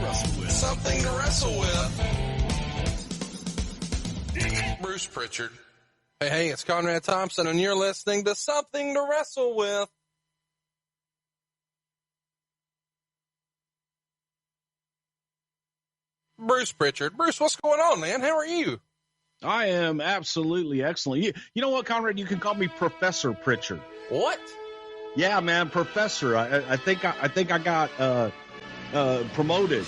wrestle with. Something to wrestle with. Bruce Prichard. Hey, it's Conrad Thompson, and you're listening to Something to Wrestle With. Bruce Prichard. Bruce, what's going on, man? How are you? I am absolutely excellent. You know what, Conrad? You can call me Professor Prichard. What? Yeah, man, Professor. I think I got promoted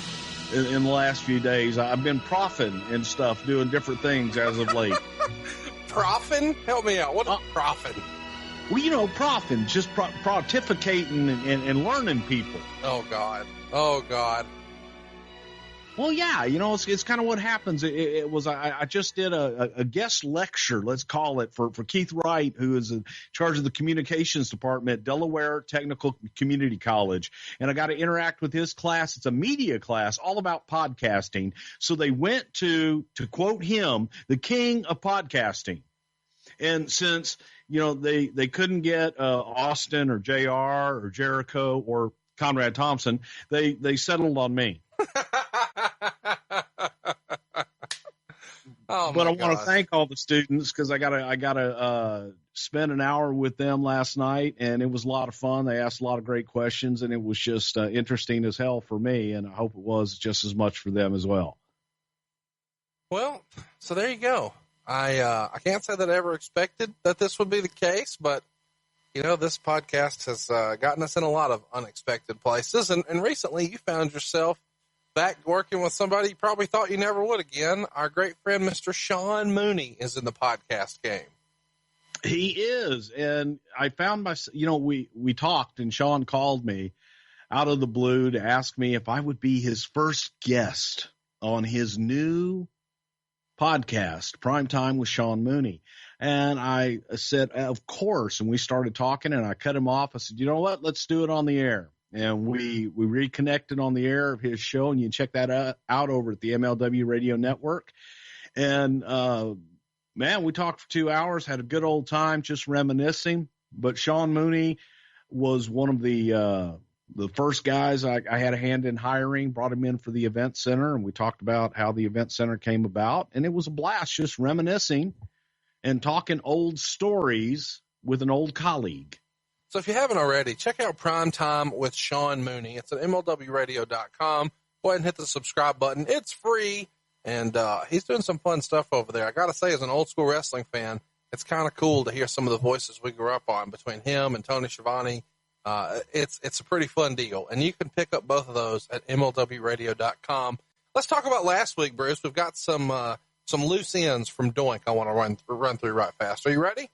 in the last few days. I've been proffing and stuff, doing different things as of late. Proffing? Help me out. What is proffing? Well, you know, proffing, just pontificating and learning people. Oh, God. Oh, God. Well, yeah, you know, it's kind of what happens. It was, I just did a guest lecture, let's call it, for Keith Wright, who is in charge of the communications department at Delaware Technical Community College. And I got to interact with his class. It's a media class all about podcasting. So they went to quote him, the king of podcasting. And since, you know, they couldn't get Austin or JR or Jericho or Conrad Thompson, they settled on me. But I want to thank all the students because I gotta spend an hour with them last night, and it was a lot of fun. They asked a lot of great questions, and it was just interesting as hell for me, and I hope it was just as much for them as well. Well, so there you go. I can't say that I ever expected that this would be the case, but you know, this podcast has gotten us in a lot of unexpected places, and recently you found yourself back working with somebody you probably thought you never would again. Our great friend, Mr. Sean Mooney, is in the podcast game. He is. And I found myself, you know, we talked and Sean called me out of the blue to ask me if I would be his first guest on his new podcast, Primetime with Sean Mooney. And I said, of course. And we started talking and I cut him off. I said, you know what? Let's do it on the air. And we reconnected on the air of his show, and you can check that out over at the MLW Radio Network. And, man, we talked for 2 hours, had a good old time just reminiscing. But Sean Mooney was one of the first guys I had a hand in hiring, brought him in for the event center, and we talked about how the event center came about. And it was a blast just reminiscing and talking old stories with an old colleague. So if you haven't already, check out Primetime with Sean Mooney. It's at MLWradio.com. Go ahead and hit the subscribe button. It's free, and he's doing some fun stuff over there. I got to say, as an old-school wrestling fan, it's kind of cool to hear some of the voices we grew up on between him and Tony Schiavone. It's a pretty fun deal, and you can pick up both of those at MLWradio.com. Let's talk about last week, Bruce. We've got some loose ends from Doink I want to run through right fast. Are you ready?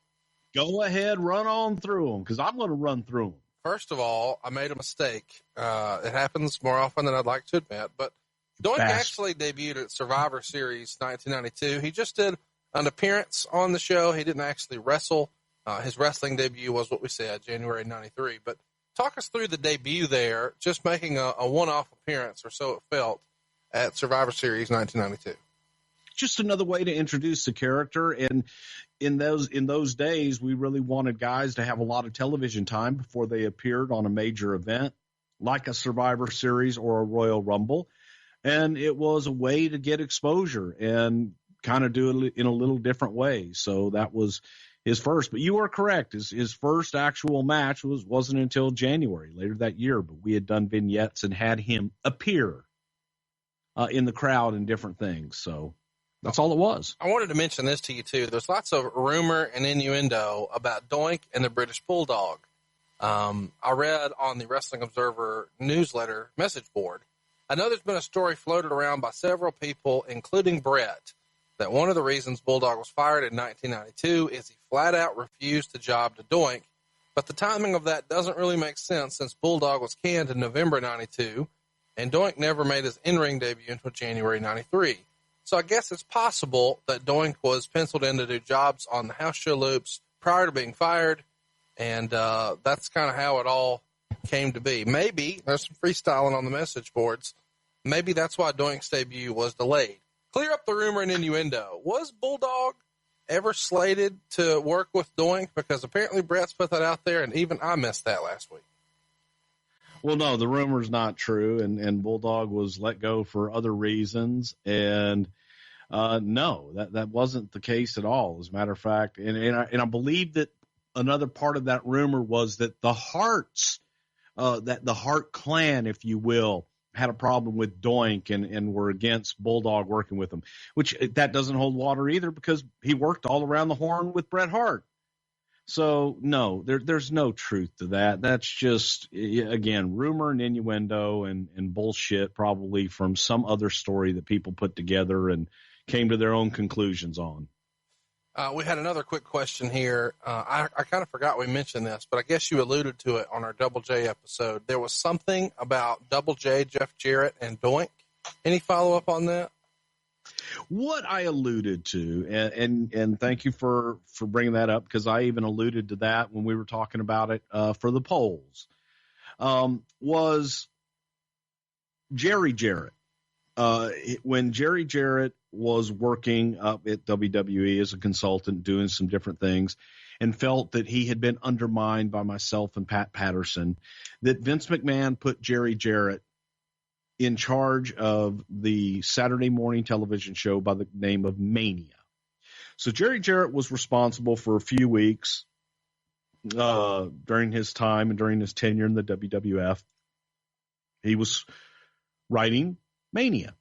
Go ahead, run on through them, because I'm going to run through them. First of all, I made a mistake. It happens more often than I'd like to admit, but Doink actually debuted at Survivor Series 1992. He just did an appearance on the show. He didn't actually wrestle. His wrestling debut was what we said, January 93. But talk us through the debut there, just making a one-off appearance, or so it felt, at Survivor Series 1992. Just another way to introduce the character. And in those days, we really wanted guys to have a lot of television time before they appeared on a major event like a Survivor Series or a Royal Rumble. And it was a way to get exposure and kind of do it in a little different way. So that was his first. But you are correct. His first actual match wasn't until January later that year. But we had done vignettes and had him appear in the crowd and different things. So that's all it was. I wanted to mention this to you, too. There's lots of rumor and innuendo about Doink and the British Bulldog. I read on the Wrestling Observer newsletter message board. I know there's been a story floated around by several people, including Brett, that one of the reasons Bulldog was fired in 1992 is he flat out refused the job to Doink. But the timing of that doesn't really make sense since Bulldog was canned in November 92, and Doink never made his in-ring debut until January 93. So I guess it's possible that Doink was penciled in to do jobs on the house show loops prior to being fired, and that's kind of how it all came to be. Maybe, there's some freestyling on the message boards, maybe that's why Doink's debut was delayed. Clear up the rumor and innuendo. Was Bulldog ever slated to work with Doink? Because apparently Brett's put that out there, and even I missed that last week. Well, no, the rumor's not true, and Bulldog was let go for other reasons, and no, that wasn't the case at all. As a matter of fact, and I believe that another part of that rumor was that the Harts, that the Hart clan, if you will, had a problem with Doink and were against Bulldog working with him, which that doesn't hold water either because he worked all around the horn with Bret Hart. So no, there's no truth to that. That's just, again, rumor and innuendo and bullshit, probably from some other story that people put together and came to their own conclusions on. We had another quick question here. I kind of forgot we mentioned this, but I guess you alluded to it on our Double J episode. There was something about Double J, Jeff Jarrett, and Doink. Any follow-up on that? What I alluded to, and thank you for bringing that up, because I even alluded to that when we were talking about it for the polls, was Jerry Jarrett. When Jerry Jarrett was working up at WWE as a consultant, doing some different things, and felt that he had been undermined by myself and Pat Patterson, that Vince McMahon put Jerry Jarrett in charge of the Saturday morning television show by the name of Mania. So Jerry Jarrett was responsible for a few weeks during his time and during his tenure in the WWF. He was writing Mania.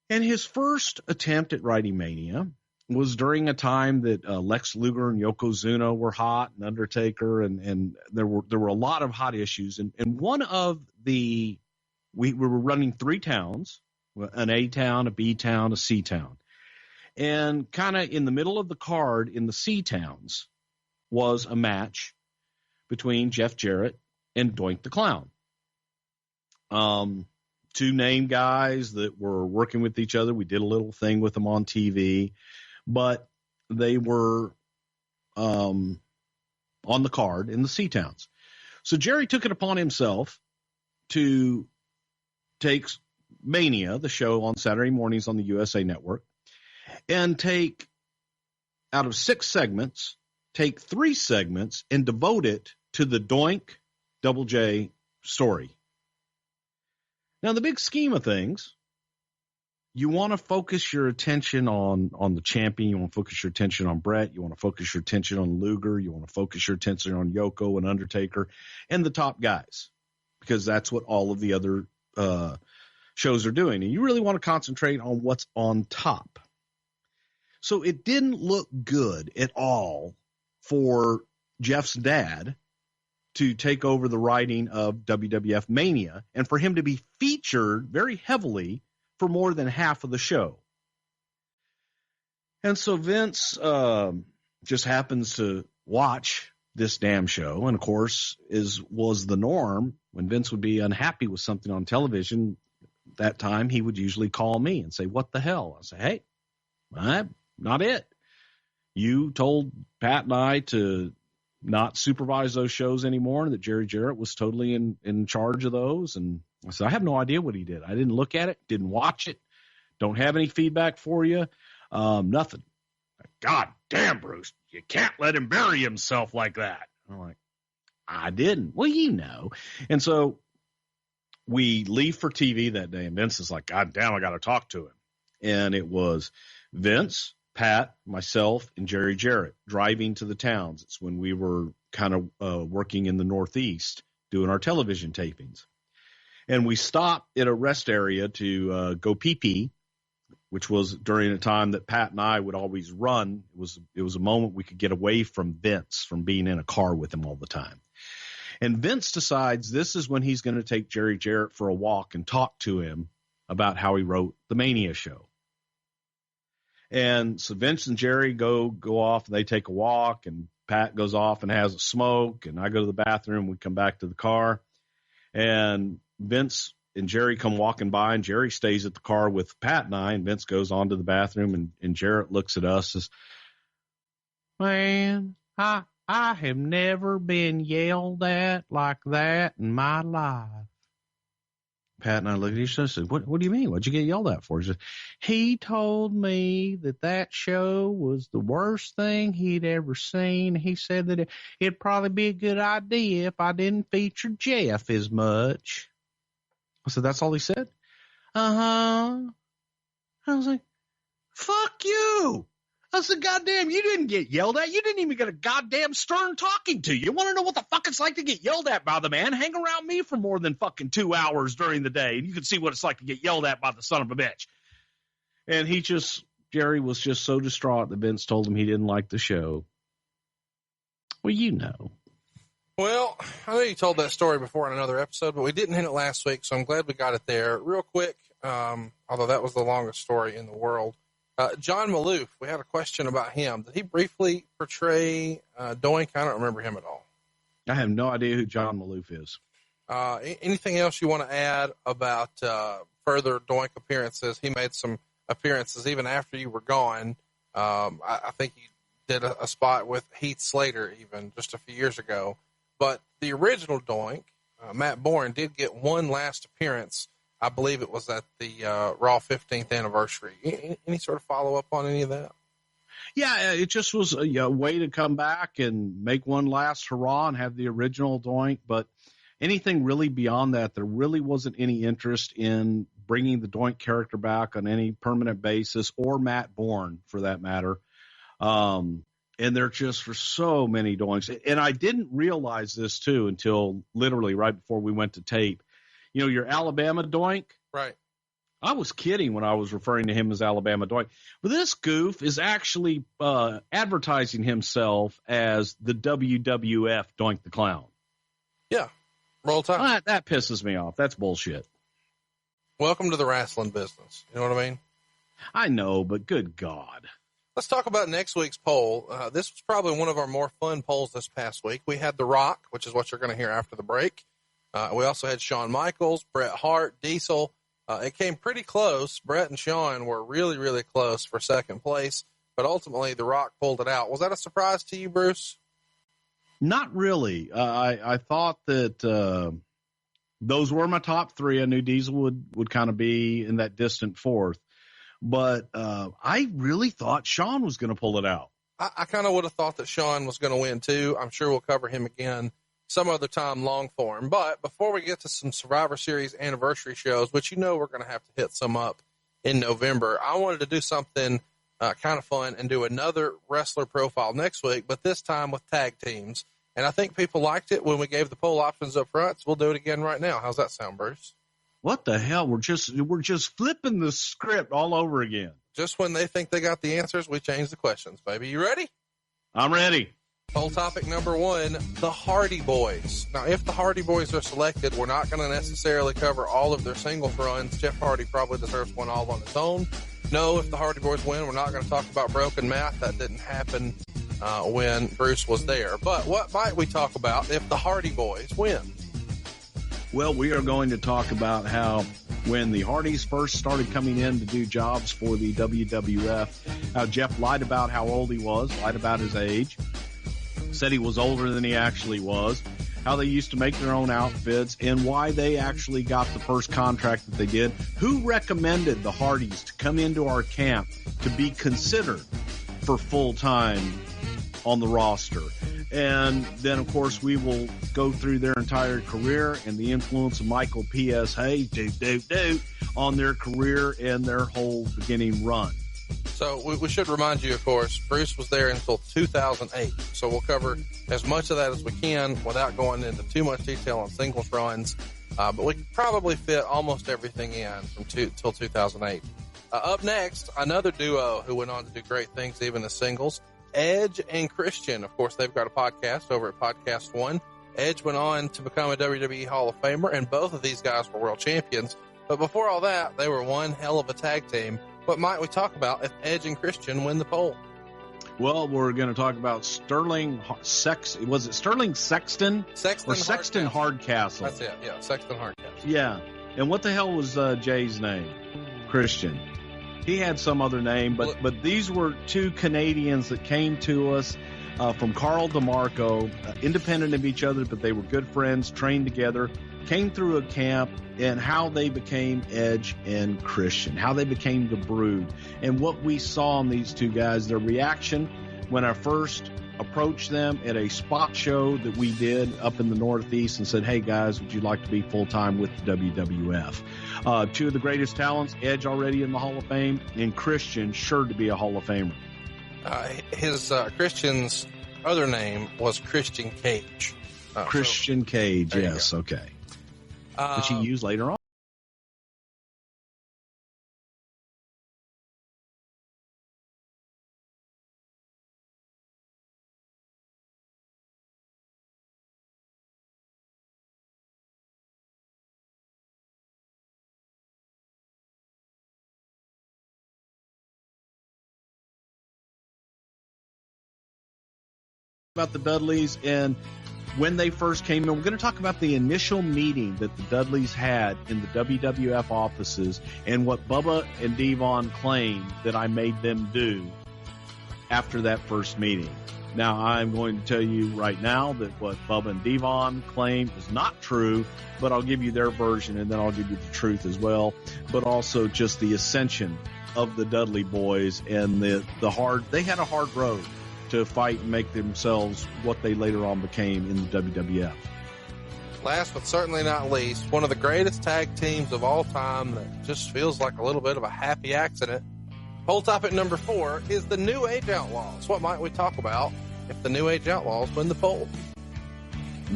And his first attempt at writing Mania was during a time that Lex Luger and Yokozuna were hot, and Undertaker, and there were a lot of hot issues. And one of the we were running 3 towns, an A town, a B town, a C town. And kind of in the middle of the card in the C towns was a match between Jeff Jarrett and Doink the Clown. 2 name guys that were working with each other. We did a little thing with them on TV, but they were on the card in the C towns. So Jerry took it upon himself to take Mania, the show on Saturday mornings on the USA Network, and take, out of 6 segments, take 3 segments and devote it to the Doink Double J story. Now, in the big scheme of things, you want to focus your attention on the champion. You want to focus your attention on Bret. You want to focus your attention on Luger. You want to focus your attention on Yoko and Undertaker and the top guys, because that's what all of the other shows are doing. And you really want to concentrate on what's on top. So it didn't look good at all for Jeff's dad to take over the writing of WWF Mania and for him to be featured very heavily for more than half of the show. And so Vince just happens to watch this damn show. And of course, was the norm when Vince would be unhappy with something on television. That time he would usually call me and say, "What the hell?" I say, "Hey, I'm not it. You told Pat and I to not supervise those shows anymore, and that Jerry Jarrett was totally in charge of those." And I said, "I have no idea what he did. I didn't look at it, didn't watch it, don't have any feedback for you, nothing." "God damn, Bruce, you can't let him bury himself like that." I'm like, "I didn't." "Well, you know." And so we leave for TV that day, and Vince is like, "God damn, I got to talk to him." And it was Vince, Pat, myself, and Jerry Jarrett driving to the towns. It's when we were kind of working in the Northeast doing our television tapings. And we stopped at a rest area to go pee-pee, which was during a time that Pat and I would always run. It was a moment we could get away from Vince, from being in a car with him all the time. And Vince decides this is when he's going to take Jerry Jarrett for a walk and talk to him about how he wrote the Mania show. And so Vince and Jerry go off and they take a walk, and Pat goes off and has a smoke, and I go to the bathroom. We come back to the car, and Vince and Jerry come walking by, and Jerry stays at the car with Pat and I, and Vince goes on to the bathroom, and Jarrett looks at us and says, "Man, I have never been yelled at like that in my life." Pat and I looked at each other and said, what do you mean? What'd you get yelled at for? He said, he told me that show was the worst thing he'd ever seen. He said that it'd probably be a good idea if I didn't feature Jeff as much. I said, that's all he said? Uh-huh. I was like, fuck you. I said, goddamn, you didn't get yelled at. You didn't even get a goddamn stern talking to. You want to know what the fuck it's like to get yelled at by the man? Hang around me for more than fucking 2 hours during the day, and you can see what it's like to get yelled at by the son of a bitch. And Jerry was just so distraught that Vince told him he didn't like the show. Well, you know. Well, I know you told that story before in another episode, but we didn't hit it last week, so I'm glad we got it there. Real quick, although that was the longest story in the world. John Maloof, we had a question about him. Did he briefly portray Doink? I don't remember him at all. I have no idea who John Maloof is. Anything else you want to add about further Doink appearances? He made some appearances even after you were gone. I think he did a spot with Heath Slater even just a few years ago. But the original Doink, Matt Bourne, did get one last appearance. I believe it was at the Raw 15th anniversary. Any sort of follow-up on any of that? Yeah, it just was a way to come back and make one last hurrah and have the original Doink. But anything really beyond that, there really wasn't any interest in bringing the Doink character back on any permanent basis, or Matt Bourne for that matter. And there just were so many Doinks. And I didn't realize this, too, until literally right before we went to tape. You know, your Alabama Doink? Right. I was kidding when I was referring to him as Alabama Doink. But this goof is actually advertising himself as the WWF Doink the Clown. Yeah. Roll Tide. That pisses me off. That's bullshit. Welcome to the wrestling business. You know what I mean? I know, but good God. Let's talk about next week's poll. This was probably one of our more fun polls this past week. We had The Rock, which is what you're going to hear after the break. We also had Shawn Michaels, Bret Hart, Diesel. It came pretty close. Bret and Shawn were really, really close for second place, but ultimately The Rock pulled it out. Was that a surprise to you, Bruce? Not really. I thought that those were my top three. I knew Diesel would kind of be in that distant fourth, but I really thought Shawn was going to pull it out. I kind of would have thought that Shawn was going to win too. I'm sure we'll cover him again some other time, long form. But before we get to some Survivor Series anniversary shows, which you know we're going to have to hit some up in November, I wanted to do something kind of fun and do another wrestler profile next week, but this time with tag teams. And I think people liked it when we gave the poll options up front, so we'll do it again right now. How's that sound, Bruce? What the hell? We're just flipping the script all over again. Just when they think they got the answers, we change the questions, baby. You ready? I'm ready. Poll topic number one, the Hardy Boys. Now, if the Hardy Boys are selected, we're not going to necessarily cover all of their singles runs. Jeff Hardy probably deserves one all on his own. No, if the Hardy Boys win, we're not going to talk about Broken Math. That didn't happen when Bruce was there. But what might we talk about if the Hardy Boys win? Well, we are going to talk about how when the Hardys first started coming in to do jobs for the WWF, how Jeff lied about how old he was, lied about his age, said he was older than he actually was, how they used to make their own outfits, and why they actually got the first contract that they did. Who recommended the Hardys to come into our camp to be considered for full-time on the roster? And then, of course, we will go through their entire career and the influence of Michael P.S. Hayes, on their career and their whole beginning run. So we should remind you, of course, Bruce was there until 2008. So we'll cover as much of that as we can without going into too much detail on singles runs. But we could probably fit almost everything in from till 2008. Up next, another duo who went on to do great things even as singles, Edge and Christian. Of course, they've got a podcast over at Podcast One. Edge went on to become a WWE Hall of Famer, and both of these guys were world champions. But before all that, they were one hell of a tag team. What might we talk about if Edge and Christian win the poll? Well, we're going to talk about Sterling Sexton? Or Sexton Hardcastle? That's it, yeah, Sexton Hardcastle. Yeah, and what the hell was Jay's name? Christian. He had some other name, but these were two Canadians that came to us from Carl DeMarco, independent of each other, but they were good friends, trained together, came through a camp, and how they became Edge and Christian, how they became the Brood. And what we saw in these two guys, their reaction when I first approached them at a spot show that we did up in the Northeast and said, hey guys, would you like to be full-time with the WWF? Two of the greatest talents, Edge already in the Hall of Fame, and Christian sure to be a Hall of Famer. Christian's other name was Christian Cage. Christian Cage, yes, okay. Which he used later on. About the Dudleys and when they first came in. We're going to talk about the initial meeting that the Dudleys had in the WWF offices and what Bubba and Devon claimed that I made them do after that first meeting. Now, I'm going to tell you right now that what Bubba and Devon claim is not true, but I'll give you their version and then I'll give you the truth as well, but also just the ascension of the Dudley boys and they had a hard road to fight and make themselves what they later on became in the WWF. Last but certainly not least, one of the greatest tag teams of all time that just feels like a little bit of a happy accident. Poll topic number 4 is the New Age Outlaws. What might we talk about if the New Age Outlaws win the poll?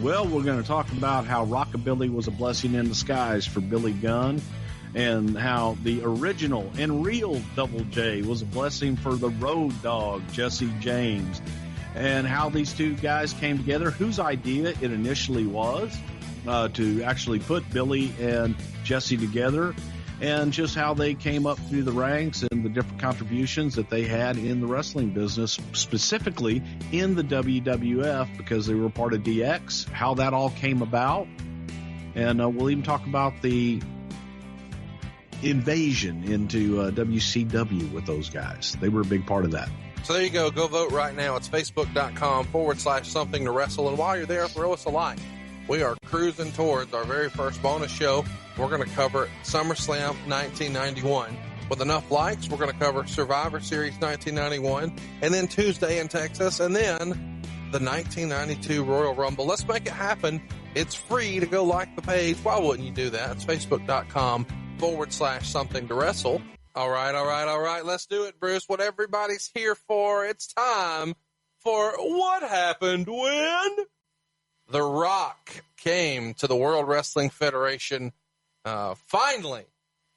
Well, we're going to talk about how Rockabilly was a blessing in disguise for Billy Gunn, and how the original and real Double J was a blessing for the Road Dogg, Jesse James, and how these two guys came together, whose idea it initially was to actually put Billy and Jesse together, and just how they came up through the ranks and the different contributions that they had in the wrestling business, specifically in the WWF, because they were part of DX, how that all came about. And we'll even talk about the invasion into WCW with those guys. They were a big part of that. So there you go. Go vote right now. It's facebook.com/something to wrestle. And while you're there, throw us a like. We are cruising towards our very first bonus show. We're going to cover SummerSlam 1991. With enough likes, we're going to cover Survivor Series 1991, and then Tuesday in Texas, and then the 1992 Royal Rumble. Let's make it happen. It's free to go like the page. Why wouldn't you do that? It's facebook.com/something to wrestle. All right. Let's do it, Bruce. What everybody's here for. It's time for What Happened When The Rock came to the World Wrestling Federation. Finally,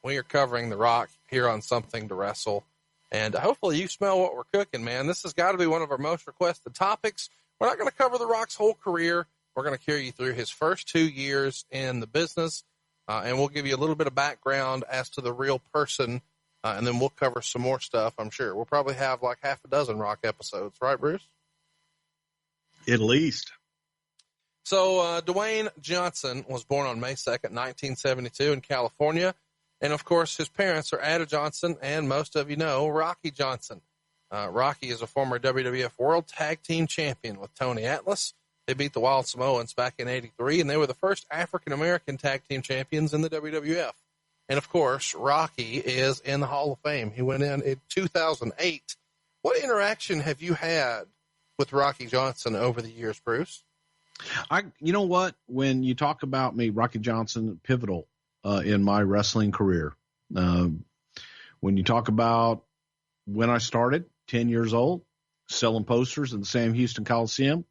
we are covering The Rock here on Something to Wrestle. And hopefully you smell what we're cooking, man. This has got to be one of our most requested topics. We're not going to cover The Rock's whole career. We're going to carry you through his first 2 years in the business. And we'll give you a little bit of background as to the real person, and then we'll cover some more stuff, I'm sure. We'll probably have like half a dozen Rock episodes, right, Bruce? At least. So Dwayne Johnson was born on May 2nd, 1972 in California. And, of course, his parents are Ada Johnson and, most of you know, Rocky Johnson. Rocky is a former WWF World Tag Team Champion with Tony Atlas. They beat the Wild Samoans back in '83, and they were the first African-American tag team champions in the WWF. And, of course, Rocky is in the Hall of Fame. He went in 2008. What interaction have you had with Rocky Johnson over the years, Bruce? You know what? When you talk about me, Rocky Johnson, pivotal in my wrestling career. When you talk about when I started, 10 years old, selling posters in the Sam Houston Coliseum.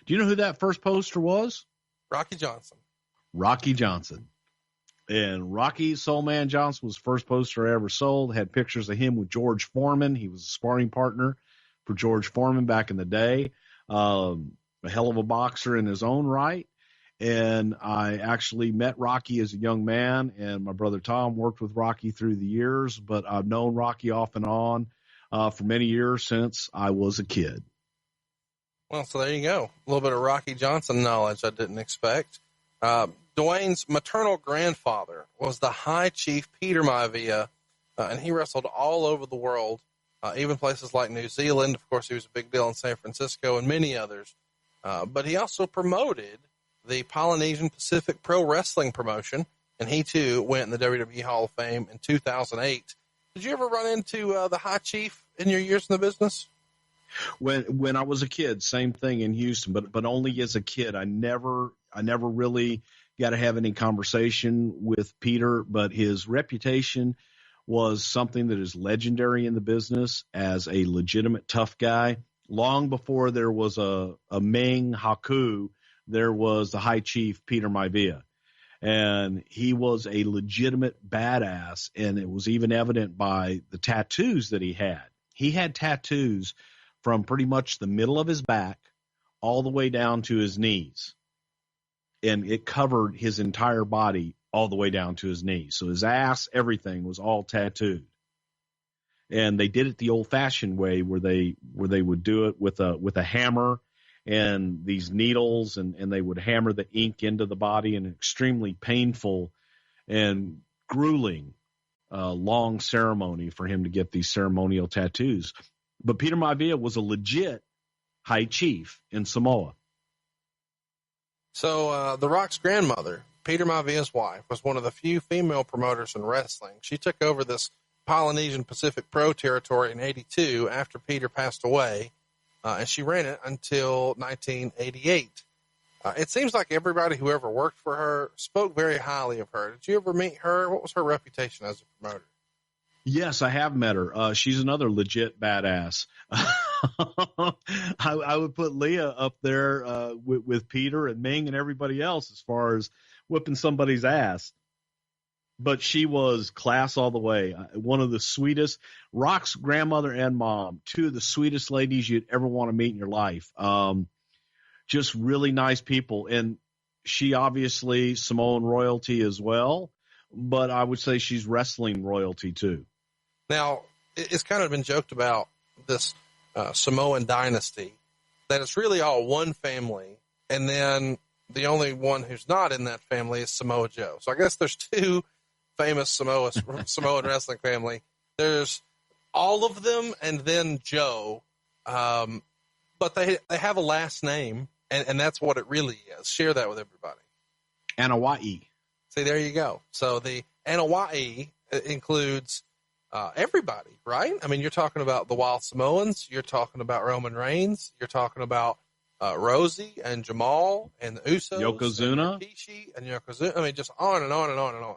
Do you know who that first poster was? Rocky Johnson. Rocky Johnson. And Rocky Soul Man Johnson was the first poster I ever sold. Had pictures of him with George Foreman. He was a sparring partner for George Foreman back in the day. A hell of a boxer in his own right. And I actually met Rocky as a young man, and my brother Tom worked with Rocky through the years, but I've known Rocky off and on for many years since I was a kid. Well, so there you go. A little bit of Rocky Johnson knowledge I didn't expect. Dwayne's maternal grandfather was the High Chief Peter Maivia, and he wrestled all over the world even places like New Zealand. Of course, he was a big deal in San Francisco and many others. But he also promoted the Polynesian Pacific Pro Wrestling promotion, and he too went in the WWE Hall of Fame in 2008. Did you ever run into the High Chief in your years in the business? When I was a kid, same thing in Houston, but only as a kid. I never really got to have any conversation with Peter, but his reputation was something that is legendary in the business as a legitimate tough guy. Long before there was a Ming Haku, there was the High Chief Peter Maivia. And he was a legitimate badass, and it was even evident by the tattoos that he had. He had tattoos from pretty much the middle of his back all the way down to his knees. And it covered his entire body all the way down to his knees. So his ass, everything was all tattooed. And they did it the old-fashioned way, where they would do it with a hammer and these needles, and they would hammer the ink into the body, an extremely painful and grueling long ceremony for him to get these ceremonial tattoos. But Peter Maivia was a legit High Chief in Samoa. So The Rock's grandmother, Peter Maivia's wife, was one of the few female promoters in wrestling. She took over this Polynesian Pacific Pro territory in 82 after Peter passed away, and she ran it until 1988. It seems like everybody who ever worked for her spoke very highly of her. Did you ever meet her? What was her reputation as a promoter? Yes, I have met her. She's another legit badass. I would put Leah up there with Peter and Ming and everybody else as far as whipping somebody's ass. But she was class all the way. One of the sweetest, Rock's grandmother and mom, two of the sweetest ladies you'd ever want to meet in your life. Just really nice people. And she obviously Samoan royalty as well, but I would say she's wrestling royalty too. Now, it's kind of been joked about this Samoan dynasty, that it's really all one family, and then the only one who's not in that family is Samoa Joe. So I guess there's two famous Samoan wrestling family. There's all of them, and then Joe, but they have a last name, and that's what it really is. Share that with everybody. Anawai. See, there you go. So the Anawai includes everybody, right? I mean, you're talking about the Wild Samoans, you're talking about Roman Reigns, you're talking about Rosie and Jamal and the Usos, Yokozuna, and Rikishi and Yokozuna. I mean, just on and on and on and on.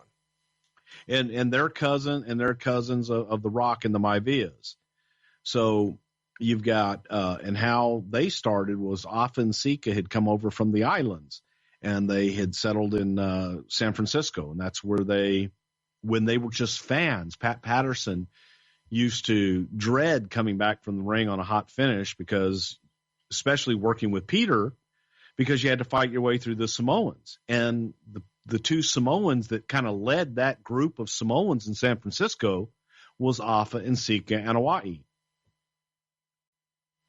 And their cousins of the Rock and the Maivias. So you've got and how they started was Afa and Sika had come over from the islands, and they had settled in San Francisco, and that's where when they were just fans. Pat Patterson used to dread coming back from the ring on a hot finish, because especially working with Peter, because you had to fight your way through the Samoans. And the two Samoans that kind of led that group of Samoans in San Francisco was Afa and Sika Anawai.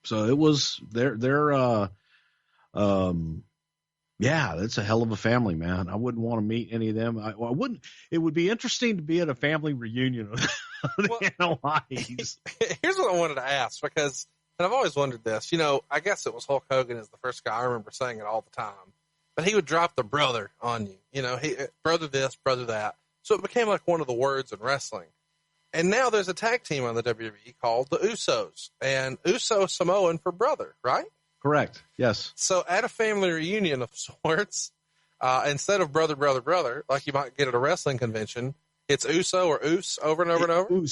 So it was yeah, that's a hell of a family, man. I wouldn't want to meet any of them. I wouldn't. It would be interesting to be at a family reunion of the Anawais. Here's what I wanted to ask, because, and I've always wondered this, I guess it was Hulk Hogan is the first guy. I remember saying it all the time, but he would drop the brother on you, he brother this, brother that. So it became like one of the words in wrestling. And now there's a tag team on the WWE called the Usos, and Uso Samoan for brother, right? Correct. Yes. So at a family reunion of sorts, instead of brother, brother, brother, like you might get at a wrestling convention, it's Uso or Us over and over and over.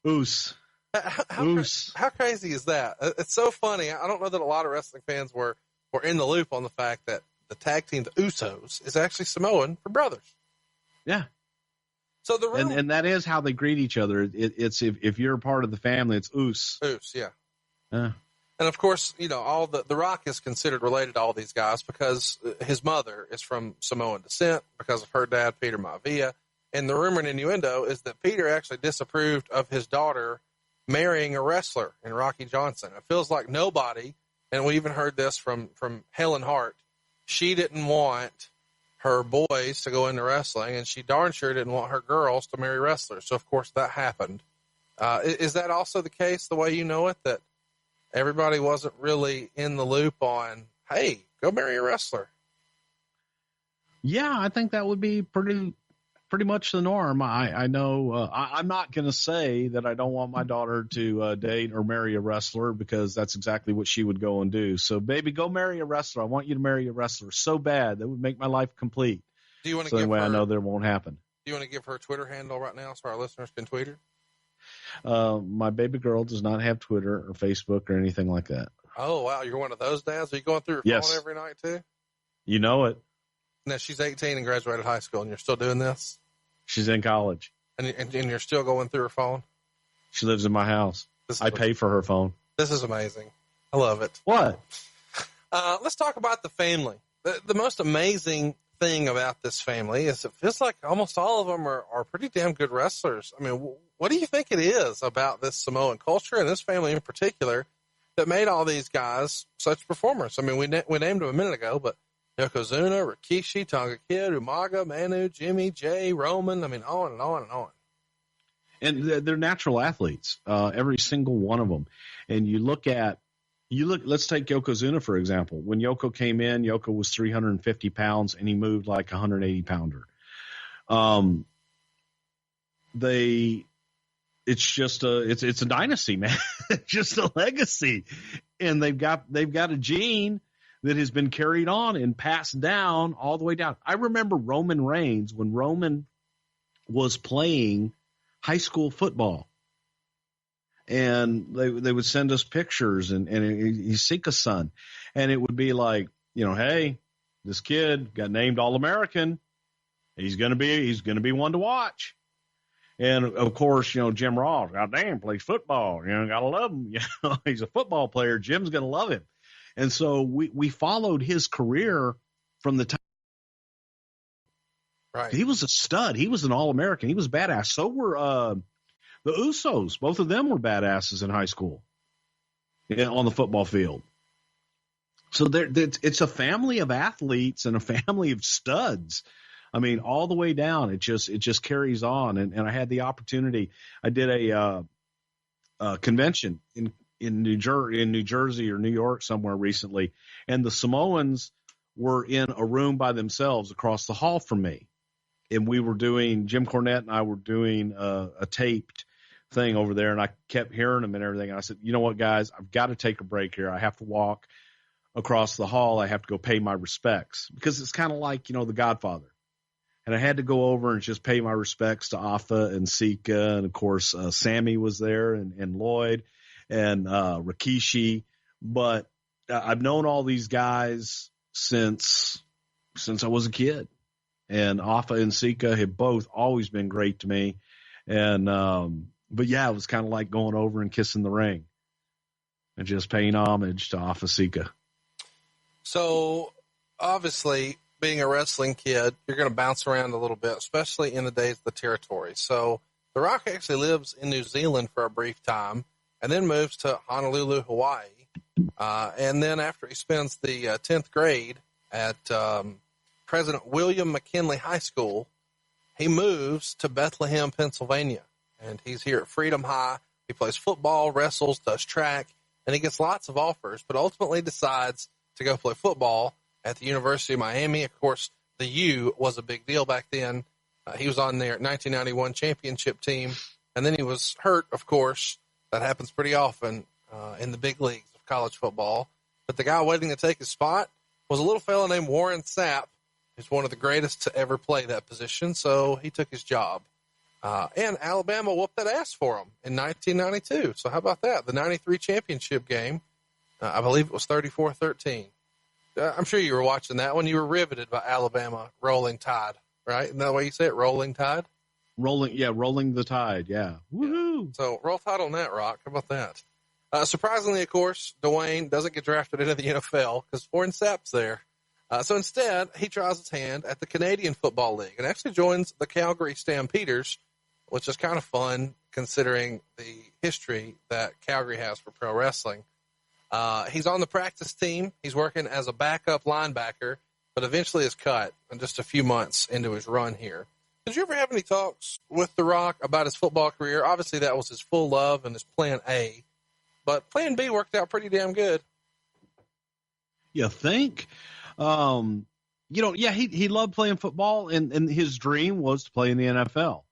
Us. How crazy is that? It's so funny. I don't know that a lot of wrestling fans were in the loop on the fact that the tag team, the Usos, is actually Samoan for brothers. Yeah. So and that is how they greet each other. It's if you're a part of the family, it's Us. Us, yeah. And of course, all the Rock is considered related to all these guys because his mother is from Samoan descent because of her dad, Peter Maivia. And the rumor and innuendo is that Peter actually disapproved of his daughter marrying a wrestler in Rocky Johnson. It feels like nobody, and we even heard this from Helen Hart, she didn't want her boys to go into wrestling, and she darn sure didn't want her girls to marry wrestlers. So, of course, that happened. Is that also the case, the way you know it, that everybody wasn't really in the loop on, hey, go marry a wrestler? Yeah, I think that would be pretty much the norm. I know I'm not going to say that I don't want my daughter to date or marry a wrestler, because that's exactly what she would go and do. So, baby, go marry a wrestler. I want you to marry a wrestler so bad. That would make my life complete. Do you want to so give anyway, her, I know that won't happen. Do you want to give her a Twitter handle right now so our listeners can tweet her? My baby girl does not have Twitter or Facebook or anything like that. Oh, wow. You're one of those dads? Are you going through your phone every night, too? You know it. Now, she's 18 and graduated high school, and you're still doing this? She's in college. And you're still going through her phone? She lives in my house. I pay for her phone. This is amazing. I love it. What? Let's talk about the family. The most amazing thing about this family is it feels like almost all of them are pretty damn good wrestlers. I mean, what do you think it is about this Samoan culture and this family in particular that made all these guys such performers? I mean, we named them a minute ago, but Yokozuna, Rikishi, Tonga Kid, Umaga, Manu, Jimmy, Jay, Roman. I mean, on and on and on. And they're natural athletes, every single one of them. And let's take Yokozuna, for example. When Yoko came in, Yoko was 350 pounds and he moved like a 180 pounder. It's a dynasty, man. It's just a legacy. And they've got a gene that has been carried on and passed down all the way down. I remember Roman Reigns when Roman was playing high school football, and they would send us pictures, and he's Sika's son, and it would be like, hey, this kid got named All-American. He's gonna be one to watch. And of course, Jim Ross, goddamn, plays football. Gotta love him. He's a football player. Jim's gonna love him. And so we followed his career from the time. Right. He was a stud. He was an All-American. He was badass. So were the Usos. Both of them were badasses in high school on the football field. So it's a family of athletes and a family of studs. I mean, all the way down. It just carries on. And I had the opportunity. I did a convention in New Jersey or New York somewhere recently, and the Samoans were in a room by themselves across the hall from me. And we were doing, Jim Cornette and I were doing a taped thing over there, and I kept hearing them and everything. And I said, you know what, guys, I've got to take a break here. I have to walk across the hall. I have to go pay my respects, because it's kind of like, The Godfather. And I had to go over and just pay my respects to Afa and Sika. And of course, Sammy was there, and Lloyd and Rikishi. But I've known all these guys since I was a kid. And Afa and Sika have both always been great to me. And, but yeah, it was kind of like going over and kissing the ring and just paying homage to Afa Sika. So obviously, being a wrestling kid, you're going to bounce around a little bit, especially in the days of the territory. So The Rock actually lives in New Zealand for a brief time and then moves to Honolulu, Hawaii. And then after he spends the 10th grade at President William McKinley High School, he moves to Bethlehem, Pennsylvania. And he's here at Freedom High. He plays football, wrestles, does track, and he gets lots of offers, but ultimately decides to go play football at the University of Miami. Of course, the U was a big deal back then. He was on their 1991 championship team, and then he was hurt, of course. That happens pretty often in the big leagues of college football. But the guy waiting to take his spot was a little fellow named Warren Sapp, who's one of the greatest to ever play that position, so he took his job. And Alabama whooped that ass for him in 1992. So how about that? The 93 championship game, I believe it was 34-13. I'm sure you were watching that one. You were riveted by Alabama rolling Tide, right? Isn't that the way you say it, rolling Tide? Rolling the Tide, yeah. Woohoo! So roll Tide on that, Rock. How about that? Surprisingly, of course, Dwayne doesn't get drafted into the NFL because Warren Sapp's there. So instead, he tries his hand at the Canadian Football League and actually joins the Calgary Stampeders, which is kind of fun considering the history that Calgary has for pro wrestling. He's on the practice team. He's working as a backup linebacker, but eventually is cut in just a few months into his run here. Did you ever have any talks with The Rock about his football career? Obviously, that was his full love and his plan A, but plan B worked out pretty damn good. You think? He loved playing football, and his dream was to play in the NFL.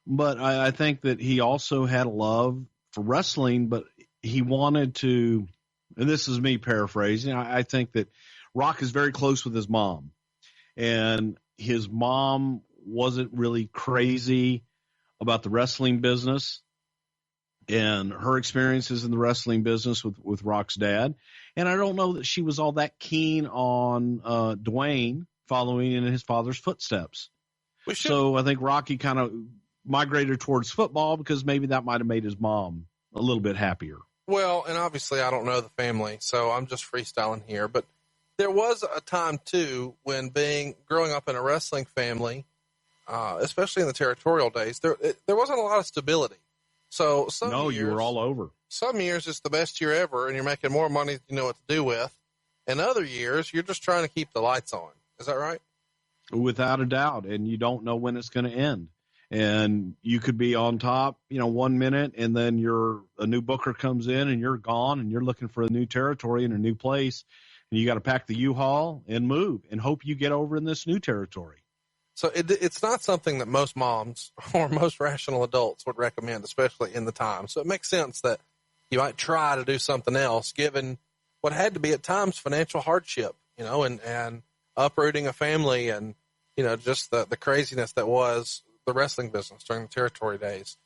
But I think that he also had a love for wrestling, but he wanted to, and this is me paraphrasing, I think that Rock is very close with his mom. And his mom wasn't really crazy about the wrestling business and her experiences in the wrestling business with Rock's dad. And I don't know that she was all that keen on Dwayne following in his father's footsteps. So I think Rocky kind of migrated towards football because maybe that might have made his mom a little bit happier. Well, and obviously I don't know the family, so I'm just freestyling here. But there was a time, too, when growing up in a wrestling family, especially in the territorial days, there wasn't a lot of stability. So you were all over. Some years it's the best year ever, and you're making more money than you know what to do with. And other years, you're just trying to keep the lights on. Is that right? Without a doubt, and you don't know when it's going to end. And you could be on top, 1 minute, and then a new booker comes in, and you're gone, and you're looking for a new territory and a new place, and you got to pack the U-Haul and move and hope you get over in this new territory. So it's not something that most moms or most rational adults would recommend, especially in the time. So it makes sense that you might try to do something else, given what had to be at times financial hardship, and uprooting a family and, just the craziness that was the wrestling business during the territory days.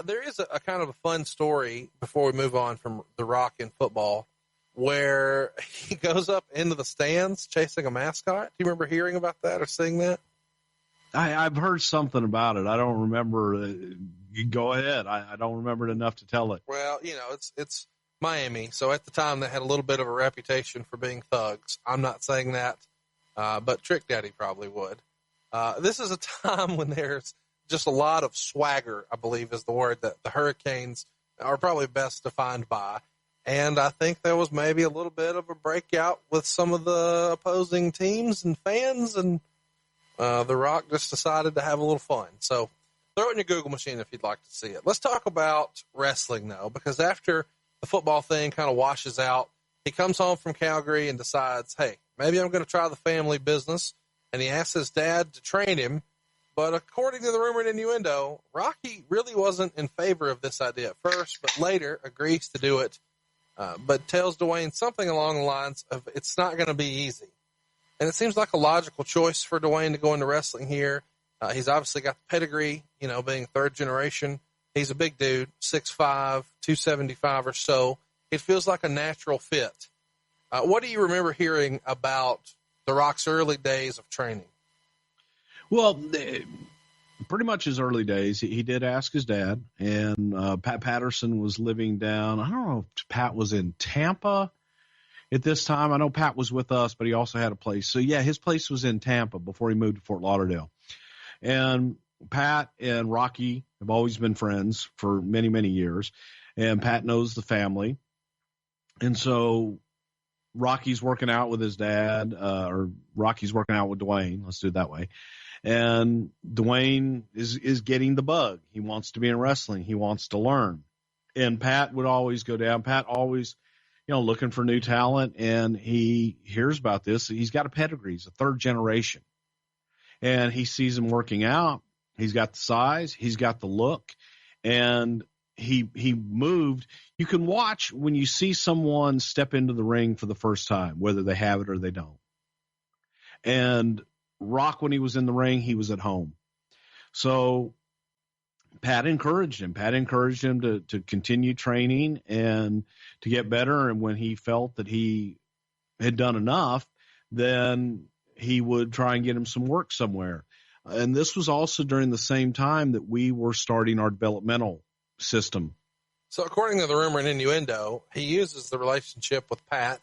There is a kind of a fun story before we move on from The Rock in football where he goes up into the stands chasing a mascot. Do you remember hearing about that or seeing that? I've heard something about it. I don't remember. Go ahead. I don't remember it enough to tell it. Well, it's Miami. So at the time they had a little bit of a reputation for being thugs. I'm not saying that, but Trick Daddy probably would. This is a time when there's just a lot of swagger, I believe is the word that the Hurricanes are probably best defined by. And I think there was maybe a little bit of a breakout with some of the opposing teams and fans, and The Rock just decided to have a little fun. So throw it in your Google machine if you'd like to see it. Let's talk about wrestling, though, because after the football thing kind of washes out, he comes home from Calgary and decides, hey, maybe I'm going to try the family business. And he asks his dad to train him. But according to the rumor and innuendo, Rocky really wasn't in favor of this idea at first, but later agrees to do it, but tells Dwayne something along the lines of it's not going to be easy. And it seems like a logical choice for Dwayne to go into wrestling here. He's obviously got the pedigree, being third generation. He's a big dude, 6'5", 275 or so. It feels like a natural fit. What do you remember hearing about The Rock's early days of training? Well, pretty much his early days, he did ask his dad, and Pat Patterson was living down, I don't know if Pat was in Tampa at this time. I know Pat was with us, but he also had a place. So, yeah, his place was in Tampa before he moved to Fort Lauderdale. And Pat and Rocky have always been friends for many, many years, and Pat knows the family. And so Rocky's working out with his dad, or Rocky's working out with Dwayne. Let's do it that way. And Dwayne is getting the bug. He wants to be in wrestling. He wants to learn. And Pat would always go down. Pat always, looking for new talent. And he hears about this. He's got a pedigree. He's a third generation. And he sees him working out. He's got the size. He's got the look. And he moved. You can watch when you see someone step into the ring for the first time, whether they have it or they don't. And Rock, when he was in the ring, he was at home. So Pat encouraged him. Pat encouraged him to continue training and to get better. And when he felt that he had done enough, then he would try and get him some work somewhere. And this was also during the same time that we were starting our developmental system. So according to the rumor and innuendo, he uses the relationship with Pat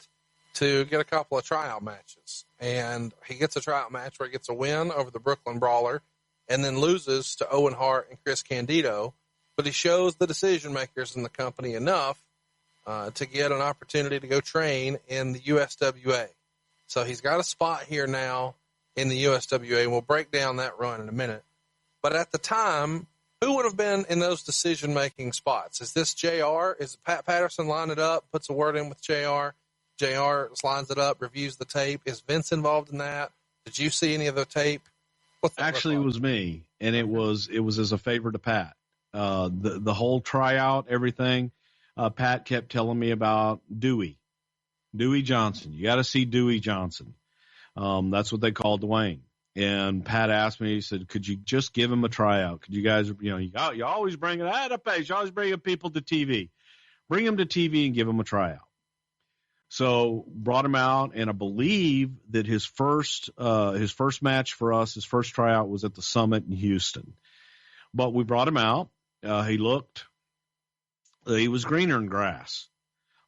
to get a couple of tryout matches. And he gets a tryout match where he gets a win over the Brooklyn Brawler and then loses to Owen Hart and Chris Candido. But he shows the decision makers in the company enough to get an opportunity to go train in the USWA. So he's got a spot here now. in the USWA, and we'll break down that run in a minute. But at the time, who would have been in those decision-making spots? Is this JR? Is Pat Patterson line it up, puts a word in with JR? JR lines it up, reviews the tape. Is Vince involved in that? Did you see any of the tape? Actually, it was me, and it was as a favor to Pat. The whole tryout, everything. Pat kept telling me about Dewey Johnson. You got to see Dewey Johnson. That's what they called Dwayne. And Pat asked me, he said, could you just give him a tryout? Could you guys, you always bring it out of page. You always bring people to TV. Bring him to TV and give him a tryout. So brought him out, and I believe that his first match for us, his first tryout was at the Summit in Houston. But we brought him out. He was greener than grass,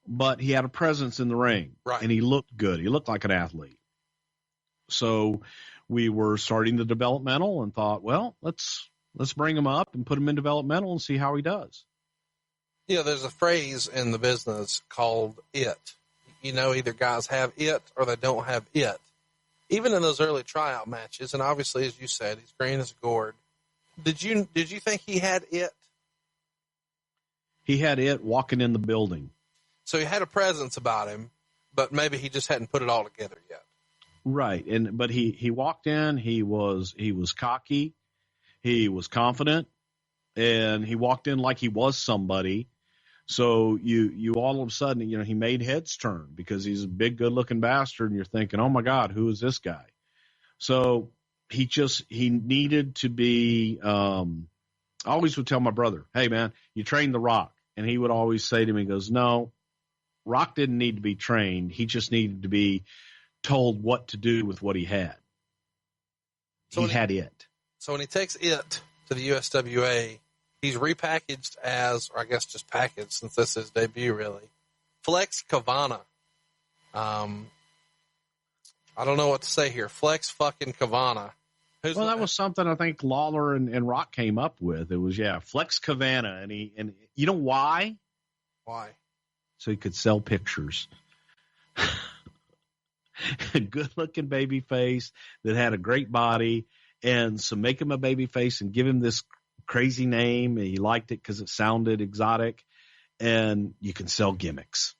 but he had a presence in the ring, right? And he looked good. He looked like an athlete. So we were starting the developmental and thought, well, let's bring him up and put him in developmental and see how he does. Yeah, there's a phrase in the business called it. Either guys have it or they don't have it. Even in those early tryout matches, and obviously, as you said, he's green as a gourd. Did you think he had it? He had it walking in the building. So he had a presence about him, but maybe he just hadn't put it all together yet. Right. But he walked in, he was cocky, he was confident, and he walked in like he was somebody. So you all of a sudden, he made heads turn because he's a big, good looking bastard. And you're thinking, oh my God, who is this guy? So he needed to be, I always would tell my brother, hey man, you trained The Rock. And he would always say to me, he goes, no, Rock didn't need to be trained. He just needed to be told what to do with what he had. So he had it. So when he takes it to the USWA, he's repackaged as, or I guess just packaged since this is his debut, really. Flex Kavana. I don't know what to say here. Flex fucking Kavana. That was something I think Lawler and Rock came up with. It was, Flex Kavana. And you know why? Why? So he could sell pictures. A good-looking baby face that had a great body. And so make him a baby face and give him this crazy name. And he liked it because it sounded exotic. And you can sell gimmicks.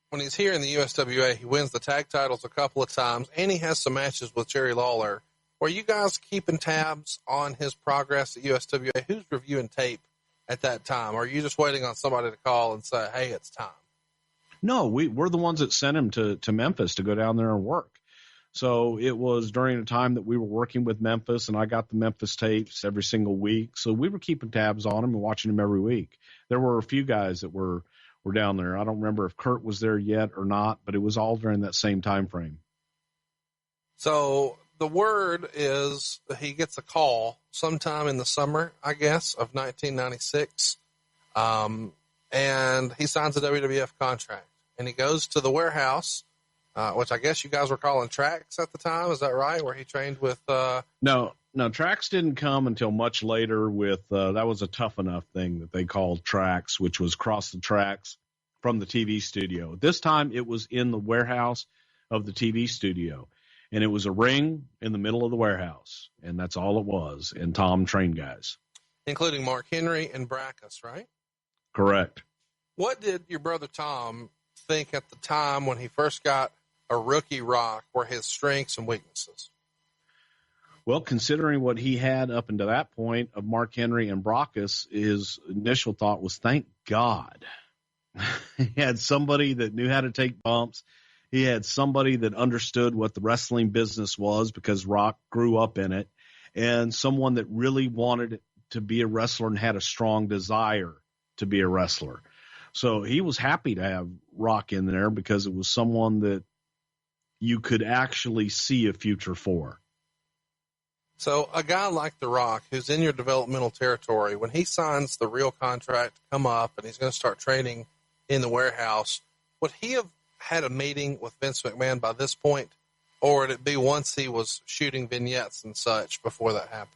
When he's here in the USWA, he wins the tag titles a couple of times. And he has some matches with Jerry Lawler. Were you guys keeping tabs on his progress at USWA? Who's reviewing tape at that time? Or are you just waiting on somebody to call and say, hey, it's time? No, we're the ones that sent him to Memphis to go down there and work. So it was during a time that we were working with Memphis, and I got the Memphis tapes every single week. So we were keeping tabs on him and watching him every week. There were a few guys that were down there. I don't remember if Kurt was there yet or not, but it was all during that same time frame. So the word is he gets a call sometime in the summer, I guess, of 1996, and he signs a WWF contract. And he goes to the warehouse, which I guess you guys were calling Tracks at the time. Is that right? Where he trained with No, Tracks didn't come until much later with that was a Tough Enough thing that they called Tracks, which was across the tracks from the TV studio. This time it was in the warehouse of the TV studio. And it was a ring in the middle of the warehouse, and that's all it was. And Tom trained guys. Including Mark Henry and Brackus, right? Correct. What did your brother Tom think at the time when he first got a rookie Rock were his strengths and weaknesses? Well, considering what he had up until that point of Mark Henry and Brackus, his initial thought was, thank God. He had somebody that knew how to take bumps. He had somebody that understood what the wrestling business was because Rock grew up in it, and someone that really wanted to be a wrestler and had a strong desire to be a wrestler. So he was happy to have Rock in there because it was someone that you could actually see a future for. So a guy like The Rock, who's in your developmental territory, when he signs the real contract to come up and he's going to start training in the warehouse, would he have had a meeting with Vince McMahon by this point, or would it be once he was shooting vignettes and such before that happened?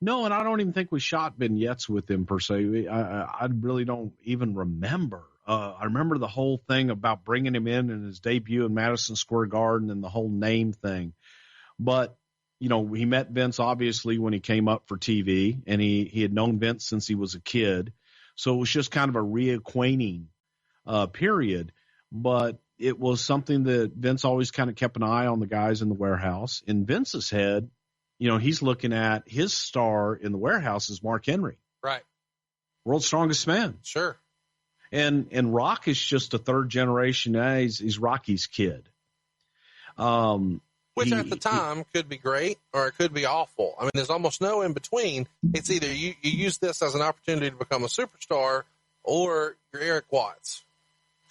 No, and I don't even think we shot vignettes with him per se. I really don't even remember. I remember the whole thing about bringing him in his debut in Madison Square Garden and the whole name thing. But, he met Vince obviously when he came up for TV, and he had known Vince since he was a kid. So it was just kind of a reacquainting period. But it was something that Vince always kind of kept an eye on the guys in the warehouse. In Vince's head, he's looking at his star in the warehouse is Mark Henry. Right. World's strongest man. Sure. And Rock is just a third generation. He's Rocky's kid. Which at the time could be great or it could be awful. I mean, there's almost no in between. It's either you use this as an opportunity to become a superstar or you're Eric Watts.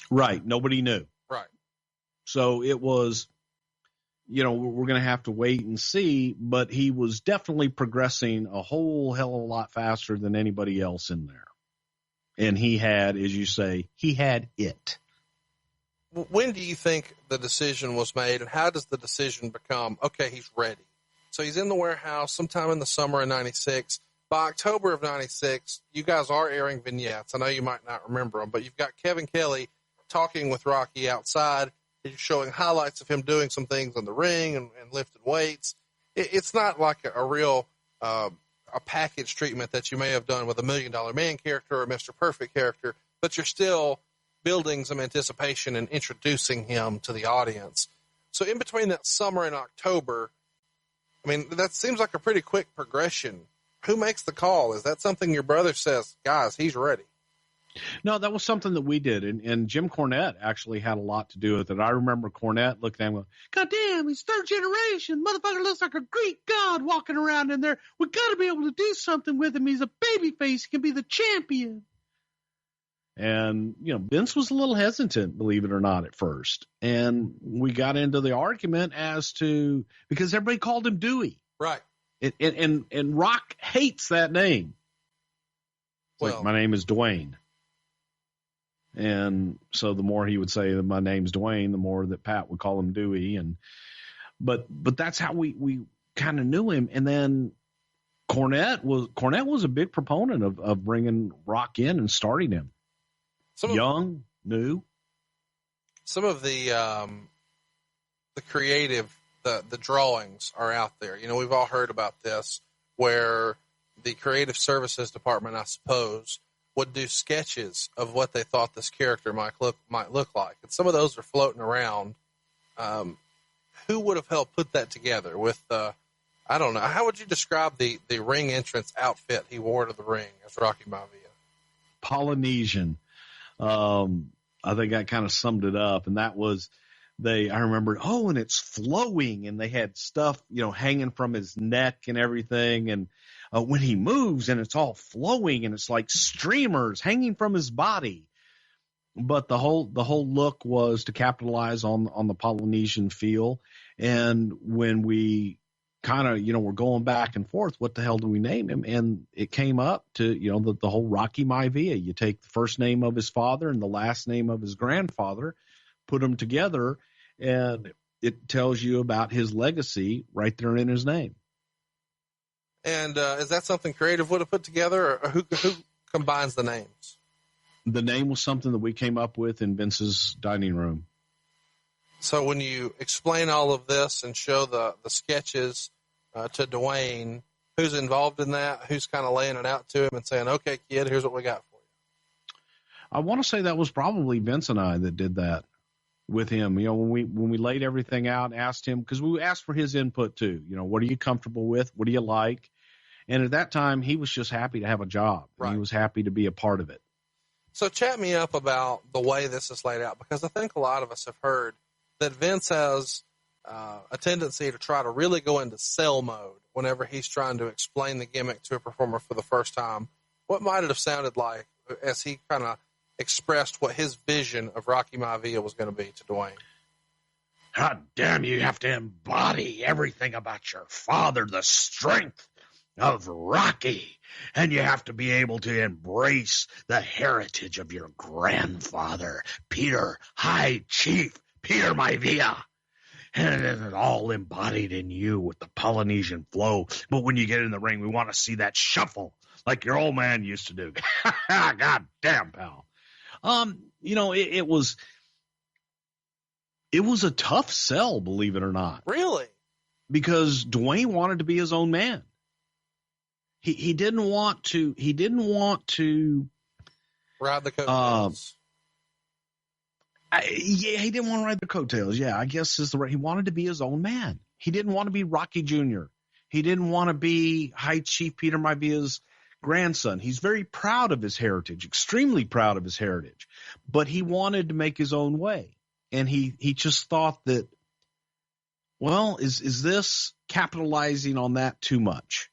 Right. Nobody knew. Right. So it was, we're going to have to wait and see, but he was definitely progressing a whole hell of a lot faster than anybody else in there. And he had, as you say, he had it. When do you think the decision was made, and how does the decision become, okay, he's ready? So he's in the warehouse sometime in the summer of 96. By October of 96, you guys are airing vignettes. I know you might not remember them, but you've got Kevin Kelly talking with Rocky outside. He's showing highlights of him doing some things in the ring and lifting weights. It's not like a real a package treatment that you may have done with a $1 Million Man character or a Mr. Perfect character, but you're still building some anticipation and introducing him to the audience. So in between that summer and October, I mean, that seems like a pretty quick progression. Who makes the call? Is that something your brother says, guys, he's ready? No, that was something that we did. And Jim Cornette actually had a lot to do with it. I remember Cornette looking at him going, God damn, he's third generation. Motherfucker looks like a Greek god walking around in there. We got to be able to do something with him. He's a babyface. He can be the champion. And, Vince was a little hesitant, believe it or not, at first. And we got into the argument as to, because everybody called him Dewey. Right. And Rock hates that name. It's like, my name is Dwayne. And so the more he would say that my name's Dwayne, the more that Pat would call him Dewey. But that's how we kind of knew him. And then Cornette was a big proponent of bringing Rock in and starting him. Young, new. Some of the creative, the drawings are out there. We've all heard about this, where the creative services department, I suppose, would do sketches of what they thought this character might look like. And some of those are floating around. Who would have helped put that together with, I don't know. How would you describe the ring entrance outfit he wore to the ring as Rocky Maivia? Polynesian. I think I kind of summed it up, and that was I remember, and it's flowing, and they had stuff, hanging from his neck and everything. And when he moves and it's all flowing and it's like streamers hanging from his body. But the whole look was to capitalize on the Polynesian feel. And when we kind of, we're going back and forth, what the hell do we name him? And it came up to, the whole Rocky Maivia. You take the first name of his father and the last name of his grandfather, put them together, and it tells you about his legacy right there in his name. And is that something creative would have put together, or who combines the names? The name was something that we came up with in Vince's dining room. So when you explain all of this and show the sketches to Dwayne, who's involved in that? Who's kind of laying it out to him and saying, okay, kid, here's what we got for you? I want to say that was probably Vince and I that did that with him. When we laid everything out, asked him, because we asked for his input too. What are you comfortable with? What do you like? And at that time, he was just happy to have a job. Right. He was happy to be a part of it. So chat me up about the way this is laid out, because I think a lot of us have heard that Vince has a tendency to try to really go into sell mode whenever he's trying to explain the gimmick to a performer for the first time. What might it have sounded like as he kind of expressed what his vision of Rocky Maivia was going to be to Dwayne? God damn, you have to embody everything about your father, the strength of Rocky, and you have to be able to embrace the heritage of your grandfather, Peter High Chief Peter Maivia, and it's all embodied in you with the Polynesian flow. But when you get in the ring, we want to see that shuffle like your old man used to do. God damn, pal. It was a tough sell, believe it or not. Really? because Dwayne wanted to be his own man. He didn't want to ride the coattails. He didn't want to ride the coattails. Yeah, I guess is the right. He wanted to be his own man. He didn't want to be Rocky Jr. He didn't want to be High Chief Peter Maivia's grandson. He's very proud of his heritage, extremely proud of his heritage, but he wanted to make his own way. And he just thought that, well, is this capitalizing on that too much?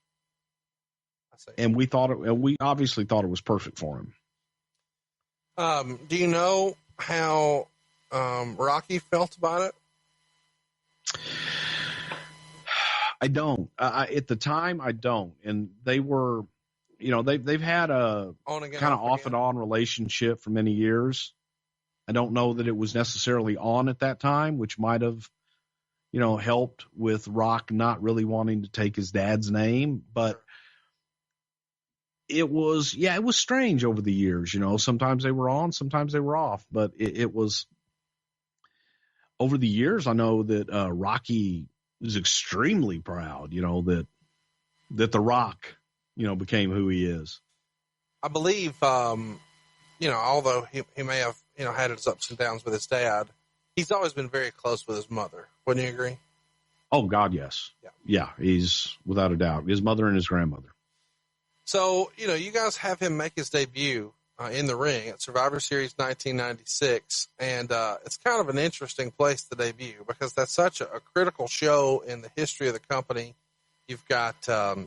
And we obviously thought it was perfect for him. Do you know how Rocky felt about it? I don't. At the time, I don't. And they were, they've had a kind of off and on relationship for many years. I don't know that it was necessarily on at that time, which might have, helped with Rock not really wanting to take his dad's name. But it was strange over the years. Sometimes they were on, sometimes they were off. But it was over the years. I know that Rocky is extremely proud, that The Rock, became who he is. I believe, although he may have, had his ups and downs with his dad, he's always been very close with his mother. Wouldn't you agree? Oh, God, yes. Yeah, he's without a doubt. His mother and his grandmother. So, you guys have him make his debut in the ring at Survivor Series 1996, and it's kind of an interesting place to debut because that's such a critical show in the history of the company. You've got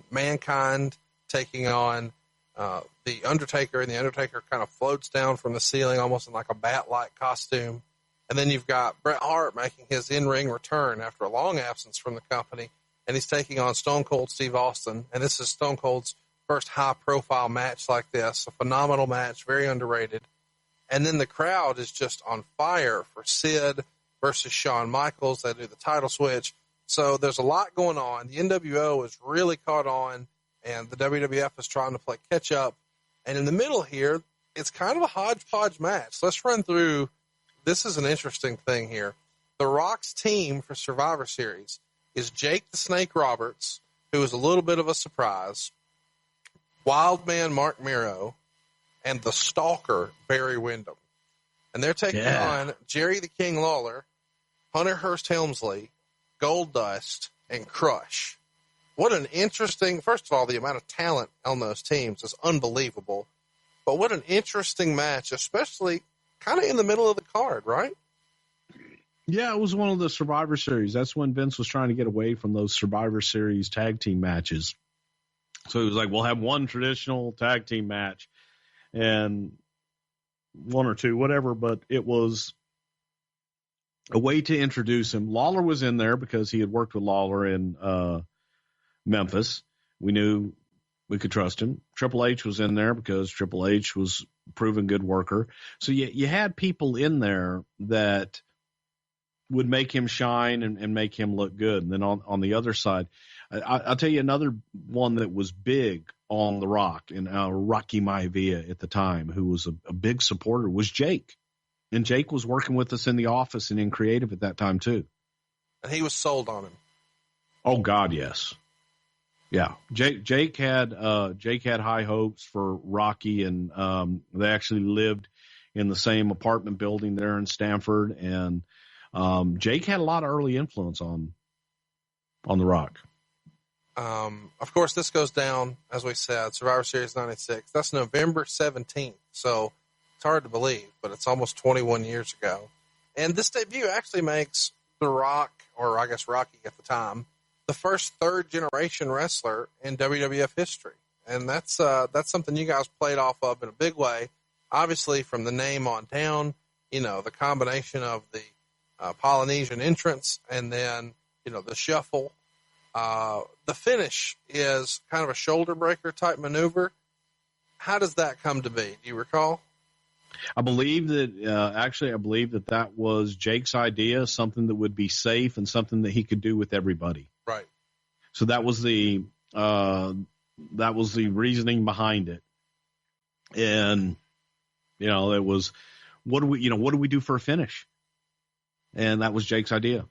Mankind taking on the Undertaker, and the Undertaker kind of floats down from the ceiling almost in like a bat-like costume. And then you've got Bret Hart making his in-ring return after a long absence from the company, and he's taking on Stone Cold Steve Austin, and this is Stone Cold's first high-profile match like this, a phenomenal match, very underrated. And then the crowd is just on fire for Sid versus Shawn Michaels. They do the title switch. So there's a lot going on. The NWO is really caught on, and the WWF is trying to play catch-up. And in the middle here, it's kind of a hodgepodge match. Let's run through. This is an interesting thing here. The Rock's team for Survivor Series is Jake the Snake Roberts, who is a little bit of a surprise, Wildman Mark Miro, and the Stalker Barry Windham. And they're taking on Jerry the King Lawler, Hunter Hearst Helmsley, Goldust, and Crush. What an interesting, first of all, the amount of talent on those teams is unbelievable. But what an interesting match, especially kind of in the middle of the card, right? Yeah, it was one of the Survivor Series. That's when Vince was trying to get away from those Survivor Series tag team matches. So he was like, we'll have one traditional tag team match and one or two, whatever. But it was a way to introduce him. Lawler was in there because he had worked with Lawler in Memphis. We knew we could trust him. Triple H was in there because Triple H was a proven good worker. So you had people in there that would make him shine and make him look good. And then on the other side, I'll tell you another one that was big on The Rock and Rocky Maivia at the time, who was a big supporter, was Jake. And Jake was working with us in the office and in creative at that time too. And he was sold on him. Oh God, yes. Yeah. Jake had high hopes for Rocky, and they actually lived in the same apartment building there in Stamford. And Jake had a lot of early influence on The Rock. Of course, this goes down, as we said, Survivor Series 96. That's November 17th. So it's hard to believe, but it's almost 21 years ago. And this debut actually makes The Rock, or I guess Rocky at the time, the first third-generation wrestler in WWF history. And that's something you guys played off of in a big way. Obviously, from the name on down, the combination of the Polynesian entrance and then, the shuffle. The finish is kind of a shoulder breaker type maneuver. How does that come to be? Do you recall? I believe that that was Jake's idea, something that would be safe and something that he could do with everybody. Right. So that was the reasoning behind it. And, it was, what do we do for a finish? And that was Jake's idea.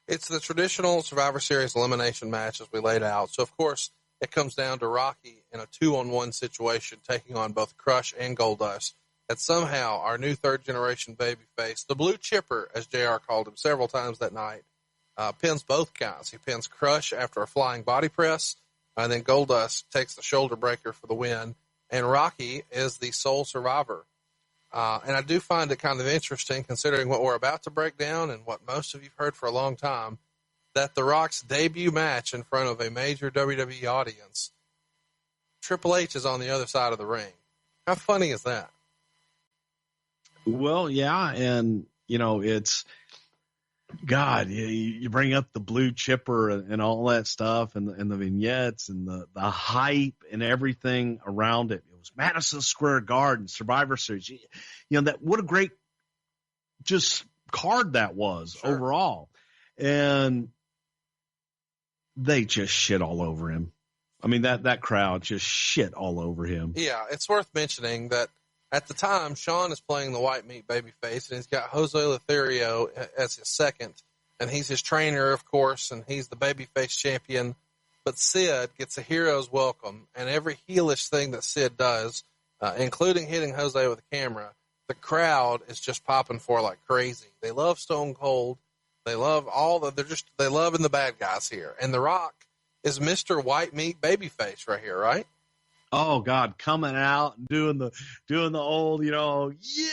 It's the traditional Survivor Series elimination match as we laid out. So, of course, it comes down to Rocky in a 2-on-1 situation, taking on both Crush and Goldust. And somehow our new third-generation babyface, the Blue Chipper, as JR called him several times that night, pins both guys. He pins Crush after a flying body press, and then Goldust takes the shoulder breaker for the win. And Rocky is the sole survivor. And I do find it kind of interesting, considering what we're about to break down and what most of you've heard for a long time, that The Rock's debut match in front of a major WWE audience, Triple H is on the other side of the ring. How funny is that? Well, yeah, and, it's, God, you bring up the Blue Chipper and all that stuff and the vignettes and the hype and everything around it. It was Madison Square Garden, Survivor Series. That what a great just card that was overall. And they just shit all over him. I mean, that crowd just shit all over him. Yeah, it's worth mentioning that at the time, Shawn is playing the white meat babyface, and he's got Jose Lothario as his second, and he's his trainer, of course, and he's the babyface champion. But Sid gets a hero's welcome, and every heelish thing that Sid does, including hitting Jose with a camera, the crowd is just popping for like crazy. They love Stone Cold. They love they love the bad guys here. And The Rock is Mr. White Meat Babyface right here, right? Oh God, coming out and doing the old, yeah,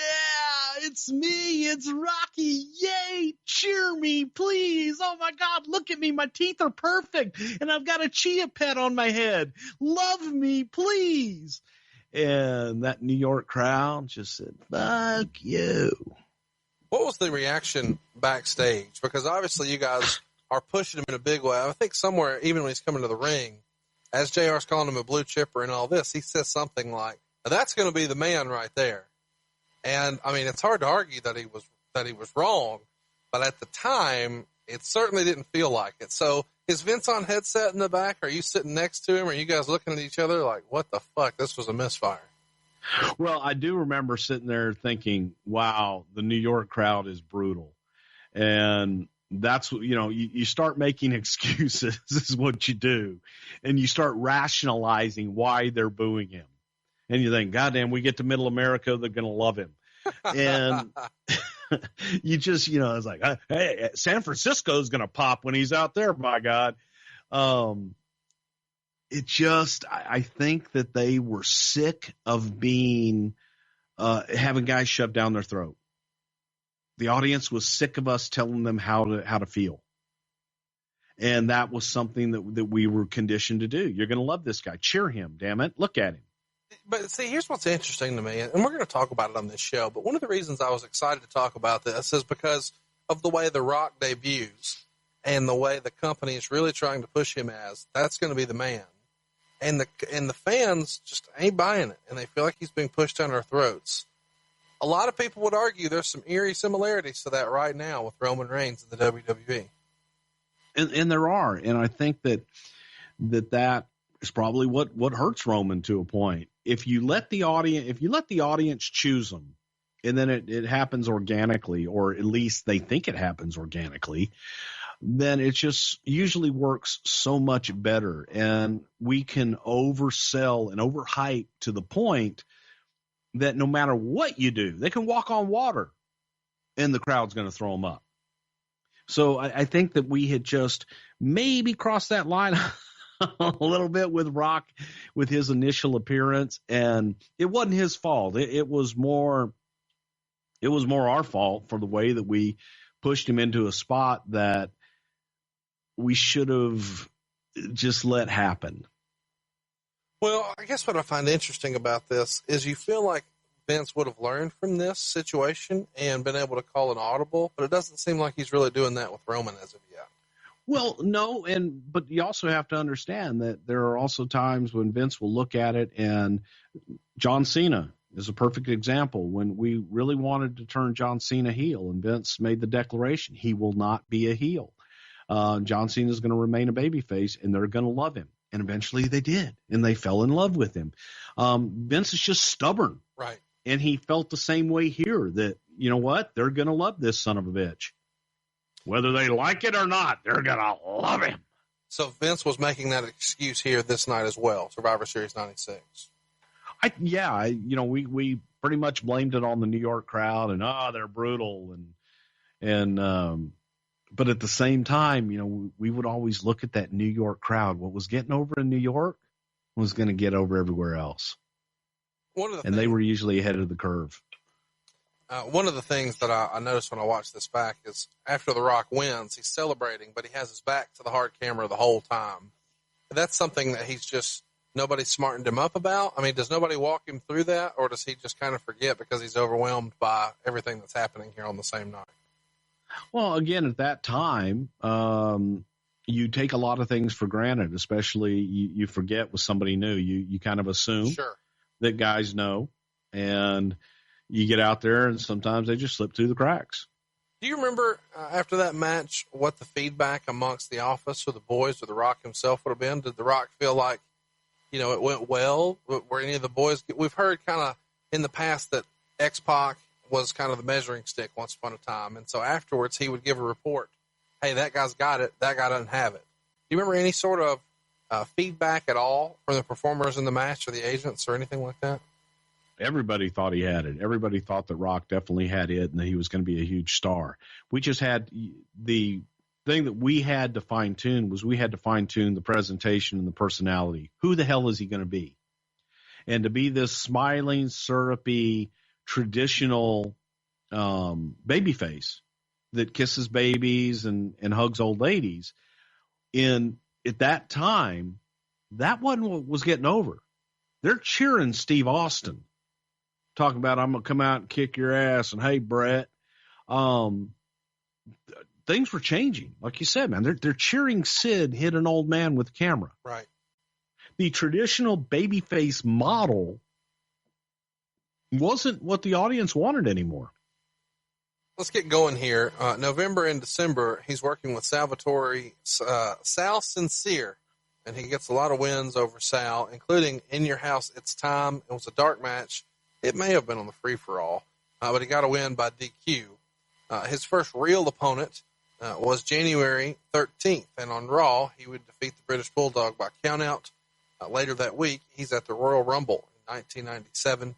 it's me, it's Rocky, yay, cheer me, please. Oh my God, look at me, my teeth are perfect, and I've got a chia pet on my head. Love me, please. And that New York crowd just said, fuck you. What was the reaction backstage? Because obviously you guys are pushing him in a big way. I think somewhere, even when he's coming to the ring, as JR's calling him a blue chipper and all this, he says something like, that's going to be the man right there. And I mean, it's hard to argue that he was wrong, but at the time, it certainly didn't feel like it. So is Vince on headset in the back? Are you sitting next to him? Are you guys looking at each other like, what the fuck? This was a misfire. Well, I do remember sitting there thinking, wow, the New York crowd is brutal. And that's what, you start making excuses is what you do. And you start rationalizing why they're booing him. And you think, goddamn, we get to middle America, they're going to love him. And you just, it's like, hey, San Francisco's going to pop when he's out there, my God. I think that they were sick of being, having guys shoved down their throat. The audience was sick of us telling them how to feel. And that was something that we were conditioned to do. You're going to love this guy. Cheer him, damn it. Look at him. But see, here's what's interesting to me, and we're going to talk about it on this show, but one of the reasons I was excited to talk about this is because of the way The Rock debuts and the way the company is really trying to push him as, that's going to be the man. And the fans just ain't buying it, and they feel like he's being pushed down our throats. A lot of people would argue there's some eerie similarities to that right now with Roman Reigns in the WWE. And there are, and I think that is probably what hurts Roman to a point. If you let the audience choose them, and then it happens organically, or at least they think it happens organically, then it just usually works so much better. And we can oversell and overhype to the point that no matter what you do, they can walk on water and the crowd's going to throw them up. So I think that we had just maybe crossed that line a little bit with Rock with his initial appearance, and it wasn't his fault. It was more our fault for the way that we pushed him into a spot that we should have just let happen. Well, I guess what I find interesting about this is you feel like Vince would have learned from this situation and been able to call an audible, but it doesn't seem like he's really doing that with Roman as of yet. Well, no, but you also have to understand that there are also times when Vince will look at it, and John Cena is a perfect example. When we really wanted to turn John Cena heel, and Vince made the declaration, he will not be a heel. John Cena is going to remain a babyface, and they're going to love him. And eventually they did, and they fell in love with him. Vince is just stubborn. Right. And he felt the same way here, that, you know what, they're going to love this son of a bitch. Whether they like it or not, they're going to love him. So Vince was making that excuse here this night as well, Survivor Series 96. We pretty much blamed it on the New York crowd and, they're brutal. But at the same time, we would always look at that New York crowd. What was getting over in New York was going to get over everywhere else. They were usually ahead of the curve. One of the things that I noticed when I watched this back is after The Rock wins, he's celebrating, but he has his back to the hard camera the whole time. And that's something that nobody smartened him up about. I mean, does nobody walk him through that, or does he just kind of forget because he's overwhelmed by everything that's happening here on the same night? Well, again, at that time, you take a lot of things for granted, especially you forget with somebody new. You kind of assume that guys know, and you get out there and sometimes they just slip through the cracks. Do you remember after that match what the feedback amongst the office or the boys or The Rock himself would have been? Did The Rock feel like, it went well? Were any of the boys, we've heard kind of in the past that X-Pac was kind of the measuring stick once upon a time. And so afterwards he would give a report. Hey, that guy's got it. That guy doesn't have it. Do you remember any sort of feedback at all from the performers in the match or the agents or anything like that? Everybody thought he had it. Everybody thought that Rock definitely had it and that he was going to be a huge star. We just had the thing that we had to fine tune the presentation and the personality. Who the hell is he going to be? And to be this smiling, syrupy, traditional babyface that kisses babies and hugs old ladies. At that time, that wasn't what was getting over. They're cheering Steve Austin, talking about, I'm going to come out and kick your ass, and hey, Brett. Things were changing. Like you said, man, they're cheering Sid hit an old man with a camera. Right. The traditional babyface model wasn't what the audience wanted anymore. Let's get going here. November and December, he's working with Sal Sincere, and he gets a lot of wins over Sal, including In Your House, It's Time. It was a dark match. It may have been on the free-for-all, but he got a win by DQ. His first real opponent was January 13th, and on Raw, he would defeat the British Bulldog by countout. Later that week, he's at the Royal Rumble in 1997.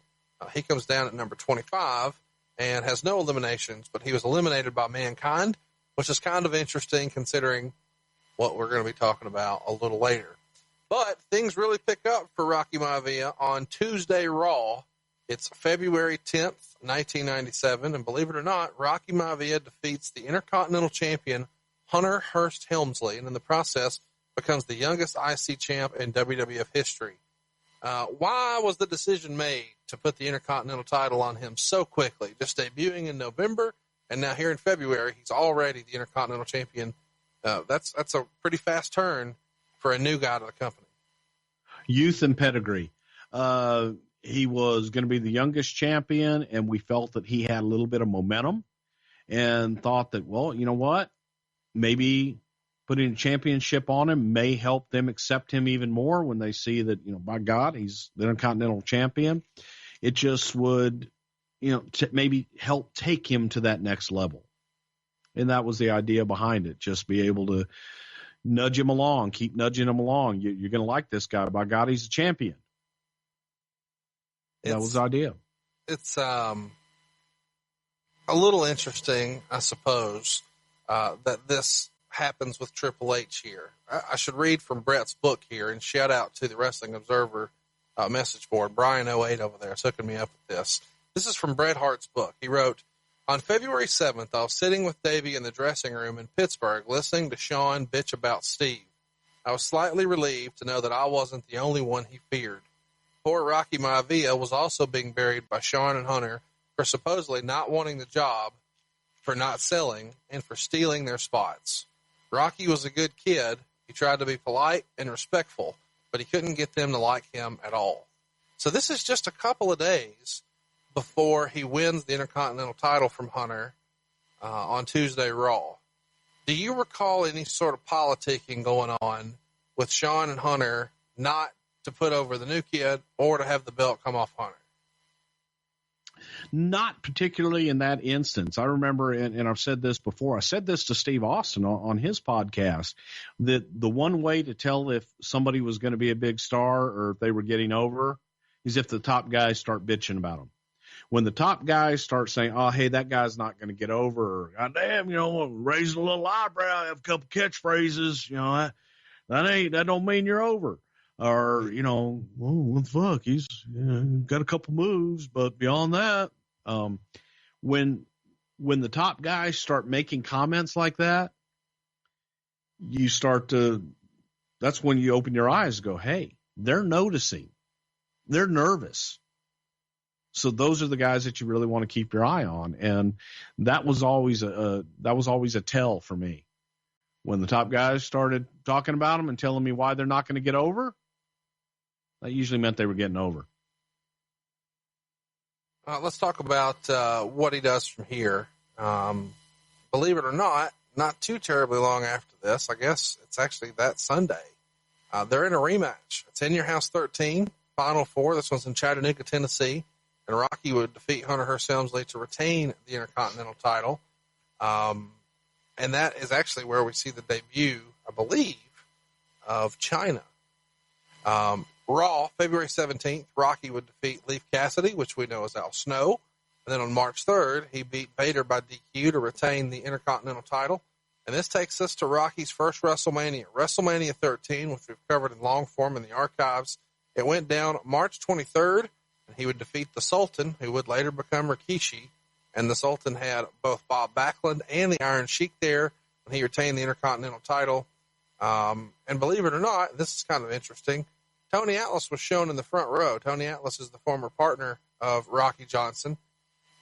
He comes down at number 25 and has no eliminations, but he was eliminated by Mankind, which is kind of interesting considering what we're going to be talking about a little later. But things really pick up for Rocky Maivia on Tuesday Raw. It's February 10th, 1997, and believe it or not, Rocky Maivia defeats the Intercontinental Champion Hunter Hearst Helmsley, and in the process becomes the youngest IC champ in WWF history. Why was the decision made to put the Intercontinental title on him so quickly? Just debuting in November, and now here in February, he's already the Intercontinental Champion. That's a pretty fast turn for a new guy to the company. Youth and pedigree. He was going to be the youngest champion, and we felt that he had a little bit of momentum and thought that, well, you know what? Maybe putting a championship on him may help them accept him even more when they see that, by God, he's the Intercontinental Champion. It just would, maybe help take him to that next level. And that was the idea behind it, just be able to nudge him along, keep nudging him along. You're going to like this guy. By God, he's a champion. That was the idea. It's a little interesting, I suppose, that this happens with Triple H here. I should read from Brett's book here, and shout out to the Wrestling Observer message board. Brian 08 over there is hooking me up with this. This is from Bret Hart's book. He wrote, on February 7th, I was sitting with Davey in the dressing room in Pittsburgh listening to Shawn bitch about Steve. I was slightly relieved to know that I wasn't the only one he feared. Poor Rocky Maivia was also being buried by Shawn and Hunter for supposedly not wanting the job, for not selling, and for stealing their spots. Rocky was a good kid. He tried to be polite and respectful, but he couldn't get them to like him at all. So this is just a couple of days before he wins the Intercontinental title from Hunter on Tuesday Raw. Do you recall any sort of politicking going on with Shawn and Hunter not to put over the new kid or to have the belt come off Hunter? Not particularly in that instance. I remember, and I've said this before, I said this to Steve Austin on his podcast, that the one way to tell if somebody was going to be a big star or if they were getting over is if the top guys start bitching about them. When the top guys start saying, oh, hey, that guy's not going to get over, or God damn, raise a little eyebrow, have a couple catchphrases, that don't mean you're over. Or, well, what the fuck? He's got a couple moves, but beyond that, when the top guys start making comments like that, that's when you open your eyes and go, hey, they're noticing. They're nervous. So those are the guys that you really want to keep your eye on. And that was always a tell for me. When the top guys started talking about them and telling me why they're not going to get over, that usually meant they were getting over. Let's talk about what he does from here. Believe it or not too terribly long after this, I guess it's actually that Sunday, they're in a rematch. It's in Your House 13, Final Four. This one's in Chattanooga, Tennessee. And Rocky would defeat Hunter Hearst Helmsley to retain the Intercontinental title. And that is actually where we see the debut, I believe, of China. Raw, February 17th, Rocky would defeat Leif Cassidy, which we know as Al Snow. And then on March 3rd, he beat Vader by DQ to retain the Intercontinental title. And this takes us to Rocky's first WrestleMania, WrestleMania 13, which we've covered in long form in the archives. It went down March 23rd, and he would defeat the Sultan, who would later become Rikishi. And the Sultan had both Bob Backlund and the Iron Sheik there, and he retained the Intercontinental title. And believe it or not, this is kind of interesting. Tony Atlas was shown in the front row. Tony Atlas is the former partner of Rocky Johnson.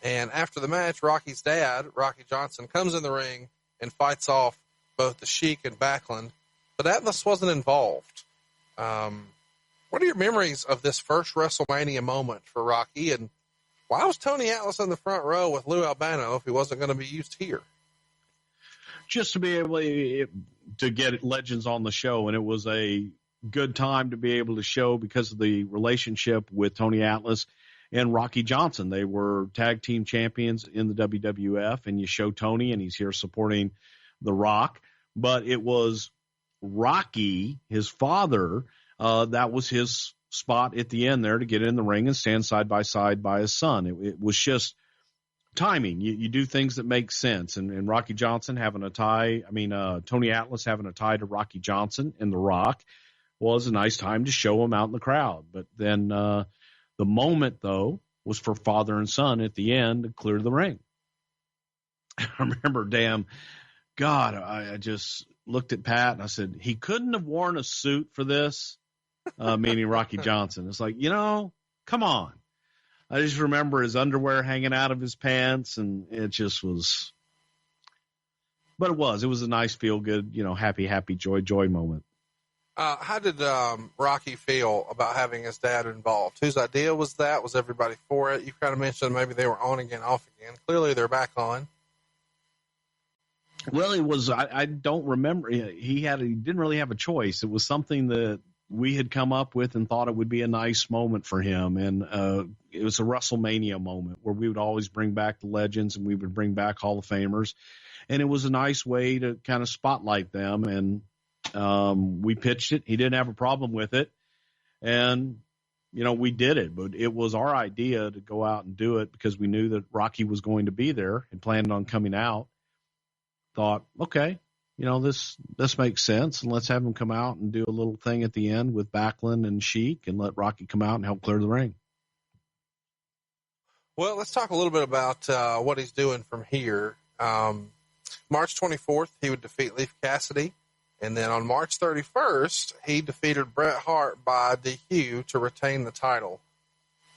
And after the match, Rocky's dad, Rocky Johnson, comes in the ring and fights off both the Sheik and Backlund. But Atlas wasn't involved. What are your memories of this first WrestleMania moment for Rocky? And why was Tony Atlas in the front row with Lou Albano if he wasn't going to be used here? Just to be able to get legends on the show. And it was a good time to be able to show because of the relationship with Tony Atlas and Rocky Johnson. They were tag team champions in the WWF, and you show Tony, and he's here supporting The Rock. But it was Rocky, his father, that was his spot at the end there to get in the ring and stand side by side by his son. It was just timing. You do things that make sense. And Rocky Johnson having a tie, Tony Atlas having a tie to Rocky Johnson and The Rock was a nice time to show him out in the crowd. But then the moment, though, was for father and son at the end to clear the ring. I remember, I just looked at Pat and I said, he couldn't have worn a suit for this, meaning Rocky Johnson. It's like, come on. I just remember his underwear hanging out of his pants, and it just was. But it was a nice, feel good, happy, joy moment. How did Rocky feel about having his dad involved? Whose idea was that? Was everybody for it? You kind of mentioned maybe they were on again, off again. Clearly, they're back on. Well, it was. I don't remember. He didn't really have a choice. It was something that we had come up with and thought it would be a nice moment for him. And it was a WrestleMania moment where we would always bring back the legends and we would bring back Hall of Famers. And it was a nice way to kind of spotlight them. And we pitched it. He didn't have a problem with it. And, we did it. But it was our idea to go out and do it because we knew that Rocky was going to be there and planned on coming out. Thought, okay, this makes sense, and let's have him come out and do a little thing at the end with Backlund and Sheik and let Rocky come out and help clear the ring. Well, let's talk a little bit about what he's doing from here. March 24th, he would defeat Leif Cassidy, and then on March 31st, he defeated Bret Hart by DQ to retain the title.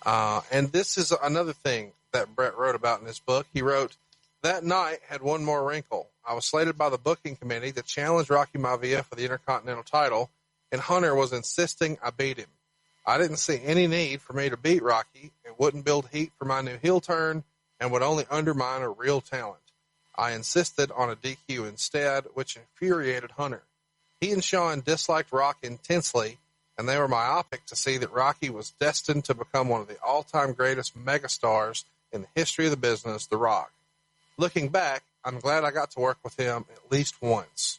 And this is another thing that Bret wrote about in his book. He wrote, "That night had one more wrinkle. I was slated by the booking committee to challenge Rocky Maivia for the Intercontinental title, and Hunter was insisting I beat him. I didn't see any need for me to beat Rocky. It wouldn't build heat for my new heel turn and would only undermine a real talent. I insisted on a DQ instead, which infuriated Hunter. He and Shawn disliked Rock intensely, and they were myopic to see that Rocky was destined to become one of the all-time greatest megastars in the history of the business, The Rock. Looking back, I'm glad I got to work with him at least once.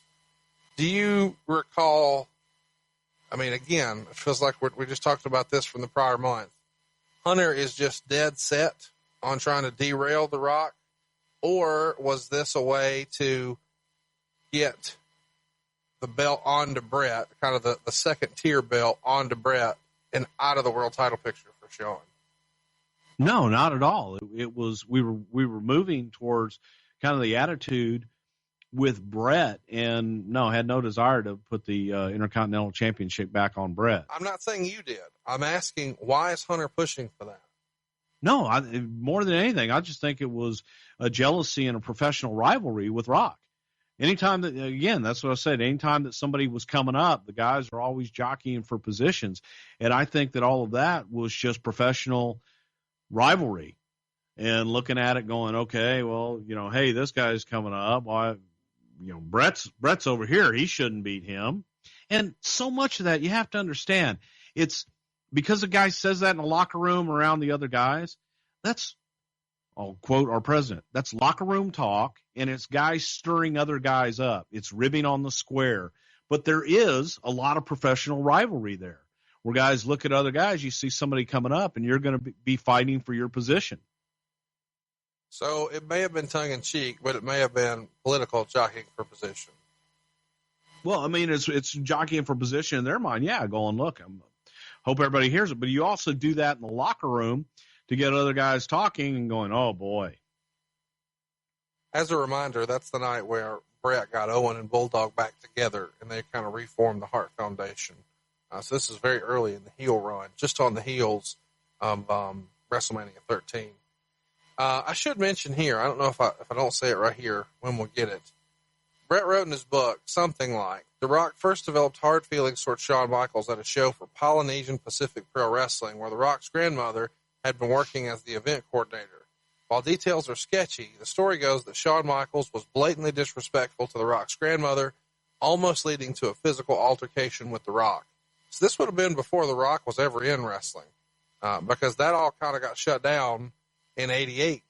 Do you recall, I mean, again, it feels like we just talked about this from the prior month. Hunter is just dead set on trying to derail The Rock, or was this a way to get the belt onto Brett, kind of the second tier belt onto Brett and out of the world title picture for Sean? No, not at all. It was, we were moving towards kind of the attitude with Brett, and no, had no desire to put the Intercontinental Championship back on Brett. I'm not saying you did. I'm asking, why is Hunter pushing for that? No, more than anything, I just think it was a jealousy and a professional rivalry with Rock. Anytime that, again, that's what I said, anytime that somebody was coming up, the guys are always jockeying for positions. And I think that all of that was just professional rivalry and looking at it going, okay, well, hey, this guy's coming up. Why, Brett's over here. He shouldn't beat him. And so much of that, you have to understand, it's because the guy says that in the locker room around the other guys. That's, I'll quote our president, that's locker room talk, and it's guys stirring other guys up. It's ribbing on the square. But there is a lot of professional rivalry there, where guys look at other guys, you see somebody coming up, and you're going to be fighting for your position. So it may have been tongue-in-cheek, but it may have been political jockeying for position. Well, I mean, it's jockeying for position in their mind. Yeah, going, look, hope everybody hears it. But you also do that in the locker room to get other guys talking and going, oh, boy. As a reminder, that's the night where Brett got Owen and Bulldog back together, and they kind of reformed the Hart Foundation. So this is very early in the heel run, just on the heels of WrestleMania 13. I should mention here, I don't know if I don't say it right here when we'll get it. Brett wrote in his book something like, The Rock first developed hard feelings towards Shawn Michaels at a show for Polynesian Pacific Pro Wrestling, where The Rock's grandmother had been working as the event coordinator. While details are sketchy, the story goes that Shawn Michaels was blatantly disrespectful to The Rock's grandmother, almost leading to a physical altercation with The Rock. So this would have been before The Rock was ever in wrestling, because that all kind of got shut down in 88.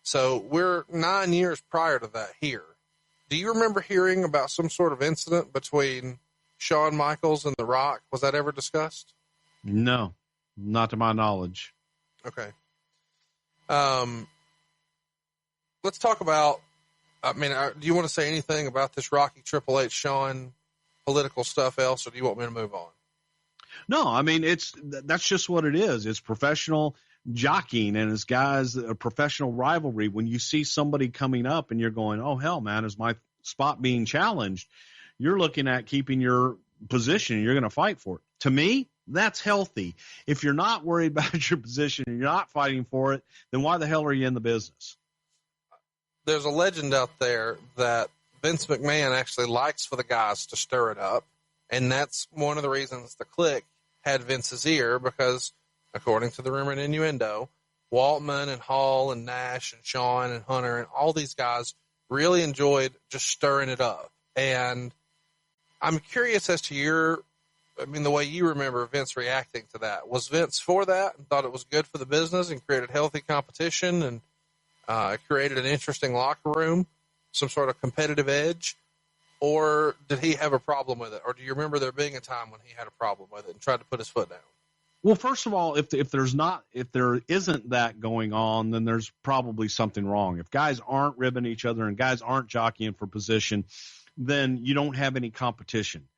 So we're 9 years prior to that here. Do you remember hearing about some sort of incident between Shawn Michaels and The Rock? Was that ever discussed? No, not to my knowledge. Okay. Let's talk about, do you want to say anything about this Rocky Triple H Shawn political stuff else, or do you want me to move on? No, I mean, that's just what it is. It's professional jockeying, and it's guys, a professional rivalry. When you see somebody coming up and you're going, oh, hell, man, is my spot being challenged? You're looking at keeping your position, and you're going to fight for it. To me, that's healthy. If you're not worried about your position and you're not fighting for it, then why the hell are you in the business? There's a legend out there that Vince McMahon actually likes for the guys to stir it up, and that's one of the reasons the Clique had Vince's ear, because according to the rumor and innuendo, Waltman and Hall and Nash and Shawn and Hunter and all these guys really enjoyed just stirring it up. And I'm curious as to the way you remember Vince reacting to that. Was Vince for that and thought it was good for the business and created healthy competition and created an interesting locker room, some sort of competitive edge? Or did he have a problem with it? Or do you remember there being a time when he had a problem with it and tried to put his foot down? Well, first of all, if there isn't that going on, then there's probably something wrong. If guys aren't ribbing each other and guys aren't jockeying for position, then you don't have any competition.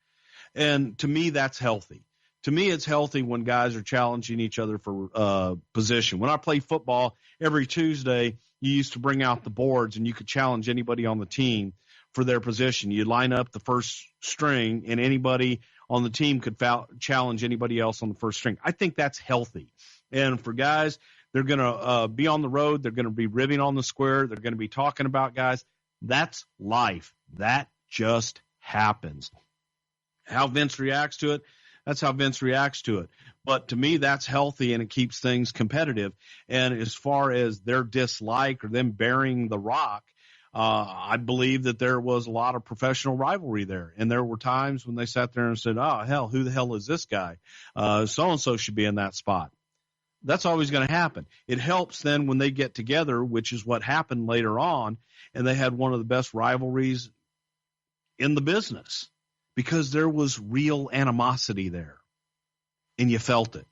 And to me, that's healthy. To me, it's healthy when guys are challenging each other for position. When I played football, every Tuesday, you used to bring out the boards and you could challenge anybody on the team for their position. You line up the first string, and anybody on the team could challenge anybody else on the first string. I think that's healthy. And for guys, they're going to be on the road. They're going to be ribbing on the square. They're going to be talking about guys. That's life. That just happens. How Vince reacts to it, that's how Vince reacts to it. But to me, that's healthy, and it keeps things competitive. And as far as their dislike or them burying The Rock, I believe that there was a lot of professional rivalry there. And there were times when they sat there and said, oh, hell, who the hell is this guy? So-and-so should be in that spot. That's always going to happen. It helps then when they get together, which is what happened later on, and they had one of the best rivalries in the business because there was real animosity there, and you felt it.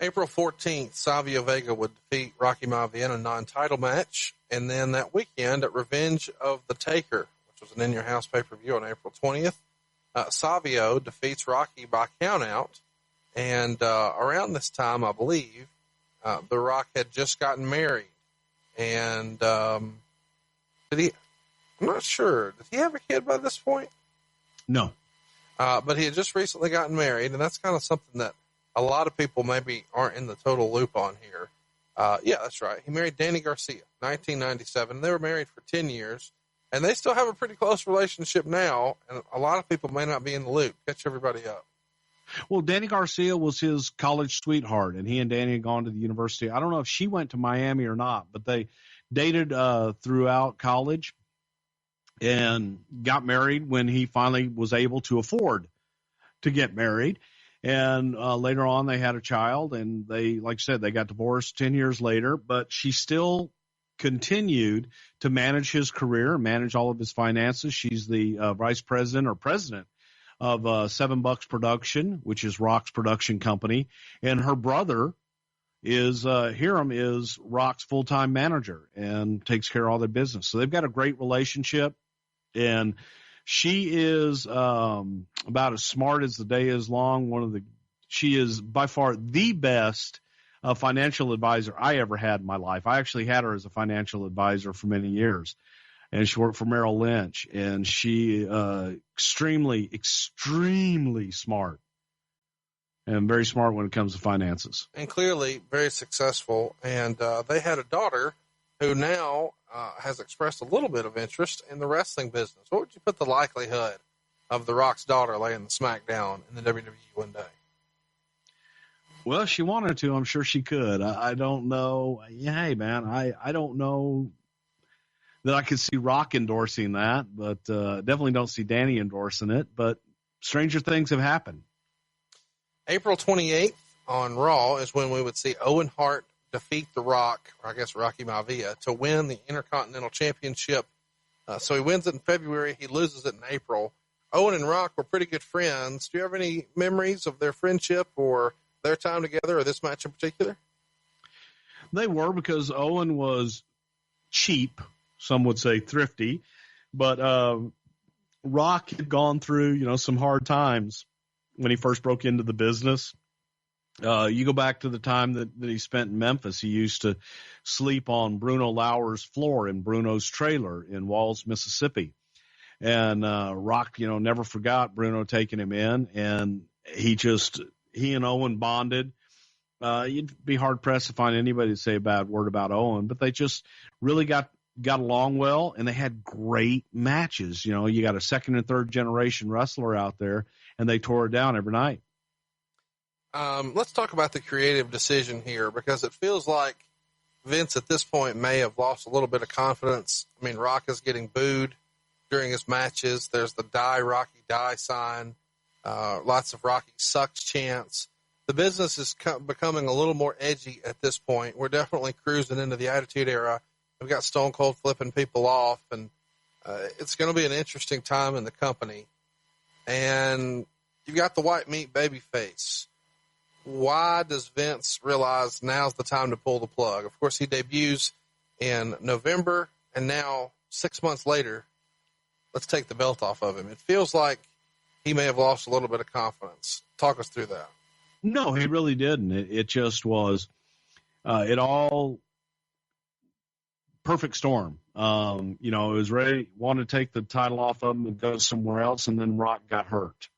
April 14th, Savio Vega would defeat Rocky Maivia in a non-title match. And then that weekend at Revenge of the Taker, which was an in-your-house pay-per-view on April 20th, Savio defeats Rocky by countout. And around this time, I believe, The Rock had just gotten married. And did he? I'm not sure. Did he have a kid by this point? No. But he had just recently gotten married, and that's kind of something that a lot of people maybe aren't in the total loop on here. Yeah, that's right. He married Danny Garcia, 1997. They were married for 10 years, and they still have a pretty close relationship now, and a lot of people may not be in the loop. Catch everybody up. Well, Danny Garcia was his college sweetheart, and he and Danny had gone to the university. I don't know if she went to Miami or not, but they dated throughout college and got married when he finally was able to afford to get married. And later on, they had a child, and they, like I said, they got divorced 10 years later, but she still continued to manage his career, manage all of his finances. She's the vice president or president of Seven Bucks Production, which is Rock's production company. And her brother is, Hiram is Rock's full-time manager and takes care of all their business. So they've got a great relationship. And she is about as smart as the day is long. She is by far the best financial advisor I ever had in my life. I actually had her as a financial advisor for many years, and she worked for Merrill Lynch. And she extremely, extremely smart, and very smart when it comes to finances. And clearly very successful. And they had a daughter who now has expressed a little bit of interest in the wrestling business. What would you put the likelihood of The Rock's daughter laying the smackdown in the WWE one day? Well, if she wanted to, I'm sure she could. I don't know. Hey, man, I don't know that I could see Rock endorsing that, but definitely don't see Danny endorsing it. But stranger things have happened. April 28th on Raw is when we would see Owen Hart defeat The Rock, or I guess Rocky Maivia, to win the Intercontinental Championship. So he wins it in February. He loses it in April. Owen and Rock were pretty good friends. Do you have any memories of their friendship or their time together, or this match in particular? They were, because Owen was cheap. Some would say thrifty. But Rock had gone through, some hard times when he first broke into the business. You go back to the time that he spent in Memphis. He used to sleep on Bruno Lauer's floor in Bruno's trailer in Walls, Mississippi. And Rock, never forgot Bruno taking him in. And he and Owen bonded. You'd be hard-pressed to find anybody to say a bad word about Owen, but they just really got along well, and they had great matches. You got a second and third generation wrestler out there, and they tore it down every night. Let's talk about the creative decision here, because it feels like Vince at this point may have lost a little bit of confidence. I mean, Rock is getting booed during his matches. There's the Die Rocky Die sign, lots of Rocky sucks chants. The business is becoming a little more edgy at this point. We're definitely cruising into the Attitude Era. We've got Stone Cold flipping people off, and it's going to be an interesting time in the company. And you've got the white meat baby face. Why does Vince realize now's the time to pull the plug? Of course, he debuts in November, and now 6 months later, let's take the belt off of him. It feels like he may have lost a little bit of confidence. Talk us through that. No, he really didn't. It just was, it all perfect storm. It was ready, wanted to take the title off of him and go somewhere else, and then Rock got hurt.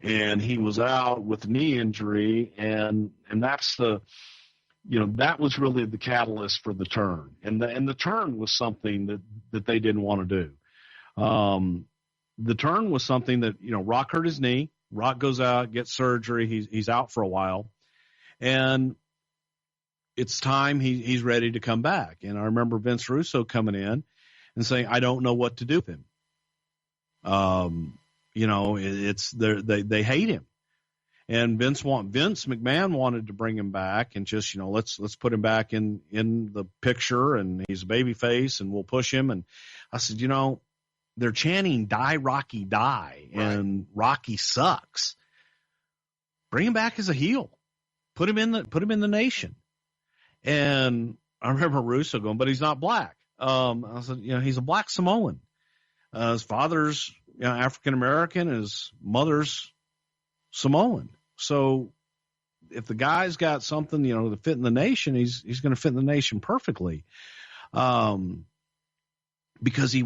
And he was out with a knee injury, and that's that was really the catalyst for the turn. And the turn was something that they didn't want to do. The turn was something that, Rock hurt his knee. Rock goes out, gets surgery. He's out for a while, and it's time he's ready to come back. And I remember Vince Russo coming in and saying, "I don't know what to do with him." They hate him, And Vince McMahon wanted to bring him back and just, let's put him back in the picture, and he's a baby face and we'll push him. And I said, they're chanting "Die Rocky Die," and Rocky sucks. Bring him back as a heel. Put him in the Nation. And I remember Russo going, but he's not black. I said, he's a black Samoan. His father's African American, his mother's Samoan. So if the guy's got something, to fit in the Nation, he's going to fit in the Nation perfectly. Because he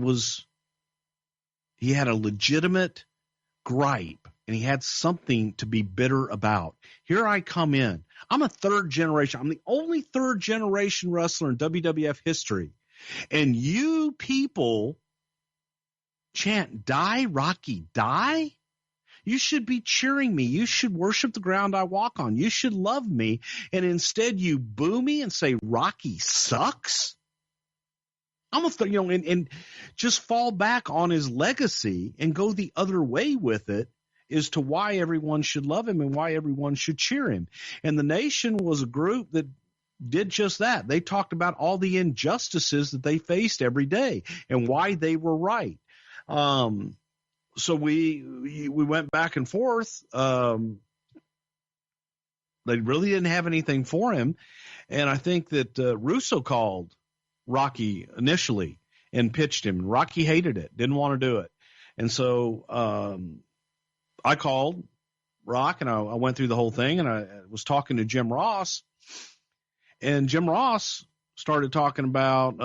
had a legitimate gripe and he had something to be bitter about. Here I come in. I'm a third generation. I'm the only third generation wrestler in WWF history. And you people chant "Die Rocky Die"? You should be cheering me. You should worship the ground I walk on. You should love me. And instead you boo me and say Rocky sucks? And just fall back on his legacy and go the other way with it as to why everyone should love him and why everyone should cheer him. And the Nation was a group that did just that. They talked about all the injustices that they faced every day and why they were right. So we went back and forth. They really didn't have anything for him. And I think that Russo called Rocky initially and pitched him. Rocky hated it, didn't want to do it. And so I called Rock, and I went through the whole thing, and I was talking to Jim Ross. And Jim Ross started talking about,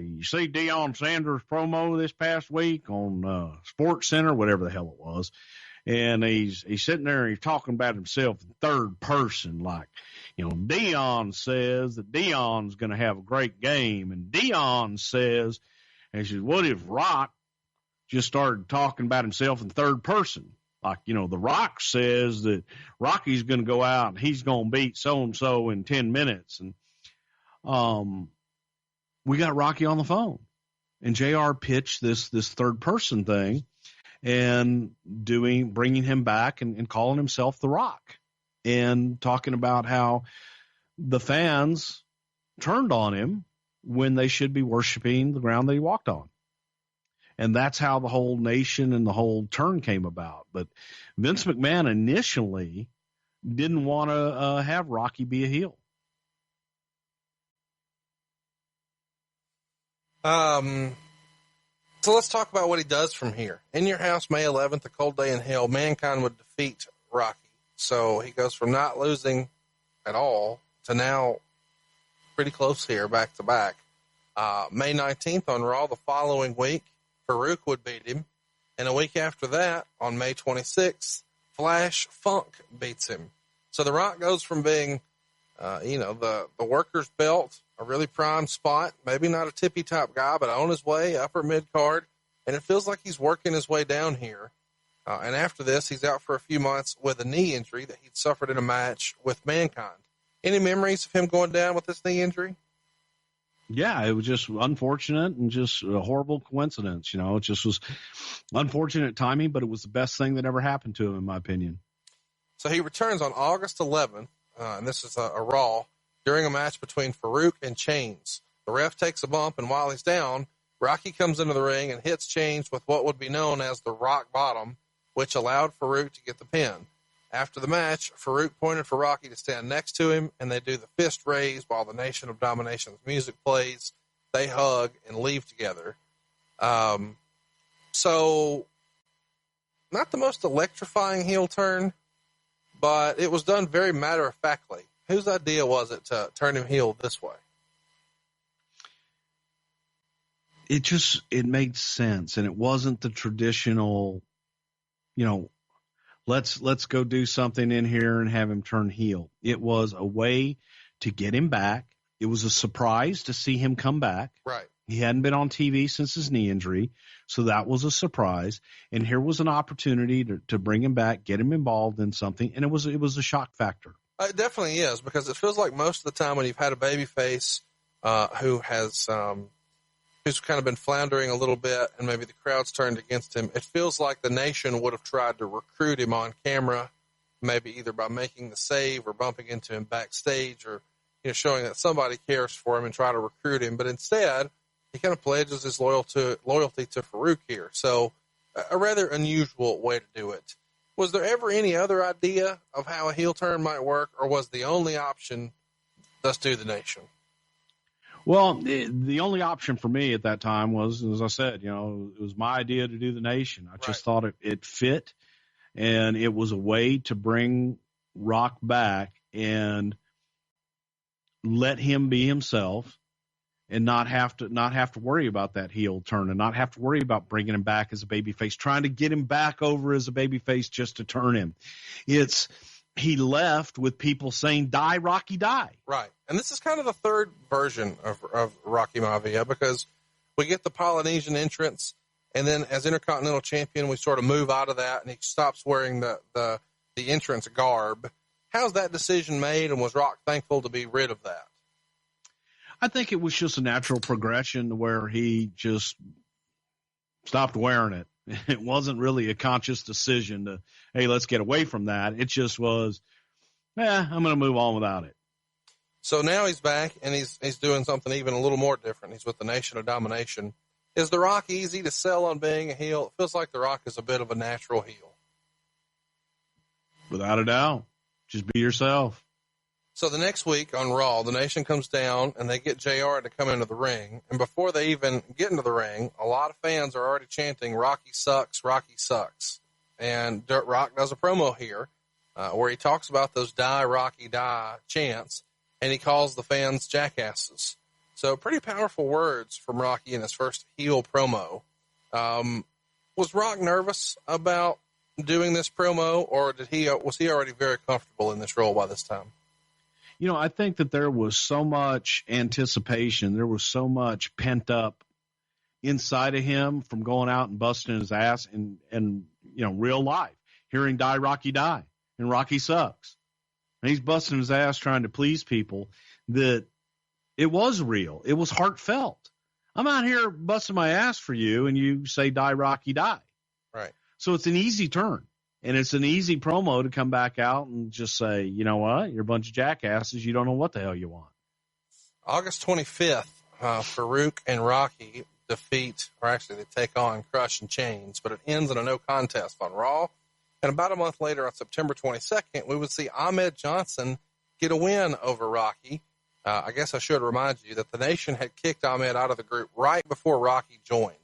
you see Deion Sanders' promo this past week on Sports Center, whatever the hell it was. And he's sitting there and he's talking about himself in third person, like, Deion says that Deion's going to have a great game. And Deion says, and she says, what if Rock just started talking about himself in third person? Like, The Rock says that Rocky's going to go out and he's going to beat so-and-so in 10 minutes. And we got Rocky on the phone, and JR pitched this third person thing and bringing him back and calling himself The Rock and talking about how the fans turned on him when they should be worshiping the ground that he walked on. And that's how the whole Nation and the whole turn came about. But Vince McMahon initially didn't want to have Rocky be a heel. So let's talk about what he does from here. In Your House, May 11th, A Cold Day in Hell, Mankind would defeat Rocky. So he goes from not losing at all to now pretty close here, back to back. May 19th on Raw the following week, Farouk would beat him. And a week after that, on May 26th, Flash Funk beats him. So The Rock goes from being, the worker's belt, a really prime spot, maybe not a tippy top guy, but on his way, upper mid card. And it feels like he's working his way down here. And after this, he's out for a few months with a knee injury that he'd suffered in a match with Mankind. Any memories of him going down with this knee injury? Yeah, it was just unfortunate and just a horrible coincidence. It just was unfortunate timing, but it was the best thing that ever happened to him, in my opinion. So he returns on August 11th, and this is a Raw, during a match between Farouk and Chains. The ref takes a bump, and while he's down, Rocky comes into the ring and hits Chains with what would be known as the rock bottom, which allowed Farouk to get the pin. After the match, Farouk pointed for Rocky to stand next to him, and they do the fist raise while the Nation of Domination's music plays. They hug and leave together. So, not the most electrifying heel turn, but it was done very matter-of-factly. Whose idea was it to turn him heel this way? It made sense, and it wasn't the traditional, let's go do something in here and have him turn heel. It was a way to get him back. It was a surprise to see him come back. Right. He hadn't been on TV since his knee injury, so that was a surprise. And here was an opportunity to bring him back, get him involved in something, and it was a shock factor. It definitely is, because it feels like most of the time when you've had a babyface who's kind of been floundering a little bit and maybe the crowd's turned against him, it feels like the Nation would have tried to recruit him on camera maybe either by making the save or bumping into him backstage, or showing that somebody cares for him and try to recruit him. But instead, he kind of pledges his loyalty to Farouk here. So a rather unusual way to do it. Was there ever any other idea of how a heel turn might work, or was the only option, let's do the Nation? Well, the only option for me at that time was, as I said, it was my idea to do the Nation. I just thought it fit, and it was a way to bring Rock back and let him be himself, and not have to worry about that heel turn, and not have to worry about bringing him back as a babyface, trying to get him back over as a babyface just to turn him. He left with people saying, "Die, Rocky, die." Right. And this is kind of the third version of Rocky Maivia, because we get the Polynesian entrance, and then as Intercontinental Champion, we sort of move out of that, and he stops wearing the entrance garb. How's that decision made, and was Rock thankful to be rid of that? I think it was just a natural progression to where he just stopped wearing it. It wasn't really a conscious decision to, hey, let's get away from that. It just was, I'm going to move on without it. So now he's back, and he's doing something even a little more different. He's with the Nation of Domination. Is The Rock easy to sell on being a heel? It feels like The Rock is a bit of a natural heel. Without a doubt. Just be yourself. So the next week on Raw, the Nation comes down, and they get JR to come into the ring. And before they even get into the ring, a lot of fans are already chanting, "Rocky sucks, Rocky sucks." And Dirt Rock does a promo here where he talks about those "Die, Rocky, die" chants, and he calls the fans jackasses. So pretty powerful words from Rocky in his first heel promo. Was Rock nervous about doing this promo, or was he already very comfortable in this role by this time? I think that there was so much anticipation. There was so much pent up inside of him from going out and busting his ass and real life, hearing "Die, Rocky, die" and "Rocky sucks." And he's busting his ass trying to please people, that it was real. It was heartfelt. I'm out here busting my ass for you, and you say "Die, Rocky, die." Right. So it's an easy turn. And it's an easy promo to come back out and just say, you know what? You're a bunch of jackasses. You don't know what the hell you want. August 25th, Farouk and Rocky they take on Crush and Chains, but it ends in a no contest on Raw. And about a month later, on September 22nd, we would see Ahmed Johnson get a win over Rocky. I guess I should remind you that the Nation had kicked Ahmed out of the group right before Rocky joined.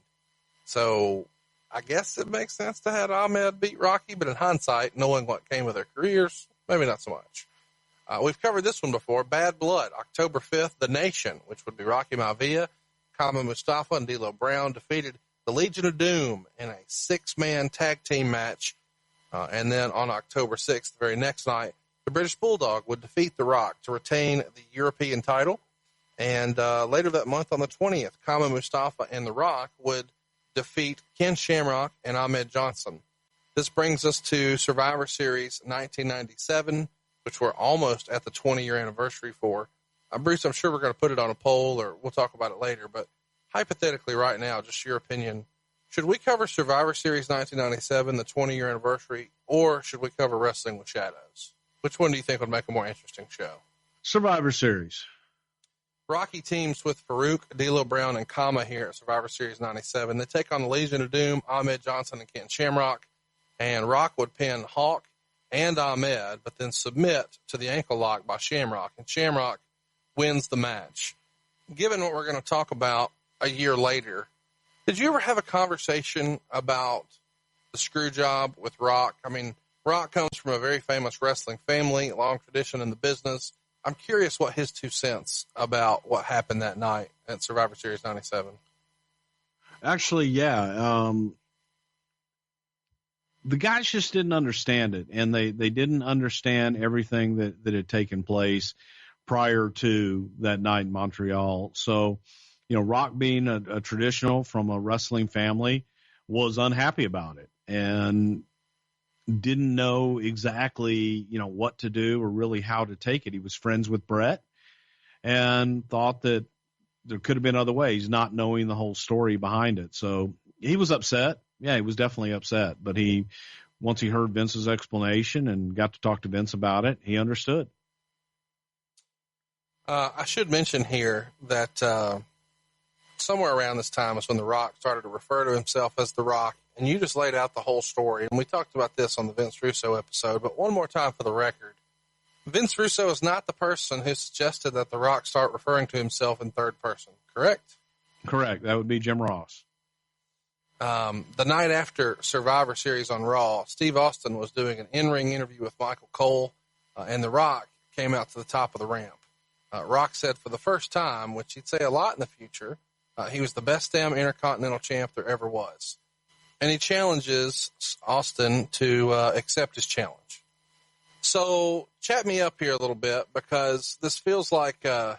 So I guess it makes sense to have Ahmed beat Rocky, but in hindsight, knowing what came with their careers, maybe not so much. We've covered this one before. Bad Blood, October 5th, the Nation, which would be Rocky Maivia, Kama Mustafa, and D'Lo Brown, defeated the Legion of Doom in a 6-man tag team match. And then on October 6th, the very next night, the British Bulldog would defeat The Rock to retain the European title. And later that month, on the 20th, Kama Mustafa and The Rock would defeat Ken Shamrock and Ahmed Johnson. This brings us to Survivor Series 1997, which we're almost at the 20-year anniversary for. Bruce, I'm sure we're going to put it on a poll, or we'll talk about it later, but hypothetically right now, just your opinion, should we cover Survivor Series 1997, the 20-year anniversary, or should we cover Wrestling with Shadows? Which one do you think would make a more interesting show? Survivor Series. Rocky teams with Farouk, D'Lo Brown, and Kama here at Survivor Series 97. They take on the Legion of Doom, Ahmed Johnson, and Ken Shamrock. And Rock would pin Hawk and Ahmed, but then submit to the ankle lock by Shamrock. And Shamrock wins the match. Given what we're going to talk about a year later, did you ever have a conversation about the screw job with Rock? I mean, Rock comes from a very famous wrestling family, long tradition in the business. I'm curious what his 2 cents about what happened that night at Survivor Series 97. Actually, yeah. The guys just didn't understand it, and they didn't understand everything that had taken place prior to that night in Montreal. So, Rock being a traditional from a wrestling family was unhappy about it and didn't know exactly, what to do or really how to take it. He was friends with Brett and thought that there could have been other ways, not knowing the whole story behind it. So he was upset. Yeah, he was definitely upset, but he once he heard Vince's explanation and got to talk to Vince about it, he understood. I should mention here that somewhere around this time is when The Rock started to refer to himself as The Rock, and you just laid out the whole story. And we talked about this on the Vince Russo episode, but one more time for the record. Vince Russo is not the person who suggested that The Rock start referring to himself in third person, correct? Correct. That would be Jim Ross. The night after Survivor Series on Raw, Steve Austin was doing an in-ring interview with Michael Cole, and The Rock came out to the top of the ramp. Rock said for the first time, which he'd say a lot in the future, he was the best damn Intercontinental champ there ever was. And he challenges Austin to accept his challenge. So chat me up here a little bit, because this feels like the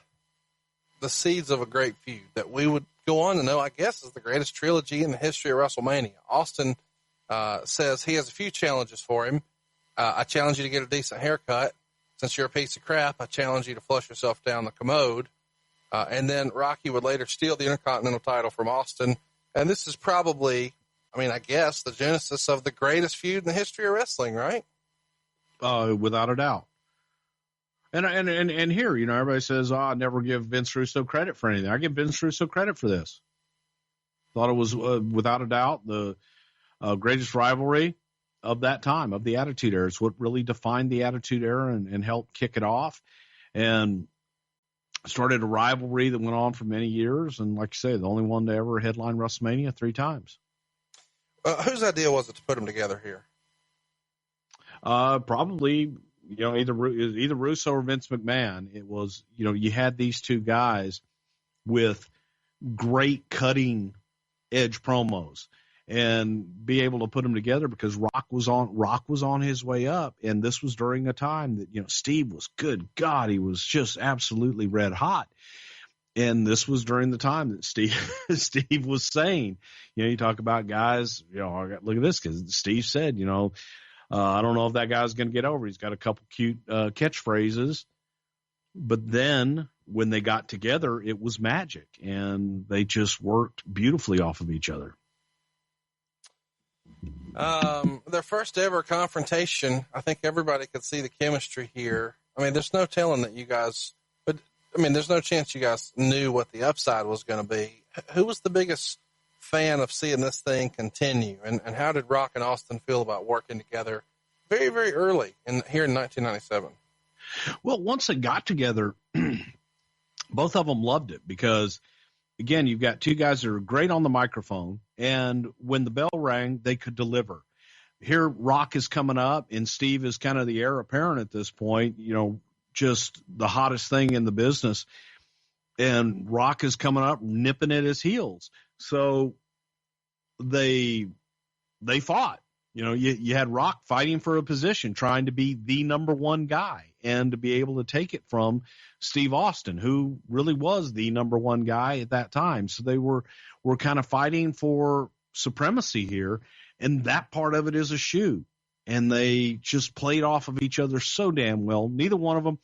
seeds of a great feud that we would go on to know, I guess, is the greatest trilogy in the history of WrestleMania. Austin says he has a few challenges for him. I challenge you to get a decent haircut. Since you're a piece of crap, I challenge you to flush yourself down the commode. And then Rocky would later steal the Intercontinental title from Austin. And this is probably, I guess, the genesis of the greatest feud in the history of wrestling, right? Without a doubt. And here, everybody says, I never give Vince Russo credit for anything. I give Vince Russo credit for this. Thought it was, without a doubt, the greatest rivalry of that time, of the Attitude Era. It's what really defined the Attitude Era and helped kick it off, and started a rivalry that went on for many years. And like you say, the only one to ever headline WrestleMania 3 times. Whose idea was it to put them together here? Probably, either Russo or Vince McMahon. It was, you had these two guys with great cutting edge promos, and be able to put them together because Rock was on his way up. And this was during a time that, Steve was, good God, he was just absolutely red hot. And this was during the time that Steve was saying, you talk about guys, look at this, because Steve said, I don't know if that guy's going to get over. He's got a couple cute catchphrases. But then when they got together, it was magic, and they just worked beautifully off of each other. Their first ever confrontation, I think everybody could see the chemistry here. There's no telling that you guys, there's no chance you guys knew what the upside was going to be. Who was the biggest fan of seeing this thing continue, and how did Rock and Austin feel about working together very, very early here in 1997? Well, once they got together, both of them loved it because, again, you've got two guys that are great on the microphone, and when the bell rang, they could deliver. Here, Rock is coming up, and Steve is kind of the heir apparent at this point, just the hottest thing in the business, and Rock is coming up, nipping at his heels. So they fought. You had Rock fighting for a position, trying to be the number one guy, and to be able to take it from Steve Austin, who really was the number one guy at that time. So they were kind of fighting for supremacy here, and that part of it is a shoe. And they just played off of each other so damn well. Neither one of them,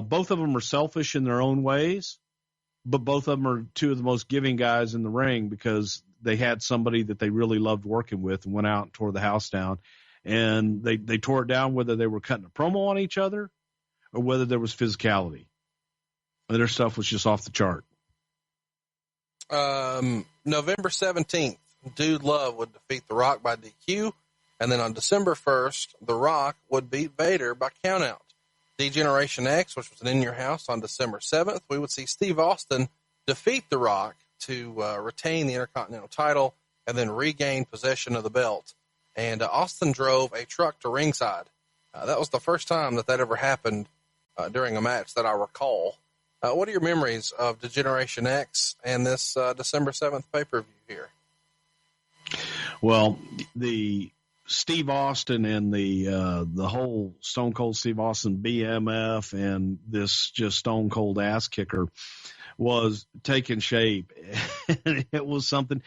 both of them are selfish in their own ways, but both of them are two of the most giving guys in the ring because they had somebody that they really loved working with and went out and tore the house down. And they tore it down whether they were cutting a promo on each other or whether there was physicality. And their stuff was just off the chart. November 17th, Dude Love would defeat The Rock by DQ. And then on December 1st, The Rock would beat Vader by countout. D-Generation X, which was an In Your House on December 7th, we would see Steve Austin defeat The Rock to retain the Intercontinental title and then regain possession of the belt. And Austin drove a truck to ringside. That was the first time that ever happened during a match that I recall. What are your memories of D-Generation X and this December 7th pay-per-view here? Well, the Steve Austin and the whole Stone Cold Steve Austin BMF and this just Stone Cold ass kicker was taking shape. And it was something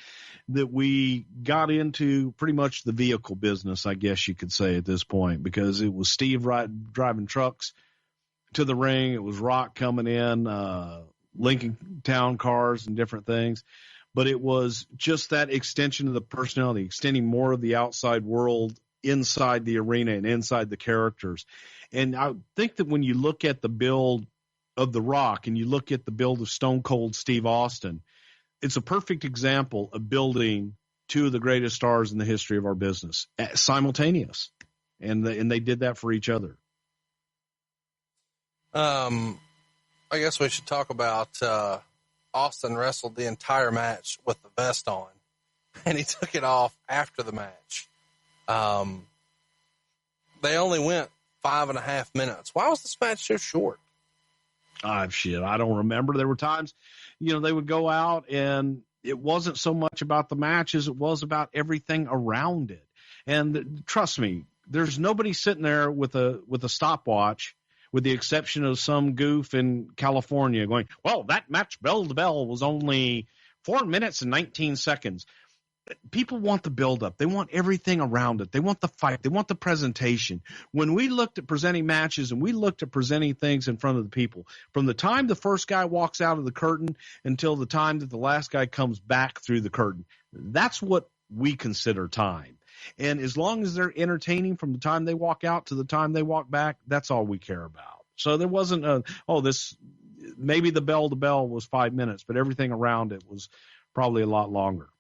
that we got into pretty much the vehicle business, I guess you could say at this point, because it was Steve driving trucks to the ring. It was Rock coming in, Lincoln Town cars and different things. But it was just that extension of the personality, extending more of the outside world inside the arena and inside the characters. And I think that when you look at the build of The Rock and you look at the build of Stone Cold Steve Austin, it's a perfect example of building two of the greatest stars in the history of our business simultaneous. And they did that for each other. I guess we should talk about Austin wrestled the entire match with the vest on, and he took it off after the match. They only went 5.5 minutes. Why was this match so short? I don't remember. There were times, they would go out and it wasn't so much about the match as it was about everything around it. And trust me, there's nobody sitting there with a stopwatch, with the exception of some goof in California going, well, that match bell to bell was only 4 minutes and 19 seconds. People want the buildup. They want everything around it. They want the fight. They want the presentation. When we looked at presenting matches and we looked at presenting things in front of the people, from the time the first guy walks out of the curtain until the time that the last guy comes back through the curtain, that's what we consider time. And as long as they're entertaining from the time they walk out to the time they walk back, that's all we care about. So there wasn't maybe the bell to bell was 5 minutes, but everything around it was probably a lot longer.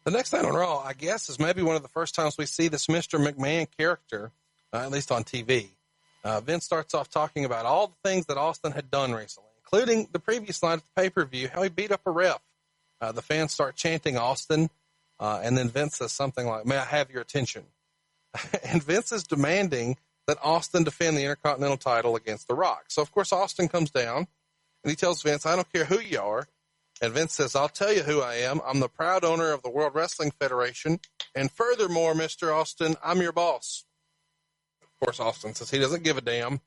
The next night on Raw, I guess, is maybe one of the first times we see this Mr. McMahon character, at least on TV. Vince starts off talking about all the things that Austin had done recently, including the previous night at the pay-per-view, how he beat up a ref. The fans start chanting Austin, and then Vince says something like, "May I have your attention?" And Vince is demanding that Austin defend the Intercontinental title against The Rock. So, of course, Austin comes down, and he tells Vince, "I don't care who you are." And Vince says, "I'll tell you who I am. I'm the proud owner of the World Wrestling Federation. And furthermore, Mr. Austin, I'm your boss." Of course, Austin says he doesn't give a damn.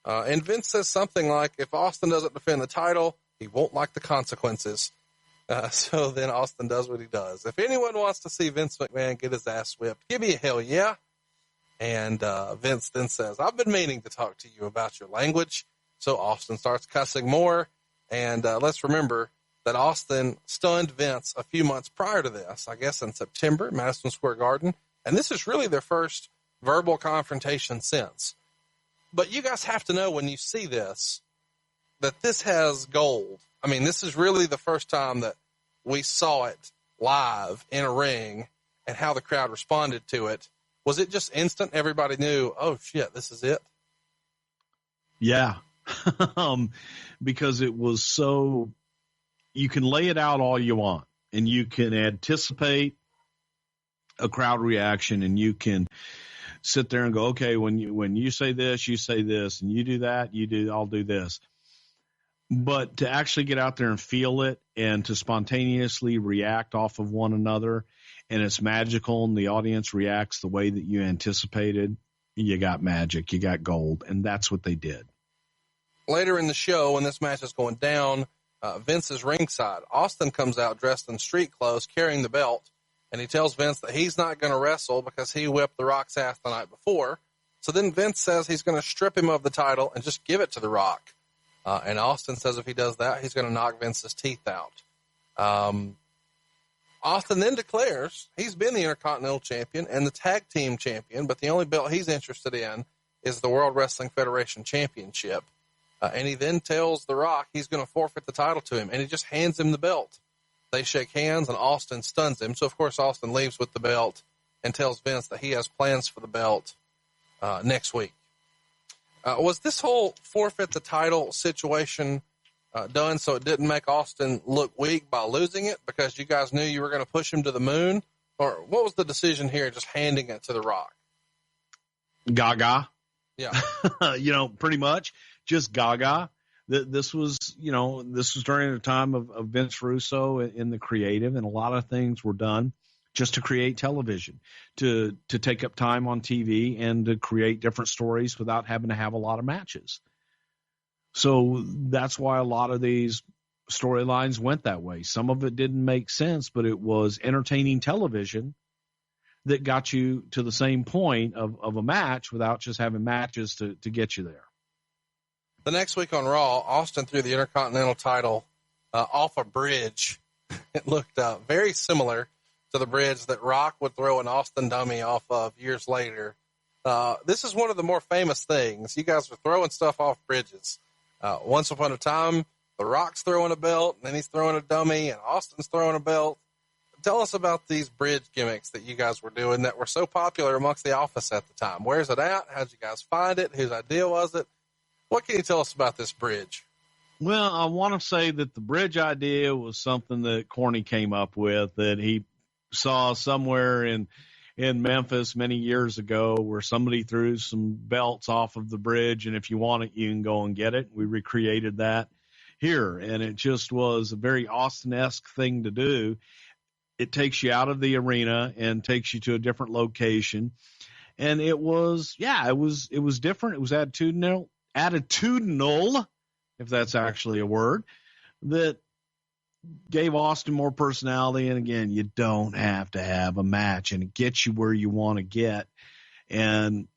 And Vince says something like, if Austin doesn't defend the title, he won't like the consequences. So then Austin does what he does. If anyone wants to see Vince McMahon get his ass whipped, give me a hell yeah. And Vince then says, "I've been meaning to talk to you about your language." So Austin starts cussing more. And let's remember that Austin stunned Vince a few months prior to this, I guess in September, Madison Square Garden. And this is really their first verbal confrontation since. But you guys have to know when you see this, that this has gold. I mean, this is really the first time that we saw it live in a ring and how the crowd responded to it. Was it just instant? Everybody knew, oh shit, this is it? Yeah. Because it was so, you can lay it out all you want and you can anticipate a crowd reaction and you can sit there and go, okay, when you say this, and you do that, I'll do this. But to actually get out there and feel it and to spontaneously react off of one another, and it's magical and the audience reacts the way that you anticipated, you got magic, you got gold, and that's what they did. Later in the show, when this match is going down, Vince is ringside. Austin comes out dressed in street clothes, carrying the belt, and he tells Vince that he's not going to wrestle because he whipped The Rock's ass the night before. So then Vince says he's going to strip him of the title and just give it to The Rock. And Austin says if he does that, he's going to knock Vince's teeth out. Austin then declares he's been the Intercontinental Champion and the Tag Team Champion, but the only belt he's interested in is the World Wrestling Federation Championship. And he then tells The Rock he's going to forfeit the title to him, and he just hands him the belt. They shake hands, and Austin stuns him. So, of course, Austin leaves with the belt and tells Vince that he has plans for the belt next week. Was this whole forfeit the title situation done so it didn't make Austin look weak by losing it because you guys knew you were going to push him to the moon? Or what was the decision here, just handing it to The Rock? Gaga. Yeah. Pretty much just gaga. This was during the time of Vince Russo in the creative, and a lot of things were done just to create television, to take up time on TV and to create different stories without having to have a lot of matches. So that's why a lot of these storylines went that way. Some of it didn't make sense, but it was entertaining television that got you to the same point of a match without just having matches to get you there. The next week on Raw, Austin threw the Intercontinental title off a bridge. It looked very similar to the bridge that Rock would throw an Austin dummy off of years later. This is one of the more famous things. You guys are throwing stuff off bridges. Once upon a time, the Rock's throwing a belt, and then he's throwing a dummy, and Austin's throwing a belt. Tell us about these bridge gimmicks that you guys were doing that were so popular amongst the office at the time. Where's it at? How'd you guys find it? Whose idea was it? What can you tell us about this bridge? Well, I want to say that the bridge idea was something that Corny came up with, that he saw somewhere in Memphis many years ago, where somebody threw some belts off of the bridge, and if you want it, you can go and get it. We recreated that here, and it just was a very Austin-esque thing to do. It takes you out of the arena and takes you to a different location. And it was different. It was attitudinal, if that's actually a word, that gave Austin more personality. And again, you don't have to have a match, and it gets you where you want to get, and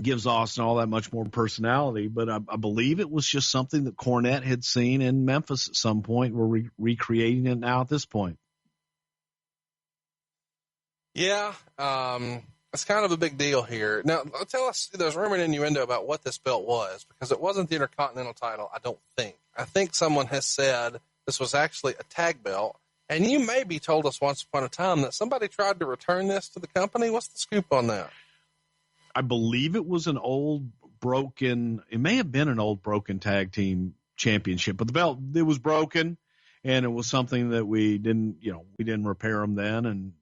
gives Austin all that much more personality. But I believe it was just something that Cornette had seen in Memphis at some point. We're recreating it now at this point. Yeah, it's kind of a big deal here. Now, tell us, there's rumor and innuendo about what this belt was, because it wasn't the Intercontinental title, I don't think. I think someone has said this was actually a tag belt, and you maybe told us once upon a time that somebody tried to return this to the company. What's the scoop on that? I believe it was it may have been an old broken tag team championship, but the belt, it was broken, and it was something that we didn't repair them then, and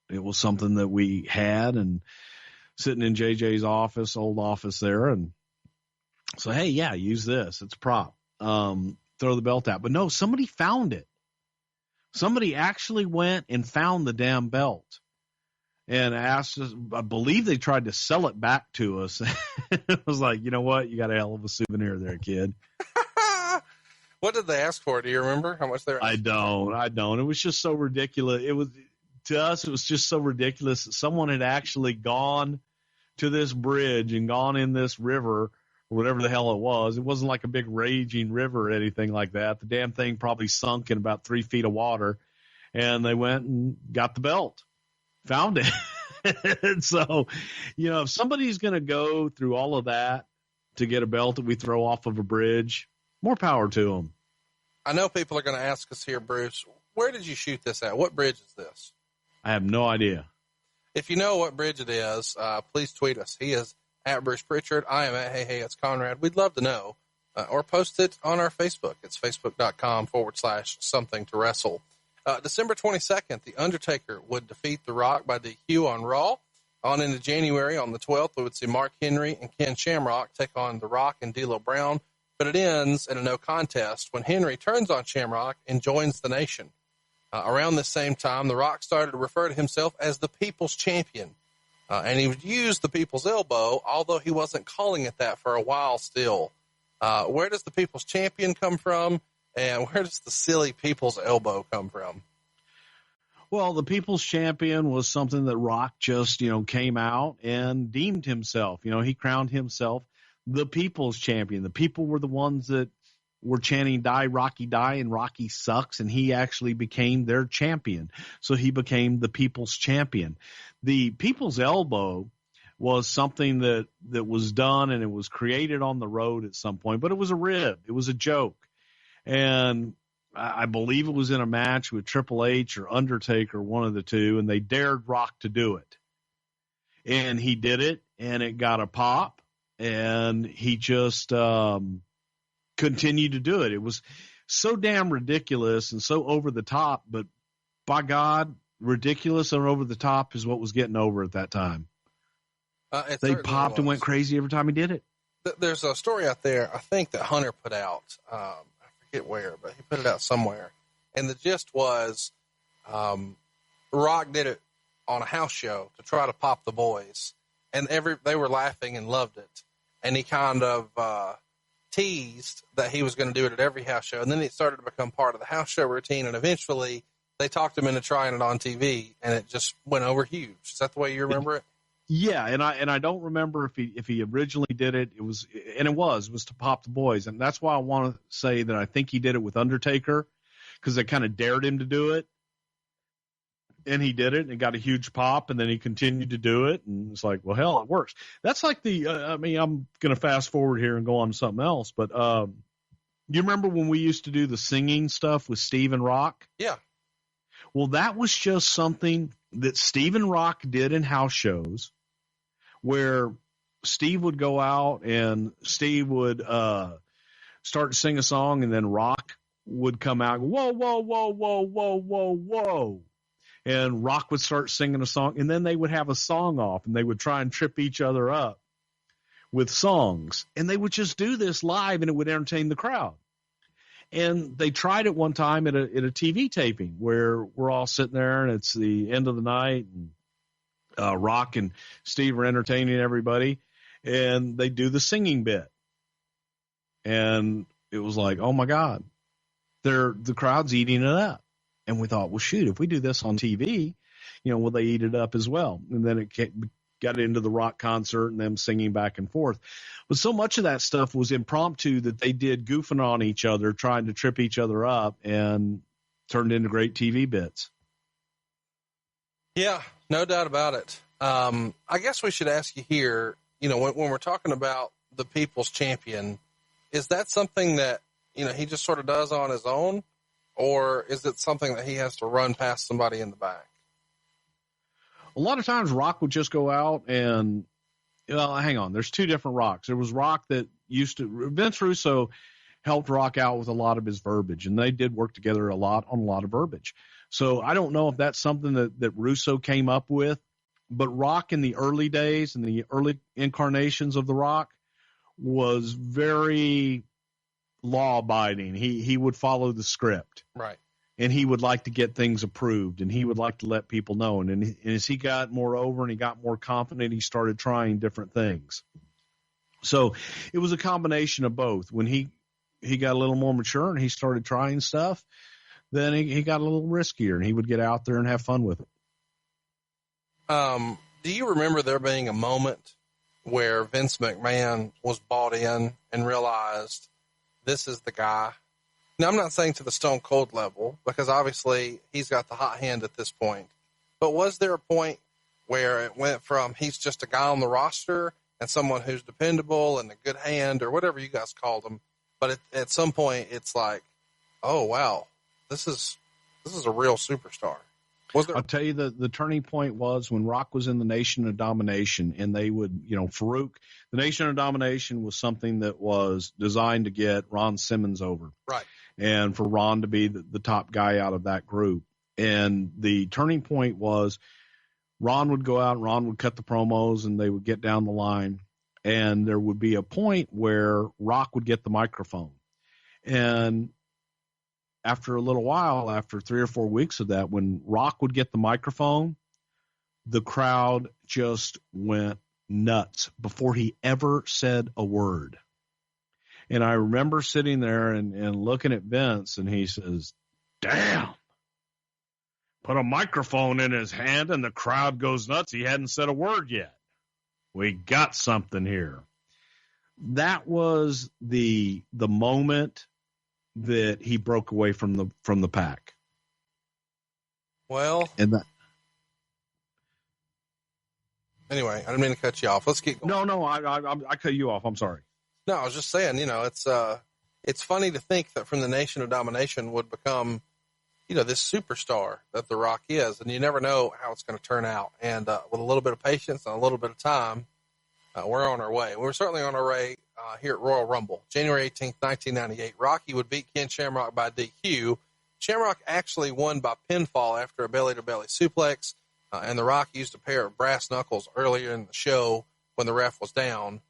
it was something that we had, and sitting in JJ's old office there. And so, hey, yeah, use this. It's a prop. Throw the belt out. But no, somebody found it. Somebody actually went and found the damn belt and asked us. I believe they tried to sell it back to us. It was like, you know what? You got a hell of a souvenir there, kid. What did they ask for? Do you remember how much they were asking? I don't. It was just so ridiculous. To us, it was just so ridiculous that someone had actually gone to this bridge and gone in this river, or whatever the hell it was. It wasn't like a big raging river or anything like that. The damn thing probably sunk in about 3 feet of water, and they went and got the belt, found it. And so, if somebody's going to go through all of that to get a belt that we throw off of a bridge, more power to them. I know people are going to ask us here, Bruce, where did you shoot this at? What bridge is this? I have no idea. If you know what bridge it is, please tweet us. He is at Bruce Prichard. I am at Hey, it's Conrad. We'd love to know. Or post it on our Facebook. It's facebook.com/something to wrestle. December 22nd, The Undertaker would defeat The Rock by DQ on Raw. On into January, on the 12th, we would see Mark Henry and Ken Shamrock take on The Rock and D'Lo Brown. But it ends in a no contest when Henry turns on Shamrock and joins the Nation. Around this same time, The Rock started to refer to himself as the People's Champion. And he would use the People's Elbow, although he wasn't calling it that for a while still. Where does the People's Champion come from? And where does the silly People's Elbow come from? Well, the People's Champion was something that Rock just, came out and deemed himself. He crowned himself the People's Champion. The people were the ones that were chanting die, and Rocky sucks, and he actually became their champion. So he became the People's Champion. The People's Elbow was something that was done, and it was created on the road at some point, but it was a rib. It was a joke. And I believe it was in a match with Triple H or Undertaker, one of the two, and they dared Rock to do it. And he did it, and it got a pop, and he just continued to do it. It was so damn ridiculous and so over the top, but by God, ridiculous and over the top is what was getting over at that time. They popped and went crazy every time he did it. There's a story out there, I think, that Hunter put out. I forget where, but he put it out somewhere. And the gist was Rock did it on a house show to try to pop the boys. And they were laughing and loved it. And he kind of teased that he was going to do it at every house show. And then it started to become part of the house show routine. And eventually they talked him into trying it on TV, and it just went over huge. Is that the way you remember it? Yeah. And I don't remember if he originally did it. It was to pop the boys. And that's why I want to say that I think he did it with Undertaker, because they kind of dared him to do it. And he did it, and it got a huge pop, and then he continued to do it, and it's like, well, hell, it works. That's like I'm going to fast forward here and go on to something else, but you remember when we used to do the singing stuff with Steve and Rock? Yeah. Well, that was just something that Steve and Rock did in house shows, where Steve would go out and Steve would start to sing a song, and then Rock would come out, whoa, whoa, whoa, whoa, whoa, whoa, whoa. And Rock would start singing a song, and then they would have a song off, and they would try and trip each other up with songs. And they would just do this live, and it would entertain the crowd. And they tried it one time at a TV taping where we're all sitting there, and it's the end of the night, and Rock and Steve are entertaining everybody, and they do the singing bit. And it was like, oh, my God, the crowd's eating it up. And we thought, well, shoot, if we do this on TV, will they eat it up as well? And then it got into the Rock concert and them singing back and forth. But so much of that stuff was impromptu that they did goofing on each other, trying to trip each other up, and turned into great TV bits. Yeah, no doubt about it. I guess we should ask you here, when we're talking about the People's Champion, is that something that, he just sort of does on his own? Or is it something that he has to run past somebody in the back? A lot of times Rock would just go out and, hang on, there's two different Rocks. There was Rock that Vince Russo helped Rock out with a lot of his verbiage, and they did work together a lot on a lot of verbiage. So I don't know if that's something that Russo came up with, but Rock in the early days and the early incarnations of the Rock was very law-abiding. He would follow the script. Right. And he would like to get things approved, and he would like to let people know. And as he got more over and he got more confident, he started trying different things. So it was a combination of both. When he got a little more mature and he started trying stuff, then he got a little riskier, and he would get out there and have fun with it. Do you remember there being a moment where Vince McMahon was bought in and realized this is the guy? Now, I'm not saying to the Stone Cold level, because obviously he's got the hot hand at this point. But was there a point where it went from he's just a guy on the roster and someone who's dependable and a good hand, or whatever you guys called him, but at some point it's like, oh, wow, this is a real superstar? I'll tell you the turning point was when Rock was in the Nation of Domination, and they would, Farouk, the Nation of Domination was something that was designed to get Ron Simmons over. Right. And for Ron to be the top guy out of that group. And the turning point was Ron would go out and Ron would cut the promos, and they would get down the line. And there would be a point where Rock would get the microphone. And after a little while, after 3 or 4 weeks of that, when Rock would get the microphone, the crowd just went nuts before he ever said a word. And I remember sitting there and looking at Vince, and he says, damn, put a microphone in his hand and the crowd goes nuts. He hadn't said a word yet. We got something here. That was the moment that he broke away from the pack. Well, anyway, I didn't mean to cut you off. Let's keep going. No, I cut you off. I'm sorry. No, I was just saying, it's funny to think that from the Nation of Domination would become, this superstar that The Rock is, and you never know how it's going to turn out. And with a little bit of patience and a little bit of time, we're on our way. We're certainly on our way here at Royal Rumble, January 18th, 1998. Rocky would beat Ken Shamrock by DQ. Shamrock actually won by pinfall after a belly-to-belly suplex, and The Rock used a pair of brass knuckles earlier in the show when the ref was down.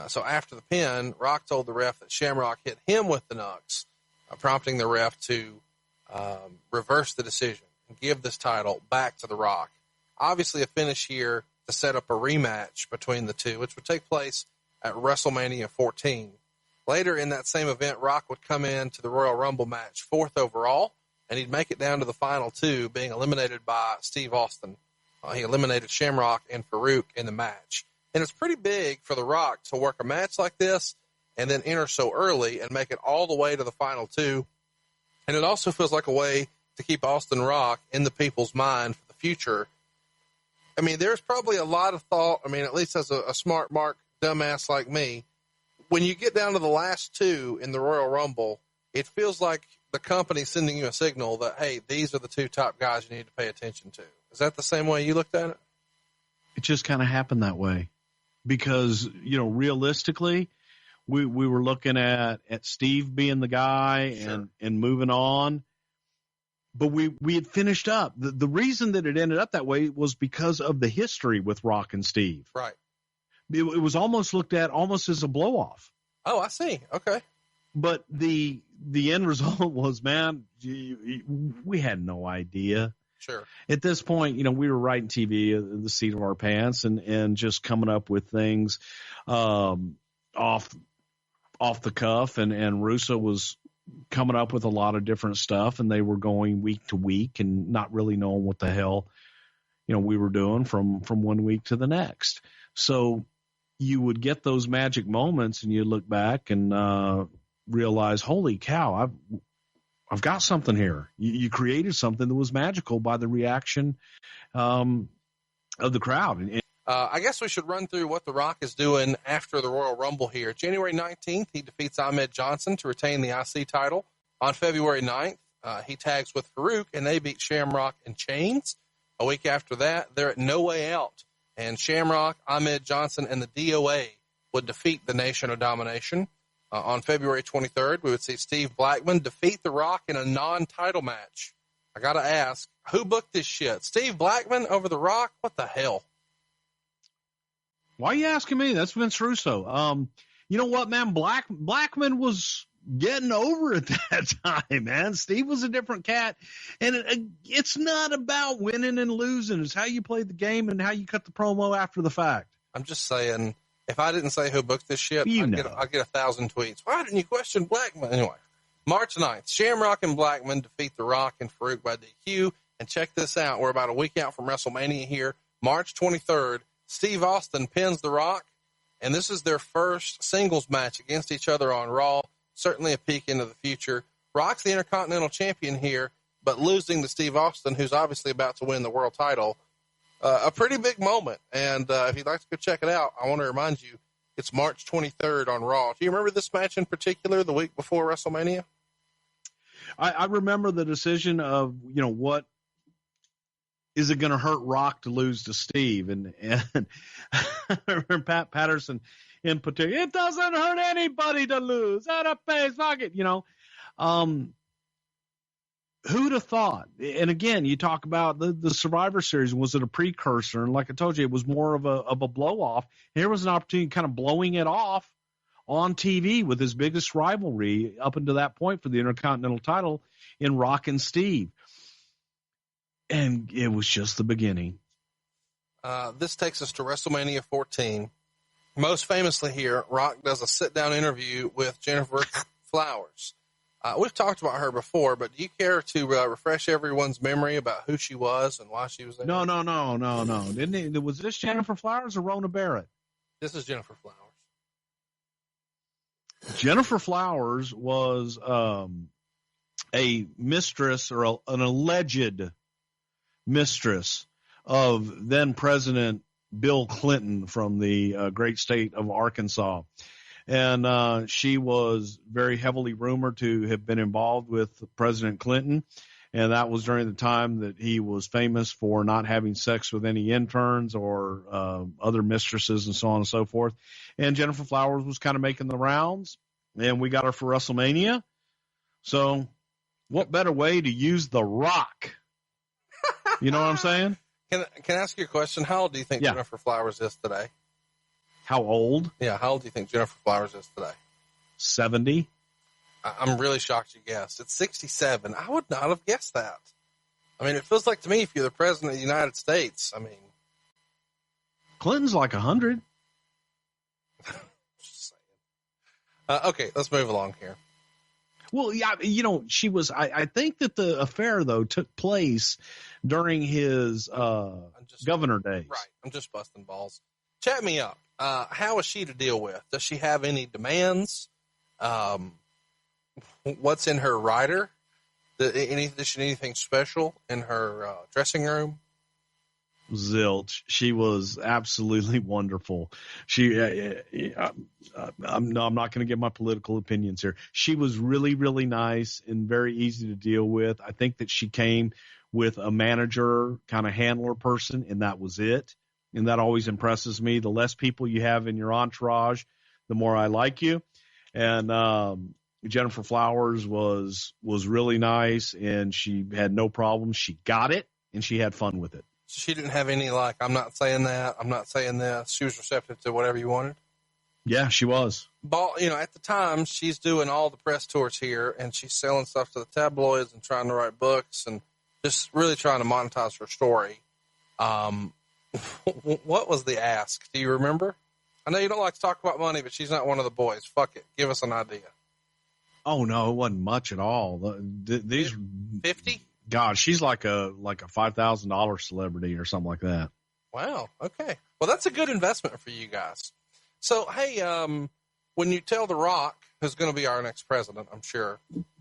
So after the pin, Rock told the ref that Shamrock hit him with the knucks, prompting the ref to reverse the decision and give this title back to The Rock. Obviously a finish here to set up a rematch between the two, which would take place at WrestleMania 14. Later in that same event, Rock would come into the Royal Rumble match 4th overall, and he'd make it down to the final two, being eliminated by Steve Austin. He eliminated Shamrock and Farouk in the match. And it's pretty big for The Rock to work a match like this and then enter so early and make it all the way to the final two. And it also feels like a way to keep Austin Rock in the people's mind for the future. I mean, there's probably a lot of thought. I mean, at least as a smart mark dumbass like me, when you get down to the last two in the Royal Rumble, it feels like the company's sending you a signal that, hey, these are the two top guys you need to pay attention to. Is that the same way you looked at it? It just kind of happened that way because, realistically, we were looking at Steve being the guy and moving on. But we had finished up. The reason that it ended up that way was because of the history with Rock and Steve. Right. It was almost looked at almost as a blow-off. Oh, I see. Okay. But the end result was, man, we had no idea. Sure. At this point, we were writing TV in the seat of our pants and just coming up with things off the cuff. And Russo was coming up with a lot of different stuff, and they were going week to week and not really knowing what the hell, we were doing from one week to the next. So you would get those magic moments and you look back and realize, holy cow, I've got something here. You created something that was magical by the reaction of the crowd. I guess we should run through what The Rock is doing after the Royal Rumble here. January 19th, he defeats Ahmed Johnson to retain the IC title. On February 9th, he tags with Farouk, and they beat Shamrock and Chains. A week after that, they're at No Way Out, and Shamrock, Ahmed Johnson, and the DOA would defeat the Nation of Domination. On February 23rd, we would see Steve Blackman defeat The Rock in a non-title match. I got to ask, who booked this shit? Steve Blackman over The Rock? What the hell? Why are you asking me? That's Vince Russo. You know what, man? Blackman was getting over at that time, man. Steve was a different cat. And it's not about winning and losing. It's how you play the game and how you cut the promo after the fact. I'm just saying, if I didn't say who booked this shit, I'd get 1,000 tweets. Why didn't you question Blackman? Anyway, March 9th, Shamrock and Blackman defeat The Rock and Farouk by DQ. And check this out. We're about a week out from WrestleMania here. March 23rd, Steve Austin pins The Rock, and this is their first singles match against each other on Raw. Certainly a peek into the future. Rock's the Intercontinental Champion here, but losing to Steve Austin, who's obviously about to win the world title. A pretty big moment, and if you'd like to go check it out, I want to remind you, it's March 23rd on Raw. Do you remember this match in particular, the week before WrestleMania? I remember the decision of, what is it going to hurt Rock to lose to Steve? And I remember Pat Patterson in particular, it doesn't hurt anybody to lose. At a pace, fuck it, who'd have thought? And again, you talk about the Survivor Series. Was it a precursor? And like I told you, it was more of a blow off. Here was an opportunity kind of blowing it off on TV with his biggest rivalry up until that point for the Intercontinental title in Rock and Steve. And it was just the beginning. This takes us to WrestleMania 14. Most famously here, Rock does a sit-down interview with Jennifer Flowers. We've talked about her before, but do you care to refresh everyone's memory about who she was and why she was there? No. Was this Jennifer Flowers or Rona Barrett? This is Jennifer Flowers. Jennifer Flowers was a mistress or an alleged mistress of then President Bill Clinton from the great state of Arkansas. And she was very heavily rumored to have been involved with President Clinton. And that was during the time that he was famous for not having sex with any interns or other mistresses and so on and so forth. And Jennifer Flowers was kind of making the rounds, and we got her for WrestleMania. So what better way to use The Rock? You know what I'm saying? Can I ask you a question? How old do you think Jennifer Flowers is today? How old? Yeah, how old do you think Jennifer Flowers is today? 70. I'm really shocked you guessed. It's 67. I would not have guessed that. I mean, it feels like to me, if you're the president of the United States, I mean. Clinton's like 100. Just saying. Okay, let's move along here. Well, yeah, she was, I think that the affair, though, took place during his governor days. Right. I'm just busting balls. Chat me up. How is she to deal with? Does she have any demands? What's in her rider? Anything special in her dressing room? Zilch. She was absolutely wonderful. I'm not going to give my political opinions here. She was really, really nice and very easy to deal with. I think that she came with a manager kind of handler person, and that was it. And that always impresses me. The less people you have in your entourage, the more I like you. And Jennifer Flowers was really nice, and she had no problems. She got it, and she had fun with it. She didn't have any, like, I'm not saying that, I'm not saying this. She was receptive to whatever you wanted. Yeah, she was. At the time, she's doing all the press tours here, and she's selling stuff to the tabloids and trying to write books and just really trying to monetize her story. What was the ask? Do you remember? I know you don't like to talk about money, but she's not one of the boys. Fuck it. Give us an idea. Oh, no, it wasn't much at all. These 50? God, she's like a $5,000 celebrity or something like that. Wow. Okay. Well, that's a good investment for you guys. So, hey, when you tell The Rock, who's going to be our next president, I'm sure,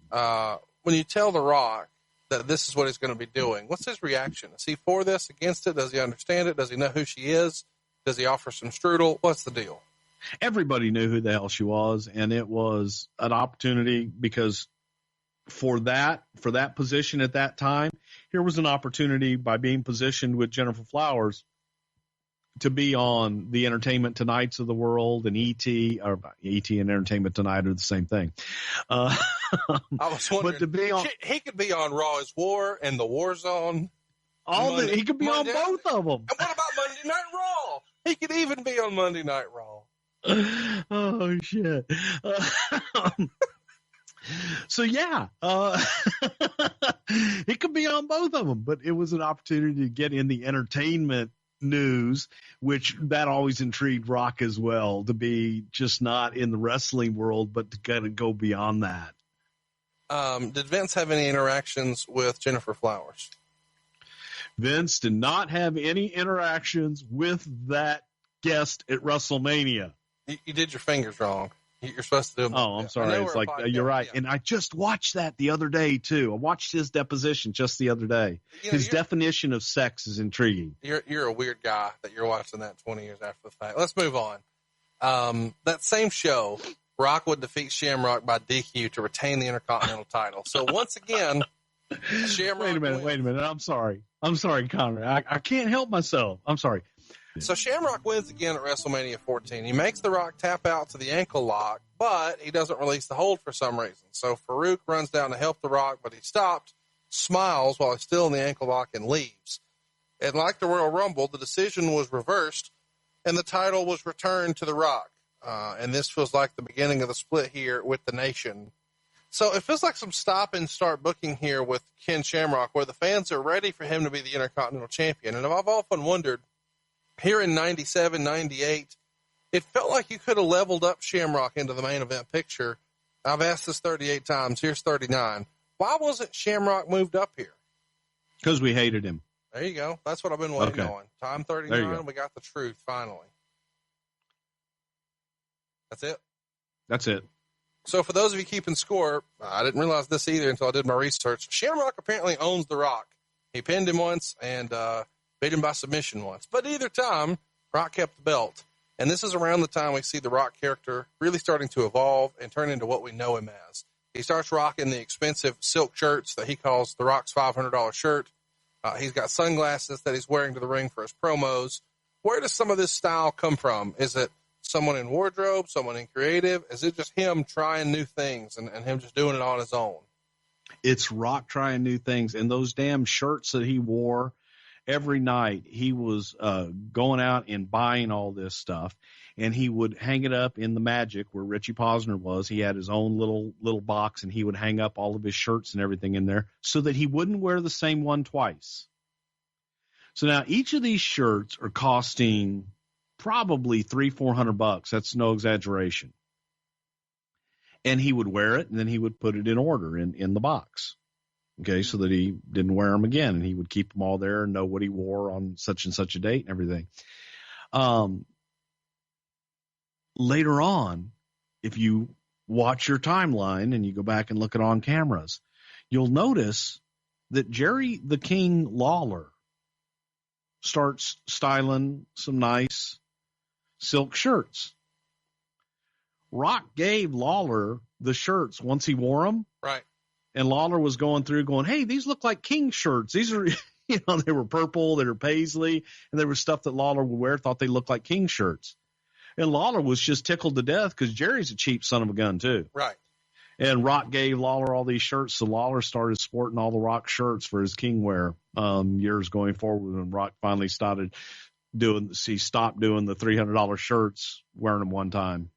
when you tell The Rock that this is what he's going to be doing, what's his reaction? Is he for this, against it? Does he understand it? Does he know who she is? Does he offer some strudel? What's the deal? Everybody knew who the hell she was, and it was an opportunity because for that position at that time, here was an opportunity by being positioned with Jennifer Flowers to be on the Entertainment Tonights of the world, and E.T. and Entertainment Tonight are the same thing. I was wondering, but to be on, he could be on Raw is War and the War Zone. He could be on both of them. And what about Monday Night Raw? He could even be on Monday Night Raw. Oh shit. So yeah, it could be on both of them, but it was an opportunity to get in the entertainment news, which that always intrigued Rock as well, to be just not in the wrestling world, but to kind of go beyond that. Did Vince have any interactions with Jennifer Flowers? Vince did not have any interactions with that guest at WrestleMania. You did your fingers wrong. You're supposed to do them. Oh, I'm sorry. It's like, you're right. Yeah. And I just watched that the other day, too. I watched his deposition just the other day. His definition of sex is intriguing. You're a weird guy that you're watching that 20 years after the fact. Let's move on. That same show, Rock would defeat Shamrock by DQ to retain the Intercontinental title. So once again, Shamrock Wait a minute. I'm sorry, Connor. I can't help myself. I'm sorry. So Shamrock wins again at WrestleMania 14. He makes The Rock tap out to the ankle lock, but he doesn't release the hold for some reason. So Farouk runs down to help The Rock, but he stopped, smiles while he's still in the ankle lock, and leaves. And like the Royal Rumble, the decision was reversed, and the title was returned to The Rock. And this feels like the beginning of the split here with the Nation. So it feels like some stop and start booking here with Ken Shamrock, where the fans are ready for him to be the Intercontinental Champion. And I've often wondered, here in 97, 98, it felt like you could have leveled up Shamrock into the main event picture. I've asked this 38 times. Here's 39. Why wasn't Shamrock moved up here? Because we hated him. There you go. That's what I've been waiting on. Time 39, we got the truth, finally. That's it? That's it. So for those of you keeping score, I didn't realize this either until I did my research. Shamrock apparently owns The Rock. He pinned him once and beat him by submission once. But either time, Rock kept the belt. And this is around the time we see the Rock character really starting to evolve and turn into what we know him as. He starts rocking the expensive silk shirts that he calls The Rock's $500 shirt. He's got sunglasses that he's wearing to the ring for his promos. Where does some of this style come from? Is it someone in wardrobe, someone in creative? Is it just him trying new things and him just doing it on his own? It's Rock trying new things. And those damn shirts that he wore every night, he was going out and buying all this stuff, and he would hang it up in the Magic where Richie Posner was. He had his own little box, and he would hang up all of his shirts and everything in there so that he wouldn't wear the same one twice. So now each of these shirts are costing probably $300-400. That's no exaggeration. And he would wear it, and then he would put it in order in the box. Okay, so that he didn't wear them again, and he would keep them all there and know what he wore on such and such a date and everything. Later on, if you watch your timeline and you go back and look at on cameras, you'll notice that Jerry the King Lawler starts styling some nice silk shirts. Rock gave Lawler the shirts once he wore them. Right. And Lawler was going through going, hey, these look like King shirts. These are, they were purple, they were paisley, and there was stuff that Lawler would wear, thought they looked like King shirts. And Lawler was just tickled to death because Jerry's a cheap son of a gun, too. Right. And Rock gave Lawler all these shirts, so Lawler started sporting all the Rock shirts for his King wear years going forward when Rock finally stopped doing the $300 shirts, wearing them one time.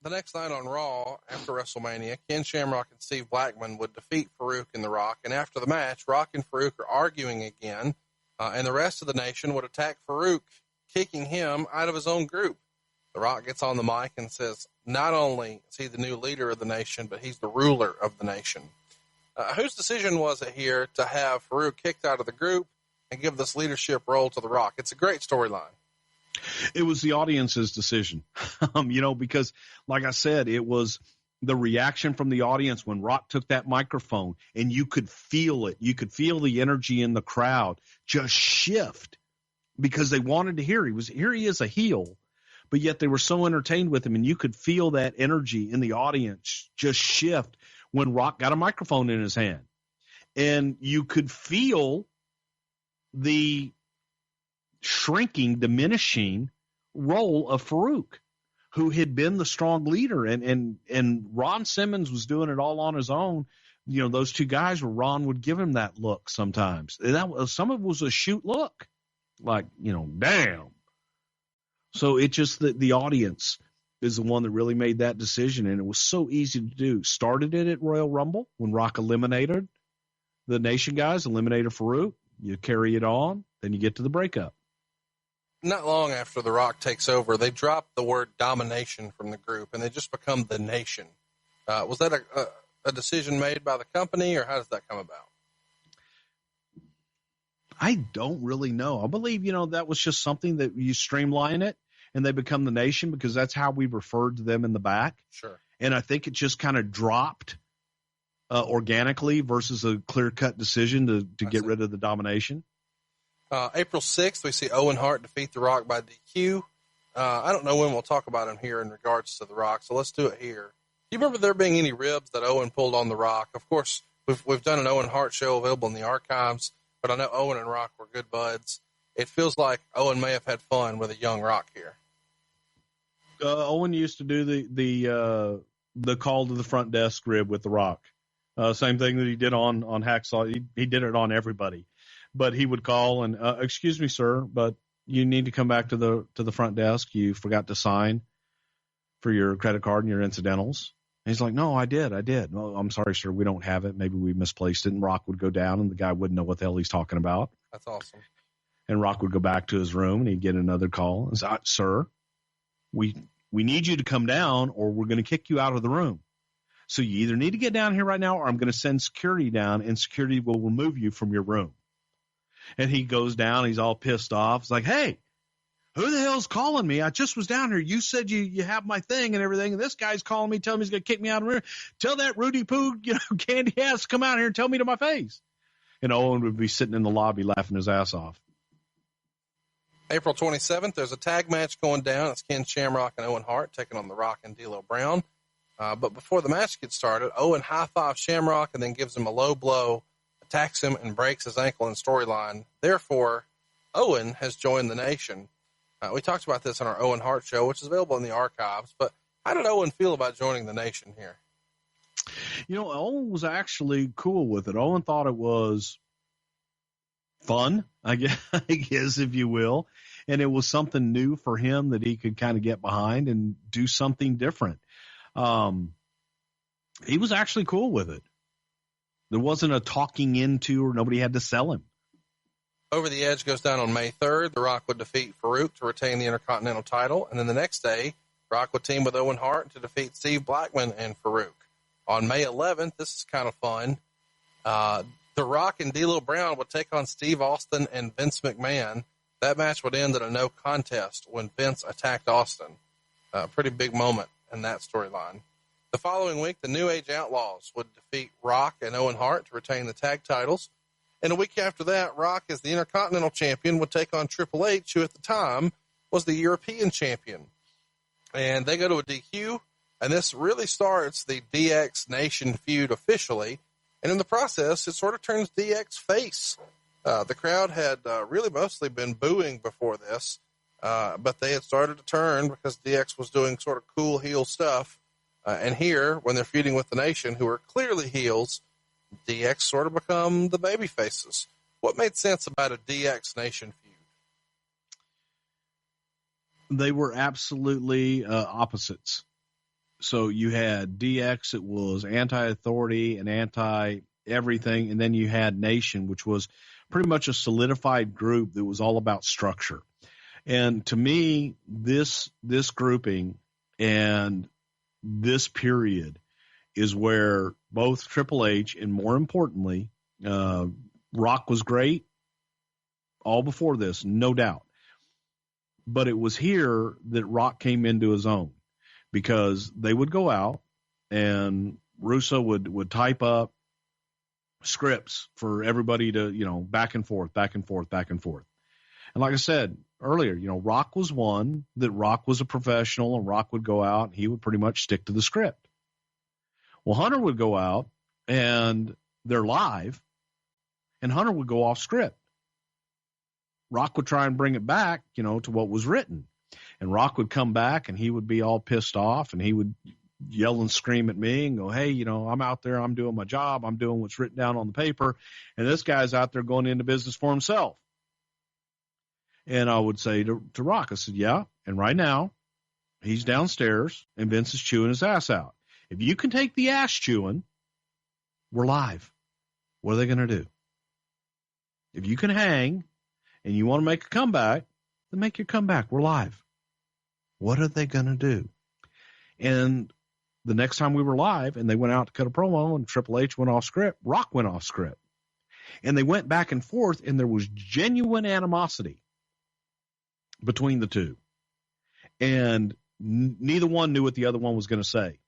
The next night on Raw, after WrestleMania, Ken Shamrock and Steve Blackman would defeat Farouk and The Rock. And after the match, Rock and Farouk are arguing again, and the rest of the nation would attack Farouk, kicking him out of his own group. The Rock gets on the mic and says, not only is he the new leader of the nation, but he's the ruler of the nation. Whose decision was it here to have Farouk kicked out of the group and give this leadership role to The Rock? It's a great storyline. It was the audience's decision, because like I said, it was the reaction from the audience when Rock took that microphone, and you could feel it. You could feel the energy in the crowd just shift because they wanted to hear. He is a heel, but yet they were so entertained with him, and you could feel that energy in the audience just shift when Rock got a microphone in his hand. And you could feel the shrinking, diminishing role of Farouk, who had been the strong leader, and Ron Simmons was doing it all on his own. Those two guys where Ron would give him that look sometimes. And some of it was a shoot look, like, damn. So it just the audience is the one that really made that decision, and it was so easy to do. Started it at Royal Rumble when Rock eliminated the Nation guys, eliminated Farouk. You carry it on, then you get to the breakup. Not long after The Rock takes over, they drop the word domination from the group, and they just become the Nation. Was that a decision made by the company, or how does that come about? I don't really know. I believe, that was just something that you streamline it, and they become the Nation because that's how we referred to them in the back. Sure. And I think it just kind of dropped organically versus a clear-cut decision to get rid of the domination. April 6th, we see Owen Hart defeat The Rock by DQ. I don't know when we'll talk about him here in regards to The Rock, so let's do it here. Do you remember there being any ribs that Owen pulled on The Rock? Of course, we've done an Owen Hart show available in the archives, but I know Owen and Rock were good buds. It feels like Owen may have had fun with a young Rock here. Owen used to do the call to the front desk rib with The Rock. Same thing that he did on Hacksaw. He did it on everybody. But he would call and, excuse me, sir, but you need to come back to the front desk. You forgot to sign for your credit card and your incidentals. And he's like, no, I did. Well, I'm sorry, sir. We don't have it. Maybe we misplaced it. And Rock would go down, and the guy wouldn't know what the hell he's talking about. That's awesome. And Rock would go back to his room, and he'd get another call and say, sir, we need you to come down, or we're going to kick you out of the room. So you either need to get down here right now, or I'm going to send security down, and security will remove you from your room. And he goes down. He's all pissed off. It's like, hey, who the hell's calling me? I just was down here. You said you have my thing and everything. And this guy's calling me, telling me he's going to kick me out of the room. Tell that Rudy Poo, candy ass to come out here and tell me to my face. And Owen would be sitting in the lobby laughing his ass off. April 27th, there's a tag match going down. It's Ken Shamrock and Owen Hart taking on The Rock and D'Lo Brown. But before the match gets started, Owen high-fives Shamrock and then gives him a low blow, attacks him, and breaks his ankle in storyline. Therefore, Owen has joined the Nation. We talked about this on our Owen Hart show, which is available in the archives. But how did Owen feel about joining the Nation here? Owen was actually cool with it. Owen thought it was fun, I guess, if you will. And it was something new for him that he could kind of get behind and do something different. He was actually cool with it. There wasn't a talking into, or nobody had to sell him. Over the Edge goes down on May 3rd. The Rock would defeat Farouk to retain the Intercontinental title. And then the next day, Rock would team with Owen Hart to defeat Steve Blackman and Farouk. On May 11th, this is kind of fun. The Rock and D'Lo Brown would take on Steve Austin and Vince McMahon. That match would end in a no contest when Vince attacked Austin. A pretty big moment in that storyline. The following week, the New Age Outlaws would defeat Rock and Owen Hart to retain the tag titles. And a week after that, Rock, as the Intercontinental Champion, would take on Triple H, who at the time was the European Champion. And they go to a DQ, and this really starts the DX Nation feud officially. And in the process, it sort of turns DX face. The crowd had really mostly been booing before this, but they had started to turn because DX was doing sort of cool heel stuff. And here, when they're feuding with the Nation, who are clearly heels, DX sort of become the baby faces. What made sense about a DX Nation feud? They were absolutely opposites. So you had DX, it was anti-authority and anti-everything, and then you had Nation, which was pretty much a solidified group that was all about structure. And to me, this grouping and this period is where both Triple H and, more importantly, Rock was great all before this, no doubt. But it was here that Rock came into his own, because they would go out and Russo would type up scripts for everybody to, back and forth. And like I said earlier, Rock was one that Rock was a professional, and Rock would go out and he would pretty much stick to the script. Well, Hunter would go out and they're live, and Hunter would go off script. Rock would try and bring it back, to what was written. And Rock would come back and he would be all pissed off, and he would yell and scream at me and go, hey, I'm out there, I'm doing my job, I'm doing what's written down on the paper, and this guy's out there going into business for himself. And I would say to Rock, I said, yeah, and right now he's downstairs and Vince is chewing his ass out. If you can take the ass chewing, we're live. What are they going to do? If you can hang and you want to make a comeback, then make your comeback. We're live. What are they going to do? And the next time we were live and they went out to cut a promo and Triple H went off script, Rock went off script. And they went back and forth, and there was genuine animosity between the two. And neither one knew what the other one was going to say.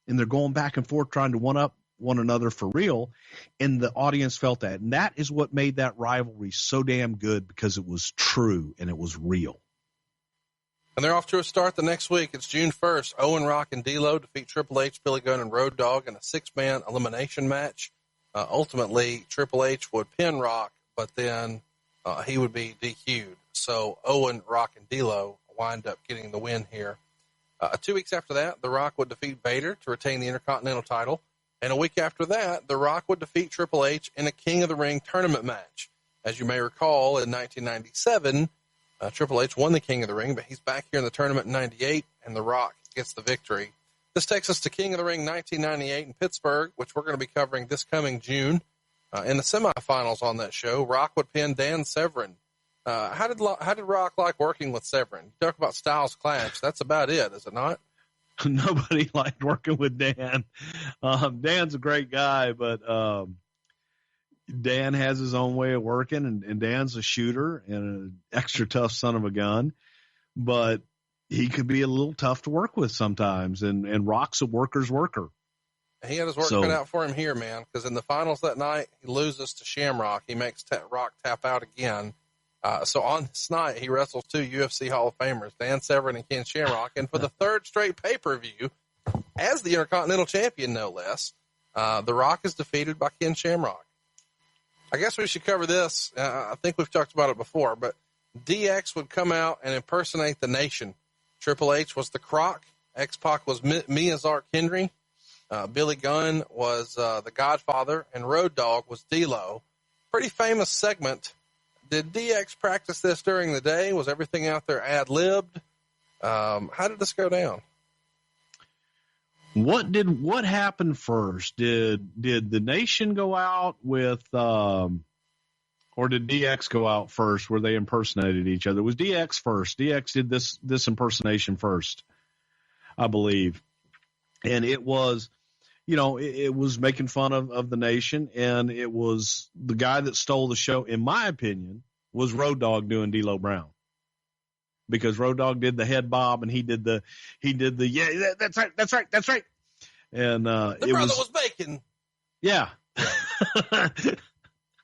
And they're going back and forth trying to one-up one another for real, and the audience felt that. And that is what made that rivalry so damn good, because it was true and it was real. And they're off to a start the next week. It's June 1st. Owen, Rock, and D'Lo defeat Triple H, Billy Gunn, and Road Dogg in a 6-man elimination match. Ultimately, Triple H would pin Rock, but then he would be DQ'd. So Owen, Rock, and D'Lo wind up getting the win here. 2 weeks after that, The Rock would defeat Vader to retain the Intercontinental title. And a week after that, The Rock would defeat Triple H in a King of the Ring tournament match. As you may recall, in 1997, Triple H won the King of the Ring, but he's back here in the tournament in 98, and The Rock gets the victory. This takes us to King of the Ring 1998 in Pittsburgh, which we're going to be covering this coming June. In the semifinals on that show, Rock would pin Dan Severn. How did Rock like working with Severn? You talk about styles clash. That's about it, is it not? Nobody liked working with Dan. Dan's a great guy, but Dan has his own way of working, and Dan's a shooter and an extra tough son of a gun, but he could be a little tough to work with sometimes, and Rock's a worker's worker. He had his work cut out for him here, man, because in the finals that night, he loses to Shamrock. He makes Rock tap out again. So on this night, he wrestles 2 UFC Hall of Famers, Dan Severn and Ken Shamrock. And for the third straight pay-per-view, as the Intercontinental Champion, no less, The Rock is defeated by Ken Shamrock. I guess we should cover this. I think we've talked about it before, but DX would come out and impersonate the Nation. Triple H was the Croc. X-Pac was Miyazaki Henry. Billy Gunn was the Godfather, and Road Dogg was D'Lo. Pretty famous segment. Did DX practice this during the day? Was everything out there ad-libbed? How did this go down? What happened first? Did the Nation go out with, or did DX go out first where they impersonated each other? It was DX first. DX did this impersonation first, I believe. And it was, it was making fun of the Nation, and it was the guy that stole the show, in my opinion, was Road Dogg doing D'Lo Brown. Because Road Dogg did the head bob, and he did the yeah, that's right. And the brother was bacon. Yeah.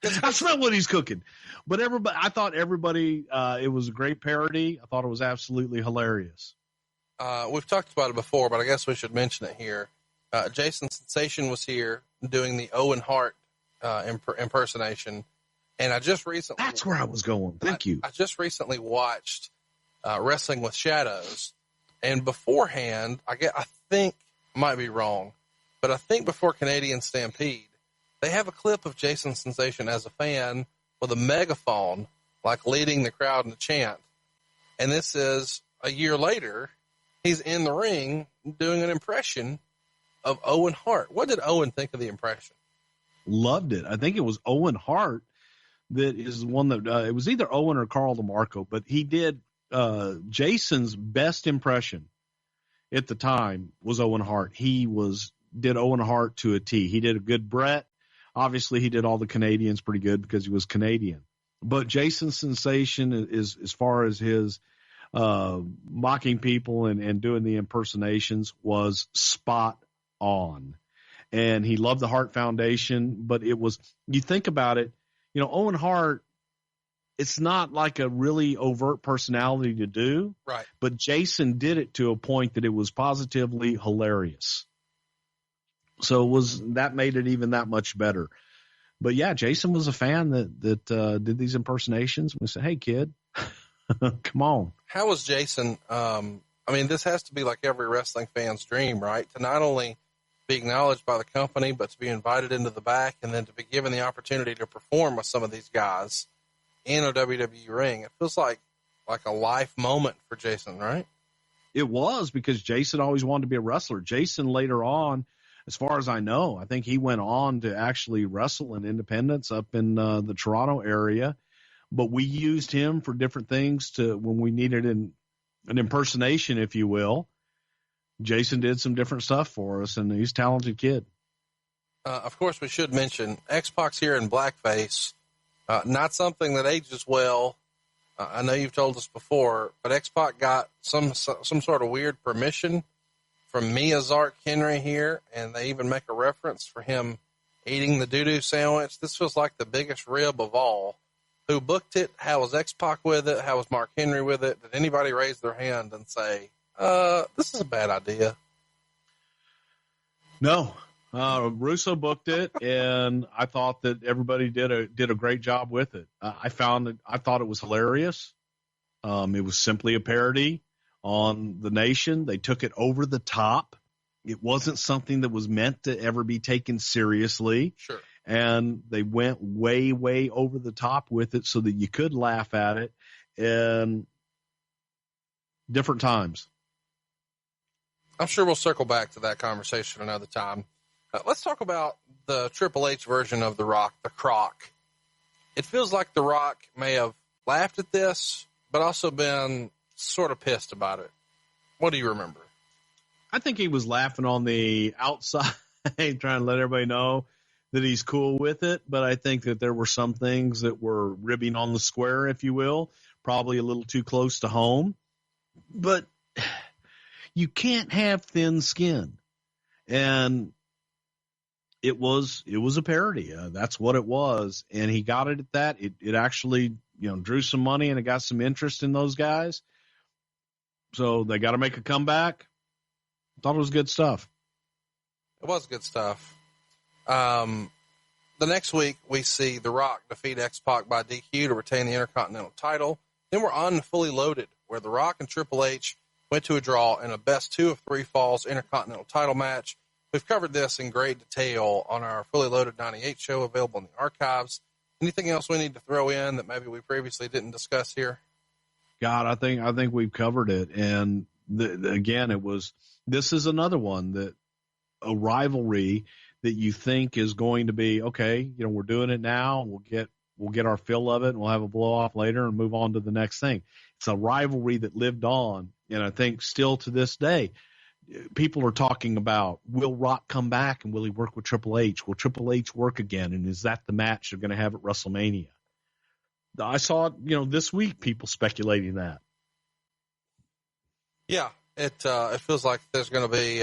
That's not what he's cooking. But I thought everybody, it was a great parody. I thought it was absolutely hilarious. We've talked about it before, but I guess we should mention it here. Jason Sensation was here doing the Owen Hart impersonation. And I just recently... That's where I was going. Thank you. I just recently watched Wrestling with Shadows. And beforehand, I think, I might be wrong, but I think before Canadian Stampede, they have a clip of Jason Sensation as a fan with a megaphone, like leading the crowd in a chant. And this is a year later, he's in the ring doing an impression of Owen Hart. What did Owen think of the impression? Loved it. I think it was Owen Hart that is one that, it was either Owen or Carl DeMarco, but he did, Jason's best impression at the time was Owen Hart. He did Owen Hart to a T. He did a good Brett. Obviously, he did all the Canadians pretty good because he was Canadian. But Jason's Sensation is as far as his mocking people and doing the impersonations was spot on. And he loved the Hart Foundation, but it was, you think about it, Owen Hart, it's not like a really overt personality to do. Right. But Jason did it to a point that it was positively hilarious. So that made it even that much better. But yeah, Jason was a fan that did these impersonations. We said, "Hey kid, come on." How was Jason? This has to be like every wrestling fan's dream, right? To not only be acknowledged by the company, but to be invited into the back and then to be given the opportunity to perform with some of these guys in a WWE ring. It feels like a life moment for Jason, right? It was, because Jason always wanted to be a wrestler. Jason later on, as far as I know, I think he went on to actually wrestle in independence up in the Toronto area. But we used him for different things when we needed an impersonation, if you will. Jason did some different stuff for us, and he's a talented kid. Of course, we should mention X-Pac's here in blackface. Not something that ages well. I know you've told us before, but X-Pac got some sort of weird permission from Mia Zark Henry here, and they even make a reference for him eating the doo-doo sandwich. This feels like the biggest rib of all. Who booked it? How was X-Pac with it? How was Mark Henry with it? Did anybody raise their hand and say, this is a bad idea? No. Russo booked it, and I thought that everybody did a great job with it. I thought it was hilarious. It was simply a parody on the Nation. They took it over the top. It wasn't something that was meant to ever be taken seriously. Sure. And they went way, way over the top with it so that you could laugh at it. And different times. I'm sure we'll circle back to that conversation another time. Let's talk about the Triple H version of The Rock, the Croc. It feels like The Rock may have laughed at this, but also been sort of pissed about it. What do you remember? I think he was laughing on the outside, trying to let everybody know that he's cool with it. But I think that there were some things that were ribbing on the square, if you will, probably a little too close to home. But you can't have thin skin. And it was a parody. That's what it was. And he got it at that. It actually, drew some money, and it got some interest in those guys. So they got to make a comeback. Thought it was good stuff. It was good stuff. The next week we see The Rock defeat X-Pac by DQ to retain the Intercontinental title. Then we're on to Fully Loaded, where The Rock and Triple H went to a draw in a best 2 of 3 falls Intercontinental title match. We've covered this in great detail on our Fully Loaded 98 show, available in the archives. Anything else we need to throw in that maybe we previously didn't discuss here? God, I think we've covered it. And again, this is another one that a rivalry that you think is going to be, okay, we're doing it now. We'll get our fill of it, and we'll have a blow off later and move on to the next thing. It's a rivalry that lived on. And I think still to this day, people are talking about, will Rock come back and will he work with Triple H? Will Triple H work again? And is that the match they're going to have at WrestleMania? I saw, this week, people speculating that. Yeah, it feels like there's going to be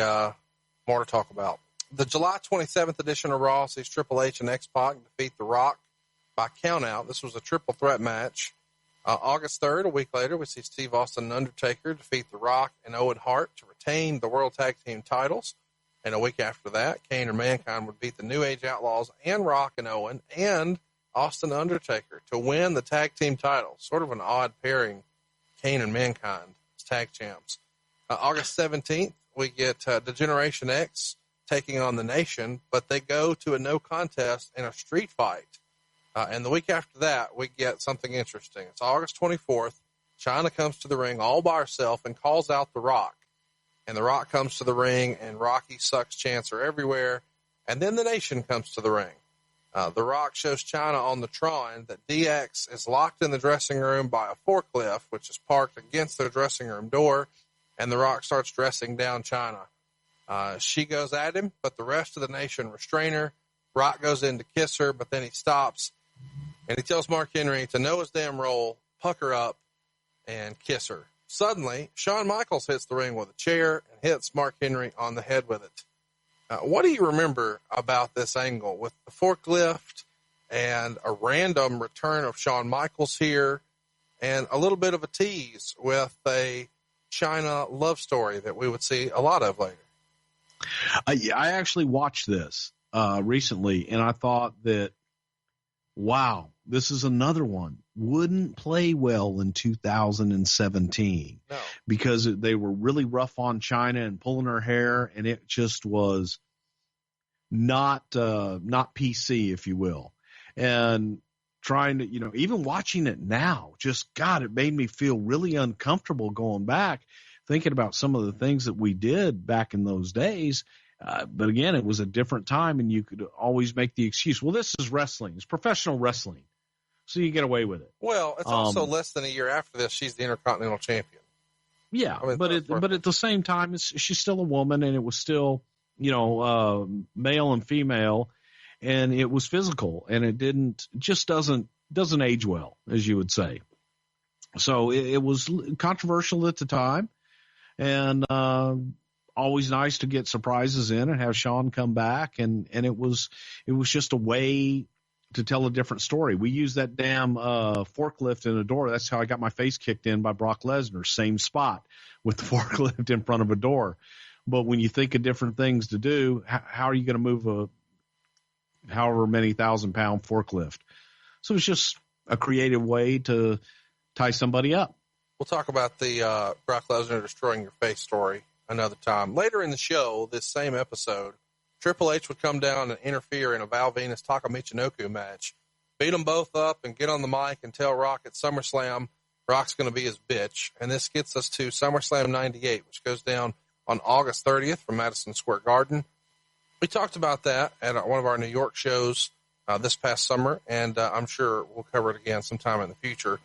more to talk about. The July 27th edition of Raw sees Triple H and X-Pac defeat The Rock by countout. This was a triple threat match. August 3rd, a week later, we see Steve Austin and Undertaker defeat The Rock and Owen Hart to retain the World Tag Team titles. And a week after that, Kane and Mankind would beat the New Age Outlaws and Rock and Owen and Austin and Undertaker to win the tag team titles. Sort of an odd pairing, Kane and Mankind as tag champs. August 17th, we get Degeneration X taking on the Nation, but they go to a no contest in a street fight. And the week after that, we get something interesting. It's August 24th. Chyna comes to the ring all by herself and calls out The Rock. And The Rock comes to the ring, and Rocky sucks chants are everywhere. And then the Nation comes to the ring. The Rock shows Chyna on the Tron that DX is locked in the dressing room by a forklift, which is parked against the dressing room door. And The Rock starts dressing down Chyna. She goes at him, but the rest of the Nation restrain her. Rock goes in to kiss her, but then he stops. And he tells Mark Henry to know his damn role, pucker up, and kiss her. Suddenly, Shawn Michaels hits the ring with a chair and hits Mark Henry on the head with it. What do you remember about this angle with the forklift and a random return of Shawn Michaels here and a little bit of a tease with a Chyna love story that we would see a lot of later? I actually watched this recently, and I thought that, wow, this is another one. Wouldn't play well in 2017 because they were really rough on Chyna and pulling her hair, and it just was not PC, if you will. And trying to, even watching it now, just, God, it made me feel really uncomfortable going back, thinking about some of the things that we did back in those days. But again, it was a different time, and you could always make the excuse, well, this is wrestling. It's professional wrestling. So you get away with it. Well, it's also less than a year after this, she's the Intercontinental Champion. Yeah, but at the same time, she's still a woman, and it was still, male and female, and it was physical, and it just doesn't age well, as you would say. So it was controversial at the time, and always nice to get surprises in and have Shawn come back, and it was just a way to tell a different story. We used that damn forklift in a door. That's how I got my face kicked in by Brock Lesnar. Same spot with the forklift in front of a door. But when you think of different things to do, how are you going to move a however many 1,000-pound forklift? So it's just a creative way to tie somebody up. We'll talk about the Brock Lesnar destroying your face story another time. Later in the show, this same episode, Triple H would come down and interfere in a Val Venus Taka Michinoku match, beat them both up, and get on the mic and tell Rock at SummerSlam Rock's going to be his bitch. And this gets us to SummerSlam 98, which goes down on August 30th from Madison Square Garden. We talked about that at one of our New York shows this past summer, and I'm sure we'll cover it again sometime in the future.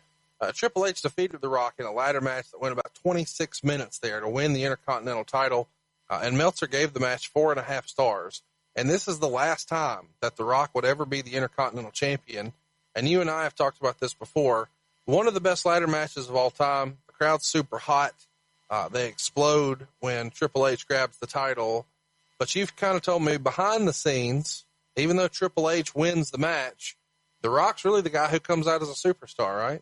Triple H defeated The Rock in a ladder match that went about 26 minutes there to win the Intercontinental title. And Meltzer gave the match 4.5 stars. And this is the last time that The Rock would ever be the Intercontinental Champion. And you and I have talked about this before. One of the best ladder matches of all time. The crowd's super hot. They explode when Triple H grabs the title. But you've kind of told me behind the scenes, even though Triple H wins the match, The Rock's really the guy who comes out as a superstar, right?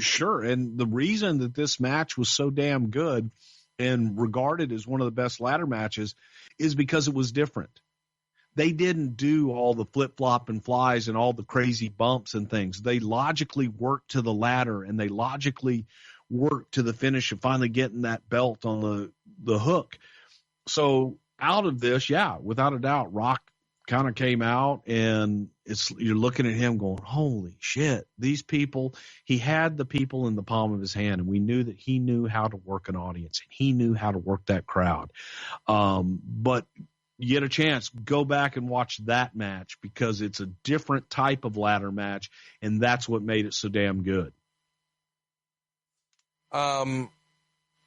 Sure. And the reason that this match was so damn good and regarded as one of the best ladder matches is because it was different. They didn't do all the flip-flop and flies and all the crazy bumps and things. They logically worked to the ladder, and they logically worked to the finish of finally getting that belt on the hook. So out of this, yeah, without a doubt, Rock kind of came out, and you're looking at him going, holy shit, these people, he had the people in the palm of his hand, and we knew that he knew how to work an audience, and he knew how to work that crowd. But you get a chance, go back and watch that match, because it's a different type of ladder match, and that's what made it so damn good.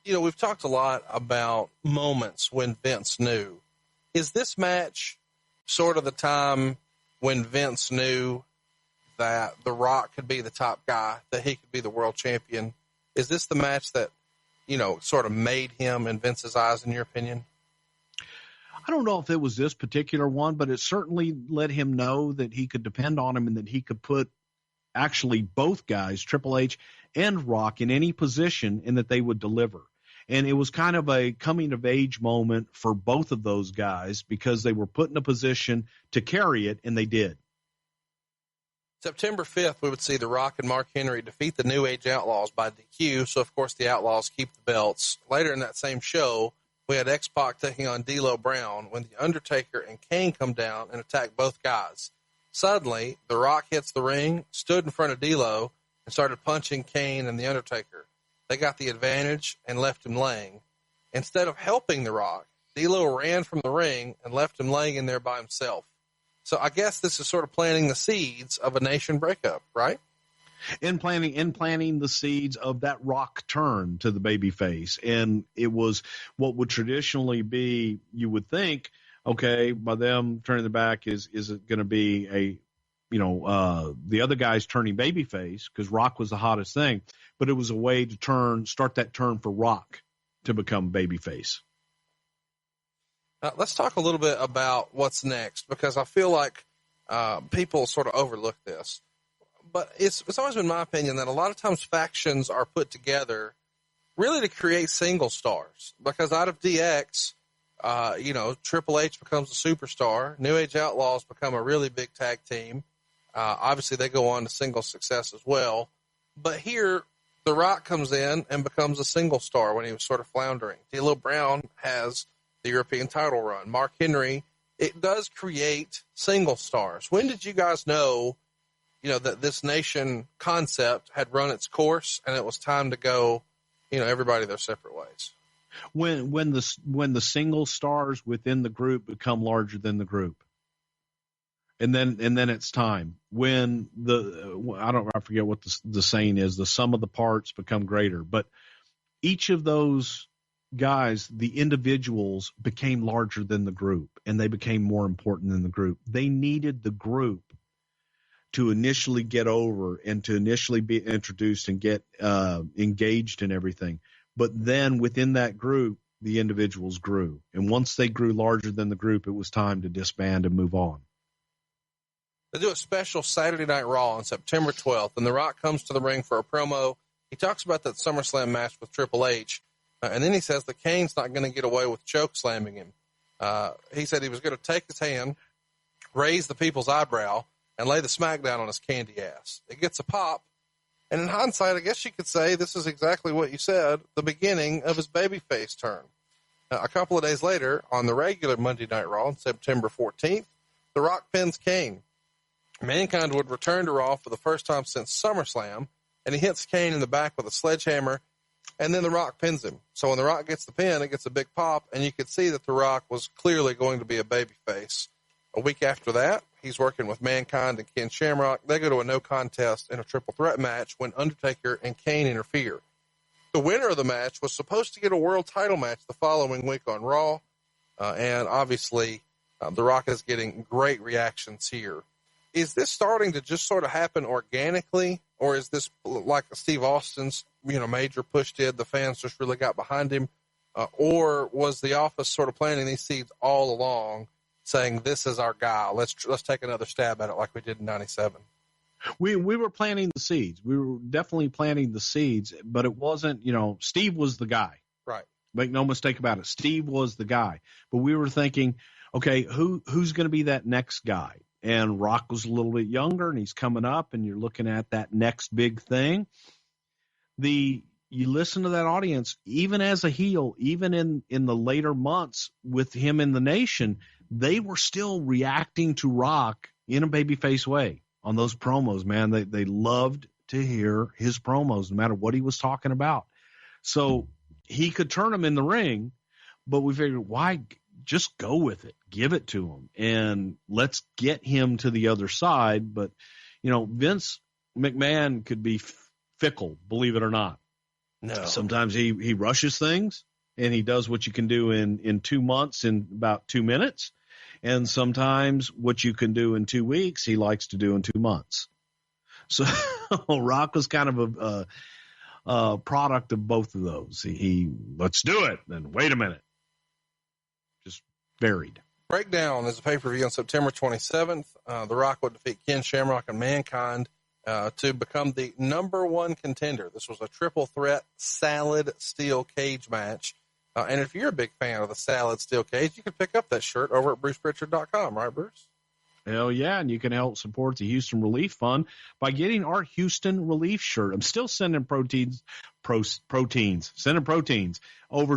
We've talked a lot about moments when Vince knew. Is this match sort of the time when Vince knew that The Rock could be the top guy, that he could be the world champion? Is this the match that, sort of made him in Vince's eyes, in your opinion? I don't know if it was this particular one, but it certainly let him know that he could depend on him and that he could put actually both guys, Triple H and Rock, in any position and that they would deliver. And it was kind of a coming of age moment for both of those guys because they were put in a position to carry it, and they did. September 5th, we would see The Rock and Mark Henry defeat the New Age Outlaws by DQ, so of course the Outlaws keep the belts. Later in that same show, we had X-Pac taking on D'Lo Brown when The Undertaker and Kane come down and attack both guys. Suddenly, The Rock hits the ring, stood in front of D'Lo, and started punching Kane and The Undertaker. They got the advantage and left him laying. Instead of helping The Rock, D'Lo ran from the ring and left him laying in there by himself. So I guess this is sort of planting the seeds of a nation breakup, right? In planting the seeds of that Rock turn to the babyface. And it was what would traditionally be, you would think, okay, by them turning their back, is it going to be the other guy's turning babyface because Rock was the hottest thing, but it was a way to start that turn for Rock to become babyface. Let's talk a little bit about what's next because I feel like people sort of overlook this. But it's always been my opinion that a lot of times factions are put together really to create single stars because out of DX, Triple H becomes a superstar. New Age Outlaws become a really big tag team. Obviously, they go on to single success as well. But here, The Rock comes in and becomes a single star when he was sort of floundering. D'Lo Brown has the European title run. Mark Henry, it does create single stars. When did you guys know, that this nation concept had run its course and it was time to go, everybody their separate ways? When the single stars within the group become larger than the group. And then it's time when I forget what the saying is, the sum of the parts become greater, but each of those guys, the individuals became larger than the group and they became more important than the group. They needed the group to initially get over and to initially be introduced and get engaged in everything. But then within that group, the individuals grew. And once they grew larger than the group, it was time to disband and move on. They do a special Saturday Night Raw on September 12th, and The Rock comes to the ring for a promo. He talks about that SummerSlam match with Triple H, and then he says that Kane's not going to get away with choke slamming him. He said he was going to take his hand, raise the people's eyebrow, and lay the smackdown on his candy ass. It gets a pop, and in hindsight, I guess you could say this is exactly what you said, the beginning of his babyface turn. A couple of days later, on the regular Monday Night Raw on September 14th, The Rock pins Kane. Mankind would return to Raw for the first time since SummerSlam, and he hits Kane in the back with a sledgehammer, and then The Rock pins him. So when The Rock gets the pin, it gets a big pop, and you could see that The Rock was clearly going to be a babyface. A week after that, he's working with Mankind and Ken Shamrock. They go to a no contest in a triple threat match when Undertaker and Kane interfere. The winner of the match was supposed to get a world title match the following week on Raw, and obviously The Rock is getting great reactions here. Is this starting to just sort of happen organically, or is this like Steve Austin's, major push did? The fans just really got behind him, or was the office sort of planting these seeds all along, saying this is our guy? Let's take another stab at it like we did in '97. We were planting the seeds. We were definitely planting the seeds, but it wasn't. Steve was the guy. Right. Make no mistake about it. Steve was the guy, but we were thinking, okay, who's going to be that next guy? And Rock was a little bit younger, and he's coming up, and you're looking at that next big thing. You listen to that audience, even as a heel, even in the later months with him in the nation, they were still reacting to Rock in a babyface way on those promos, man. They loved to hear his promos, no matter what he was talking about. So he could turn them in the ring, but we figured, why just go with it, give it to him, and let's get him to the other side. But, Vince McMahon could be fickle, believe it or not. No. Sometimes he rushes things, and he does what you can do in 2 months in about 2 minutes. And sometimes what you can do in 2 weeks, he likes to do in 2 months. So Rock was kind of a product of both of those. He let's do it. Then wait a minute. Just varied. Breakdown is a pay-per-view on September 27th. The Rock would defeat Ken Shamrock and Mankind to become the number one contender. This was a triple threat salad steel cage match. And if you're a big fan of the salad steel cage, you can pick up that shirt over at BrucePrichard.com, right, Bruce? Hell yeah, and you can help support the Houston Relief Fund by getting our Houston Relief shirt. I'm still sending proteins over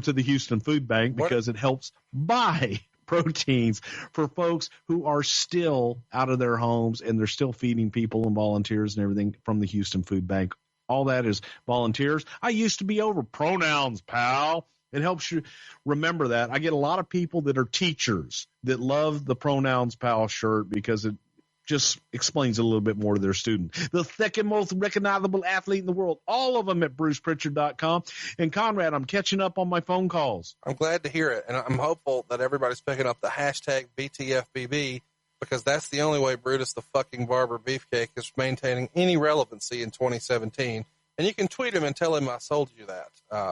to the Houston Food Bank because it helps buy proteins for folks who are still out of their homes and they're still feeding people and volunteers and everything from the Houston Food Bank. All that is volunteers. I used to be over pronouns, pal. It helps you remember that. I get a lot of people that are teachers that love the Pronouns Pal shirt because it just explains a little bit more to their student. The second most recognizable athlete in the world, all of them at BrucePrichard.com. And Conrad, I'm catching up on my phone calls. I'm glad to hear it. And I'm hopeful that everybody's picking up the hashtag BTFBB because that's the only way Brutus the fucking Barber Beefcake is maintaining any relevancy in 2017. And you can tweet him and tell him I sold you that.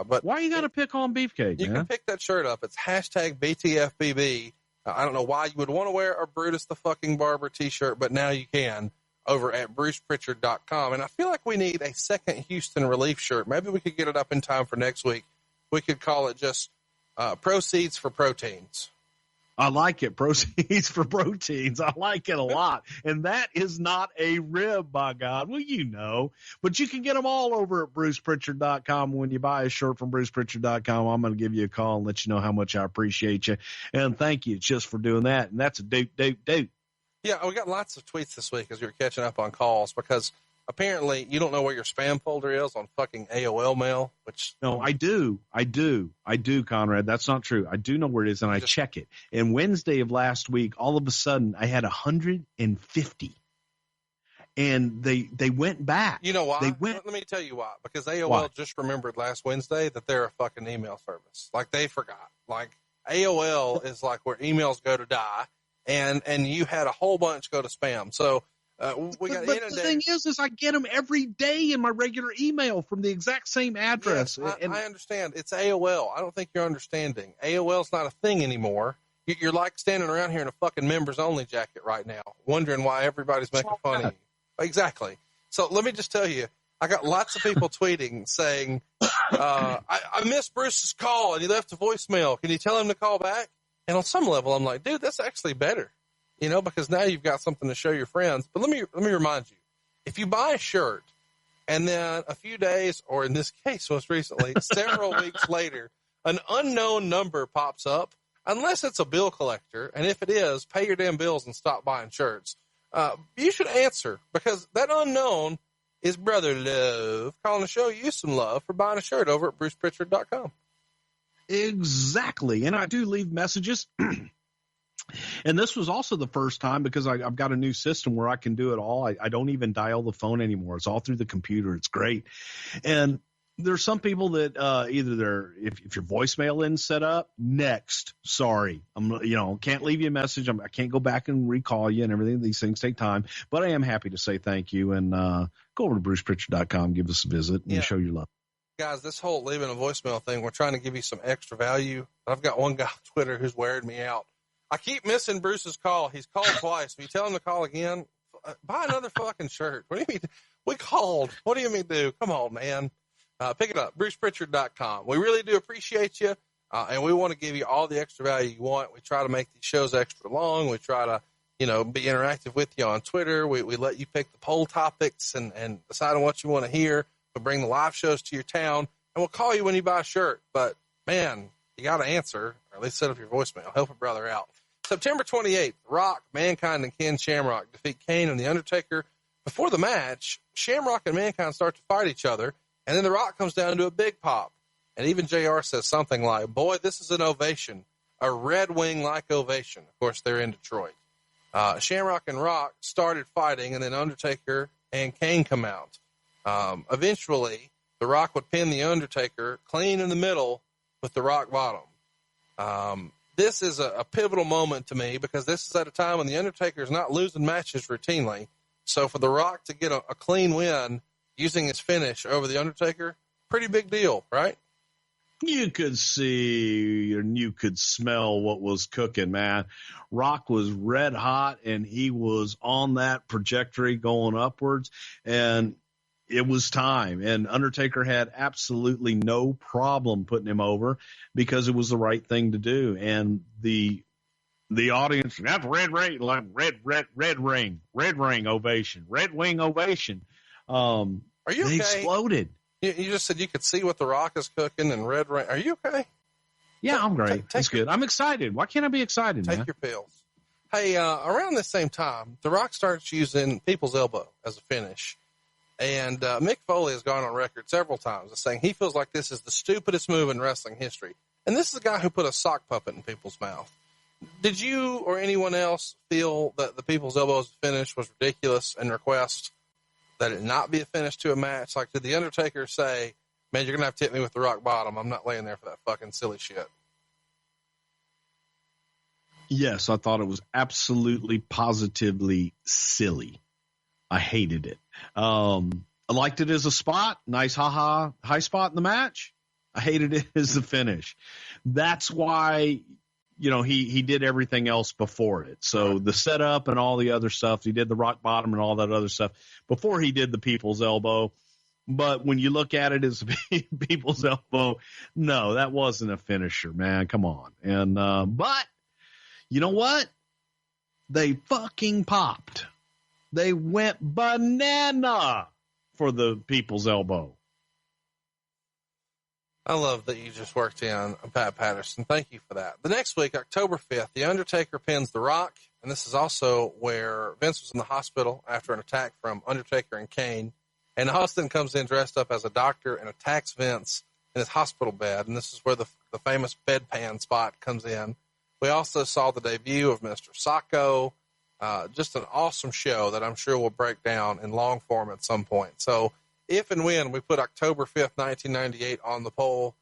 But why you got to pick on Beefcake? You can pick that shirt up. It's hashtag BTFBB. I don't know why you would want to wear a Brutus the fucking Barber t-shirt, but now you can over at BrucePrichard.com. And I feel like we need a second Houston Relief shirt. Maybe we could get it up in time for next week. We could call it just Proceeds for Proteins. I like it. Proceeds for proteins. I like it a lot. And that is not a rib, by God. Well, you know. But you can get them all over at BrucePrichard.com. When you buy a shirt from BrucePrichard.com, I'm going to give you a call and let you know how much I appreciate you. And thank you just for doing that. And that's a dope. Yeah, we got lots of tweets this week as we were catching up on calls because apparently you don't know where your spam folder is on fucking AOL mail, which... No, I do, Conrad. That's not true. I do know where it is, and I check it. And Wednesday of last week, all of a sudden, I had 150. And they went back. You know why? Let me tell you why. Because AOL just remembered last Wednesday that they're a fucking email service. Like, they forgot. Like, AOL is like where emails go to die, and you had a whole bunch go to spam. So... but the thing is I get them every day in my regular email from the exact same address. Yes, I understand. It's AOL. I don't think you're understanding. AOL's not a thing anymore. You're like standing around here in a fucking members only jacket right now, wondering why everybody's making fun of you. Exactly. So let me just tell you, I got lots of people tweeting saying, I missed Bruce's call and he left a voicemail. Can you tell him to call back? And on some level, I'm like, dude, that's actually better. You know, because now you've got something to show your friends. But let me remind you, if you buy a shirt and then a few days, or in this case, most recently, several weeks later, an unknown number pops up, unless it's a bill collector. And if it is, pay your damn bills and stop buying shirts. You should answer because that unknown is Brother Love calling to show you some love for buying a shirt over at BrucePrichard.com. Exactly. And I do leave messages. And this was also the first time because I've got a new system where I can do it all. I don't even dial the phone anymore. It's all through the computer. It's great. And there's some people that either if your voicemail isn't set up, next, sorry, can't leave you a message. I can't go back and recall you and everything. These things take time. But I am happy to say thank you and go over to BrucePrichard.com, give us a visit, and show your love. Guys, this whole leaving a voicemail thing, we're trying to give you some extra value. I've got one guy on Twitter who's wearing me out. I keep missing Bruce's call. He's called twice. If you tell him to call again, buy another fucking shirt. What do you mean? We called. What do you mean do? Come on, man. Pick it up. BrucePrichard.com. We really do appreciate you. And we want to give you all the extra value you want. We try to make these shows extra long. We try to, be interactive with you on Twitter. We let you pick the poll topics and decide on what you want to hear. We'll bring the live shows to your town and we'll call you when you buy a shirt. But man, you got to answer or at least set up your voicemail. Help a brother out. September 28th, Rock, Mankind, and Ken Shamrock defeat Kane and The Undertaker. Before the match, Shamrock and Mankind start to fight each other, and then The Rock comes down to a big pop. And even JR says something like, boy, this is an ovation, a Red Wing-like ovation. Of course, they're in Detroit. Shamrock and Rock started fighting, and then Undertaker and Kane come out. Eventually, The Rock would pin The Undertaker clean in the middle with the rock bottom. This is a pivotal moment to me because this is at a time when The Undertaker is not losing matches routinely. So for The Rock to get a clean win using his finish over The Undertaker, pretty big deal, right? You could see and you could smell what was cooking, man. Rock was red hot and he was on that trajectory going upwards, and it was time. And Undertaker had absolutely no problem putting him over because it was the right thing to do. And the audience, that's red ring, like red ring ovation, red wing ovation. Are you okay? They exploded. You just said you could see what the Rock is cooking and red rain. Are you okay? Yeah, I'm great. That's good. I'm excited. Why can't I be excited, man? Take your pills. Hey, around the same time, the Rock starts using People's Elbow as a finish. And Mick Foley has gone on record several times as saying he feels like this is the stupidest move in wrestling history. And this is a guy who put a sock puppet in people's mouth. Did you or anyone else feel that the People's Elbow's finish was ridiculous and request that it not be a finish to a match? Like, did the Undertaker say, man, you're going to have to hit me with the rock bottom. I'm not laying there for that fucking silly shit. Yes, I thought it was absolutely, positively silly. I hated it. I liked it as a spot. Nice high spot in the match. I hated it as the finish. That's why, he did everything else before it. So the setup and all the other stuff, he did the rock bottom and all that other stuff before he did the People's Elbow. But when you look at it as People's Elbow, no, that wasn't a finisher, man. Come on. And, but you know what? They fucking popped. They went banana for the People's Elbow. I love that you just worked in Pat Patterson. Thank you for that. The next week, October 5th, The Undertaker pins The Rock, and this is also where Vince was in the hospital after an attack from Undertaker and Kane, and Austin comes in dressed up as a doctor and attacks Vince in his hospital bed, and this is where the famous bedpan spot comes in. We also saw the debut of Mr. Sacco, just an awesome show that I'm sure we'll break down in long form at some point. So if and when we put October 5th, 1998 on the poll,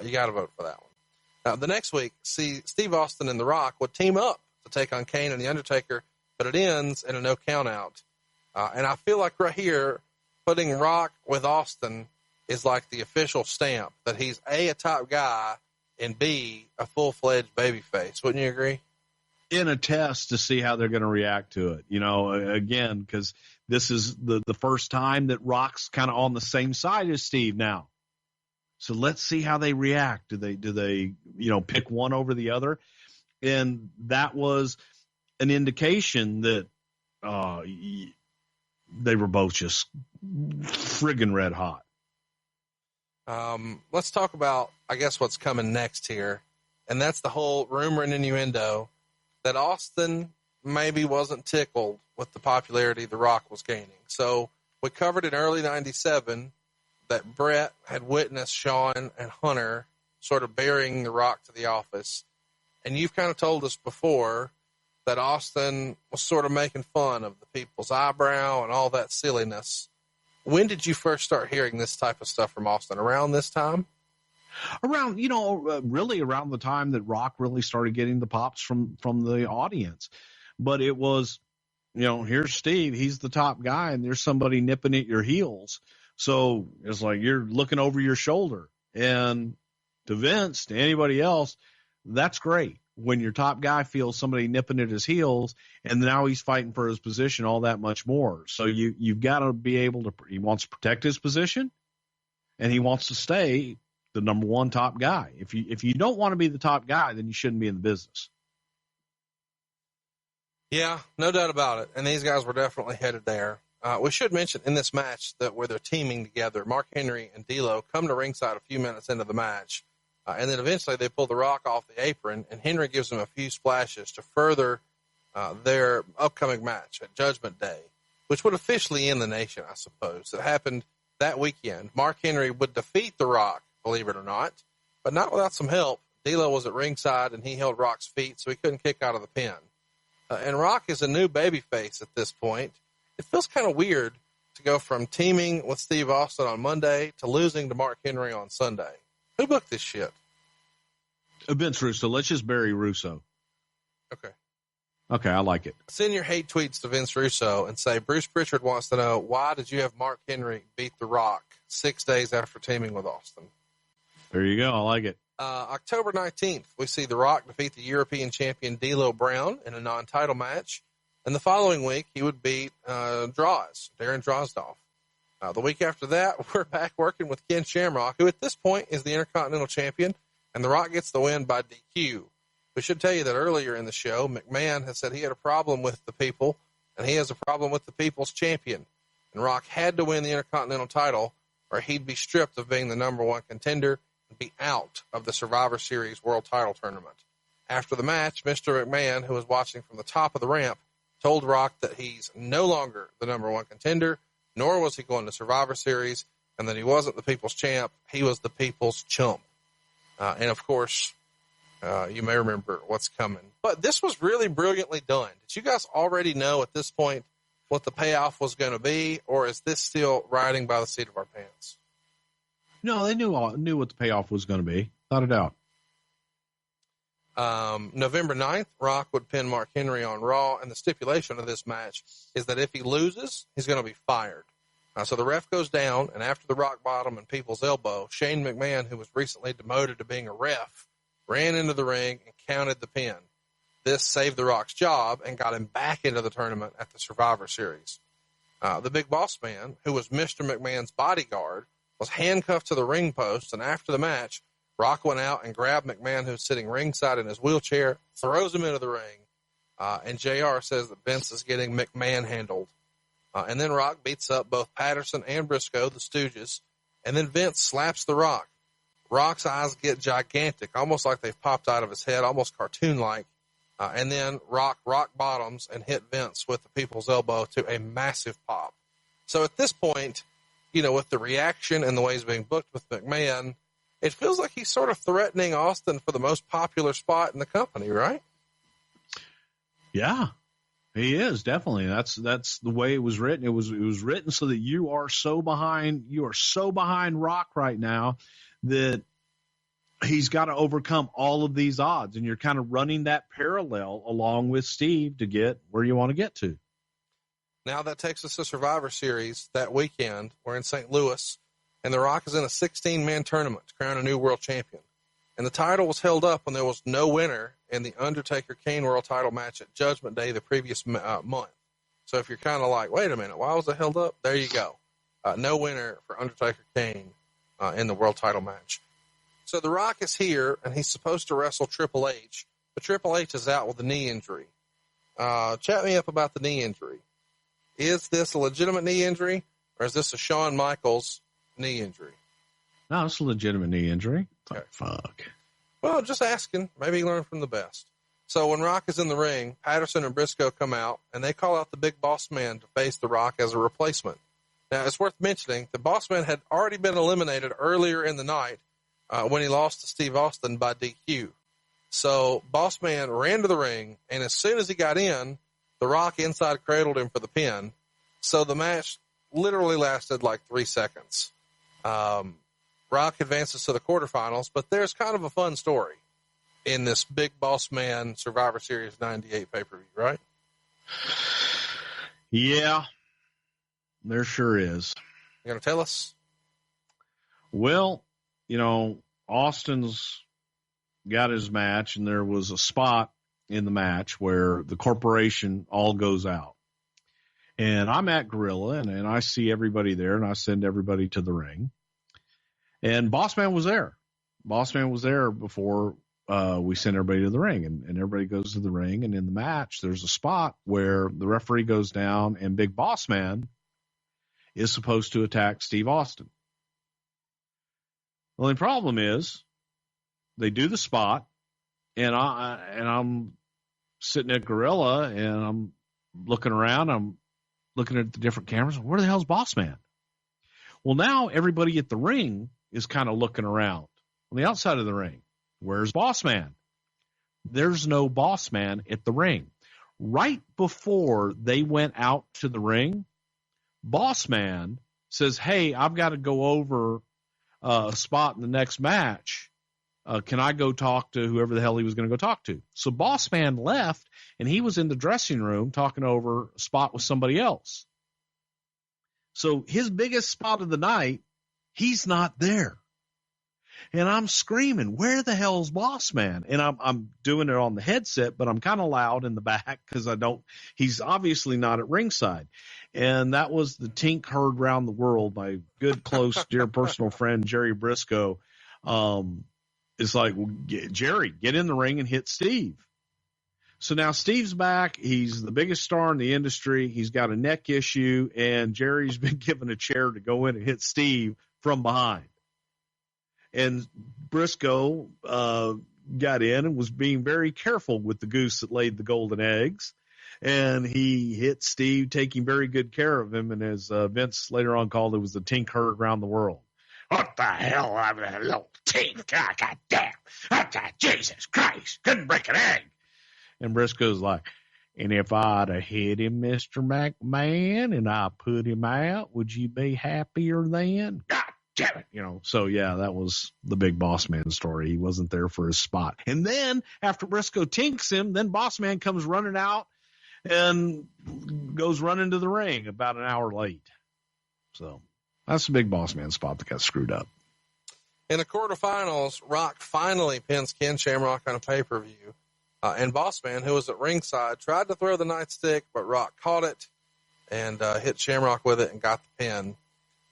you got to vote for that one. Now, the next week, Steve Austin and The Rock would team up to take on Kane and The Undertaker, but it ends in a no count out. And I feel like right here, putting Rock with Austin is like the official stamp that he's A, a top guy, and B, a full-fledged babyface. Wouldn't you agree? In a test to see how they're going to react to it, again, because this is the first time that Rock's kind of on the same side as Steve now. So let's see how they react. Do they pick one over the other? And that was an indication that they were both just friggin' red hot. Let's talk about, I guess, what's coming next here. And that's the whole rumor and innuendo that Austin maybe wasn't tickled with the popularity The Rock was gaining. So we covered in early 97 that Brett had witnessed Shawn and Hunter sort of burying The Rock to the office. And you've kind of told us before that Austin was sort of making fun of the people's eyebrow and all that silliness. When did you first start hearing this type of stuff from Austin? Around this time? Around, really around the time that Rock really started getting the pops from the audience. But it was, here's Steve, he's the top guy, and there's somebody nipping at your heels. So it's like you're looking over your shoulder. And to Vince, to anybody else, that's great. When your top guy feels somebody nipping at his heels, and now he's fighting for his position all that much more. So you've got to be able to, he wants to protect his position, and he wants to stay the number one top guy. If you don't want to be the top guy, then you shouldn't be in the business. Yeah, no doubt about it. And these guys were definitely headed there. We should mention in this match that where they're teaming together, Mark Henry and D'Lo come to ringside a few minutes into the match. And then eventually they pull the Rock off the apron, and Henry gives them a few splashes to further their upcoming match at Judgment Day, which would officially end the Nation, I suppose. It happened that weekend. Mark Henry would defeat the Rock, believe it or not, but not without some help. D'Lo was at ringside, and he held Rock's feet, so he couldn't kick out of the pin. And Rock is a new babyface at this point. It feels kind of weird to go from teaming with Steve Austin on Monday to losing to Mark Henry on Sunday. Who booked this shit? Vince Russo. Let's just bury Russo. Okay, I like it. Send your hate tweets to Vince Russo and say, Bruce Prichard wants to know, why did you have Mark Henry beat The Rock 6 days after teaming with Austin? There you go. I like it. October 19th, we see The Rock defeat the European champion D'Lo Brown in a non-title match. And the following week, he would beat Darren Drozdov. The week after that, we're back working with Ken Shamrock, who at this point is the Intercontinental Champion, and The Rock gets the win by DQ. We should tell you that earlier in the show, McMahon has said he had a problem with the people, and he has a problem with the people's champion. And Rock had to win the Intercontinental title, or he'd be stripped of being the number one contender and be out of the Survivor Series World Title Tournament. After the match, Mr. McMahon, who was watching from the top of the ramp, told Rock that he's no longer the number one contender, nor was he going to Survivor Series, and that he wasn't the people's champ, he was the people's chump. And of course, you may remember what's coming. But this was really brilliantly done. Did you guys already know at this point what the payoff was going to be, or is this still riding by the seat of our pants? No, they knew what the payoff was going to be, without a doubt. November 9th, Rock would pin Mark Henry on Raw, and the stipulation of this match is that if he loses, he's going to be fired. So the ref goes down, and after the rock bottom and people's elbow, Shane McMahon, who was recently demoted to being a ref, ran into the ring and counted the pin. This saved The Rock's job and got him back into the tournament at the Survivor Series. The Big Boss Man, who was Mr. McMahon's bodyguard, was handcuffed to the ring post, and after the match, Rock went out and grabbed McMahon, who's sitting ringside in his wheelchair, throws him into the ring, and JR says that Vince is getting McMahon handled. And then Rock beats up both Patterson and Briscoe, the Stooges, and then Vince slaps The Rock. Rock's eyes get gigantic, almost like they've popped out of his head, almost cartoon-like. And then Rock bottoms and hit Vince with the people's elbow to a massive pop. So at this point, with the reaction and the way he's being booked with McMahon, it feels like he's sort of threatening Austin for the most popular spot in the company, right? Yeah, he is, definitely. That's the way it was written. It was written so that you are so behind Rock right now that he's got to overcome all of these odds, and you're kind of running that parallel along with Steve to get where you want to get to. Now that takes us to Survivor Series that weekend. We're in St. Louis, and The Rock is in a 16-man tournament to crown a new world champion. And the title was held up when there was no winner in the Undertaker-Kane world title match at Judgment Day the previous month. So if you're kind of like, wait a minute, why was it held up? There you go. No winner for Undertaker-Kane in the world title match. So The Rock is here, and he's supposed to wrestle Triple H, but Triple H is out with a knee injury. Chat me up about the knee injury. Is this a legitimate knee injury, or is this a Shawn Michaels knee injury? No, it's a legitimate knee injury. Okay. Fuck. Well, just asking. Maybe learn from the best. So when Rock is in the ring, Patterson and Briscoe come out, and they call out the Big Boss Man to face The Rock as a replacement. Now, it's worth mentioning, the Boss Man had already been eliminated earlier in the night when he lost to Steve Austin by DQ. So Boss Man ran to the ring, and as soon as he got in, The Rock inside cradled him for the pin. So the match literally lasted like 3 seconds. Rock advances to the quarterfinals, but there's kind of a fun story in this Big Boss Man Survivor Series 98 pay-per-view, right? Yeah, there sure is. You going to tell us? Well, Austin's got his match, and there was a spot in the match where the corporation all goes out. And I'm at Gorilla, and I see everybody there, and I send everybody to the ring. And Boss Man was there. Boss Man was there before we sent everybody to the ring, and everybody goes to the ring. And in the match, there's a spot where the referee goes down, and Big Boss Man is supposed to attack Steve Austin. The only problem is they do the spot, and I'm sitting at Gorilla, and I'm looking around. I'm looking at the different cameras. Where the hell's Boss Man? Well, now everybody at the ring is kind of looking around on the outside of the ring. Where's Boss Man? There's no Boss Man at the ring. Right before they went out to the ring, Boss Man says, hey, I've got to go over a spot in the next match. Can I go talk to whoever the hell he was going to go talk to? So Boss Man left, and he was in the dressing room talking over a spot with somebody else. So his biggest spot of the night, he's not there. And I'm screaming, where the hell's Boss Man? And I'm doing it on the headset, but I'm kind of loud in the back because he's obviously not at ringside. And that was the Tink heard round the world. My good, close, dear personal friend, Jerry Briscoe, is like, well, Jerry, get in the ring and hit Steve. So now Steve's back. He's the biggest star in the industry. He's got a neck issue, and Jerry's been given a chair to go in and hit Steve from behind. And Briscoe got in and was being very careful with the goose that laid the golden eggs. And he hit Steve, taking very good care of him. And as Vince later on called it, was the Tink heard around the world. What the hell? I'm a little Tink. God damn. Jesus Christ. Couldn't break an egg. And Briscoe's like, and if I'd have hit him, Mr. McMahon, and I put him out, would you be happier then? God damn it. So yeah, that was the big Boss Man story. He wasn't there for his spot. And then after Briscoe tinks him, then Boss Man comes running out and goes running to the ring about an hour late. So that's the big Boss Man spot that got screwed up. In the quarterfinals, Rock finally pins Ken Shamrock on a pay-per-view. And Boss Man, who was at ringside, tried to throw the nightstick, but Rock caught it and hit Shamrock with it and got the pin.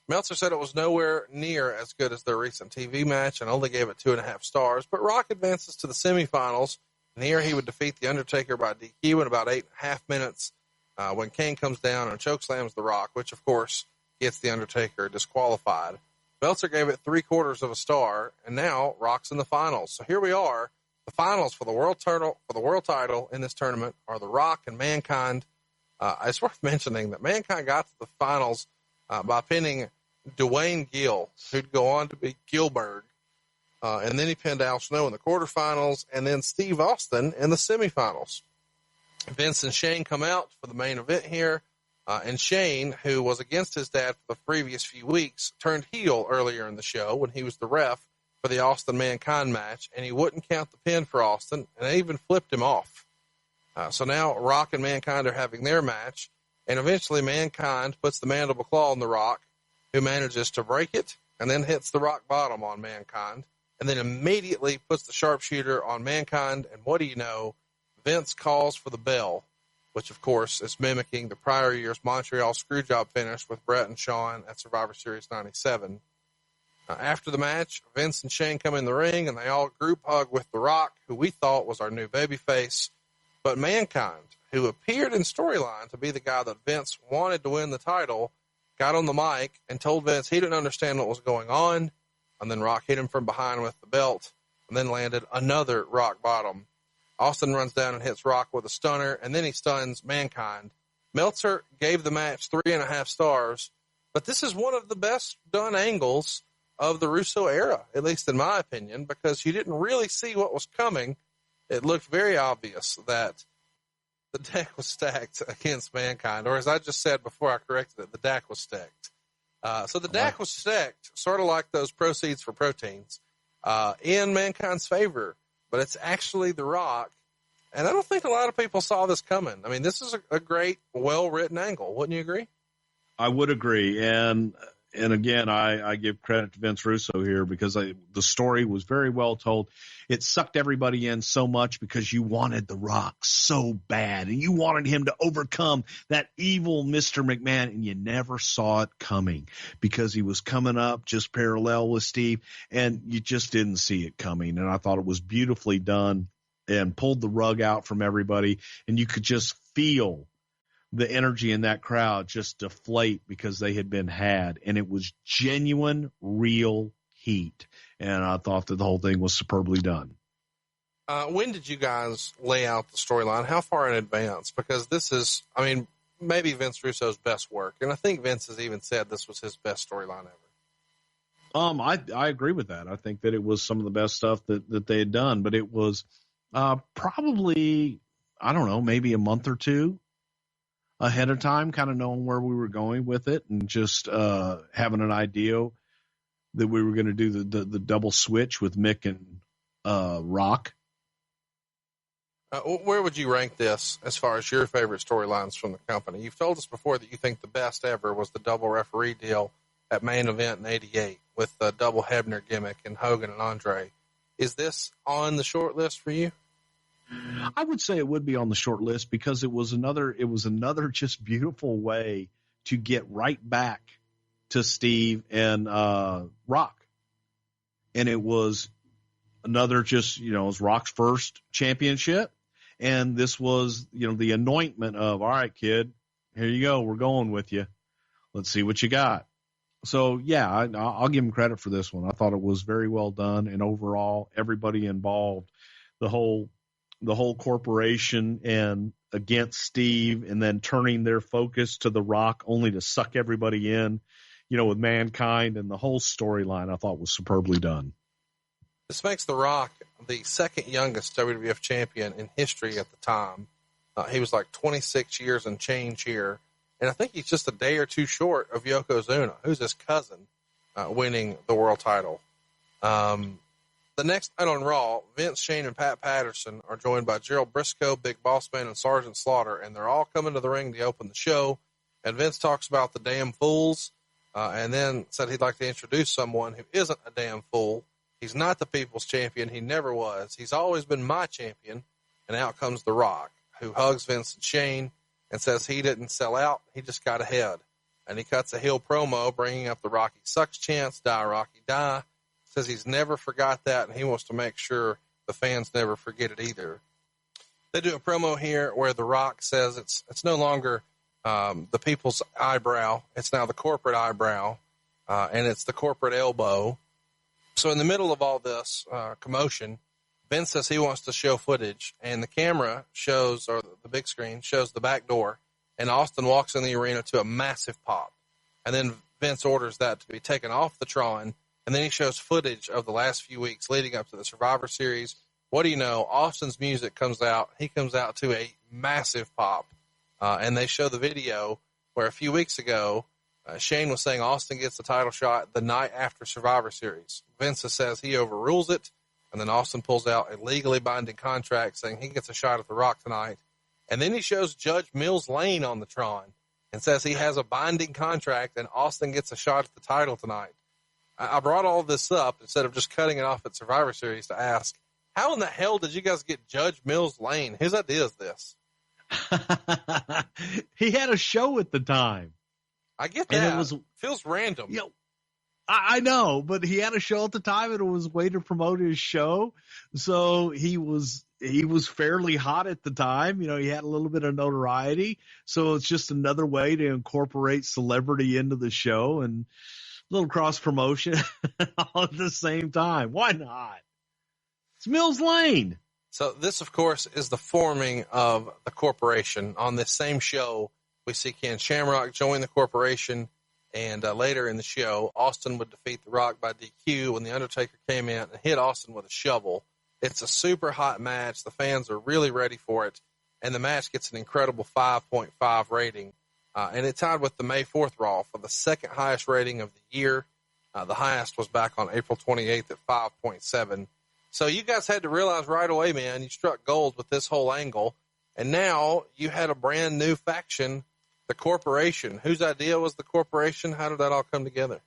Meltzer said it was nowhere near as good as their recent TV match and only gave it 2.5 stars, but Rock advances to the semifinals, and here he would defeat The Undertaker by DQ in about 8.5 minutes when Kane comes down and chokeslams The Rock, which, of course, gets The Undertaker disqualified. Meltzer gave it 3/4 of a star, and now Rock's in the finals. So here we are. The finals for the world title in this tournament are The Rock and Mankind. It's worth mentioning that Mankind got to the finals by pinning Dwayne Gill, who'd go on to be Gilbert. And then he pinned Al Snow in the quarterfinals, and then Steve Austin in the semifinals. Vince and Shane come out for the main event here. And Shane, who was against his dad for the previous few weeks, turned heel earlier in the show when he was the ref for the Austin Mankind match, and he wouldn't count the pin for Austin, and they even flipped him off. So now Rock and Mankind are having their match, and eventually Mankind puts the mandible claw on the Rock, who manages to break it, and then hits the rock bottom on Mankind, and then immediately puts the sharpshooter on Mankind, and what do you know? Vince calls for the bell, which of course is mimicking the prior year's Montreal Screwjob finish with Brett and Shawn at Survivor Series 97. After the match, Vince and Shane come in the ring, and they all group hug with The Rock, who we thought was our new babyface. But Mankind, who appeared in storyline to be the guy that Vince wanted to win the title, got on the mic and told Vince he didn't understand what was going on. And then Rock hit him from behind with the belt and then landed another rock bottom. Austin runs down and hits Rock with a stunner, and then he stuns Mankind. Meltzer gave the match 3.5 stars, but this is one of the best done angles of the Russo era, at least in my opinion, because you didn't really see what was coming. It looked very obvious that the deck was stacked against Mankind, or as I just said before I corrected it, the deck was stacked. So the deck was stacked, sort of like those proceeds for proteins, in Mankind's favor, but it's actually The Rock. And I don't think a lot of people saw this coming. I mean, this is a great, well-written angle. Wouldn't you agree? I would agree. And again, I give credit to Vince Russo here because the story was very well told. It sucked everybody in so much because you wanted The Rock so bad, and you wanted him to overcome that evil Mr. McMahon, and you never saw it coming because he was coming up just parallel with Steve, and you just didn't see it coming. And I thought it was beautifully done and pulled the rug out from everybody, and you could just feel the energy in that crowd just deflate because they had been had, and it was genuine, real heat. And I thought that the whole thing was superbly done. When did you guys lay out the storyline? How far in advance? Because this is, I mean, maybe Vince Russo's best work. And I think Vince has even said this was his best storyline ever. I agree with that. I think that it was some of the best stuff that they had done, but it was probably, I don't know, maybe a month or two ahead of time, kind of knowing where we were going with it and just having an idea that we were going to do the double switch with Mick and Rock. Where would you rank this as far as your favorite storylines from the company? You've told us before that you think the best ever was the double referee deal at Main Event in '88. with the double Hebner gimmick and Hogan and Andre. Is this on the short list for you? I would say it would be on the short list because it was another just beautiful way to get right back to Steve and Rock. And it was another just, it was Rock's first championship. And this was, the anointment of, all right, kid, here you go. We're going with you. Let's see what you got. So, yeah, I'll give him credit for this one. I thought it was very well done. And overall, everybody involved, the whole corporation and against Steve, and then turning their focus to the Rock only to suck everybody in, with Mankind, and the whole storyline I thought was superbly done. This makes The Rock the second youngest WWF champion in history at the time. He was like 26 years and change here. And I think he's just a day or two short of Yokozuna, who's his cousin, winning the world title. The next night on Raw, Vince, Shane, and Pat Patterson are joined by Gerald Briscoe, Big Boss Man, and Sergeant Slaughter, and they're all coming to the ring to open the show. And Vince talks about the damn fools, and then said he'd like to introduce someone who isn't a damn fool. He's not the people's champion. He never was. He's always been my champion. And out comes The Rock, who hugs Vince and Shane and says he didn't sell out. He just got ahead. And he cuts a heel promo, bringing up the Rocky Sucks chants, die, Rocky, die. Says he's never forgot that, and he wants to make sure the fans never forget it either. They do a promo here where The Rock says it's no longer the people's eyebrow. It's now the corporate eyebrow, and it's the corporate elbow. So in the middle of all this commotion, Vince says he wants to show footage, and the camera shows, or the big screen shows the back door, and Austin walks in the arena to a massive pop. And then Vince orders that to be taken off the Tron, and then he shows footage of the last few weeks leading up to the Survivor Series. What do you know? Austin's music comes out. He comes out to a massive pop, and they show the video where a few weeks ago, Shane was saying Austin gets the title shot the night after Survivor Series. Vince says he overrules it, and then Austin pulls out a legally binding contract saying he gets a shot at The Rock tonight. And then he shows Judge Mills Lane on the Tron and says he has a binding contract and Austin gets a shot at the title tonight. I brought all this up instead of just cutting it off at Survivor Series to ask, how in the hell did you guys get Judge Mills Lane? Whose idea is this? He had a show at the time. I get that. And feels random. I know, but he had a show at the time, and it was a way to promote his show. So he was fairly hot at the time. He had a little bit of notoriety. So it's just another way to incorporate celebrity into the show and a little cross promotion all at the same time. Why not? It's Mills Lane. So this, of course, is the forming of the corporation. On this same show, we see Ken Shamrock join the corporation. And later in the show, Austin would defeat The Rock by DQ when The Undertaker came in and hit Austin with a shovel. It's a super hot match. The fans are really ready for it. And the match gets an incredible 5.5 rating. And it tied with the May 4th Raw for the second highest rating of the year. The highest was back on April 28th at 5.7. So you guys had to realize right away, man, you struck gold with this whole angle. And now you had a brand new faction, the corporation. Whose idea was the corporation? How did that all come together?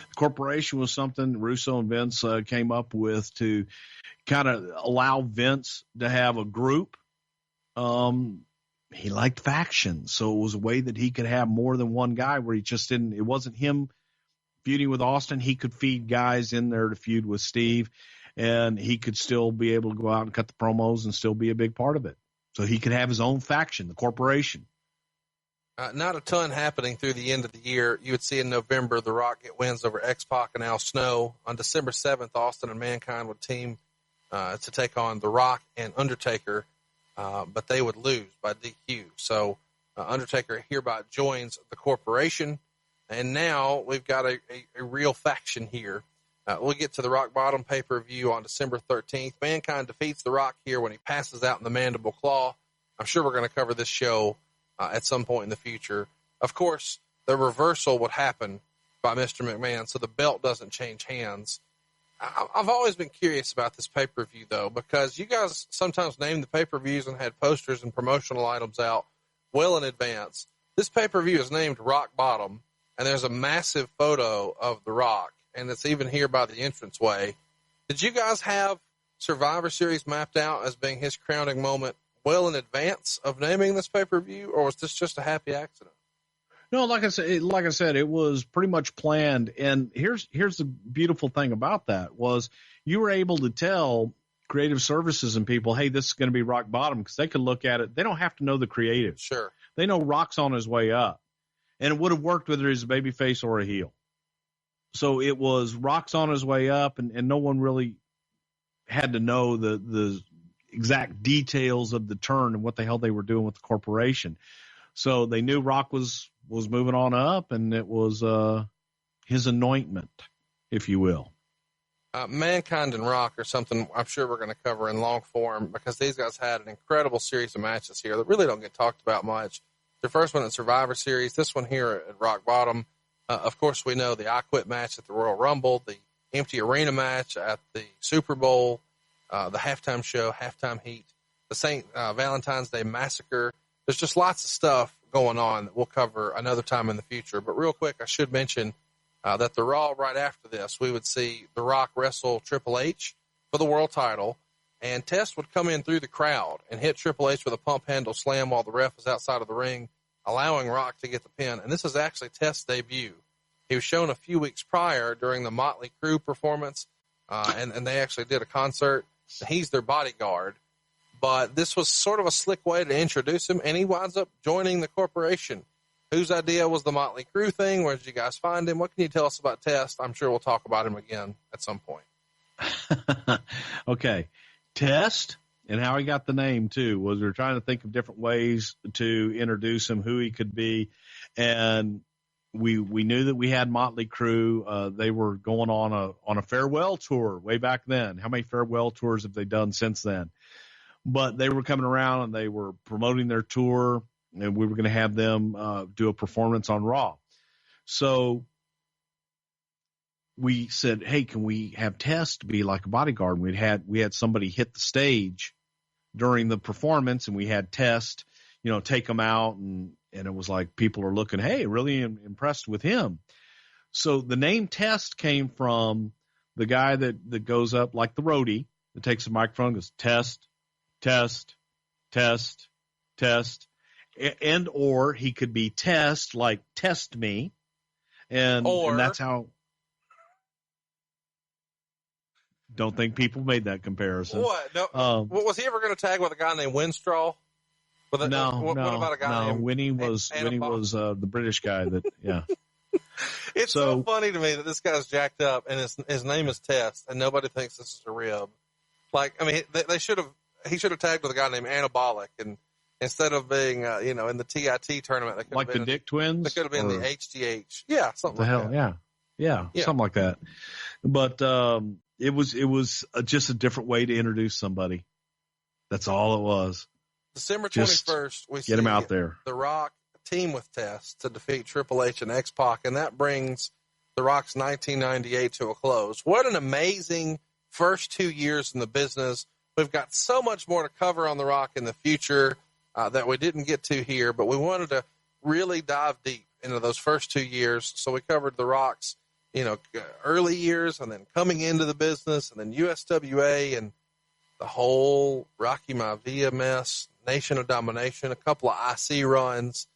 The corporation was something Russo and Vince came up with to kind of allow Vince to have a group. He liked factions, so it was a way that he could have more than one guy where he just didn't, it wasn't him feuding with Austin. He could feed guys in there to feud with Steve, and he could still be able to go out and cut the promos and still be a big part of it. So he could have his own faction, the corporation. Not a ton happening through the end of the year. You would see in November, The Rock get wins over X-Pac and Al Snow. On December 7th, Austin and Mankind would team to take on The Rock and Undertaker, but they would lose by DQ. So Undertaker hereby joins the corporation, and now we've got a real faction here. We'll get to the Rock Bottom pay-per-view on December 13th. Mankind defeats The Rock here when he passes out in the Mandible Claw. I'm sure we're going to cover this show at some point in the future. Of course, the reversal would happen by Mr. McMahon, so the belt doesn't change hands. I've always been curious about this pay-per-view, though, because you guys sometimes name the pay-per-views and had posters and promotional items out well in advance. This pay-per-view is named Rock Bottom, and there's a massive photo of The Rock. and it's even here by the entranceway. Did you guys have Survivor Series mapped out as being his crowning moment well in advance of naming this pay-per-view, or was this just a happy accident? No, like I said, it was pretty much planned. And here's the beautiful thing about that was you were able to tell creative services and people, hey, this is going to be rock bottom, because they could look at it. They don't have to know the creative. Sure. They know Rock's on his way up. And it would have worked whether he's a babyface or a heel. So it was Rock's on his way up, and no one really had to know the exact details of the turn and what the hell they were doing with the corporation. So they knew Rock was moving on up, and it was his anointment, if you will. Mankind and Rock are something I'm sure we're going to cover in long form, because these guys had an incredible series of matches here that really don't get talked about much. The first one at Survivor Series, this one here at Rock Bottom. Of course, we know the I Quit match at the Royal Rumble, the empty arena match at the Super Bowl, the halftime show, halftime heat, the St. Valentine's Day Massacre. There's just lots of stuff going on that we'll cover another time in the future. But real quick, I should mention that the Raw right after this, we would see The Rock wrestle Triple H for the world title, and Test would come in through the crowd and hit Triple H with a pump handle slam while the ref was outside of the ring, allowing Rock to get the pin. And this is actually Test's debut. He was shown a few weeks prior during the Motley Crue performance, and they actually did a concert. He's their bodyguard. But this was sort of a slick way to introduce him, and he winds up joining the corporation. Whose idea was the Motley Crue thing? Where did you guys find him? What can you tell us about Test? I'm sure we'll talk about him again at some point. Okay. Test, and how he got the name, too, was we were trying to think of different ways to introduce him, who he could be. And we knew that we had Motley Crue. They were going on a farewell tour way back then. How many farewell tours have they done since then? But they were coming around and they were promoting their tour, and we were going to have them do a performance on Raw. So we said, hey, can we have Test be like a bodyguard? And we had somebody hit the stage during the performance, and we had Test, take them out, and it was like people are looking, hey, really impressed with him. So the name Test came from the guy that goes up like the roadie that takes the microphone and goes, Test, test, test, test, and or he could be Test, like test me, and that's how. Don't think people made that comparison. What? No. Was he ever going to tag with a guy named Winstraw? No. What about a guy named Winnie was the British guy that. Yeah. It's so funny to me that this guy's jacked up and his name is Test, and nobody thinks this is a rib. Like, I mean, he should have tagged with a guy named Anabolic, and instead of being, in the TIT tournament, they could like have been the Dick Twins. They could have been the HGH. Yeah, something like that. Yeah, something like that. But it was just a different way to introduce somebody. That's all it was. December 21st, we get him out there. The Rock team with Test to defeat Triple H and X-Pac, and that brings The Rock's 1998 to a close. What an amazing first 2 years in the business. We've got so much more to cover on The Rock in the future that we didn't get to here, but we wanted to really dive deep into those first 2 years. So we covered The Rock's, early years, and then coming into the business, and then USWA, and the whole Rocky Maivia mess, Nation of Domination, a couple of IC runs.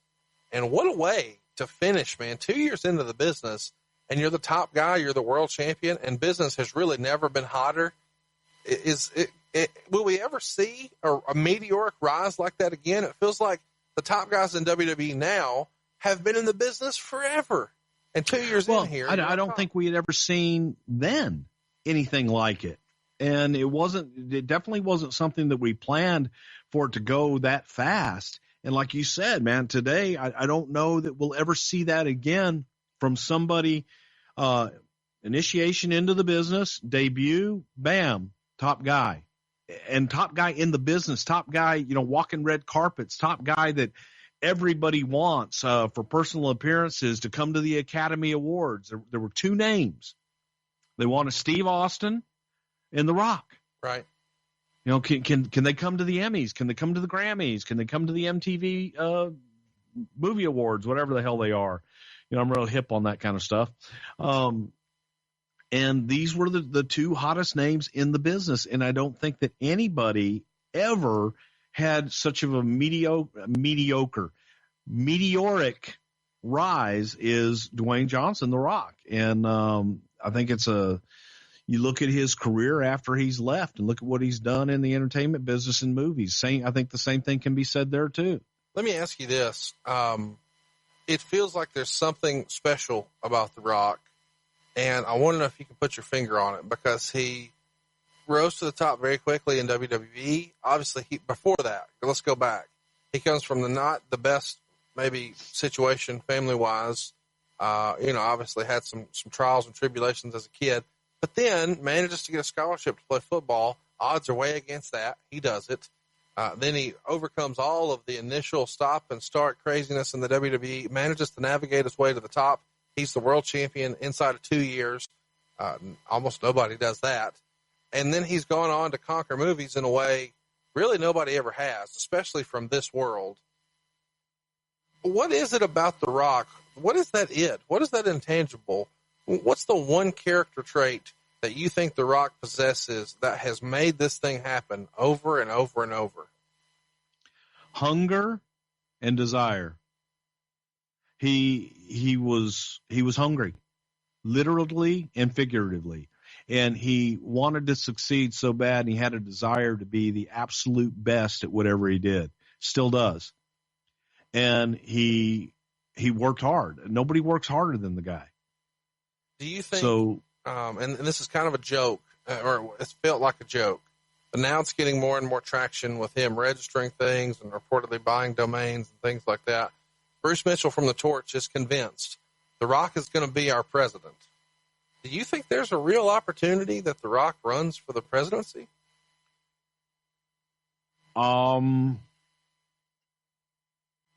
And what a way to finish, man. 2 years into the business, and you're the top guy, you're the world champion, and business has really never been hotter. Will we ever see a meteoric rise like that again? It feels like the top guys in WWE now have been in the business forever. And 2 years in here. I don't think we had ever seen then anything like it. And it definitely wasn't something that we planned for it to go that fast. And like you said, man, today, I don't know that we'll ever see that again from somebody, initiation into the business, debut, bam, top guy. And top guy in the business, top guy, walking red carpets, top guy that everybody wants for personal appearances to come to the Academy Awards. There were two names. They wanted Steve Austin and The Rock. Right. Can they come to the Emmys? Can they come to the Grammys? Can they come to the MTV Movie Awards, whatever the hell they are? I'm real hip on that kind of stuff. And these were the two hottest names in the business. And I don't think that anybody ever had such of a meteoric rise is Dwayne Johnson, The Rock. And I think you look at his career after he's left and look at what he's done in the entertainment business and movies. I think the same thing can be said there too. Let me ask you this. It feels like there's something special about The Rock, and I want to know if you can put your finger on it, because he rose to the top very quickly in WWE. Obviously, before that, let's go back. He comes from not the best, maybe, situation family-wise. Obviously had some trials and tribulations as a kid, but then manages to get a scholarship to play football. Odds are way against that. He does it. Then he overcomes all of the initial stop and start craziness in the WWE, manages to navigate his way to the top. He's the world champion inside of 2 years. Almost nobody does that. And then he's gone on to conquer movies in a way really nobody ever has, especially from this world. What is it about The Rock? What is that it? What is that intangible? What's the one character trait that you think The Rock possesses that has made this thing happen over and over and over? Hunger and desire. He was hungry, literally and figuratively, and he wanted to succeed so bad, and he had a desire to be the absolute best at whatever he did. Still does. And he worked hard. Nobody works harder than the guy. Do you think so? And this is kind of a joke, or it's felt like a joke, but now it's getting more and more traction with him registering things and reportedly buying domains and things like that. Bruce Mitchell from The Torch is convinced The Rock is going to be our president. Do you think there's a real opportunity that The Rock runs for the presidency?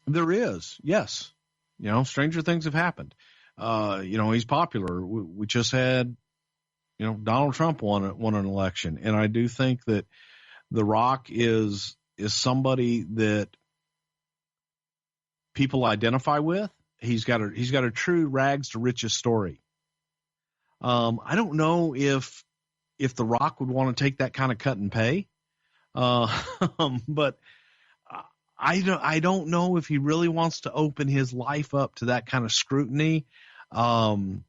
There is, yes. Stranger things have happened. He's popular. We just had, Donald Trump won an election, and I do think that The Rock is somebody that people identify with. He's got a true rags to riches story. I don't know if The Rock would want to take that kind of cut and pay, but I don't know if he really wants to open his life up to that kind of scrutiny, and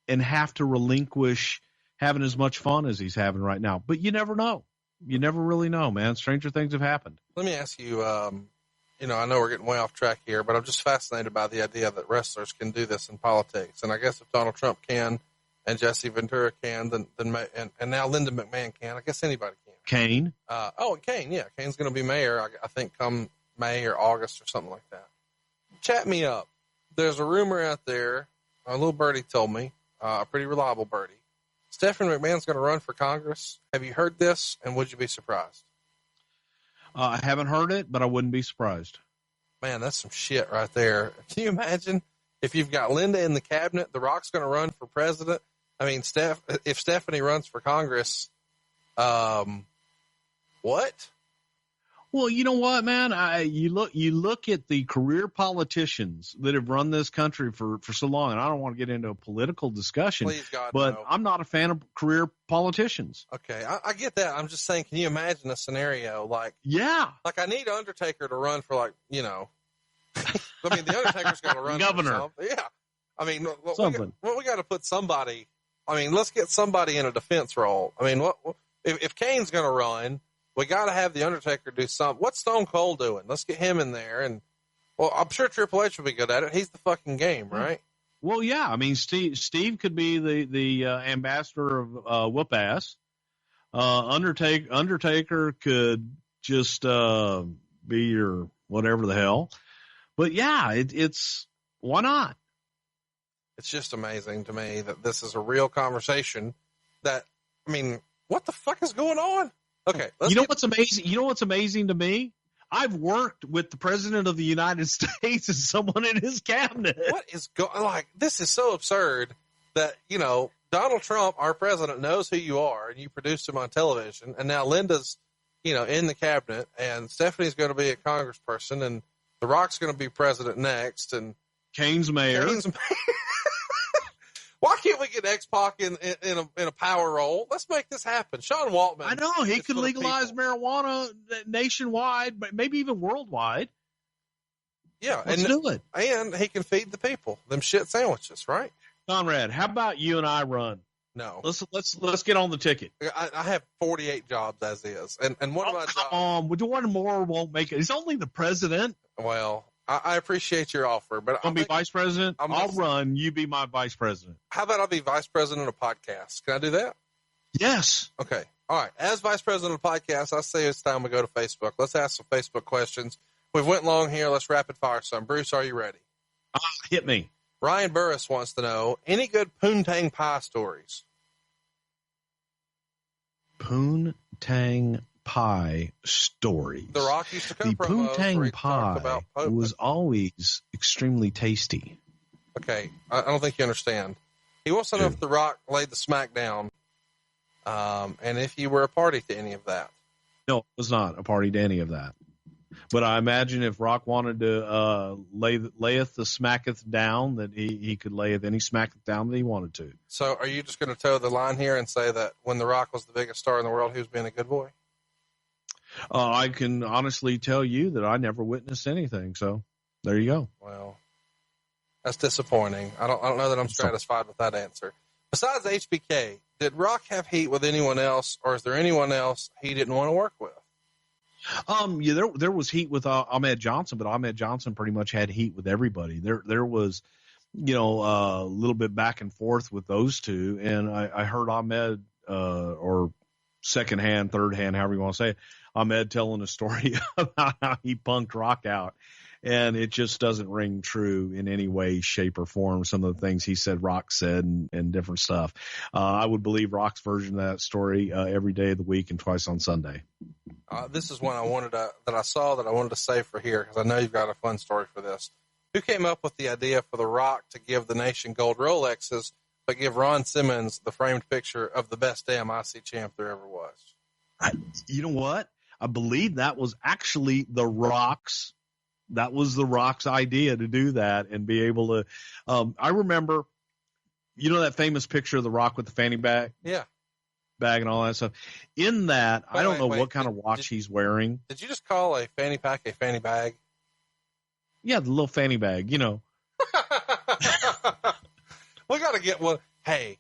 have to relinquish having as much fun as he's having right now. But you never know. You never really know, man. Stranger things have happened. Let me ask you, I know we're getting way off track here, but I'm just fascinated by the idea that wrestlers can do this in politics. And I guess if Donald Trump can, and Jesse Ventura can, and now Lyndon McMahon can, I guess anybody can. Kane. Kane, yeah. Kane's going to be mayor, I think, come May or August or something like that. Chat me up. There's a rumor out there, a little birdie told me, a pretty reliable birdie. Stephanie McMahon's going to run for Congress. Have you heard this, and would you be surprised? I haven't heard it, but I wouldn't be surprised. Man, that's some shit right there. Can you imagine if you've got Linda in the cabinet, The Rock's going to run for president? I mean, if Stephanie runs for Congress, what? Well, you know what, man? You look at the career politicians that have run this country for so long, and I don't want to get into a political discussion, please, God, but no. I'm not a fan of career politicians. Okay, I get that. I'm just saying, can you imagine a scenario like I need Undertaker to run for I mean, the Undertaker's got to run governor. For yeah, I mean, something. We got to put somebody. I mean, let's get somebody in a defense role. I mean, if Kane's going to run? We got to have the Undertaker do something. What's Stone Cold doing? Let's get him in there. And, well, I'm sure Triple H will be good at it. He's the fucking game, right? Well, yeah. I mean, Steve could be the ambassador of whoop ass. Undertaker could just be your whatever the hell. But, yeah, it's why not? It's just amazing to me that this is a real conversation that, I mean, what the fuck is going on? Okay. What's amazing? You know what's amazing to me? I've worked with the president of the United States as someone in his cabinet. What is this is so absurd that, Donald Trump, our president, knows who you are and you produced him on television. And now Linda's, in the cabinet and Stephanie's going to be a congressperson and The Rock's going to be president next. And Kane's mayor. Why can't we get X-Pac in a power role? Let's make this happen. Sean Waltman. I know he could legalize marijuana nationwide, but maybe even worldwide. Yeah, let's do it. And he can feed the people them shit sandwiches, right? Conrad, how about you and I run? No. Let's get on the ticket. I have 48 jobs as is, and one of my jobs. Would one more won't make it? He's only the president. Well, I appreciate your offer, but I'll be vice president. I'll run. You be my vice president. How about I'll be vice president of podcast? Can I do that? Yes. Okay. All right. As vice president of podcast, I say it's time we go to Facebook. Let's ask some Facebook questions. We've went long here. Let's rapid fire some. Bruce, are you ready? Hit me. Ryan Burris wants to know, any good poontang pie stories? Poontang pie stories. The Rock used to come The poontang pie was always extremely tasty. Okay, I don't think you understand. He wants to know if The Rock laid the smack down, and if you were a party to any of that. No, it was not a party to any of that. But I imagine if Rock wanted to layeth the smacketh down, that he could layeth any smacketh down that he wanted to. So are you just going to toe the line here and say that when The Rock was the biggest star in the world, he was being a good boy? I can honestly tell you that I never witnessed anything. So there you go. Well, that's disappointing. I don't know that I'm satisfied with that answer. Besides HBK, did Rock have heat with anyone else, or is there anyone else he didn't want to work with? Yeah, there was heat with Ahmed Johnson, but Ahmed Johnson pretty much had heat with everybody. There was, a little bit back and forth with those two, and I heard Ahmed, or second hand, third hand, however you want to say it, Ahmed telling a story about how he punked Rock out, and it just doesn't ring true in any way, shape, or form. Some of the things he said, Rock said, and different stuff. I would believe Rock's version of that story every day of the week and twice on Sunday. This is one I wanted that I saw that I wanted to save for here, because I know you've got a fun story for this. Who came up with the idea for The Rock to give the nation gold Rolexes, but give Ron Simmons the framed picture of the best damn IC champ there ever was? You know what? I believe that was actually The Rock's. That was The Rock's idea to do that and be able to. I remember, that famous picture of The Rock with the fanny bag? Yeah. Bag and all that stuff. In that, I don't know what kind of watch he's wearing. Did you just call a fanny pack a fanny bag? Yeah, the little fanny bag, We got to get one. Hey,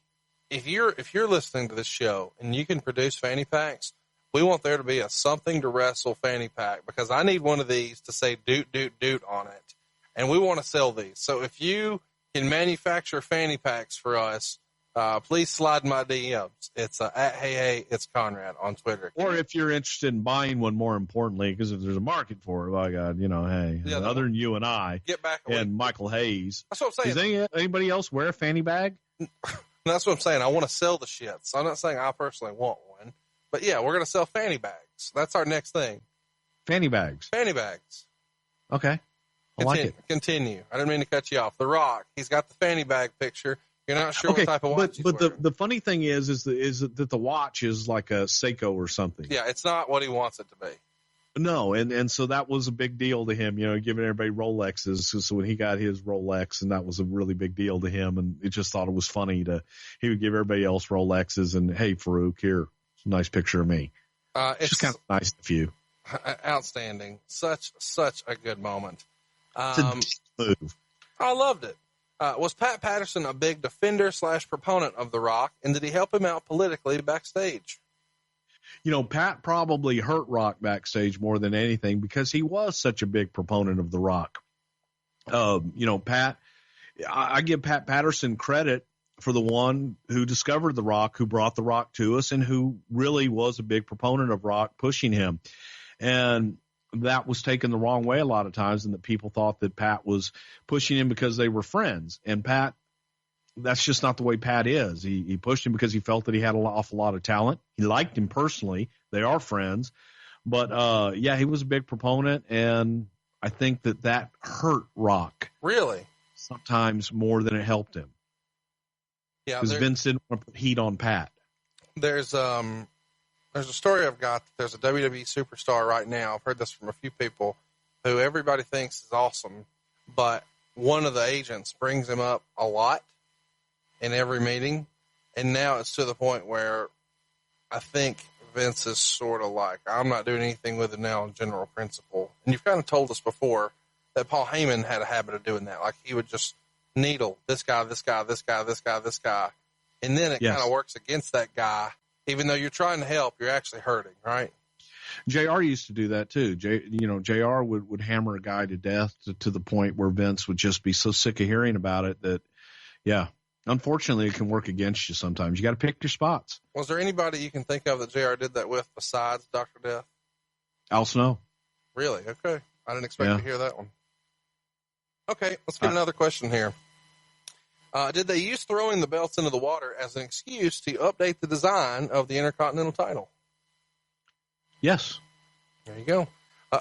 if you're listening to this show and you can produce fanny packs, we want there to be a something to wrestle fanny pack, because I need one of these to say doot, doot, doot on it. And we want to sell these. So if you can manufacture fanny packs for us, please slide my DMs. It's at hey, it's Conrad on Twitter. Or if you're interested in buying one, more importantly, because if there's a market for it, by God, hey, other than you and I, get back and Michael Hayes. That's what I'm saying. Does anybody else wear a fanny bag? That's what I'm saying. I want to sell the shits. I'm not saying I personally want one, but yeah, we're going to sell fanny bags. That's our next thing. Fanny bags. Fanny bags. Okay. I like it. Continue. I didn't mean to cut you off. The Rock, he's got the fanny bag picture. You're not sure what type of watch he's wearing. the funny thing is that the watch is like a Seiko or something. Yeah, it's not what he wants it to be. No, and so that was a big deal to him, giving everybody Rolexes. So when he got his Rolex, and that was a really big deal to him, and it just thought it was funny he would give everybody else Rolexes, and hey, Farouk, here, it's a nice picture of me. It's kind of nice of you. Outstanding. Such a good moment. It's a move. I loved it. Was Pat Patterson a big defender / proponent of The Rock, and did he help him out politically backstage? Pat probably hurt Rock backstage more than anything, because he was such a big proponent of The Rock. Pat, I give Pat Patterson credit for the one who discovered The Rock, who brought The Rock to us, and who really was a big proponent of Rock, pushing him. And that was taken the wrong way a lot of times, and that people thought that Pat was pushing him because they were friends. And Pat, that's just not the way Pat is. He pushed him because he felt that he had an awful lot of talent. He liked him personally. They are friends. But, he was a big proponent, and I think that hurt Rock. Really? Sometimes more than it helped him. Yeah. Because Vince didn't want to put heat on Pat. There's a story I've got. There's a WWE superstar right now. I've heard this from a few people who everybody thinks is awesome, but one of the agents brings him up a lot. in every meeting. And now it's to the point where I think Vince is sort of like, I'm not doing anything with it now on general principle. And you've kind of told us before that Paul Heyman had a habit of doing that. Like he would just needle this guy, this guy, this guy, this guy, this guy. And then it kind of works against that guy. Even though you're trying to help, you're actually hurting, right? JR used to do that too. JR would hammer a guy to death to the point where Vince would just be so sick of hearing about it that, unfortunately it can work against you sometimes. You got to pick your spots. Was there anybody you can think of that JR did that with besides Dr. Death? Al Snow. Really? Okay. I didn't expect to hear that one. Okay, let's get another question here. Did they use throwing the belts into the water as an excuse to update the design of the Intercontinental title? Yes. There you go.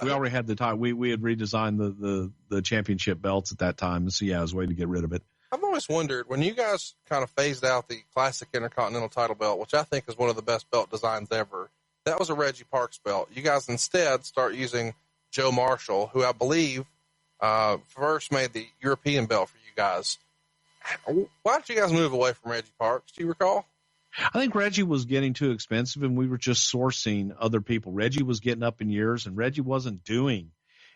We already had the time. We had redesigned the championship belts at that time. So, it was a way to get rid of it. I've always wondered, when you guys kind of phased out the classic Intercontinental title belt, which I think is one of the best belt designs ever, that was a Reggie Parks belt. You guys instead start using Joe Marshall, who I believe first made the European belt for you guys. Why did you guys move away from Reggie Parks? Do you recall? I think Reggie was getting too expensive, and we were just sourcing other people. Reggie was getting up in years, and Reggie wasn't doing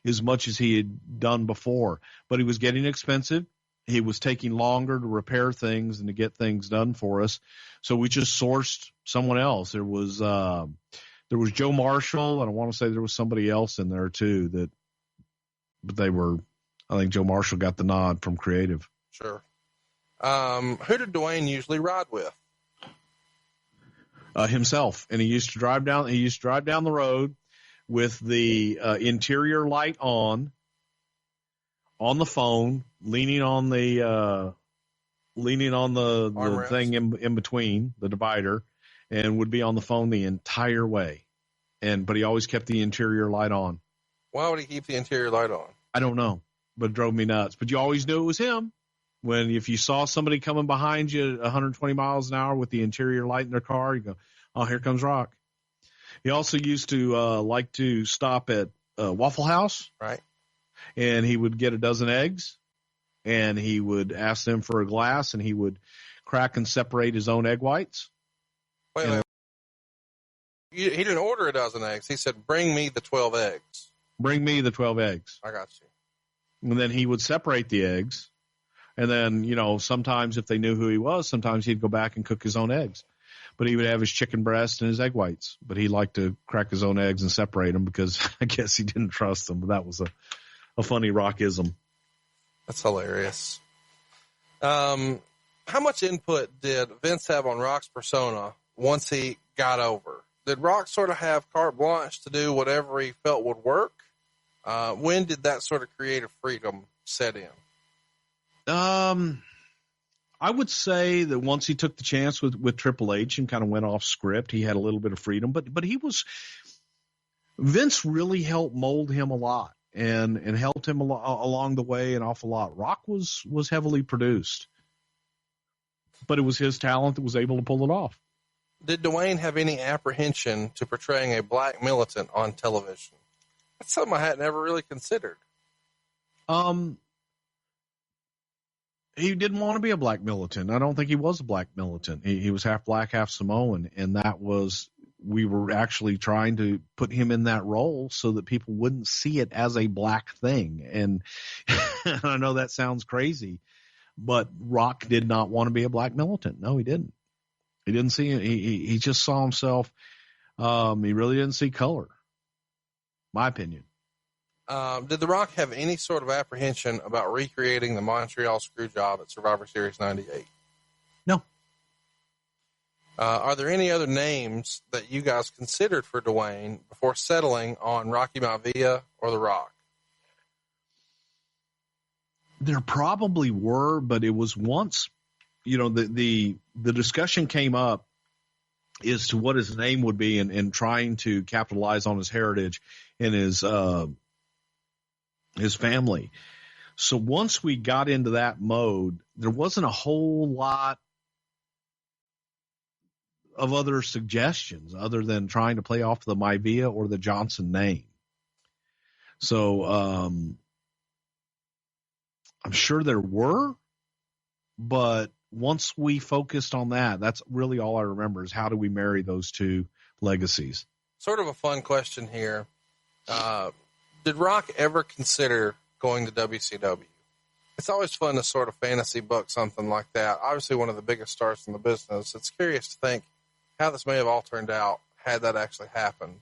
as much as he had done before. But he was getting expensive. He was taking longer to repair things and to get things done for us. So we just sourced someone else. There was Joe Marshall, and I want to say there was somebody else in there too. But I think Joe Marshall got the nod from creative. Sure. Who did Dwayne usually ride with? Himself, and he used to drive down the road with the interior light on the phone, leaning on the thing in between the divider, and would be on the phone the entire way. But he always kept the interior light on. Why would he keep the interior light on? I don't know, but it drove me nuts. But you always knew it was him. If you saw somebody coming behind you at 120 miles an hour with the interior light in their car, you go, oh, here comes Rock. He also used to like to stop at Waffle House. Right. And he would get a dozen eggs, and he would ask them for a glass, and he would crack and separate his own egg whites. Wait. He didn't order a dozen eggs. He said, bring me the 12 eggs. Bring me the 12 eggs. I got you. And then he would separate the eggs. And then, sometimes if they knew who he was, sometimes he'd go back and cook his own eggs. But he would have his chicken breast and his egg whites. But he liked to crack his own eggs and separate them because I guess he didn't trust them. But that was a funny Rockism. That's hilarious. How much input did Vince have on Rock's persona once he got over? Did Rock sort of have carte blanche to do whatever he felt would work? When did that sort of creative freedom set in? I would say that once he took the chance with Triple H and kind of went off script, he had a little bit of freedom, but Vince really helped mold him a lot and helped him along the way an awful lot. Rock was heavily produced, but it was his talent that was able to pull it off. Did Dwayne have any apprehension to portraying a black militant on television? That's something I had never really considered. He didn't want to be a black militant. I don't think he was a black militant. He was half black, half Samoan, and we were actually trying to put him in that role so that people wouldn't see it as a black thing. And I know that sounds crazy, but Rock did not want to be a black militant. No, he didn't. He didn't see it. He just saw himself. He really didn't see color. My opinion. Did The Rock have any sort of apprehension about recreating the Montreal Screwjob at Survivor Series 98? No. Are there any other names that you guys considered for Dwayne before settling on Rocky Maivia or The Rock? There probably were, but it was once, the discussion came up as to what his name would be and trying to capitalize on his heritage and his family. So once we got into that mode, there wasn't a whole lot of other suggestions other than trying to play off the Maivia or the Johnson name. So I'm sure there were, but once we focused on that, that's really all I remember is how do we marry those two legacies? Sort of a fun question here. Did Rock ever consider going to WCW? It's always fun to sort of fantasy book something like that. Obviously one of the biggest stars in the business. It's curious to think how this may have all turned out had that actually happened.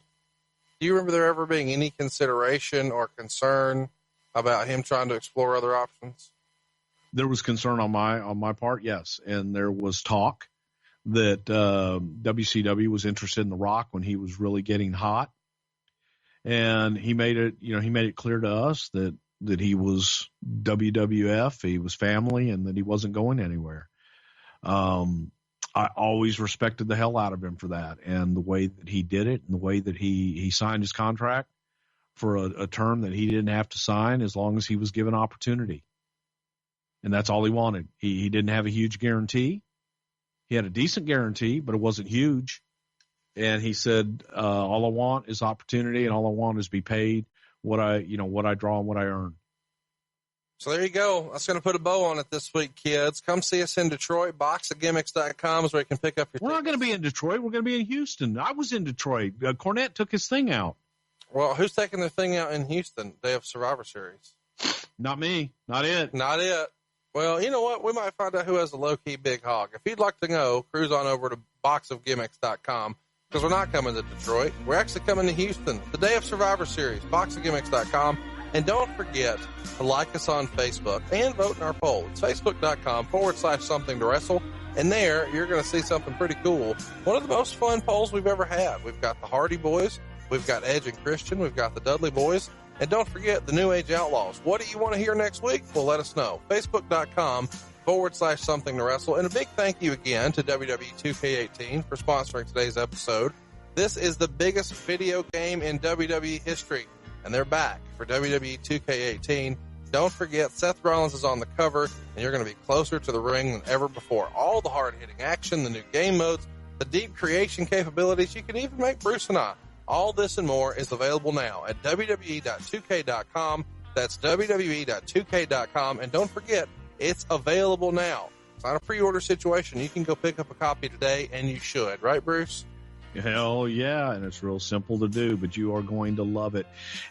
Do you remember there ever being any consideration or concern about him trying to explore other options? There was concern on my part, yes. And there was talk that WCW was interested in The Rock when he was really getting hot. And he made it clear to us that he was WWF, he was family, and that he wasn't going anywhere. I always respected the hell out of him for that, and the way that he did it, and the way that he signed his contract for a term that he didn't have to sign as long as he was given opportunity. And that's all he wanted. He didn't have a huge guarantee. He had a decent guarantee, but it wasn't huge. And he said, all I want is opportunity, and all I want is be paid what I draw and what I earn. So there you go. That's going to put a bow on it this week, kids. Come see us in Detroit. Boxofgimmicks.com is where you can pick up your We're not going to be in Detroit. We're going to be in Houston. I was in Detroit. Cornette took his thing out. Well, who's taking their thing out in Houston? Day of Survivor Series. Not me. Not it. Not it. Well, you know what? We might find out who has a low-key big hog. If you'd like to know, cruise on over to boxofgimmicks.com because we're not coming to Detroit. We're actually coming to Houston. The Day of Survivor Series, boxofgimmicks.com. And don't forget to like us on Facebook and vote in our poll. It's facebook.com/something to wrestle. And there, you're going to see something pretty cool. One of the most fun polls we've ever had. We've got the Hardy Boys. We've got Edge and Christian. We've got the Dudley Boys. And don't forget the New Age Outlaws. What do you want to hear next week? Well, let us know. Facebook.com/something to wrestle. And a big thank you again to WWE 2K18 for sponsoring today's episode. This is the biggest video game in WWE history. And they're back for WWE 2K18. Don't forget, Seth Rollins is on the cover, and you're going to be closer to the ring than ever before. All the hard-hitting action, the new game modes, the deep creation capabilities. You can even make Bruce and I. All this and more is available now at WWE.2K.com. That's WWE.2K.com. And don't forget, it's available now. It's not a pre-order situation. You can go pick up a copy today, and you should. Right, Bruce? Hell yeah, and it's real simple to do, but you are going to love it,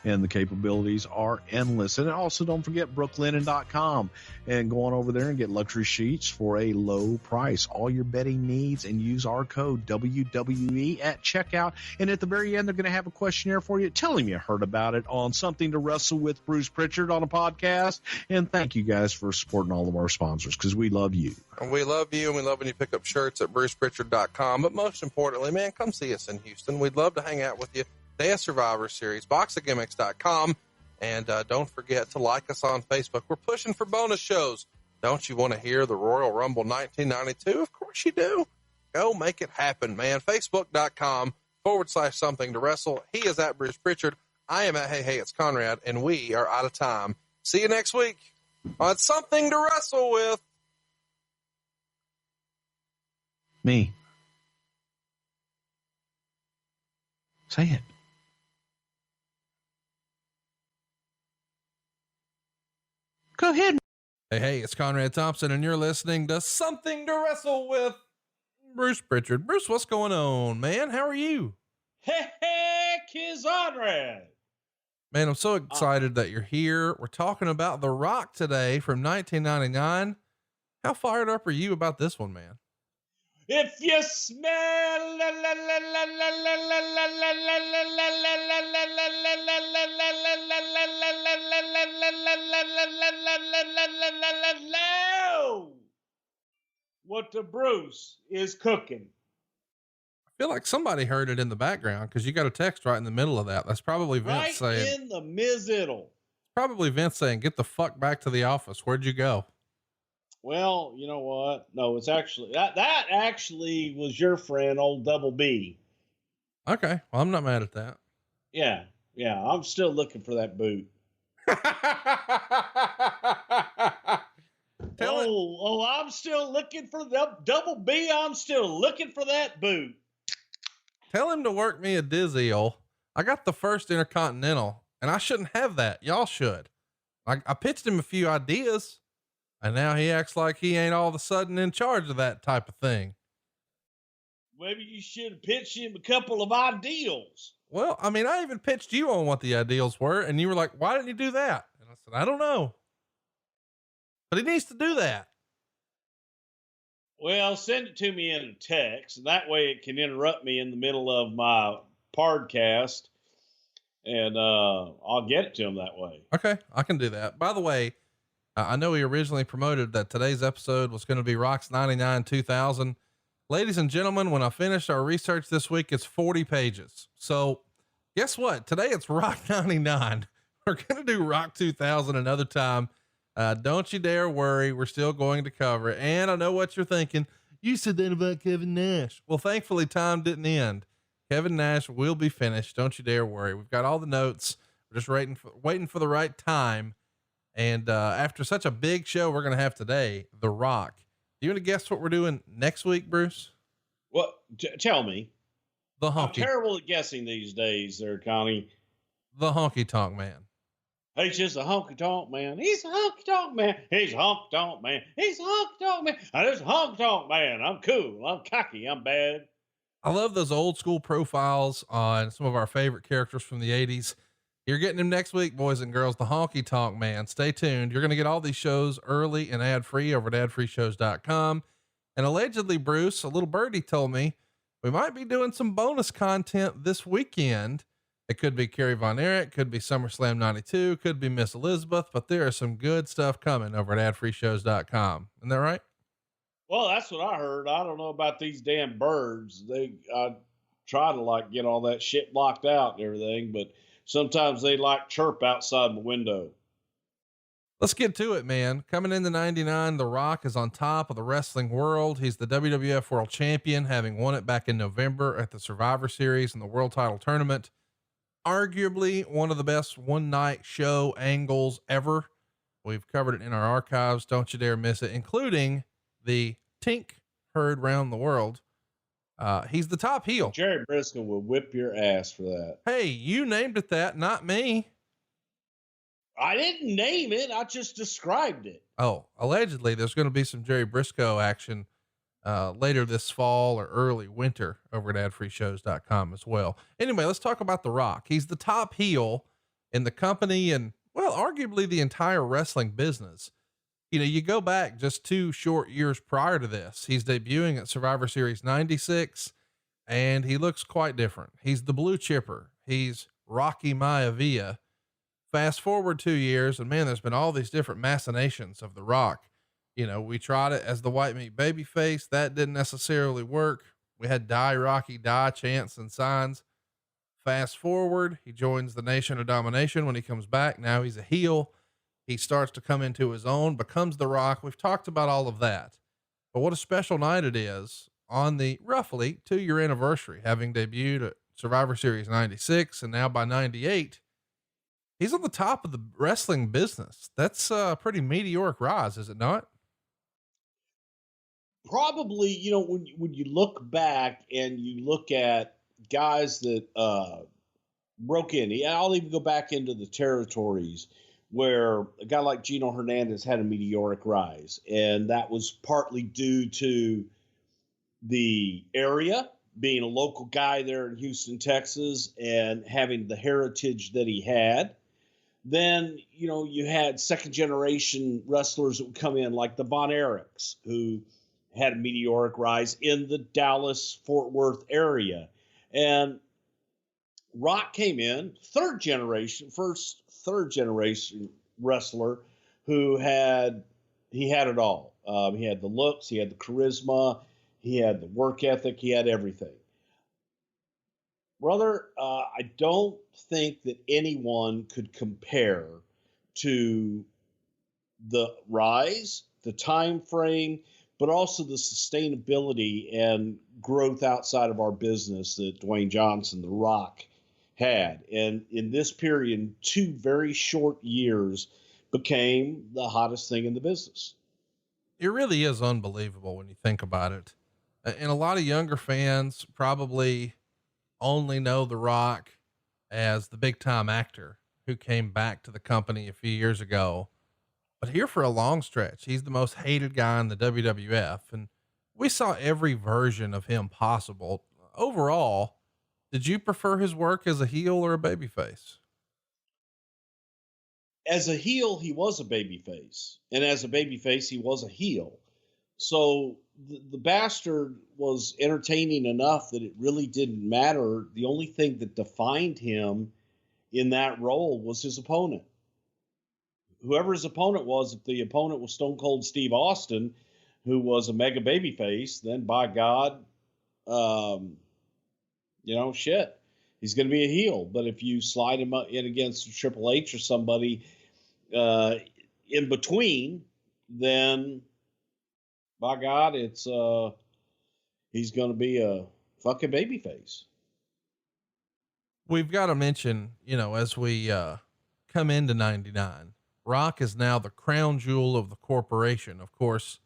and the capabilities are endless. And also don't forget brooklinen.com and go on over there and get luxury sheets for a low price. All your bedding needs, and use our code WWE at checkout. And at the very end, they're going to have a questionnaire for you. Tell them you heard about it on Something to Wrestle with Bruce Prichard on a podcast. And thank you guys for supporting all of our sponsors, because we love you. And we love you, and we love when you pick up shirts at brucepritchard.com. But most importantly, man, come see us in Houston. We'd love to hang out with you. Day of Survivor Series, boxofgimmicks.com. And don't forget to like us on Facebook. We're pushing for bonus shows. Don't you want to hear the Royal Rumble 1992? Of course you do. Go make it happen, man. Facebook.com/something to wrestle. He is at Bruce Prichard. I am at Hey, it's Conrad. And we are out of time. See you next week on Something to Wrestle with. Me. Say it. Go ahead. Hey, it's Conrad Thompson, and you're listening to Something to Wrestle with Bruce Prichard. Bruce, what's going on, man? How are you? Heck is Conrad. Man, I'm so excited that you're here. We're talking about The Rock today from 1999. How fired up are you about this one, man? If you smell what the Bruce is cooking. I feel like somebody heard it in the background because you got a text right in the middle of that. That's probably Vince right saying, in the middle. Probably Vince saying, get the fuck back to the office. Where'd you go? Well, you know what? No, it's actually that actually was your friend, old Double B. Okay. Well, I'm not mad at that. Yeah. I'm still looking for that boot. I'm still looking for the Double B. I'm still looking for that boot. Tell him to work me a Dizzy-O. I got the first Intercontinental, and I shouldn't have that. Y'all should. I pitched him a few ideas. And now he acts like he ain't all of a sudden in charge of that type of thing. Maybe you should have pitched him a couple of ideals. Well, I mean, I even pitched you on what the ideals were, and you were like, why didn't you do that? And I said, I don't know, but he needs to do that. Well, send it to me in a text, and that way it can interrupt me in the middle of my podcast, and I'll get it to him that way. Okay, I can do that. By the way, I know he originally promoted that today's episode was going to be Rocks 99 2000. Ladies and gentlemen, when I finished our research this week, it's 40 pages. So guess what? Today it's Rock 99. We're going to do Rock 2000 another time. Don't you dare worry. We're still going to cover it. And I know what you're thinking. You said that about Kevin Nash. Well, thankfully time didn't end. Kevin Nash will be finished. Don't you dare worry. We've got all the notes. We're just waiting for the right time. And, after such a big show we're going to have today, The Rock. Do you want to guess what we're doing next week, Bruce? Well, tell me. The honky. I'm terrible at guessing these days there, Connie. The Honky Tonk Man. He's just a honky tonk man. He's a honky tonk man. He's a honky tonk man. He's a honky tonk man. I'm just a honky tonk man. I'm cool. I'm cocky. I'm bad. I love those old school profiles on some of our favorite characters from the 80s. You're getting them next week, boys and girls. The Honky Tonk Man. Stay tuned. You're going to get all these shows early and ad free over at adfreeshows.com. And allegedly, Bruce, a little birdie told me we might be doing some bonus content this weekend. It could be Kerry Von Erich, could be SummerSlam 92, could be Miss Elizabeth, but there is some good stuff coming over at adfreeshows.com. Isn't that right? Well, that's what I heard. I don't know about these damn birds. I try to get all that shit blocked out and everything, but sometimes they chirp outside my window. Let's get to it, man. Coming into 99, The Rock is on top of the wrestling world. He's the WWF World Champion, having won it back in November at the Survivor Series and the World Title Tournament. Arguably one of the best one night show angles ever. We've covered it in our archives. Don't you dare miss it, including the Tink heard round the world. He's the top heel. Jerry Briscoe will whip your ass for that. Hey, you named it that, not me. I didn't name it. I just described it. Oh, allegedly there's going to be some Jerry Briscoe action, later this fall or early winter over at adfreeshows.com as well. Anyway, let's talk about The Rock. He's the top heel in the company and, well, arguably the entire wrestling business. You know, you go back just 2 short years prior to this, he's debuting at Survivor Series 96 and he looks quite different. He's the blue chipper. He's Rocky Maivia. Fast forward 2 years and man, there's been all these different machinations of The Rock. You know, we tried it as the white meat baby face. That didn't necessarily work. We had die Rocky die chants and signs. Fast forward, he joins the Nation of Domination. When he comes back, now he's a heel. He starts to come into his own, becomes The Rock. We've talked about all of that, but what a special night it is on the roughly 2-year anniversary, having debuted at Survivor Series 96. And now by 98, he's on the top of the wrestling business. That's a pretty meteoric rise, is it not? Probably, when you look back and you look at guys that broke in, I'll even go back into the territories where a guy like Gino Hernandez had a meteoric rise. And that was partly due to the area, being a local guy there in Houston, Texas, and having the heritage that he had. Then, you had second generation wrestlers that would come in like the Von Erichs, who had a meteoric rise in the Dallas Fort Worth area. And Rock came in, third generation wrestler who had it all. He had the looks, he had the charisma, he had the work ethic, he had everything. Brother, I don't think that anyone could compare to the rise, the time frame, but also the sustainability and growth outside of our business that Dwayne Johnson, The Rock, had. And in this period, in 2 very short years, became the hottest thing in the business. It really is unbelievable when you think about it. And a lot of younger fans probably only know The Rock as the big time actor who came back to the company a few years ago But here for a long stretch, he's the most hated guy in the WWF. And we saw every version of him possible. Overall, did you prefer his work as a heel or a babyface? As a heel, he was a babyface, and as a babyface, he was a heel. So the bastard was entertaining enough that it really didn't matter. The only thing that defined him in that role was his opponent. Whoever his opponent was, if the opponent was Stone Cold Steve Austin, who was a mega babyface, then by God, shit, he's going to be a heel. But if you slide him in against Triple H or somebody in between, then by God, it's he's going to be a fucking babyface. We've got to mention, as we come into 99, Rock is now the crown jewel of the corporation. Of course,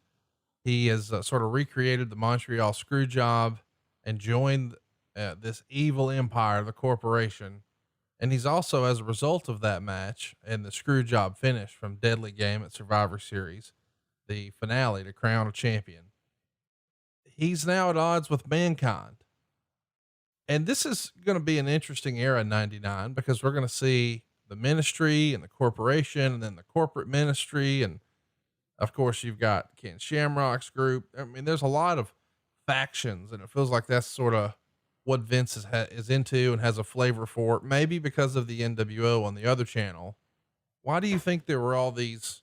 he has sort of recreated the Montreal screw job and joined this evil empire, the corporation. And he's also, as a result of that match and the screw job finish from Deadly Game at Survivor Series, the finale to crown a champion, he's now at odds with Mankind. And this is going to be an interesting era in 99 because we're going to see the ministry and the corporation and then the corporate ministry. And of course you've got Ken Shamrock's group. I mean, there's a lot of factions and it feels like that's sort of what Vince is into and has a flavor for, maybe because of the NWO on the other channel. Why do you think there were all these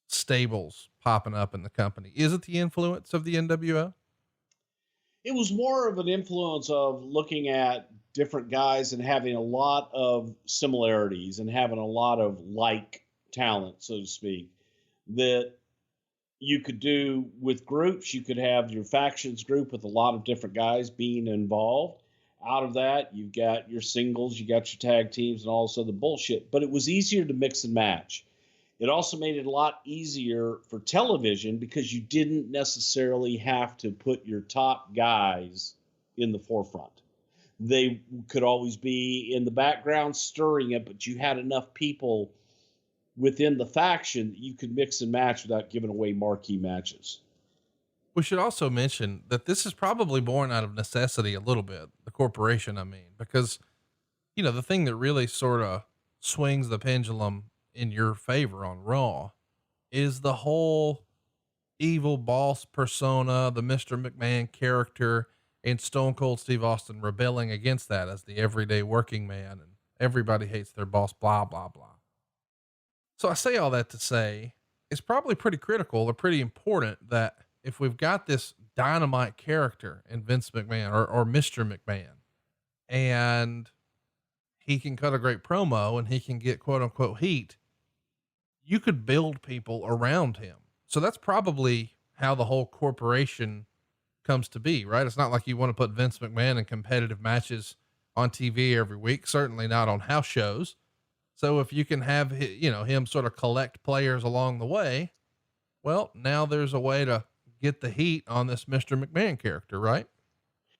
stables popping up in the company? Is it the influence of the NWO? It was more of an influence of looking at different guys and having a lot of similarities and having a lot of like talent, so to speak, that you could do with groups. You could have your factions group with a lot of different guys being involved. Out of that, you've got your singles, you got your tag teams, and all this other bullshit. But it was easier to mix and match. It also made it a lot easier for television because you didn't necessarily have to put your top guys in the forefront. They could always be in the background stirring it, but you had enough people within the faction that you could mix and match without giving away marquee matches. We should also mention that this is probably born out of necessity a little bit, the corporation, I mean, because, the thing that really sort of swings the pendulum in your favor on Raw is the whole evil boss persona, the Mr. McMahon character, and Stone Cold Steve Austin rebelling against that as the everyday working man, and everybody hates their boss, blah, blah, blah. So I say all that to say it's probably pretty critical or pretty important that if we've got this dynamite character in Vince McMahon or Mr. McMahon, and he can cut a great promo and he can get quote unquote heat, you could build people around him. So that's probably how the whole corporation comes to be, right? It's not like you want to put Vince McMahon in competitive matches on TV every week, certainly not on house shows. So if you can have, him sort of collect players along the way, well, now there's a way to get the heat on this Mr. McMahon character, right?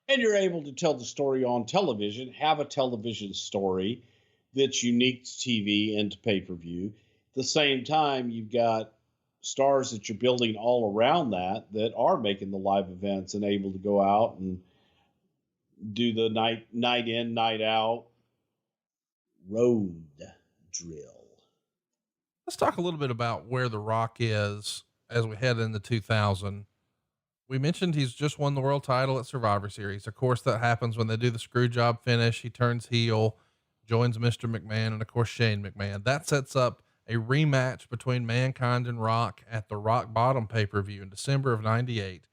And you're able to tell the story on television, have a television story that's unique to TV and to pay-per-view. At the same time, you've got stars that you're building all around that are making the live events and able to go out and do the night in, night out road drill. Let's talk a little bit about where The Rock is as we head into 2000. We mentioned he's just won the world title at Survivor Series. Of course, that happens when they do the screw job finish. He turns heel, joins Mr. McMahon, and of course, Shane McMahon. That sets up a rematch between Mankind and Rock at the Rock Bottom pay-per-view in December of 98.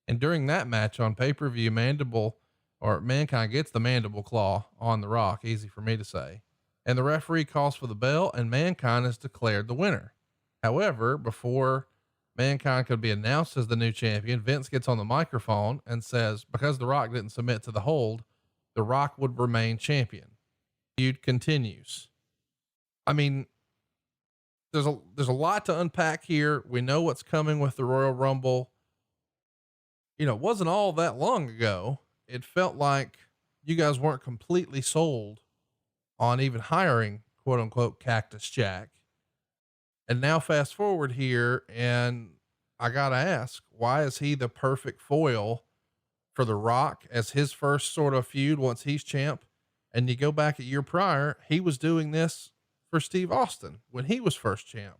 And during that match on pay-per-view, Mankind gets the mandible claw on the Rock, easy for me to say. And the referee calls for the bell and Mankind is declared the winner. However, before Mankind could be announced as the new champion, Vince gets on the microphone and says, because The Rock didn't submit to the hold, The Rock would remain champion. Feud continues. I mean, there's a lot to unpack here. We know what's coming with the Royal Rumble. It wasn't all that long ago. It felt like you guys weren't completely sold on even hiring quote unquote Cactus Jack. And now fast forward here, and I got to ask, why is he the perfect foil for The Rock as his first sort of feud once he's champ? And you go back a year prior, he was doing this for Steve Austin when he was first champ.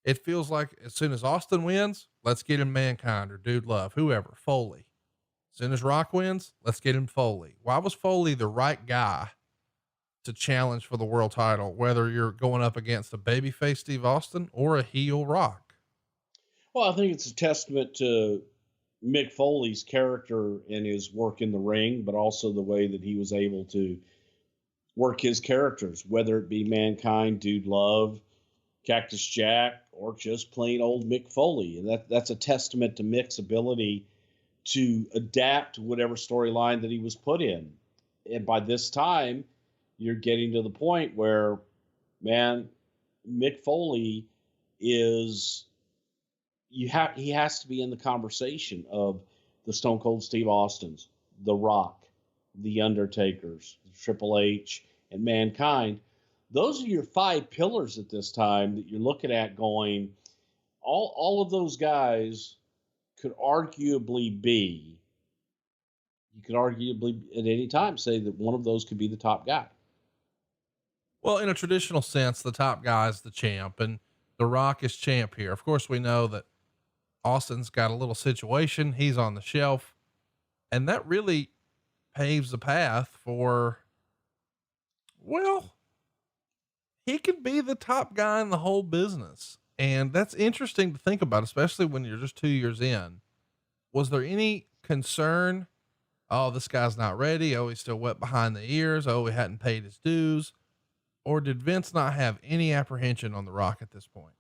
It feels like as soon as Austin wins, let's get him Mankind or Dude Love, whoever, Foley. As soon as Rock wins, let's get him Foley. Why was Foley the right guy to challenge for the world title, whether you're going up against a babyface Steve Austin or a heel Rock? Well, I think it's a testament to Mick Foley's character and his work in the ring, but also the way that he was able to work his characters, whether it be Mankind, Dude Love, Cactus Jack, or just plain old Mick Foley. And that's a testament to Mick's ability to adapt to whatever storyline that he was put in. And by this time, you're getting to the point where, man, Mick Foley is, he has to be in the conversation of the Stone Cold Steve Austins, The Rock, The Undertakers, Triple H, and Mankind. Those are your 5 pillars at this time that you're looking at going, all of those guys could arguably be, you could arguably at any time say that one of those could be the top guy. Well, in a traditional sense, the top guy is the champ, and The Rock is champ here. Of course, we know that Austin's got a little situation. He's on the shelf, and that really paves the path for, well, he could be the top guy in the whole business. And that's interesting to think about, especially when you're just 2 years in. Was there any concern? Oh, this guy's not ready. Oh, he's still wet behind the ears. Oh, he hadn't paid his dues. Or did Vince not have any apprehension on The Rock at this point?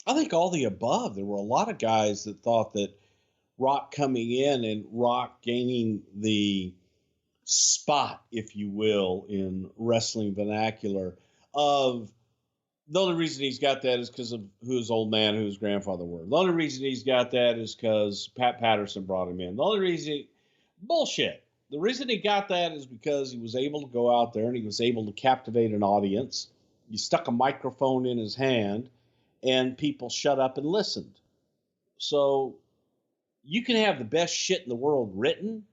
I think all the above. There were a lot of guys that thought that Rock coming in and Rock gaining the spot, if you will, in wrestling vernacular of, the only reason he's got that is because of who his old man, who his grandfather were. The only reason he's got that is because Pat Patterson brought him in. The only reason, bullshit. The reason he got that is because he was able to go out there and he was able to captivate an audience. You stuck a microphone in his hand and people shut up and listened. So you can have the best shit in the world written.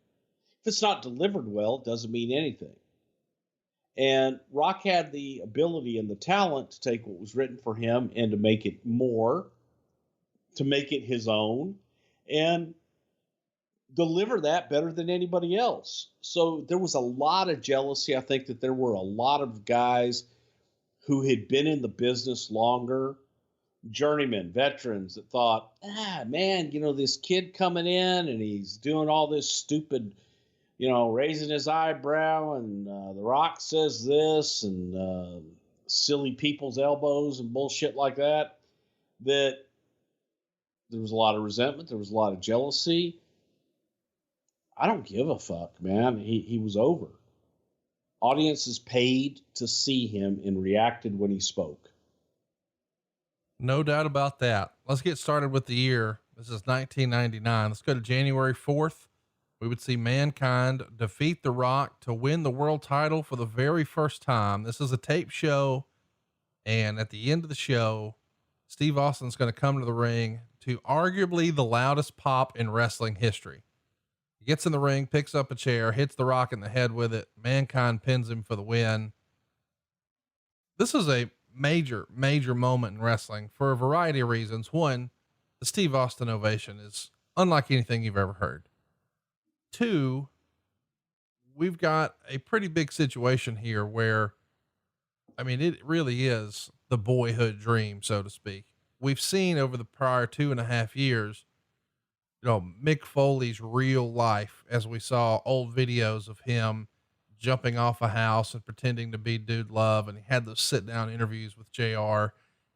If it's not delivered well, it doesn't mean anything. And Rock had the ability and the talent to take what was written for him and to make it more, to make it his own, and deliver that better than anybody else. So there was a lot of jealousy. I think that there were a lot of guys who had been in the business longer, journeymen, veterans that thought, man, this kid coming in and he's doing all this stupid, raising his eyebrow, and The Rock says this, and silly people's elbows and bullshit like that, that there was a lot of resentment. There was a lot of jealousy. I don't give a fuck, man. He was over. Audiences paid to see him and reacted when he spoke. No doubt about that. Let's get started with the year. This is 1999. Let's go to January 4th. We would see Mankind defeat The Rock to win the world title for the very first time. This is a tape show. And at the end of the show, Steve Austin's going to come to the ring to arguably the loudest pop in wrestling history. He gets in the ring, picks up a chair, hits The Rock in the head with it. Mankind pins him for the win. This is a major, major moment in wrestling for a variety of reasons. One, the Steve Austin ovation is unlike anything you've ever heard. Two, we've got a pretty big situation here where, it really is the boyhood dream, so to speak. We've seen over the prior 2.5 years, Mick Foley's real life, as we saw old videos of him jumping off a house and pretending to be Dude Love. And he had those sit down interviews with JR,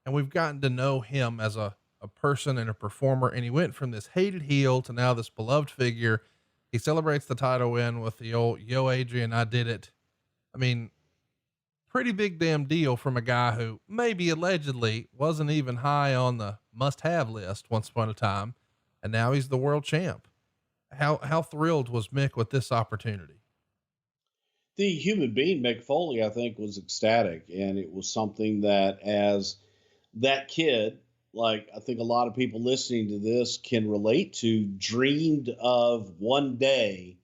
and we've gotten to know him as a person and a performer. And he went from this hated heel to now this beloved figure. He celebrates the title win with the old, "Yo, Adrian, I did it." Pretty big damn deal from a guy who maybe allegedly wasn't even high on the must-have list once upon a time. And now he's the world champ. How thrilled was Mick with this opportunity? The human being, Mick Foley, I think, was ecstatic. And it was something that, as that kid, like I think a lot of people listening to this can relate to, dreamed of one day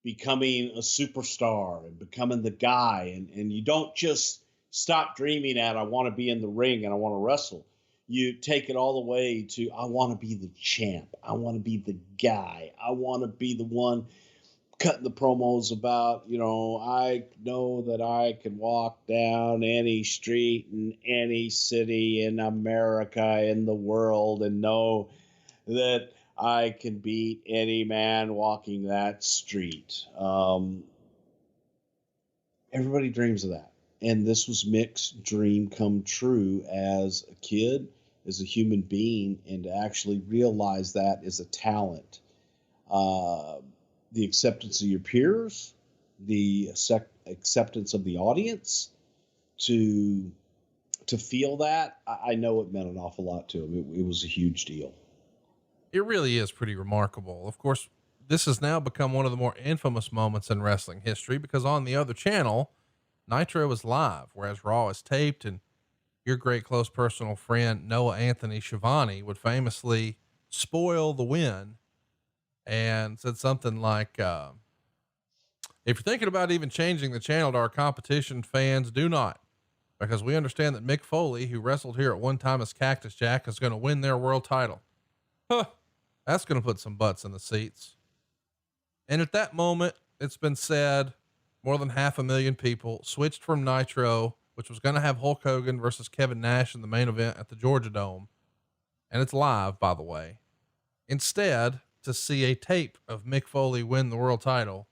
becoming a superstar and becoming the guy. And you don't just stop dreaming at, I want to be in the ring and I want to wrestle. You take it all the way to, I want to be the champ. I want to be the guy. I want to be the one cutting the promos about, I know that I can walk down any street in any city in America, in the world, and know that I can beat any man walking that street. Everybody dreams of that. And this was Mick's dream come true as a kid, as a human being, and to actually realize that is a talent. The acceptance of your peers, the acceptance of the audience, to feel that, I know it meant an awful lot to him. It was a huge deal. It really is pretty remarkable. Of course, this has now become one of the more infamous moments in wrestling history, because on the other channel, Nitro is live, whereas Raw is taped, and your great close personal friend, Noah Anthony Schiavone, would famously spoil the win and said something like, if you're thinking about even changing the channel to our competition, fans, do not, because we understand that Mick Foley, who wrestled here at one time as Cactus Jack, is going to win their world title. Huh. That's going to put some butts in the seats. And at that moment, it's been said, more than 500,000 people switched from Nitro, which was going to have Hulk Hogan versus Kevin Nash in the main event at the Georgia Dome. And it's live, by the way. Instead, to see a tape of Mick Foley win the world title.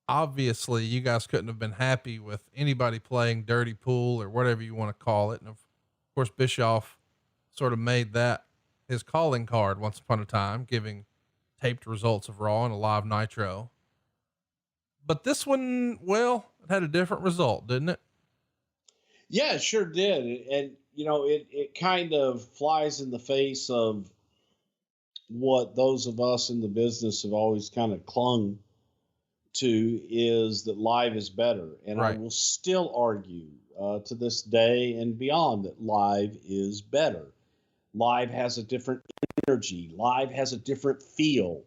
Obviously, you guys couldn't have been happy with anybody playing dirty pool or whatever you want to call it. And of course, Bischoff sort of made that his calling card once upon a time, giving taped results of Raw and a live Nitro. But this one, well, it had a different result, didn't it? Yeah, it sure did. And, it kind of flies in the face of what those of us in the business have always kind of clung to, is that live is better. And right. I will still argue to this day and beyond that live is better. Live has a different energy. Live has a different feel.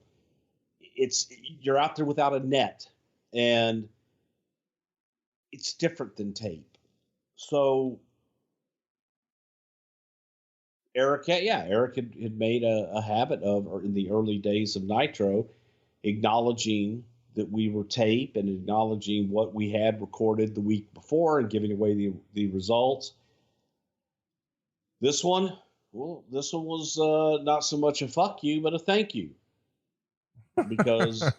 You're out there without a net, and it's different than tape. So Eric had made a habit of, or in the early days of Nitro, acknowledging that we were tape and acknowledging what we had recorded the week before and giving away the results. This one was not so much a fuck you, but a thank you, because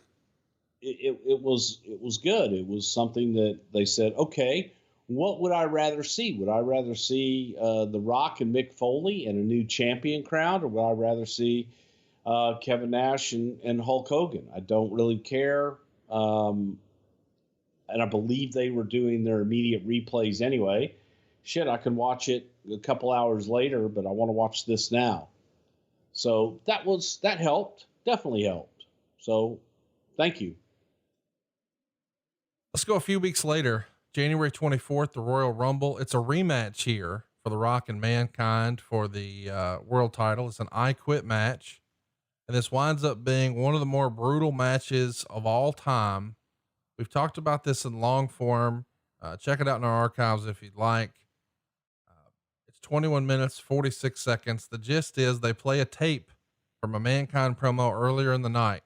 it was good. It was something that they said, okay, what would I rather see? Would I rather see The Rock and Mick Foley and a new champion crowned, or would I rather see Kevin Nash and Hulk Hogan? I don't really care. And I believe they were doing their immediate replays anyway. Shit, I can watch it a couple hours later, but I want to watch this now. So that helped. Definitely helped. So thank you. Let's go a few weeks later. January 24th, the Royal Rumble. It's a rematch here for The Rock and Mankind for the world title. It's an I Quit match. And this winds up being one of the more brutal matches of all time. We've talked about this in long form. Check it out in our archives if you'd like. It's 21 minutes, 46 seconds. The gist is they play a tape from a Mankind promo earlier in the night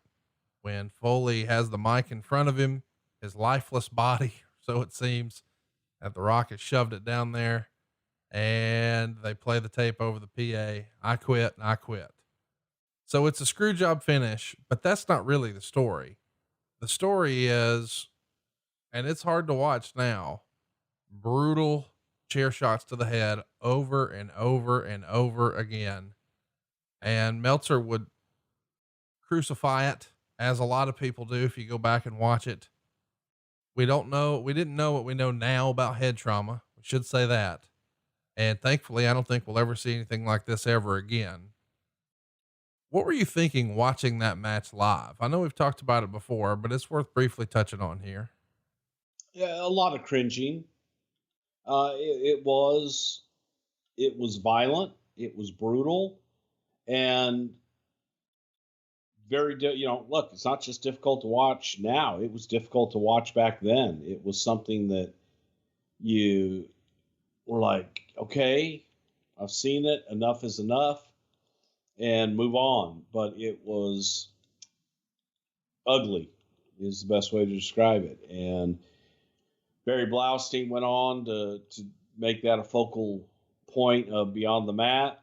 when Foley has the mic in front of him, his lifeless body, so it seems, that The Rock has shoved it down there, and they play the tape over the PA. I quit. I quit. So it's a screw job finish, but that's not really the story. The story is, and it's hard to watch now, brutal chair shots to the head over and over and over again. And Meltzer would crucify it, as a lot of people do if you go back and watch it. We didn't know what we know now about head trauma. We should say that. And thankfully, I don't think we'll ever see anything like this ever again. What were you thinking watching that match live? I know we've talked about it before, but it's worth briefly touching on here. Yeah, a lot of cringing. It was it was violent, it was brutal, and look, it's not just difficult to watch now. It was difficult to watch back then. It was something that you were like, okay, I've seen it. Enough is enough, and move on. But it was ugly, is the best way to describe it. And Barry Blaustein went on to make that a focal point of Beyond the Mat.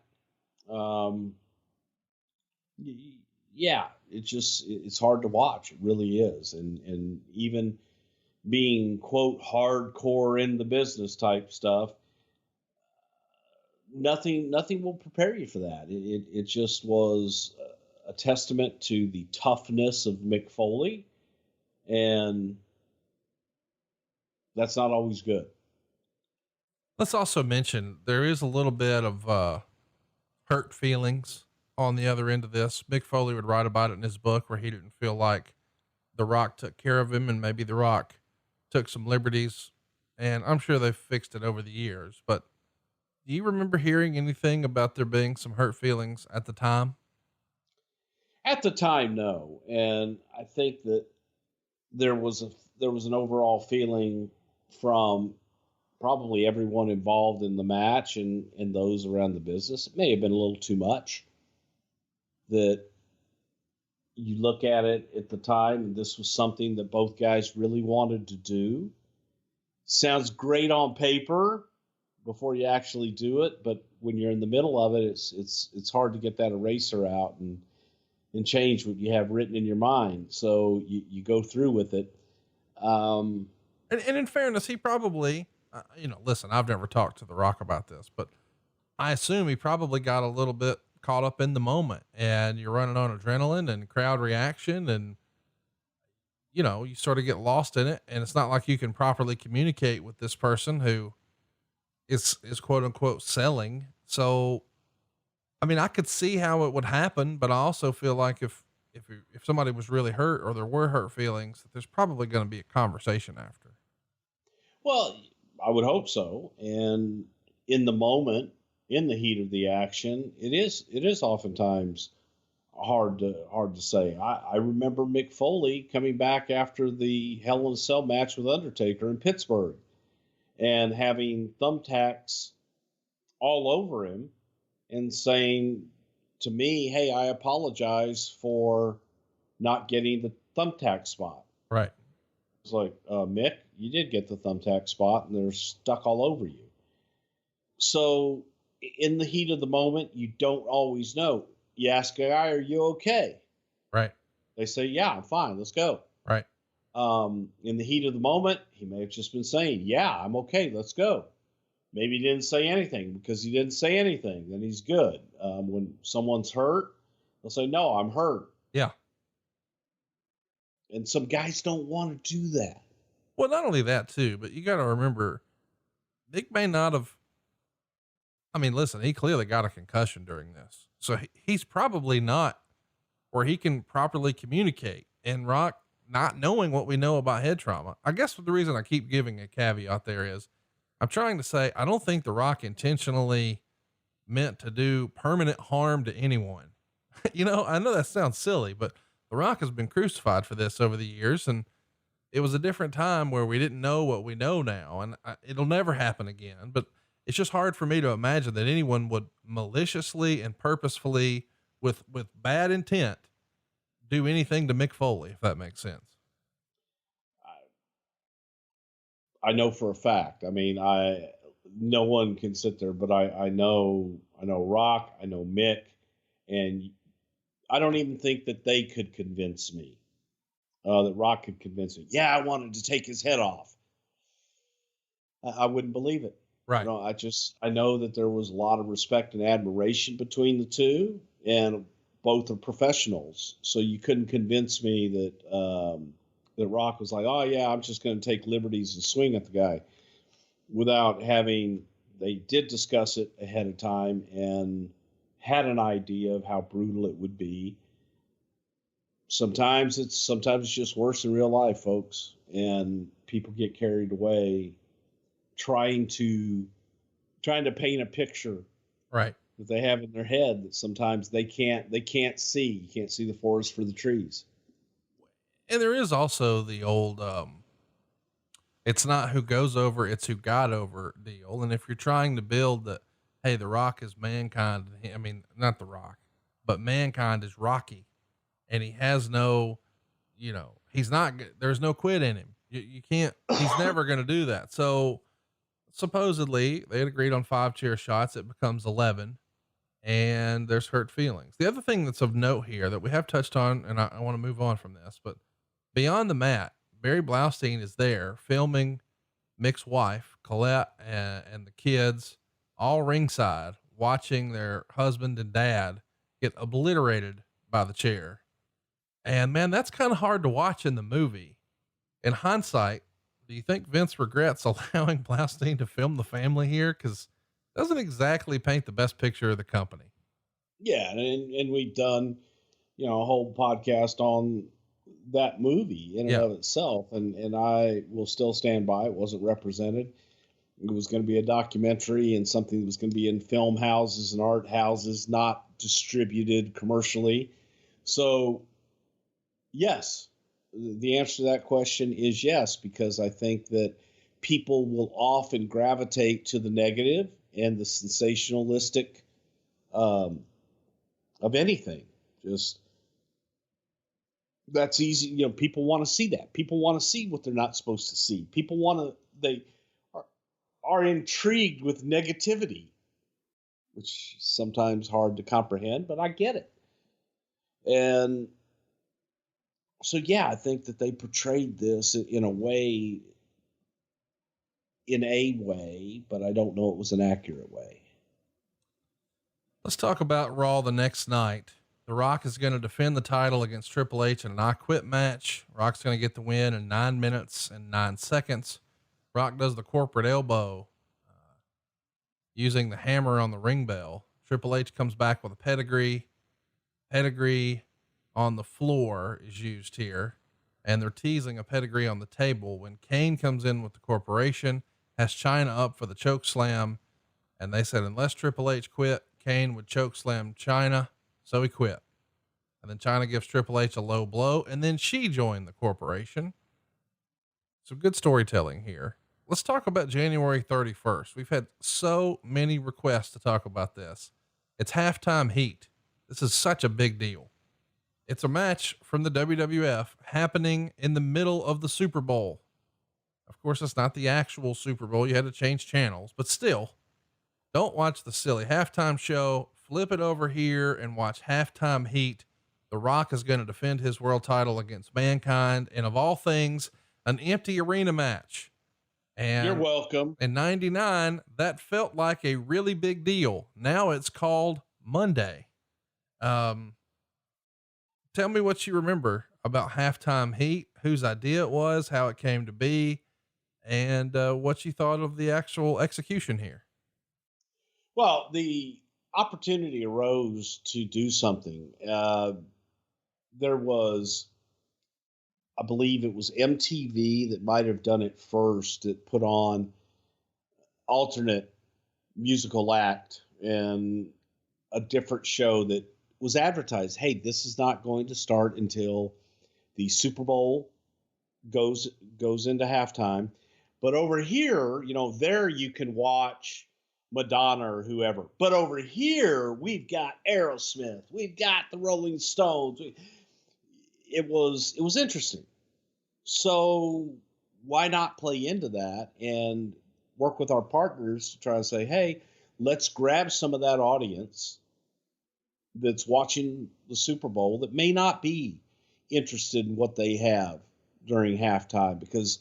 Yeah, it's hard to watch. It really is. And even being, quote, hardcore in the business type stuff, nothing will prepare you for that. It just was a testament to the toughness of Mick Foley, and that's not always good. Let's also mention there is a little bit of hurt feelings on the other end of this. Mick Foley would write about it in his book where he didn't feel like The Rock took care of him, and maybe The Rock took some liberties, and I'm sure they've fixed it over the years. But do you remember hearing anything about there being some hurt feelings at the time? At the time, no. And I think that there was an overall feeling from probably everyone involved in the match and those around the business. It may have been a little too much. That you look at it at the time, and this was something that both guys really wanted to do. Sounds great on paper before you actually do it, but when you're in the middle of it, it's hard to get that eraser out and change what you have written in your mind. So you go through with it. And in fairness, he probably, listen, I've never talked to The Rock about this, but I assume he probably got a little bit caught up in the moment, and you're running on adrenaline and crowd reaction, and you sort of get lost in it. And it's not like you can properly communicate with this person who is quote unquote selling. So, I mean, I could see how it would happen, but I also feel like if somebody was really hurt or there were hurt feelings, there's probably going to be a conversation after. Well, I would hope so. And in the moment, in the heat of the action, it is oftentimes hard to say. I remember Mick Foley coming back after the Hell in a Cell match with Undertaker in Pittsburgh and having thumbtacks all over him and saying to me, "Hey, I apologize for not getting the thumbtack spot." Right. It's like, Mick, you did get the thumbtack spot and they're stuck all over you. So in the heat of the moment, you don't always know. You ask a guy, "Are you okay?" Right. They say, "Yeah, I'm fine. Let's go." Right. In the heat of the moment, he may have just been saying, "Yeah, I'm okay. Let's go." Maybe he didn't say anything. Because he didn't say anything, then he's good. When someone's hurt, they'll say, "No, I'm hurt." Yeah. And some guys don't want to do that. Well, not only that too, but you got to remember, Nick may not have, I mean, listen, he clearly got a concussion during this. So he's probably not where he can properly communicate. And Rock, not knowing what we know about head trauma, I guess the reason I keep giving a caveat there is I'm trying to say, I don't think The Rock intentionally meant to do permanent harm to anyone. I know that sounds silly, but The Rock has been crucified for this over the years. And it was a different time where we didn't know what we know now, and it'll never happen again. But it's just hard for me to imagine that anyone would maliciously and purposefully with bad intent do anything to Mick Foley, if that makes sense. I know for a fact. I mean, no one can sit there, but I know Rock, I know Mick, and I don't even think that they could convince me, that Rock could convince me. "Yeah, I wanted to take his head off." I wouldn't believe it. Right. I know that there was a lot of respect and admiration between the two, and both are professionals. So you couldn't convince me that Rock was like, "Oh yeah, I'm just going to take liberties and swing at the guy," without they did discuss it ahead of time and had an idea of how brutal it would be. Sometimes it's just worse in real life, folks, and people get carried away trying to trying to paint a picture Right. that they have in their head that sometimes they can't see. You can't see the forest for the trees. And there is also the old, it's not who goes over, it's who got over deal. And if you're trying to build that, hey, The Rock is mankind. I mean, not The Rock, but mankind is Rocky, and he has no, he's not, there's no quit in him. You can't, he's never going to do that. So supposedly they had agreed on 5 chair shots. It becomes 11, and there's hurt feelings. The other thing that's of note here that we have touched on, and I want to move on from this, but beyond the mat, Barry Blaustein is there filming Mick's wife, Colette, and the kids all ringside watching their husband and dad get obliterated by the chair. And man, that's kind of hard to watch in the movie. In hindsight, do you think Vince regrets allowing Blaustein to film the family here? Cause it doesn't exactly paint the best picture of the company. Yeah. And we've done, a whole podcast on that movie in and of itself. And I will still stand by it. Wasn't represented. It was going to be a documentary and something that was going to be in film houses and art houses, not distributed commercially. So yes, the answer to that question is yes, because I think that people will often gravitate to the negative and the sensationalistic of anything. Just that's easy. People want to see that. People want to see what they're not supposed to see. People they are intrigued with negativity, which is sometimes hard to comprehend, but I get it. And so, yeah, I think that they portrayed this in a way, but I don't know it was an accurate way. Let's talk about Raw the next night. The Rock is going to defend the title against Triple H in an I Quit match. Rock's going to get the win in 9 minutes and 9 seconds. Rock does the corporate elbow, using the hammer on the ring bell. Triple H comes back with a pedigree. Pedigree on the floor is used here, and they're teasing a pedigree on the table when Kane comes in with the corporation, has China up for the choke slam. And they said, unless Triple H quit, Kane would choke slam China. So he quit. And then China gives Triple H a low blow, and then she joined the corporation. Some good storytelling here. Let's talk about January 31st. We've had so many requests to talk about this. It's Halftime Heat. This is such a big deal. It's a match from the WWF happening in the middle of the Super Bowl. Of course, it's not the actual Super Bowl. You had to change channels, but still, don't watch the silly halftime show. Flip it over here and watch Halftime Heat. The Rock is going to defend his world title against Mankind. And of all things, an empty arena match. And you're welcome. In 99, that felt like a really big deal. Now it's called Monday. Tell me what you remember about Halftime Heat, whose idea it was, how it came to be, and what you thought of the actual execution here. Well, the opportunity arose to do something. There was, I believe it was MTV that might have done it first, that put on alternate musical act and a different show that was advertised. Hey, this is not going to start until the Super Bowl goes into halftime. But over here, there you can watch Madonna or whoever. But over here, we've got Aerosmith. We've got the Rolling Stones. It was interesting. So why not play into that and work with our partners to try to say, hey, let's grab some of that audience that's watching the Super Bowl that may not be interested in what they have during halftime, because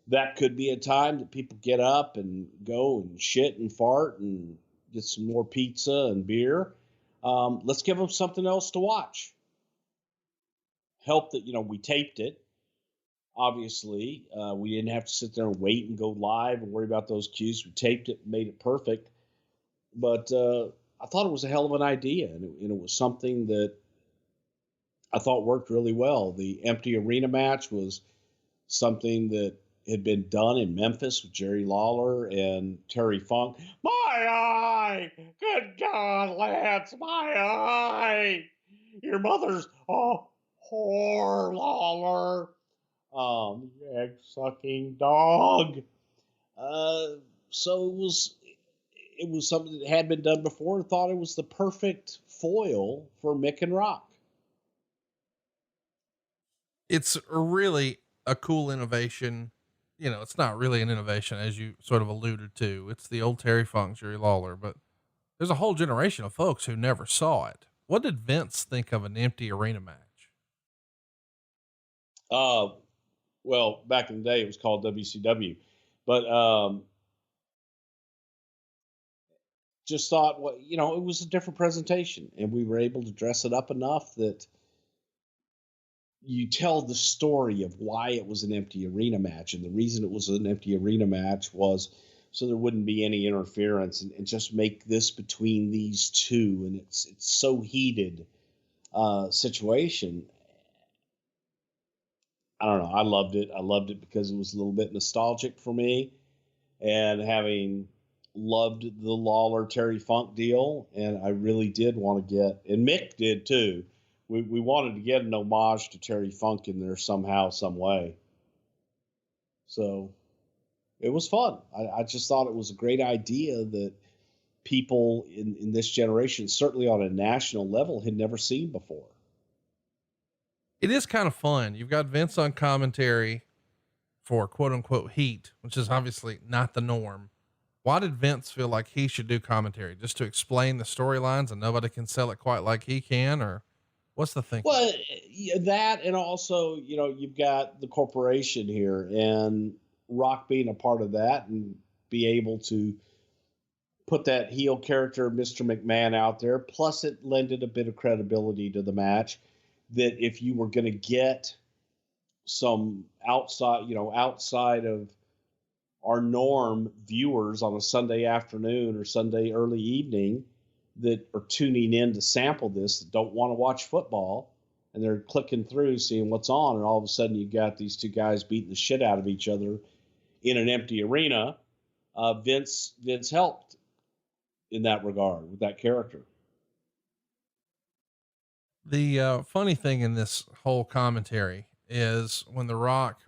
that could be a time that people get up and go and shit and fart and get some more pizza and beer. Let's give them something else to watch. Help that, we taped it. Obviously, we didn't have to sit there and wait and go live and worry about those cues. We taped it, made it perfect. But I thought it was a hell of an idea, and it was something that I thought worked really well. The empty arena match was something that had been done in Memphis with Jerry Lawler and Terry Funk. My eye! Good God, Lance, my eye! Your mother's a whore, Lawler. Egg-sucking dog. So it was something that had been done before, and thought it was the perfect foil for Mick and Rock. It's really a cool innovation. You know, it's not really an innovation, as you sort of alluded to. It's the old Terry Funk, Jerry Lawler, but there's a whole generation of folks who never saw it. What did Vince think of an empty arena match? Well, back in the day, it was called WCW, but just thought, well, you know, it was a different presentation, and we were able to dress it up enough that you tell the story of why it was an empty arena match. And the reason it was an empty arena match was so there wouldn't be any interference, and just make this between these two. And it's so heated situation. I don't know. I loved it. I loved it because it was a little bit nostalgic for me, and having loved the Lawler Terry Funk deal. And I really did want to get, and Mick did too. We wanted to get an homage to Terry Funk in there somehow, some way. So it was fun. I just thought it was a great idea that people in this generation, certainly on a national level, had never seen before. It is kind of fun. You've got Vince on commentary for quote unquote heat, which is obviously not the norm. Why did Vince feel like he should do commentary? Just to explain the storylines and nobody can sell it quite like he can, or what's the thinking? Well, that, and also, you know, you've got the corporation here, and Rock being a part of that, and be able to put that heel character, Mr. McMahon, out there. Plus, it lended a bit of credibility to the match, that if you were going to get some outside of our norm viewers on a Sunday afternoon or Sunday early evening that are tuning in to sample this, that don't want to watch football, and they're clicking through, seeing what's on, and all of a sudden you got these two guys beating the shit out of each other in an empty arena. Vince helped in that regard with that character. The funny thing in this whole commentary is when The Rock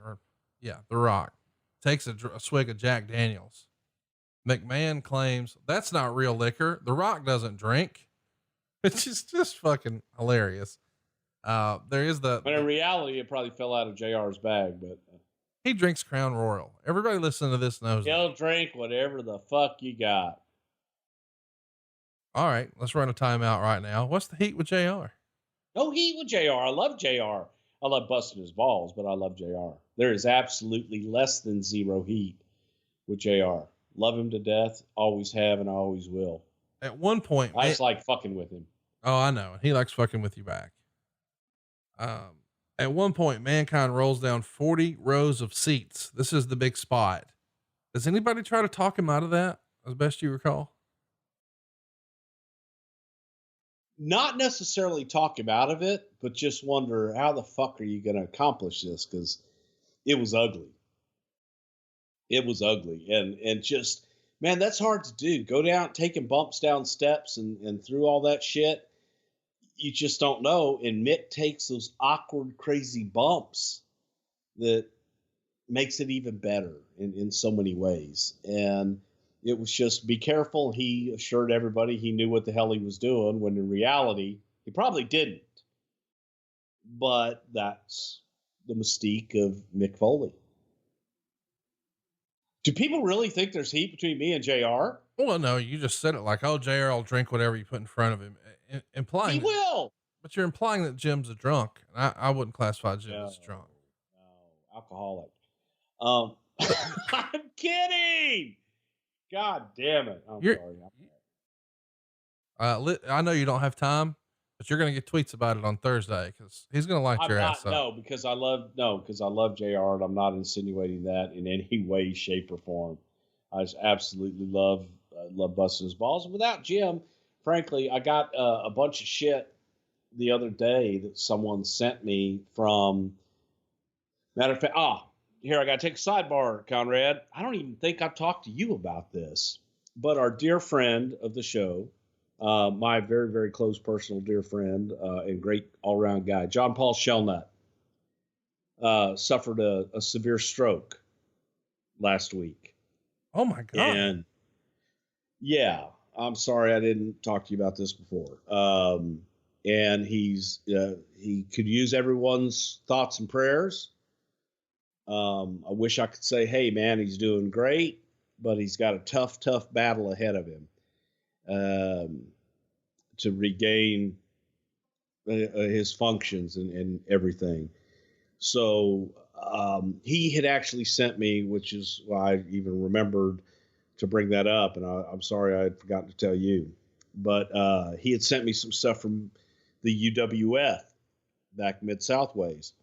takes a swig of Jack Daniels, McMahon claims that's not real liquor. The Rock doesn't drink. It's just fucking hilarious. There is but in reality, it probably fell out of JR's bag, but he drinks Crown Royal. Everybody listening to this knows he'll drink whatever the fuck you got. All right, let's run a timeout right now. What's the heat with JR? No heat with JR. I love JR. I love busting his balls, but I love JR. There is absolutely less than zero heat with JR. Love him to death. Always have, and I always will. At one point, I just like fucking with him. Oh, I know. He likes fucking with you back. At one point, Mankind rolls down 40 rows of seats. This is the big spot. Does anybody try to talk him out of that, as best you recall? Not necessarily talk him out of it, but just wonder, how the fuck are you going to accomplish this? Because it was ugly. It was ugly. And just, man, that's hard to do. Go down, taking bumps down steps and through all that shit. You just don't know. And Mick takes those awkward, crazy bumps that makes it even better in so many ways. And it was just, be careful. He assured everybody he knew what the hell he was doing, when in reality, he probably didn't. But that's the mystique of Mick Foley. Do people really think there's heat between me and JR? Well, no, you just said it like, oh, JR will drink whatever you put in front of him, implying he will. But you're implying that Jim's a drunk. And I wouldn't classify Jim as drunk. No, alcoholic. I'm kidding. God damn it. I'm sorry. I know you don't have time, but you're going to get tweets about it on Thursday, because he's going to light your ass up. No, because I love JR, and I'm not insinuating that in any way, shape, or form. I just absolutely love busting his balls. And without Jim, frankly, I got a bunch of shit the other day that someone sent me from, matter of fact, here, I got to take a sidebar, Conrad. I don't even think I've talked to you about this. but our dear friend of the show, my very, very close personal dear friend and great all-around guy, John Paul Shelnut, suffered a severe stroke last week. Oh my God. And yeah, I'm sorry I didn't talk to you about this before. And he could use everyone's thoughts and prayers. I wish I could say, hey man, he's doing great, but he's got a tough battle ahead of him to regain his functions and everything. So he had actually sent me, which is why I even remembered to bring that up, and I'm sorry I had forgotten to tell you, but he had sent me some stuff from the UWF back Mid-South ways.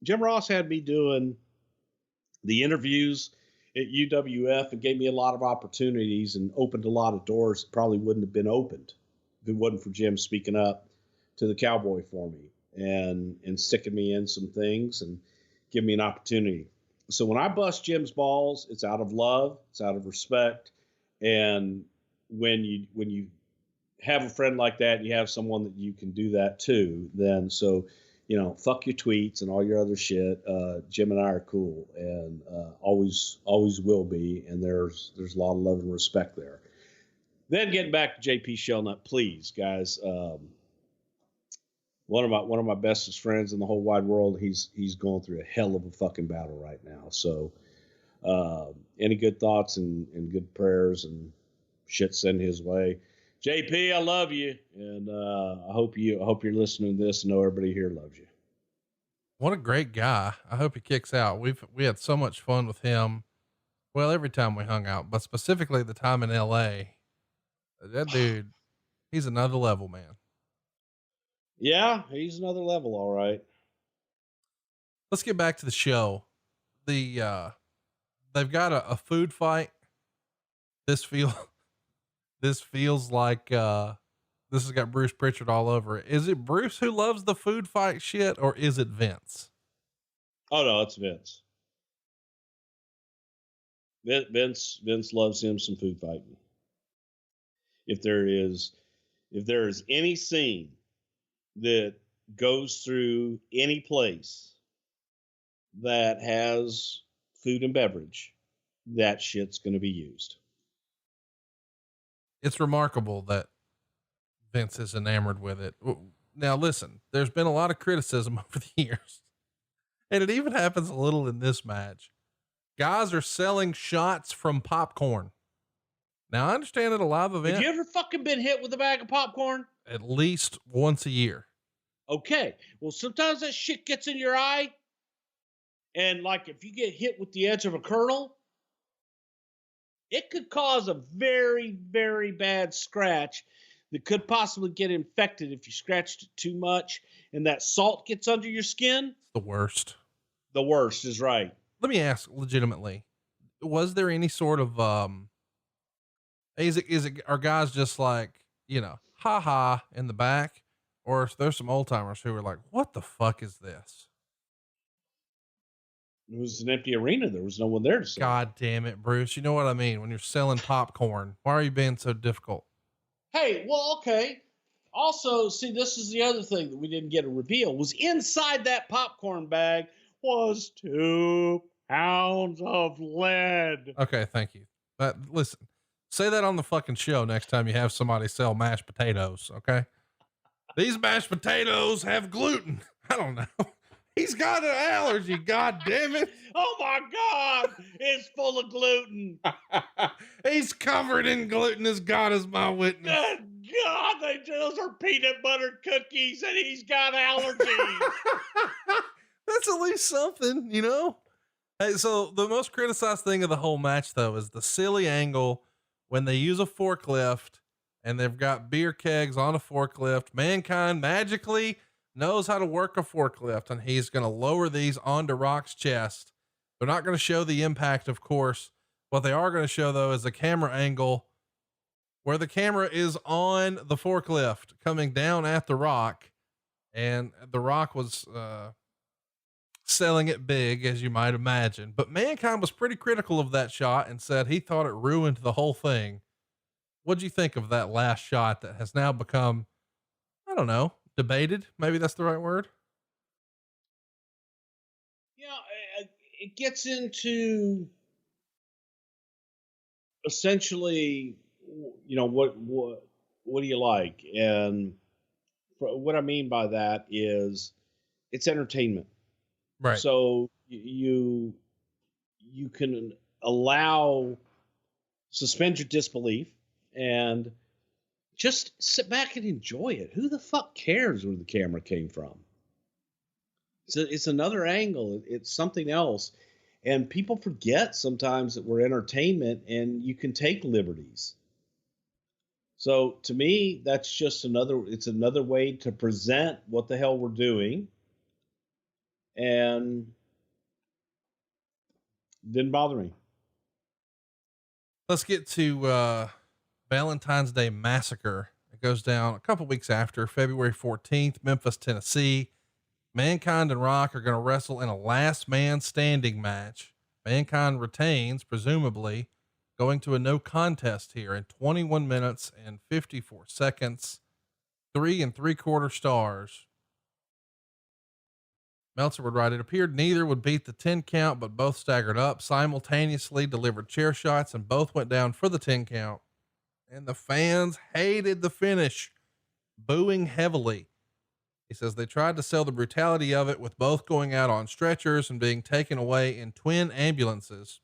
Jim Ross had me doing the interviews at UWF and gave me a lot of opportunities and opened a lot of doors that probably wouldn't have been opened if it wasn't for Jim speaking up to the Cowboy for me and sticking me in some things and giving me an opportunity. So when I bust Jim's balls, it's out of love, it's out of respect. And when you have a friend like that, and you have someone that you can do that to, then fuck your tweets and all your other shit. Jim and I are cool and always will be. And there's a lot of love and respect there. Then getting back to JP Shelnut, please, guys. One of my bestest friends in the whole wide world. He's going through a hell of a fucking battle right now. So, any good thoughts and good prayers and shit send his way. JP, I love you, and I hope you're listening to this and know everybody here loves you. What a great guy. I hope he kicks out. We had so much fun with him. Well, every time we hung out, but specifically the time in LA, that dude, he's another level, man. Yeah, he's another level. All right. Let's get back to the show. They've got a food fight. This feels like, this has got Bruce Prichard all over it. Is it Bruce who loves the food fight shit, or is it Vince? Oh no, it's Vince. Vince loves him some food fighting. If there is any scene that goes through any place that has food and beverage, that shit's going to be used. It's remarkable that Vince is enamored with it. Now listen, there's been a lot of criticism over the years, and it even happens a little in this match. Guys are selling shots from popcorn. Now I understand at a live event. Have you ever fucking been hit with a bag of popcorn? At least once a year. Okay. Well, sometimes that shit gets in your eye. And like, if you get hit with the edge of a kernel, it could cause a very, very bad scratch that could possibly get infected if you scratched it too much and that salt gets under your skin. It's the worst. The worst is right. Let me ask legitimately, was there any sort of, are guys just like, ha ha in the back, or if there's some old timers who are like, what the fuck is this? It was an empty arena. There was no one there to sell. God damn it, Bruce. You know what I mean? When you're selling popcorn, why are you being so difficult? Hey, well, okay. Also, see, this is the other thing that we didn't get a reveal was inside that popcorn bag was 2 pounds of lead. Okay. Thank you. But listen, say that on the fucking show next time you have somebody sell mashed potatoes. Okay. These mashed potatoes have gluten. I don't know. He's got an allergy. God damn it. Oh my God. It's full of gluten. He's covered in gluten as God is my witness. God, those are peanut butter cookies and he's got allergies. That's at least something, Hey, so the most criticized thing of the whole match though, is the silly angle when they use a forklift and they've got beer kegs on a forklift. Mankind magically knows how to work a forklift and he's going to lower these onto Rock's chest. They're not going to show the impact, of course. What they are going to show though, is the camera angle where the camera is on the forklift coming down at the Rock, and the Rock was, selling it big, as you might imagine. But Mankind was pretty critical of that shot and said he thought it ruined the whole thing. What'd you think of that last shot that has now become, I don't know, debated? Maybe that's the right word. Yeah, it gets into essentially, what do you like? And what I mean by that is it's entertainment. Right. So you can suspend your disbelief and just sit back and enjoy it. Who the fuck cares where the camera came from? It's another angle. It's something else. And people forget sometimes that we're entertainment and you can take liberties. So to me, that's just it's another way to present what the hell we're doing. And didn't bother me. Let's get to Valentine's Day Massacre. It goes down a couple weeks after February 14th, Memphis, Tennessee. Mankind and Rock are going to wrestle in a last man standing match. Mankind retains, presumably, going to a no contest here in 21 minutes and 54 seconds, 3 3/4 stars. Meltzer would write, it appeared neither would beat the 10 count, but both staggered up, simultaneously delivered chair shots, and both went down for the 10 count. And the fans hated the finish, booing heavily. He says they tried to sell the brutality of it with both going out on stretchers and being taken away in twin ambulances.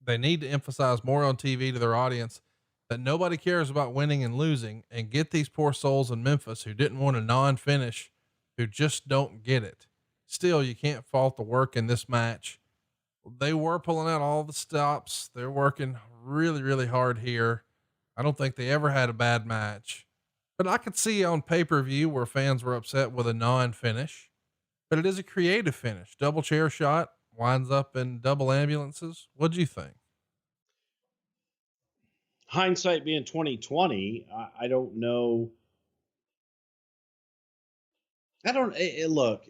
They need to emphasize more on TV to their audience that nobody cares about winning and losing, and get these poor souls in Memphis who didn't want a non-finish, who just don't get it. Still, you can't fault the work in this match. They were pulling out all the stops. They're working really, really hard here. I don't think they ever had a bad match, but I could see on pay-per-view where fans were upset with a non-finish, but it is a creative finish. Double chair shot winds up in double ambulances. What'd you think? Hindsight being 2020, I don't know. Look,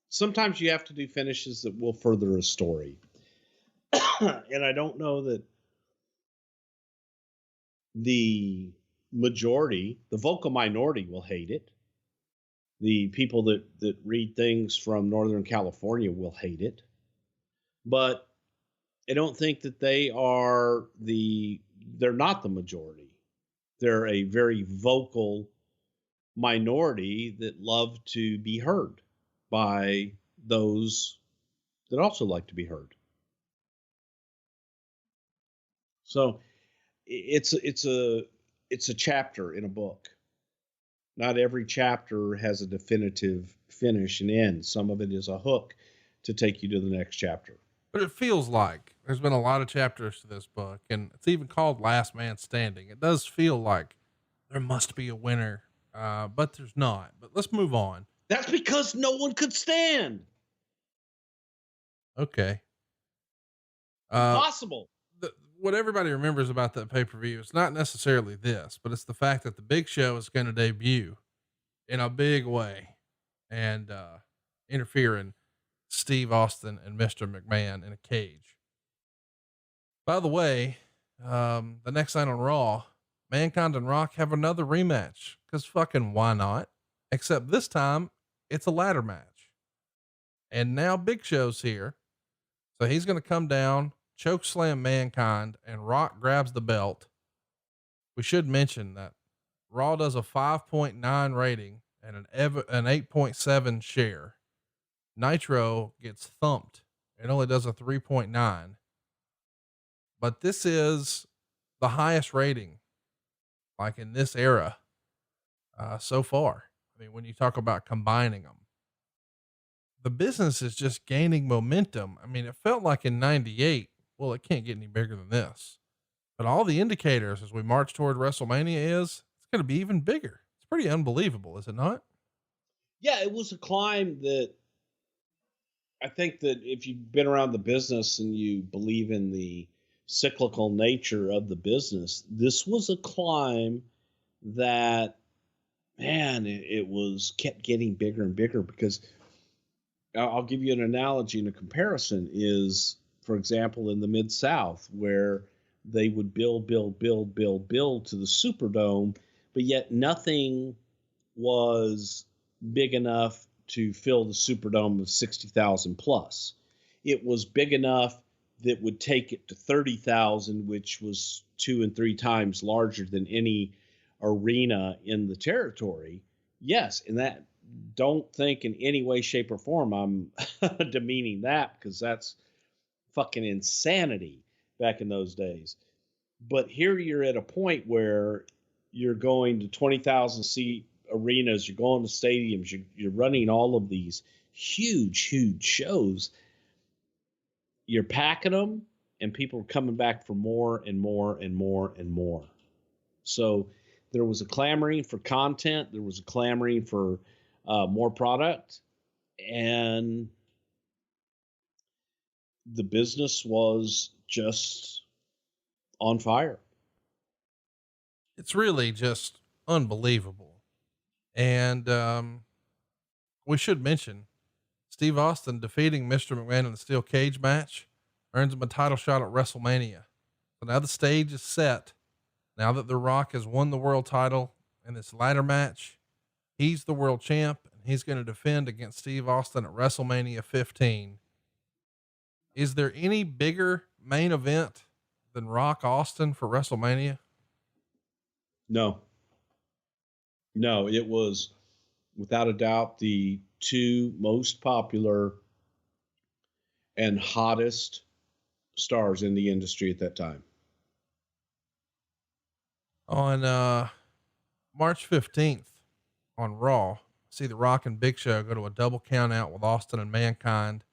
sometimes you have to do finishes that will further a story. And I don't know that the majority, the vocal minority, will hate it. The people that read things from Northern California will hate it. But I don't think that they're not the majority. They're a very vocal minority that love to be heard by those that also like to be heard. So it's a chapter in a book. Not every chapter has a definitive finish and end. Some of it is a hook to take you to the next chapter. But it feels like there's been a lot of chapters to this book, and it's even called Last Man Standing. It does feel like there must be a winner, but there's not. But let's move on. That's because no one could stand. Okay. Impossible. What everybody remembers about that pay-per-view is not necessarily this, but it's the fact that the Big Show is going to debut in a big way and interfering Steve Austin and Mr. McMahon in a cage. By the way, the next night on Raw, Mankind and Rock have another rematch, because fucking why not? Except this time it's a ladder match. And now Big Show's here. So he's going to come down, choke slam Mankind, and Rock grabs the belt. We should mention that Raw does a 5.9 rating and an 8.7 share. Nitro gets thumped. It only does a 3.9, but this is the highest rating, like in this era, so far. I mean, when you talk about combining them, the business is just gaining momentum. I mean, it felt like in 98, well, it can't get any bigger than this, but all the indicators as we march toward WrestleMania is it's going to be even bigger. It's pretty unbelievable, is it not? Yeah, it was a climb that I think that if you've been around the business and you believe in the cyclical nature of the business, this was a climb that man, it was kept getting bigger and bigger because I'll give you an analogy and a comparison is, for example, in the Mid-South where they would build to the Superdome, but yet nothing was big enough to fill the Superdome of 60,000 plus. It was big enough that would take it to 30,000, which was 2 and 3 times larger than any arena in the territory. Yes, and that, don't think in any way, shape, or form I'm demeaning that, because that's fucking insanity back in those days. But here you're at a point where you're going to 20,000 seat arenas, you're going to stadiums, you're running all of these huge shows. You're packing them, and people are coming back for more and more and more and more. So there was a clamoring for content. There was a clamoring for more product, and the business was just on fire. It's really just unbelievable. And we should mention Steve Austin defeating Mr. McMahon in the steel cage match earns him a title shot at WrestleMania. So now the stage is set. Now that The Rock has won the world title in this ladder match, he's the world champ, and he's going to defend against Steve Austin at WrestleMania 15. Is there any bigger main event than Rock Austin for WrestleMania? No, it was without a doubt the two most popular and hottest stars in the industry at that time. On March 15th on Raw, see The Rock and Big Show go to a double count out with Austin and Mankind.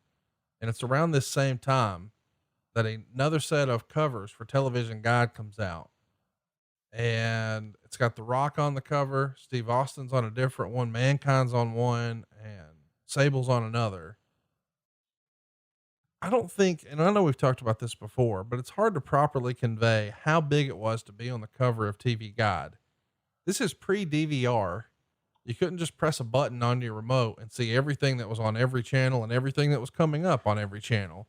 And it's around this same time that another set of covers for Television Guide comes out. And it's got The Rock on the cover, Steve Austin's on a different one, Mankind's on one, and Sable's on another. I don't think, and I know we've talked about this before, but it's hard to properly convey how big it was to be on the cover of TV Guide. This is pre-DVR. You couldn't just press a button on your remote and see everything that was on every channel and everything that was coming up on every channel.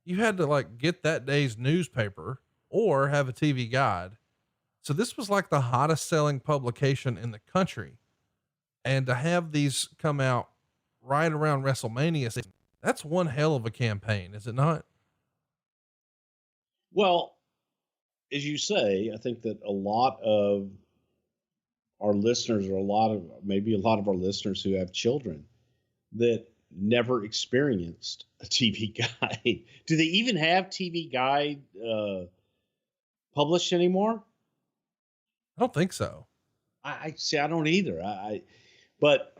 You had to like get that day's newspaper or have a TV Guide. So this was like the hottest selling publication in the country. And to have these come out right around WrestleMania, that's one hell of a campaign, is it not? Well, as you say, I think that a lot of our listeners, or maybe a lot of our listeners who have children that never experienced a TV Guide. Do they even have TV Guide published anymore? I don't think so. I see. I don't either. But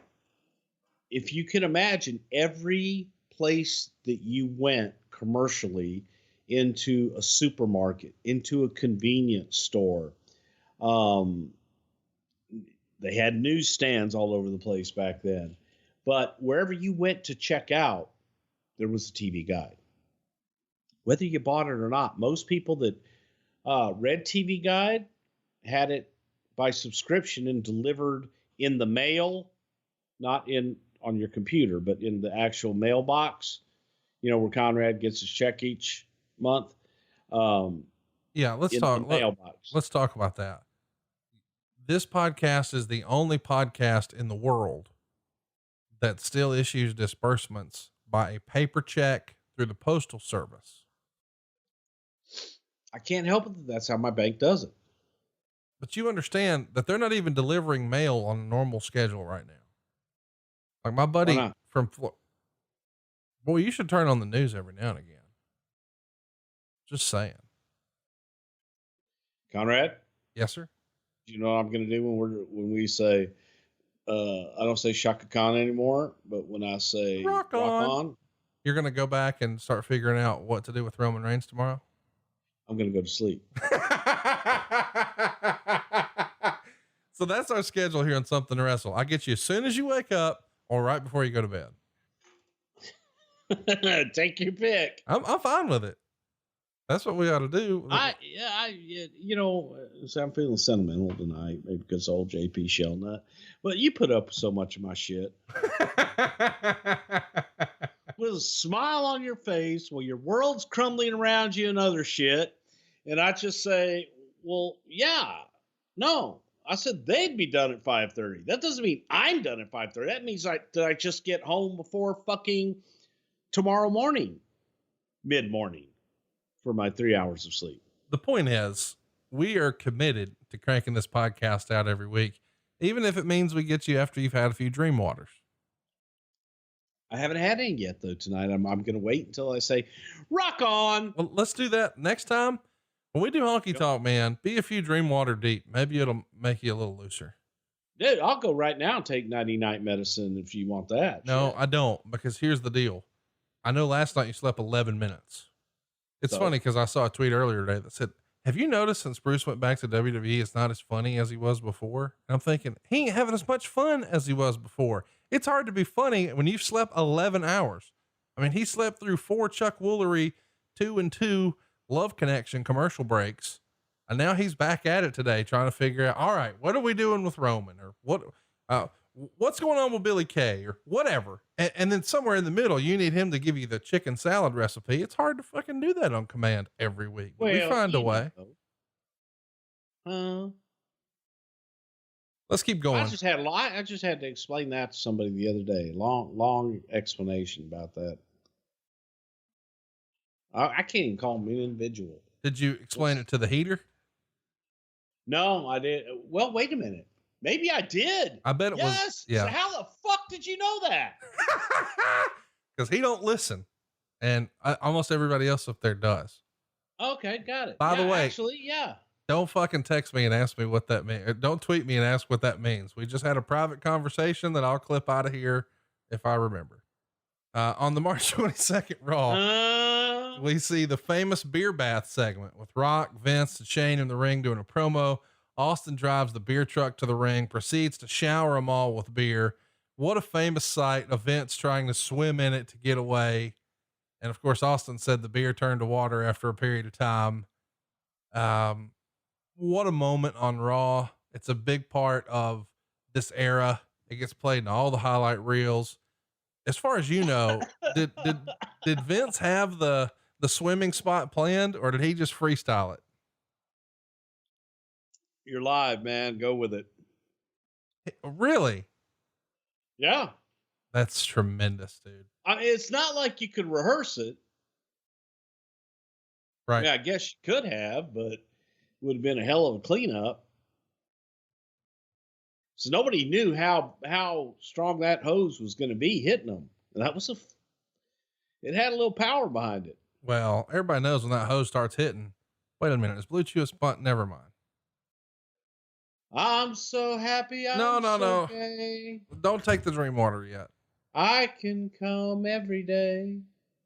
if you can imagine, every place that you went commercially, into a supermarket, into a convenience store, they had newsstands all over the place back then, but wherever you went to check out, there was a TV Guide, whether you bought it or not. Most people that read TV Guide had it by subscription and delivered in the mail, not on your computer, but in the actual mailbox, where Conrad gets his check each month. Yeah. Let's talk about that. This podcast is the only podcast in the world that still issues disbursements by a paper check through the postal service. I can't help it. That's how my bank does it. But you understand that they're not even delivering mail on a normal schedule right now. Like my buddy from Florida. Boy, you should turn on the news every now and again. Just saying. Conrad? Yes, sir. Do you know what I'm going to do when we say, I don't say Shaka Khan anymore, but when I say rock on, you're going to go back and start figuring out what to do with Roman Reigns tomorrow? I'm going to go to sleep. So that's our schedule here on Something to Wrestle. I get you as soon as you wake up or right before you go to bed. Take your pick. I'm fine with it. That's what we ought to do. So I'm feeling sentimental tonight, maybe because of old JP Shellnut. But you put up with so much of my shit. With a smile on your face while your world's crumbling around you and other shit. And I just say, well, yeah, no. I said they'd be done at 5:30. That doesn't mean I'm done at 5:30. That means that I just get home before fucking tomorrow morning, mid-morning, for my 3 hours of sleep. The point is, we are committed to cranking this podcast out every week, even if it means we get you after you've had a few dream waters. I haven't had any yet, though, tonight. I'm going to wait until I say, rock on. Well, let's do that next time. When we do Honky Talk, man, be a few dream water deep. Maybe it'll make you a little looser. Dude, I'll go right now and take 90-night medicine if you want that. No, shit. I don't, because here's the deal. I know last night you slept 11 minutes. It's funny because I saw a tweet earlier today that said, have you noticed since Bruce went back to WWE, it's not as funny as he was before? And I'm thinking, he ain't having as much fun as he was before. It's hard to be funny when you've slept 11 hours. I mean, he slept through 4 Chuck Woolery 2 and 2 Love Connection commercial breaks. And now he's back at it today, trying to figure out, all right, what are we doing with Roman, or what's going on with Billy Kay, or whatever. And then somewhere in the middle, you need him to give you the chicken salad recipe. It's hard to fucking do that on command every week. But we find a way. Let's keep going. I just had to explain that to somebody the other day. Long explanation about that. I can't even call him an individual. Did you explain it to the heater? No, I did. Well, wait a minute. Maybe I did. I bet it was. Yeah. So how the fuck did you know that? Because he don't listen, and almost everybody else up there does. Okay, got it. By the way, actually, yeah. Don't fucking text me and ask me what that means. Don't tweet me and ask what that means. We just had a private conversation that I'll clip out of here if I remember. On the March 22nd Raw, we see the famous beer bath segment with Rock, Vince, and Shane in the ring doing a promo. Austin drives the beer truck to the ring, proceeds to shower them all with beer. What a famous sight of Vince trying to swim in it to get away. And of course, Austin said the beer turned to water after a period of time. What a moment on Raw. It's a big part of this era. It gets played in all the highlight reels. As far as you know, did Vince have the swimming spot planned, or did he just freestyle it? You're live, man. Go with it. Really? Yeah. That's tremendous, dude. It's not like you could rehearse it. Right. Yeah, I guess you could have, but it would have been a hell of a cleanup. So nobody knew how strong that hose was going to be hitting them. And that was it had a little power behind it. Well, everybody knows when that hose starts hitting. Wait a minute. Is Blue Chew a spot? Never mind. I'm so happy. No. Gay. Don't take the dream water yet. I can come every day.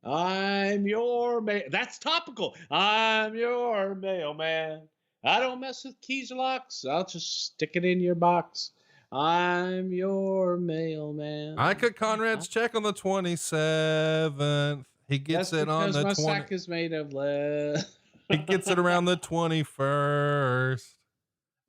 I'm your That's topical. I'm your mailman. I don't mess with keys or locks. I'll just stick it in your box. I'm your mailman. I cut Conrad's check on the 27th. He gets it on the 20th. My sack is made of lead. He gets it around the 21st.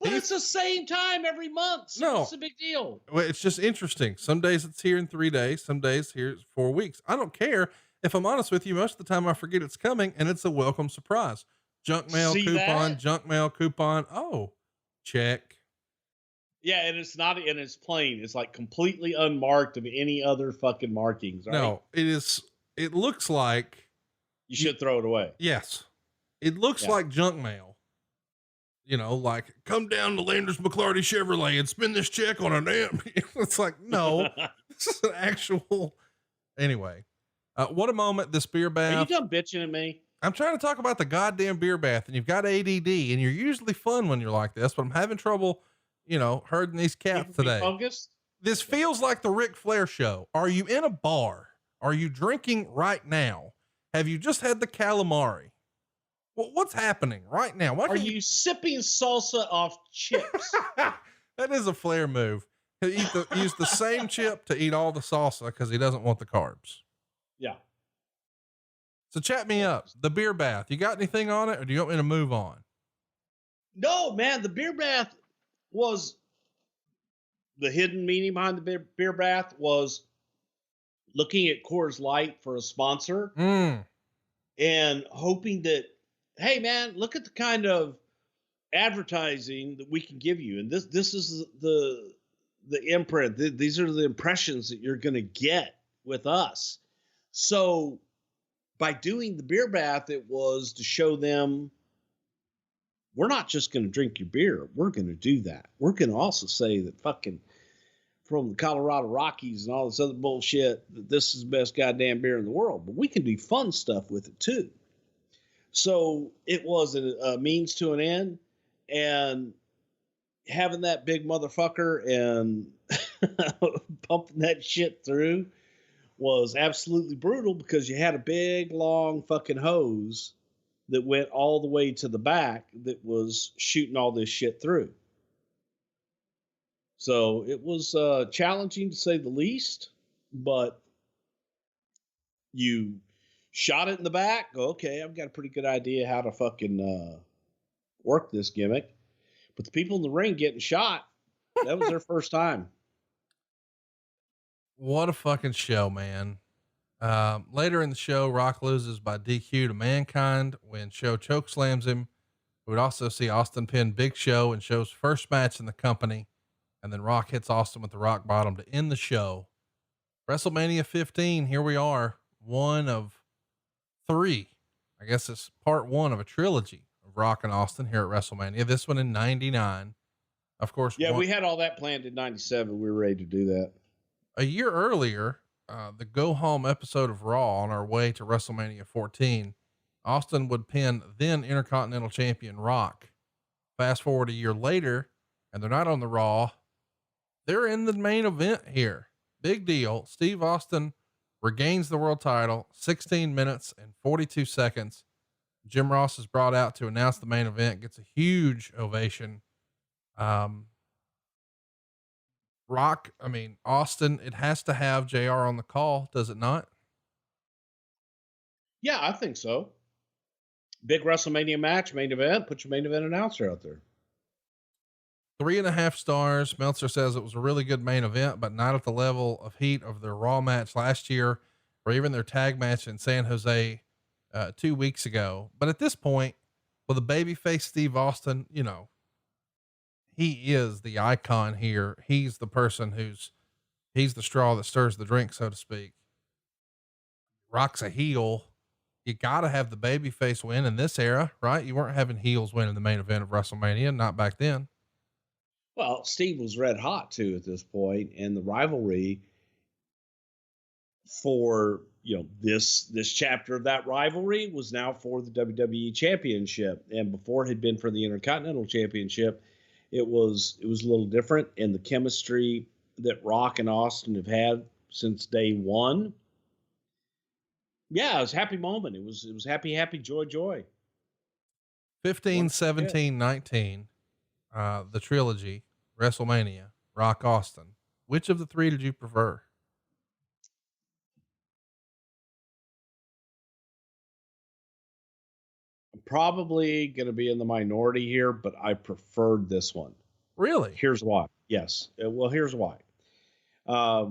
But it's the same time every month. So it's a big deal. Well, it's just interesting. Some days it's here in 3 days. Some days here it's 4 weeks. I don't care. If I'm honest with you, most of the time I forget it's coming, and it's a welcome surprise. Junk mail coupon. Oh, check. Yeah. And it's not, and it's plain. It's like completely unmarked of any other fucking markings. Right? No, it looks like you should throw it away. Yes. It looks like junk mail. You know, like, come down to Landers McClarty Chevrolet and spend this check on an amp. It's like, no, this is an actual. Anyway, what a moment, this beer bath. Are you done bitching at me? I'm trying to talk about the goddamn beer bath, and you've got ADD, and you're usually fun when you're like this, but I'm having trouble, herding these cats today. Focused? This feels like the Ric Flair show. Are you in a bar? Are you drinking right now? Have you just had the calamari? Well, what's happening right now? Are you sipping salsa off chips? That is a Flair move. Use the same chip to eat all the salsa because he doesn't want the carbs. Yeah. So chat me up. The beer bath. You got anything on it, or do you want me to move on? No, man, the beer bath was the hidden meaning behind the beer bath was looking at Coors Light for a sponsor and hoping that, hey, man, look at the kind of advertising that we can give you. And this is the imprint. These are the impressions that you're going to get with us. So by doing the beer bath, it was to show them, we're not just going to drink your beer. We're going to do that. We're going to also say that fucking from the Colorado Rockies and all this other bullshit, that this is the best goddamn beer in the world. But we can do fun stuff with it too. So it was a means to an end. And having that big motherfucker and pumping that shit through was absolutely brutal, because you had a big, long fucking hose that went all the way to the back that was shooting all this shit through. So it was challenging to say the least, but you shot it in the back. Okay, I've got a pretty good idea how to fucking work this gimmick. But the people in the ring getting shot, that was their first time. What a fucking show, man. Later in the show, Rock loses by DQ to Mankind when Show chokeslams him. We would also see Austin pin Big Show in Show's first match in the company. And then Rock hits Austin with the rock bottom to end the show. WrestleMania 15. Here we are. One of three. I guess it's part one of a trilogy of Rock and Austin here at WrestleMania. This one in 99. Of course. Yeah, we had all that planned in 97. We were ready to do that. A year earlier, the go home episode of Raw on our way to WrestleMania 14, Austin would pin then Intercontinental Champion Rock. Fast forward a year later, and they're not on the Raw. They're in the main event here. Big deal. Steve Austin regains the world title, 16 minutes and 42 seconds. Jim Ross is brought out to announce the main event, gets a huge ovation. Austin, it has to have JR on the call, does it not? Yeah, I think so. Big WrestleMania match, main event, put your main event announcer out there. 3.5 stars. Meltzer says it was a really good main event, but not at the level of heat of their Raw match last year, or even their tag match in San Jose 2 weeks ago. But at this point, with a babyface Steve Austin, you know, he is the icon here. He's the person he's the straw that stirs the drink, so to speak. Rock's a heel. You got to have the babyface win in this era, right? You weren't having heels win in the main event of WrestleMania, not back then. Well, Steve was red hot too at this point, and the rivalry for, you know, this chapter of that rivalry was now for the WWE Championship, and before it had been for the Intercontinental Championship. It was a little different, and the chemistry that Rock and Austin have had since day one. Yeah, it was a happy moment. It was happy, joy. 15, 17, 19, the trilogy, WrestleMania, Rock, Austin. Which of the three did you prefer? I'm probably going to be in the minority here, but I preferred this one. Really? Here's why. Yes. Well, here's why. I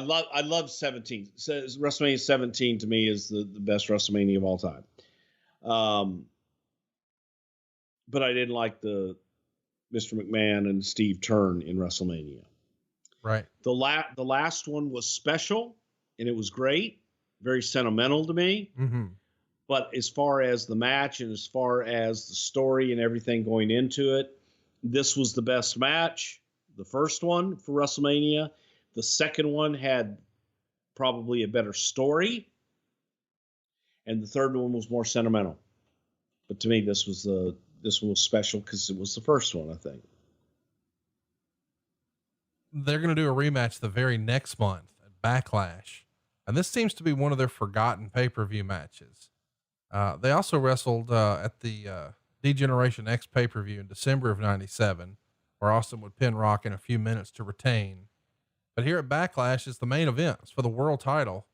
love 17. So WrestleMania 17 to me is the best WrestleMania of all time. But I didn't like the Mr. McMahon and Steve turn in WrestleMania. Right. The last one was special, and it was great, very sentimental to me. Mm-hmm. But as far as the match and as far as the story and everything going into it, this was the best match. The first one for WrestleMania. The second one had probably a better story. And the third one was more sentimental. But to me, this one was special because it was the first one, I think. They're going to do a rematch the very next month at Backlash. And this seems to be one of their forgotten pay-per-view matches. They also wrestled at the D-Generation X pay-per-view in December of 97, where Austin would pin Rock in a few minutes to retain. But here at Backlash is the main event. It's for the world title.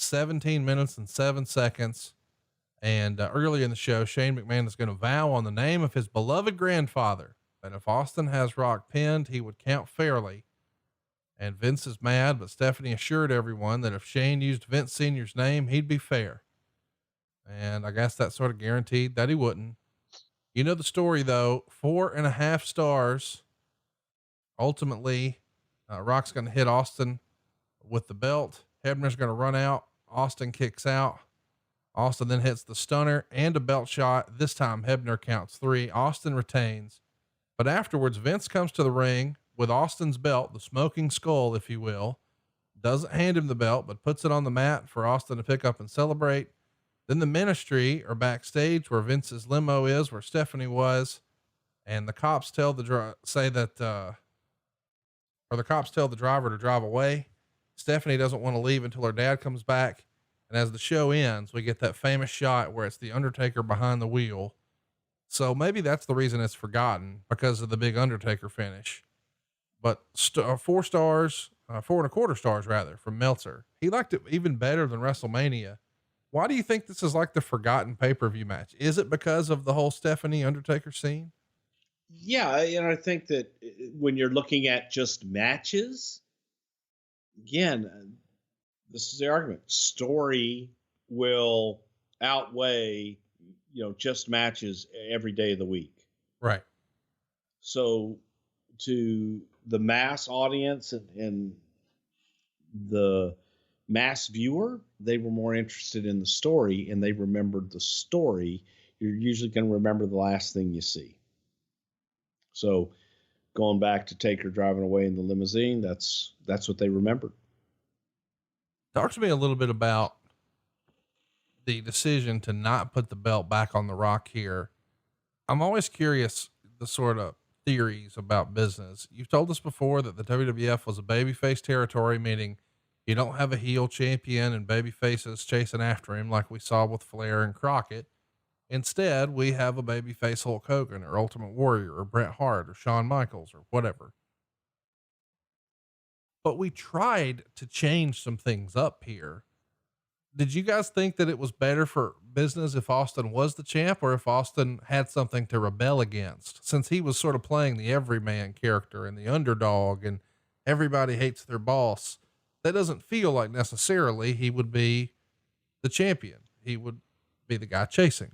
17 minutes and 7 seconds. And early in the show, Shane McMahon is going to vow on the name of his beloved grandfather that if Austin has Rock pinned, he would count fairly. And Vince is mad, but Stephanie assured everyone that if Shane used Vince Sr.'s name, he'd be fair. And I guess that sort of guaranteed that he wouldn't. You know the story though, 4.5 stars. Ultimately, Rock's going to hit Austin with the belt. Hebner's going to run out. Austin kicks out. Austin then hits the stunner and a belt shot. This time Hebner counts 3. Austin retains, but afterwards Vince comes to the ring with Austin's belt, the smoking skull, if you will, doesn't hand him the belt, but puts it on the mat for Austin to pick up and celebrate. Then the ministry are backstage where Vince's limo is, where Stephanie was. And the cops tell the cops tell the driver to drive away. Stephanie doesn't want to leave until her dad comes back. And as the show ends, we get that famous shot where it's the Undertaker behind the wheel. So maybe that's the reason it's forgotten, because of the big Undertaker finish. But 4 stars, 4.25 stars rather, from Meltzer. He liked it even better than WrestleMania. Why do you think this is like the forgotten pay-per-view match? Is it because of the whole Stephanie Undertaker scene? Yeah. And I think that when you're looking at just matches, again, this is the argument. Story will outweigh, just matches every day of the week. Right. So to the mass audience and the mass viewer, they were more interested in the story, and they remembered the story. You're usually going to remember the last thing you see. So going back to Taker driving away in the limousine, that's what they remembered. Talk to me a little bit about the decision to not put the belt back on the Rock here. I'm always curious the sort of theories about business. You've told us before that the WWF was a babyface territory, meaning you don't have a heel champion and baby faces chasing after him like we saw with Flair and Crockett. Instead, we have a babyface Hulk Hogan or Ultimate Warrior or Bret Hart or Shawn Michaels or whatever. But we tried to change some things up here. Did you guys think that it was better for business if Austin was the champ, or if Austin had something to rebel against, since he was sort of playing the everyman character and the underdog and everybody hates their boss? That doesn't feel like necessarily he would be the champion. He would be the guy chasing.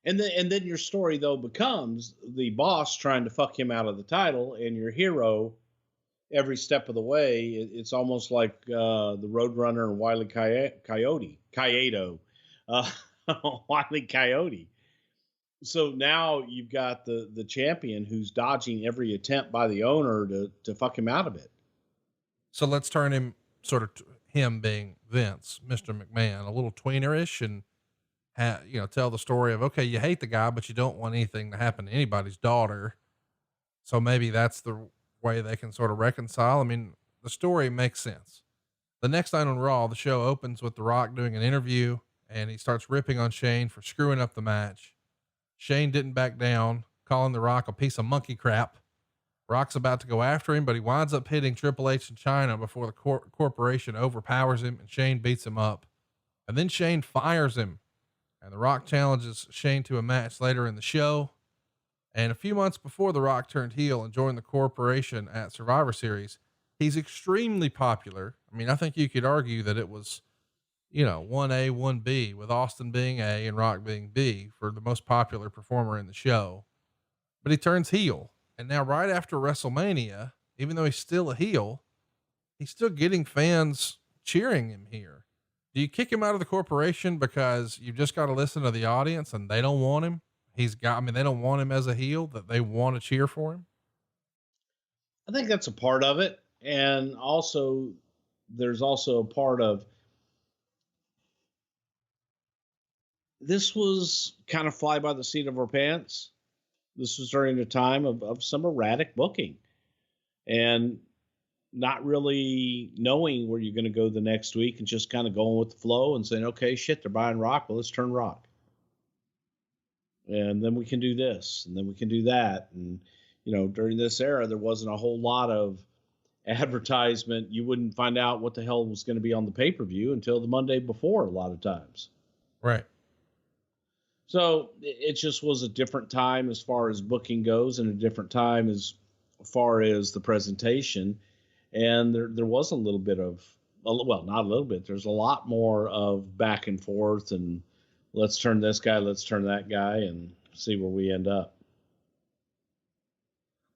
And then your story though becomes the boss trying to fuck him out of the title, and your hero every step of the way. It's almost like the Roadrunner and Wile E. Wile E. Coyote. So now you've got the champion who's dodging every attempt by the owner to fuck him out of it. So let's turn him him being Vince, Mr. McMahon, a little tweenerish, and tell the story of, okay, you hate the guy, but you don't want anything to happen to anybody's daughter. So maybe that's the way they can sort of reconcile. I mean, the story makes sense. The next night on Raw, the show opens with The Rock doing an interview, and he starts ripping on Shane for screwing up the match. Shane didn't back down, calling The Rock a piece of monkey crap. Rock's about to go after him, but he winds up hitting Triple H in China before the corporation overpowers him, and Shane beats him up. And then Shane fires him, and The Rock challenges Shane to a match later in the show. And a few months before The Rock turned heel and joined the corporation at Survivor Series, he's extremely popular. I mean, I think you could argue that it was, 1A, 1B, with Austin being A and Rock being B for the most popular performer in the show. But he turns heel. And now right after WrestleMania, even though he's still a heel, he's still getting fans cheering him here. Do you kick him out of the corporation because you've just got to listen to the audience and they don't want him? They don't want him as a heel, that they want to cheer for him. I think that's a part of it. And also there's also a part of, this was kind of fly by the seat of our pants. This was during a time of some erratic booking and not really knowing where you're going to go the next week, and just kind of going with the flow and saying, okay, shit, they're buying Rock. Well, let's turn Rock. And then we can do this, and then we can do that. And, during this era, there wasn't a whole lot of advertisement, you wouldn't find out what the hell was going to be on the pay-per-view until the Monday before a lot of times. Right. So it just was a different time as far as booking goes, and a different time as far as the presentation. And there was a little bit of, well, not a little bit, there's a lot more of back and forth, and let's turn this guy, let's turn that guy, and see where we end up.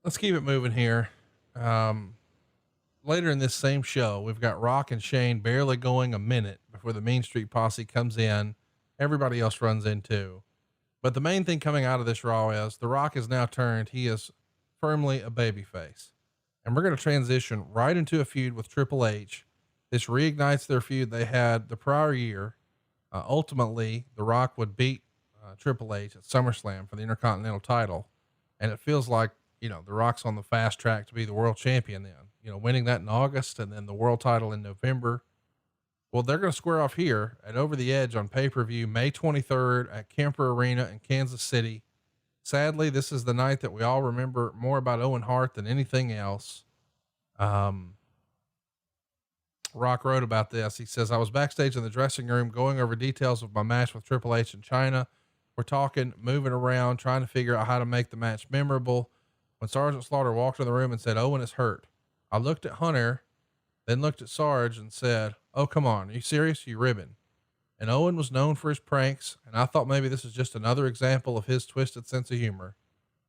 Let's keep it moving here. Later in this same show, we've got Rock and Shane barely going a minute before the Mean Street Posse comes in. Everybody else runs in too. But the main thing coming out of this Raw is The Rock is now turned. He is firmly a babyface. And we're going to transition right into a feud with Triple H. This reignites their feud they had the prior year. Ultimately, The Rock would beat Triple H at SummerSlam for the Intercontinental title. And it feels like, The Rock's on the fast track to be the world champion then. Winning that in August and then the world title in November. Well, they're going to square off here at Over the Edge on pay-per-view May 23rd at Kemper Arena in Kansas City. Sadly, this is the night that we all remember more about Owen Hart than anything else. Rock wrote about this. He says, I was backstage in the dressing room going over details of my match with Triple H in China. We're talking, moving around, trying to figure out how to make the match memorable. When Sergeant Slaughter walked in the room and said, Owen is hurt. I looked at Hunter, then looked at Sarge and said, oh, come on. Are you serious? You ribbing? And Owen was known for his pranks. And I thought maybe this is just another example of his twisted sense of humor.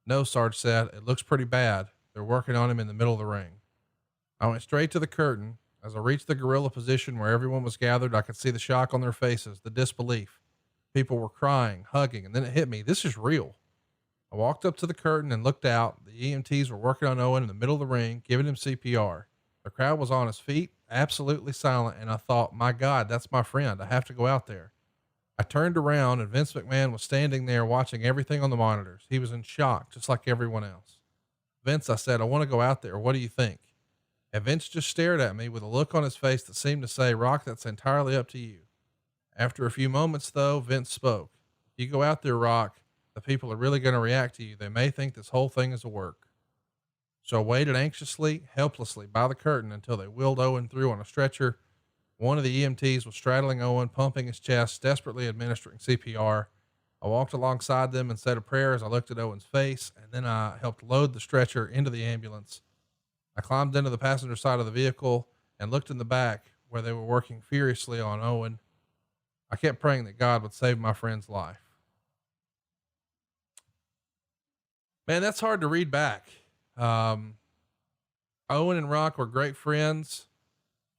No, Sarge said, it looks pretty bad. They're working on him in the middle of the ring. I went straight to the curtain. As I reached the gorilla position where everyone was gathered, I could see the shock on their faces, the disbelief. People were crying, hugging, and then it hit me. This is real. I walked up to the curtain and looked out. The EMTs were working on Owen in the middle of the ring, giving him CPR. The crowd was on his feet, absolutely silent. And I thought, my God, that's my friend. I have to go out there. I turned around and Vince McMahon was standing there watching everything on the monitors. He was in shock, just like everyone else. Vince, I said, I want to go out there. What do you think? And Vince just stared at me with a look on his face that seemed to say, Rock, that's entirely up to you. After a few moments though, Vince spoke. If you go out there, Rock, the people are really going to react to you. They may think this whole thing is a work. So I waited anxiously, helplessly by the curtain until they wheeled Owen through on a stretcher. One of the EMTs was straddling Owen, pumping his chest, desperately administering CPR. I walked alongside them and said a prayer as I looked at Owen's face, and then I helped load the stretcher into the ambulance. I climbed into the passenger side of the vehicle and looked in the back where they were working furiously on Owen. I kept praying that God would save my friend's life. Man, that's hard to read back. Owen and Rock were great friends.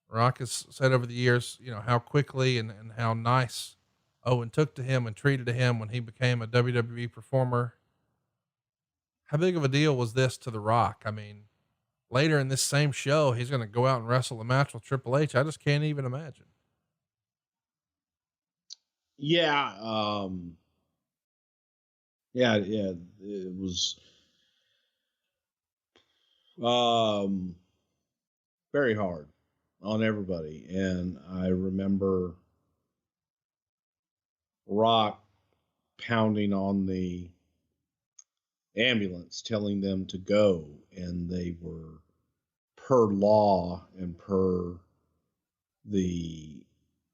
Rock has said over the years, how quickly and how nice Owen took to him and treated to him when he became a WWE performer. How big of a deal was this to The Rock? I mean, later in this same show, he's going to go out and wrestle a match with Triple H. I just can't even imagine. Yeah. Yeah. It was, very hard on everybody. And I remember Rock pounding on the ambulance, telling them to go. And they were, per law and per the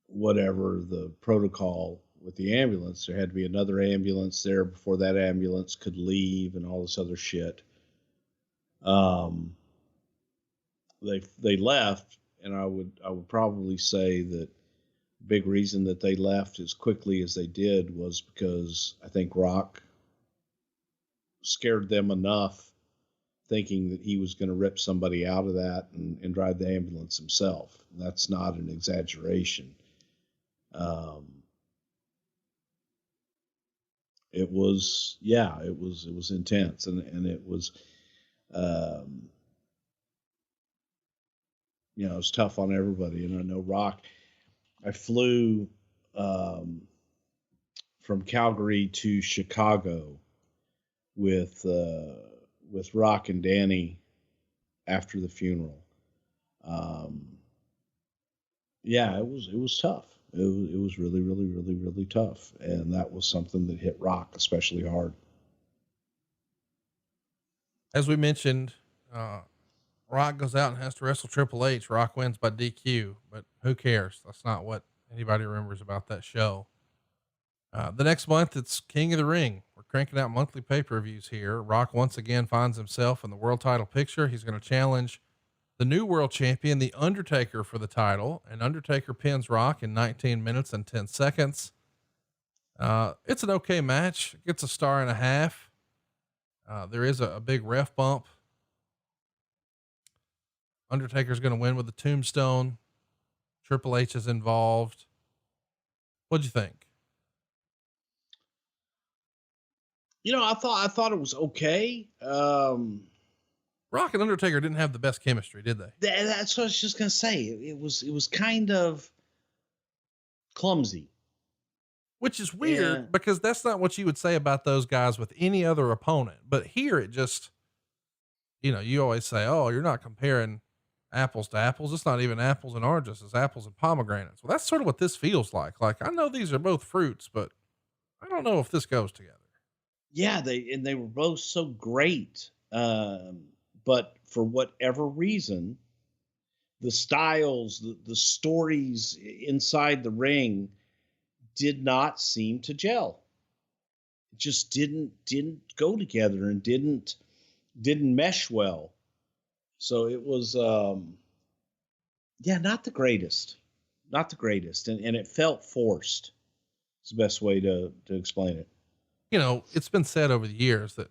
whatever the protocol with the ambulance, there had to be another ambulance there before that ambulance could leave and all this other shit. They left, and I would probably say that the big reason that they left as quickly as they did was because I think Rock scared them enough, thinking that he was going to rip somebody out of that and drive the ambulance himself. That's not an exaggeration. It was intense, and it was, it was tough on everybody. And I know Rock, I flew, from Calgary to Chicago with Rock and Danny after the funeral. It was tough. It was really, really, really, really tough. And that was something that hit Rock especially hard. As we mentioned, Rock goes out and has to wrestle Triple H. Rock wins by DQ, but who cares? That's not what anybody remembers about that show. The next month, it's King of the Ring. We're cranking out monthly pay-per-views here. Rock once again finds himself in the world title picture. He's going to challenge the new world champion, The Undertaker, for the title, and Undertaker pins Rock in 19 minutes and 10 seconds. It's an okay match. It gets a 1.5 stars. There is a big ref bump. Undertaker's going to win with the tombstone. Triple H is involved. What'd you think? I thought it was okay. Rock and Undertaker didn't have the best chemistry, did they? That's what I was just gonna say. It was kind of clumsy, which is weird because that's not what you would say about those guys with any other opponent. But here it just, you always say, oh, you're not comparing apples to apples. It's not even apples and oranges. It's apples and pomegranates. Well, that's sort of what this feels like. Like, I know these are both fruits, but I don't know if this goes together. Yeah. They were both so great. But for whatever reason, the styles, the stories inside the ring did not seem to gel. It just didn't go together and didn't mesh well. So it was, not the greatest, And it felt forced. It's the best way to explain it. It's been said over the years that,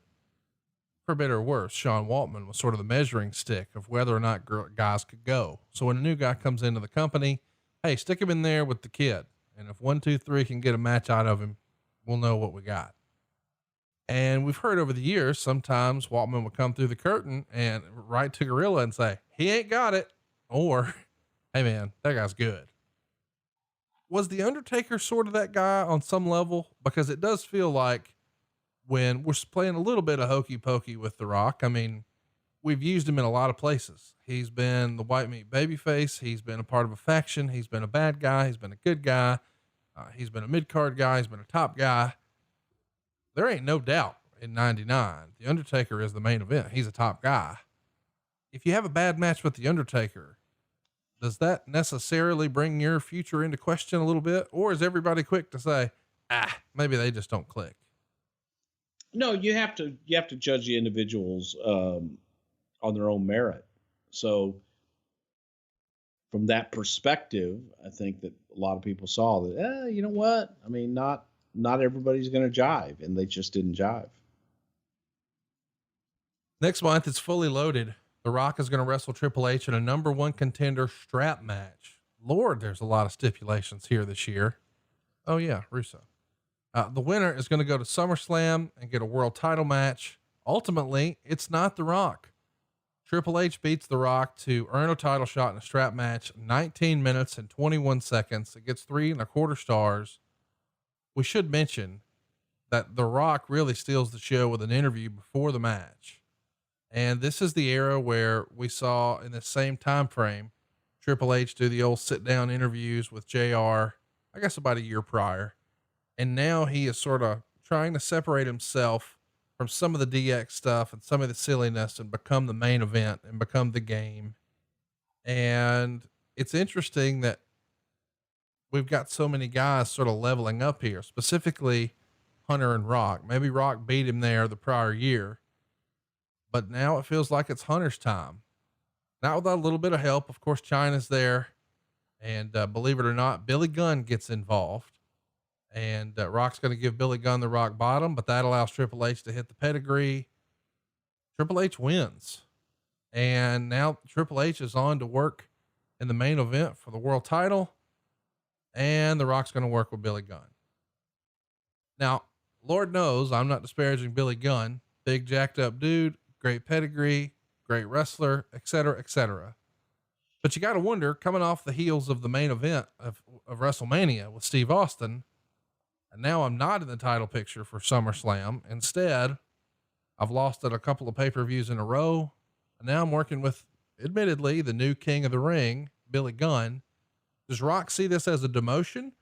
for better or worse, Sean Waltman was sort of the measuring stick of whether or not guys could go. So when a new guy comes into the company, hey, stick him in there with the kid. And if 1, 2, 3 can get a match out of him, we'll know what we got. And we've heard over the years, sometimes Waltman would come through the curtain and right to Gorilla and say, he ain't got it. Or, hey man, that guy's good. Was the Undertaker sort of that guy on some level? Because it does feel like, when we're playing a little bit of hokey pokey with The Rock, I mean, we've used him in a lot of places. He's been the white meat babyface. He's been a part of a faction. He's been a bad guy. He's been a good guy. He's been a mid-card guy. He's been a top guy. There ain't no doubt in 99, The Undertaker is the main event. He's a top guy. If you have a bad match with The Undertaker, does that necessarily bring your future into question a little bit? Or is everybody quick to say, maybe they just don't click? No, you have to judge the individuals on their own merit. So from that perspective, I think that a lot of people saw that, you know what? I mean, not everybody's going to jive, and they just didn't jive. Next month, it's Fully Loaded. The Rock is going to wrestle Triple H in a number 1 contender strap match. Lord, there's a lot of stipulations here this year. Oh yeah, Russo. The winner is going to go to SummerSlam and get a world title match. Ultimately, it's not The Rock. Triple H beats The Rock to earn a title shot in a strap match, 19 minutes and 21 seconds. It gets 3.25 stars. We should mention that The Rock really steals the show with an interview before the match. And this is the era where we saw in the same time frame, Triple H do the old sit down interviews with JR, I guess about a year prior. And now he is sort of trying to separate himself from some of the DX stuff and some of the silliness and become the main event and become the game. And it's interesting that we've got so many guys sort of leveling up here, specifically Hunter and Rock. Maybe Rock beat him there the prior year, but now it feels like it's Hunter's time. Not without a little bit of help. Of course, China's there. And believe it or not, Billy Gunn gets involved. And Rock's going to give Billy Gunn the rock bottom, but that allows Triple H to hit the pedigree. Triple H wins. And now Triple H is on to work in the main event for the world title. And the Rock's going to work with Billy Gunn. Now, Lord knows I'm not disparaging Billy Gunn. Big jacked up dude, great pedigree, great wrestler, etc., etc. But you got to wonder, coming off the heels of the main event of Wrestlemania with Steve Austin, and now I'm not in the title picture for SummerSlam. Instead, I've lost at a couple of pay-per-views in a row. And now I'm working with, admittedly, the new king of the ring, Billy Gunn. Does Rock see this as a demotion?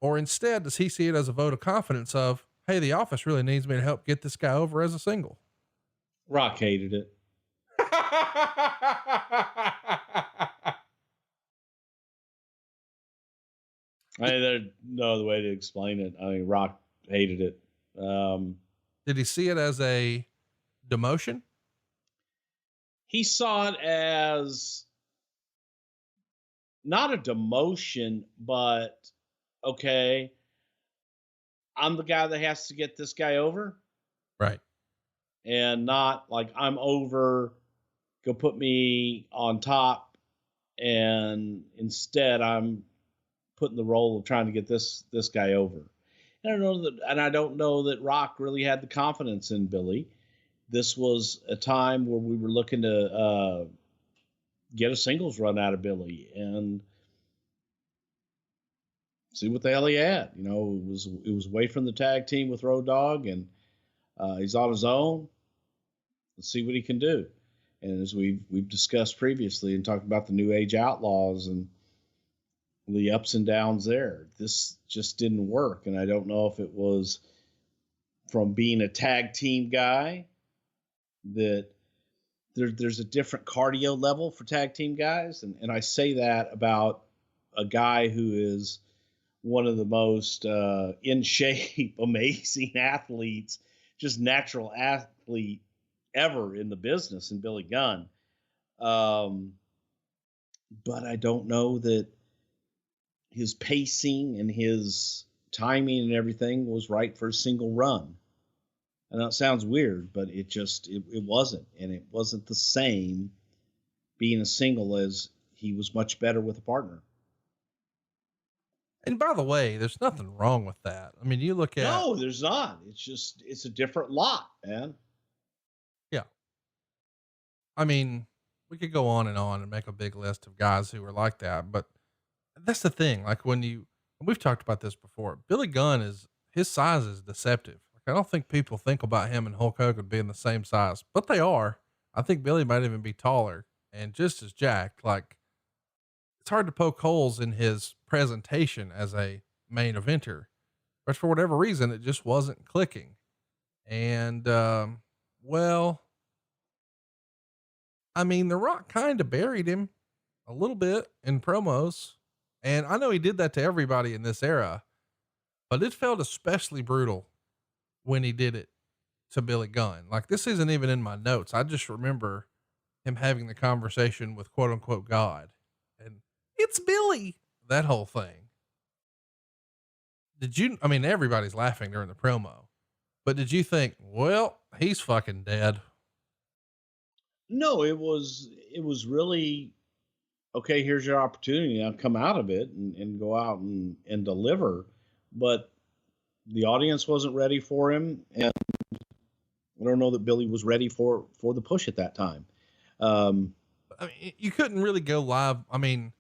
Or instead, does he see it as a vote of confidence of, hey, the office really needs me to help get this guy over as a single? Rock hated it. There's no other way to explain it. I mean, Rock hated it. Did he see it as a demotion? He saw it as not a demotion, but okay, I'm the guy that has to get this guy over. Right. And not like I'm over, go put me on top. And instead I'm putting the role of trying to get this guy over. And I don't know that Rock really had the confidence in Billy. This was a time where we were looking to get a singles run out of Billy and see what the hell he had. You know, it was away from the tag team with Road Dogg, and he's on his own. Let's see what he can do. And as we've discussed previously and talked about the New Age Outlaws and the ups and downs there, this just didn't work. And I don't know if it was from being a tag team guy that there's a different cardio level for tag team guys. And I say that about a guy who is one of the most in shape, amazing athletes, just natural athlete ever in the business, in Billy Gunn. But I don't know that his pacing and his timing and everything was right for a single run. And that sounds weird, but it wasn't. And it wasn't the same being a single as he was much better with a partner. And by the way, there's nothing wrong with that. I mean, you look at... No, there's not. It's a different lot, man. Yeah. I mean, we could go on and make a big list of guys who are like that, but that's the thing. Like we've talked about this before, Billy Gunn his size is deceptive. Like, I don't think people think about him and Hulk Hogan being the same size, but they are. I think Billy might even be taller and just as jacked. Like, it's hard to poke holes in his presentation as a main eventer, but for whatever reason, it just wasn't clicking. And, well, I mean, The Rock kind of buried him a little bit in promos. And I know he did that to everybody in this era, but it felt especially brutal when he did it to Billy Gunn. Like, this isn't even in my notes. I just remember him having the conversation with quote unquote God, and it's Billy, that whole thing. I mean, everybody's laughing during the promo, but did you think, well, he's fucking dead? No, it was really, okay, here's your opportunity. Now come out of it and go out and deliver. But the audience wasn't ready for him. And I don't know that Billy was ready for the push at that time. I mean, you couldn't really go live. I mean,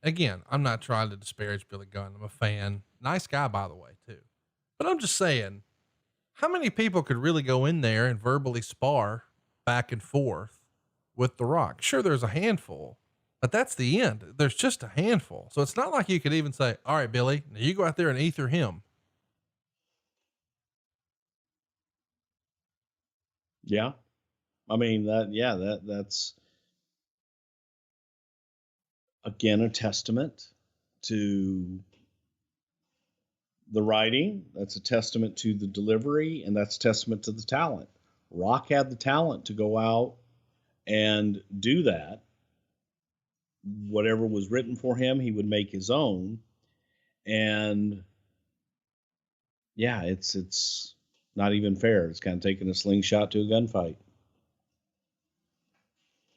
again, I'm not trying to disparage Billy Gunn. I'm a fan. Nice guy, by the way, too. But I'm just saying, how many people could really go in there and verbally spar back and forth with The Rock? Sure, there's a handful, but that's the end. There's just a handful. So it's not like you could even say, all right, Billy, now you go out there and ether him. Yeah. I mean, that's again, a testament to the writing. That's a testament to the delivery, and that's a testament to the talent. Rock had the talent to go out and do that. Whatever was written for him, he would make his own. And yeah, it's not even fair. It's kind of taking a slingshot to a gunfight.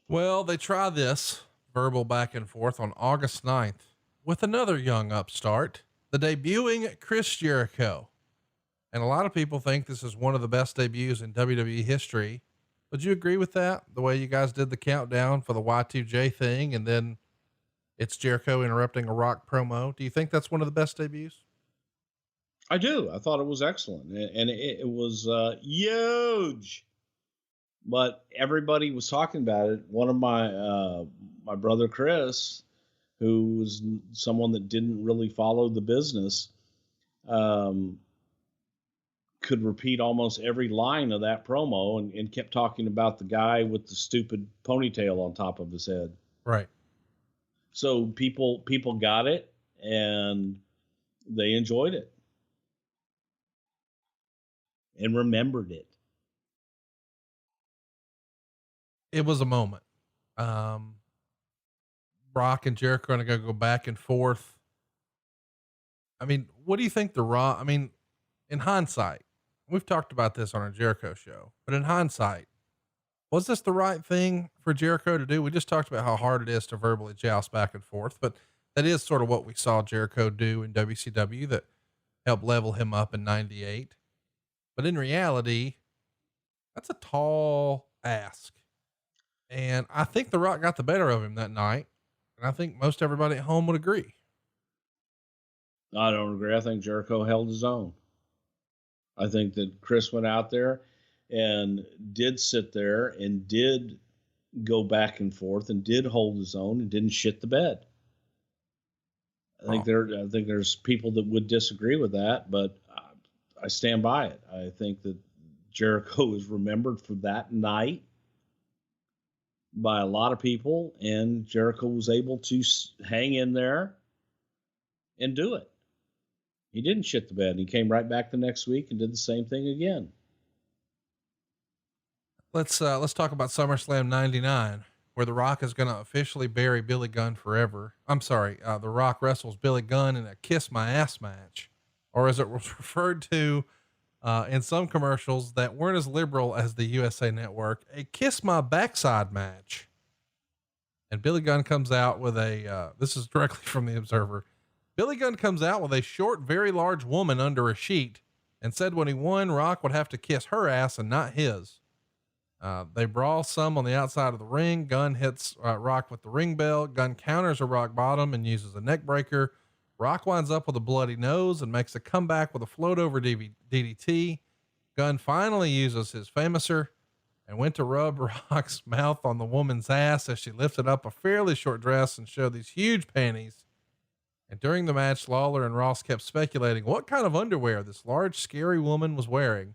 Well, they try this verbal back and forth on August 9th with another young upstart, the debuting Chris Jericho. And a lot of people think this is one of the best debuts in WWE history. Would you agree with that? The way you guys did the countdown for the Y2J thing, and then it's Jericho interrupting a Rock promo. Do you think that's one of the best debuts? I do. I thought it was excellent, and it was huge. But everybody was talking about it. One of my brother Chris, who was someone that didn't really follow the business, could repeat almost every line of that promo and kept talking about the guy with the stupid ponytail on top of his head. Right. So people got it and they enjoyed it and remembered it. It was a moment. Rock and Jericho are going to go back and forth. I mean, what do you think in hindsight, we've talked about this on our Jericho show, but in hindsight, was this the right thing for Jericho to do? We just talked about how hard it is to verbally joust back and forth, but that is sort of what we saw Jericho do in WCW that helped level him up in 98. But in reality, that's a tall ask. And I think The Rock got the better of him that night. And I think most everybody at home would agree. I don't agree. I think Jericho held his own. I think that Chris went out there and did sit there and did go back and forth and did hold his own and didn't shit the bed. I think there's people that would disagree with that, but I stand by it. I think that Jericho is remembered for that night by a lot of people, and Jericho was able to hang in there and do it. He didn't shit the bed. He came right back the next week and did the same thing again. Let's talk about SummerSlam 99, where The Rock is going to officially bury Billy Gunn forever. I'm sorry. The Rock wrestles Billy Gunn in a kiss my ass match, or as it was referred to, in some commercials that weren't as liberal as the USA Network, a kiss my backside match. And Billy Gunn comes out with this is directly from the Observer. Billy Gunn comes out with a short, very large woman under a sheet and said when he won, Rock would have to kiss her ass and not his. They brawl some on the outside of the ring. Gunn hits Rock with the ring bell. Gunn counters a rock bottom and uses a neck breaker. Rock winds up with a bloody nose and makes a comeback with a float over DDT. Gunn finally uses his famouser and went to rub Rock's mouth on the woman's ass as she lifted up a fairly short dress and showed these huge panties. And during the match, Lawler and Ross kept speculating what kind of underwear this large, scary woman was wearing.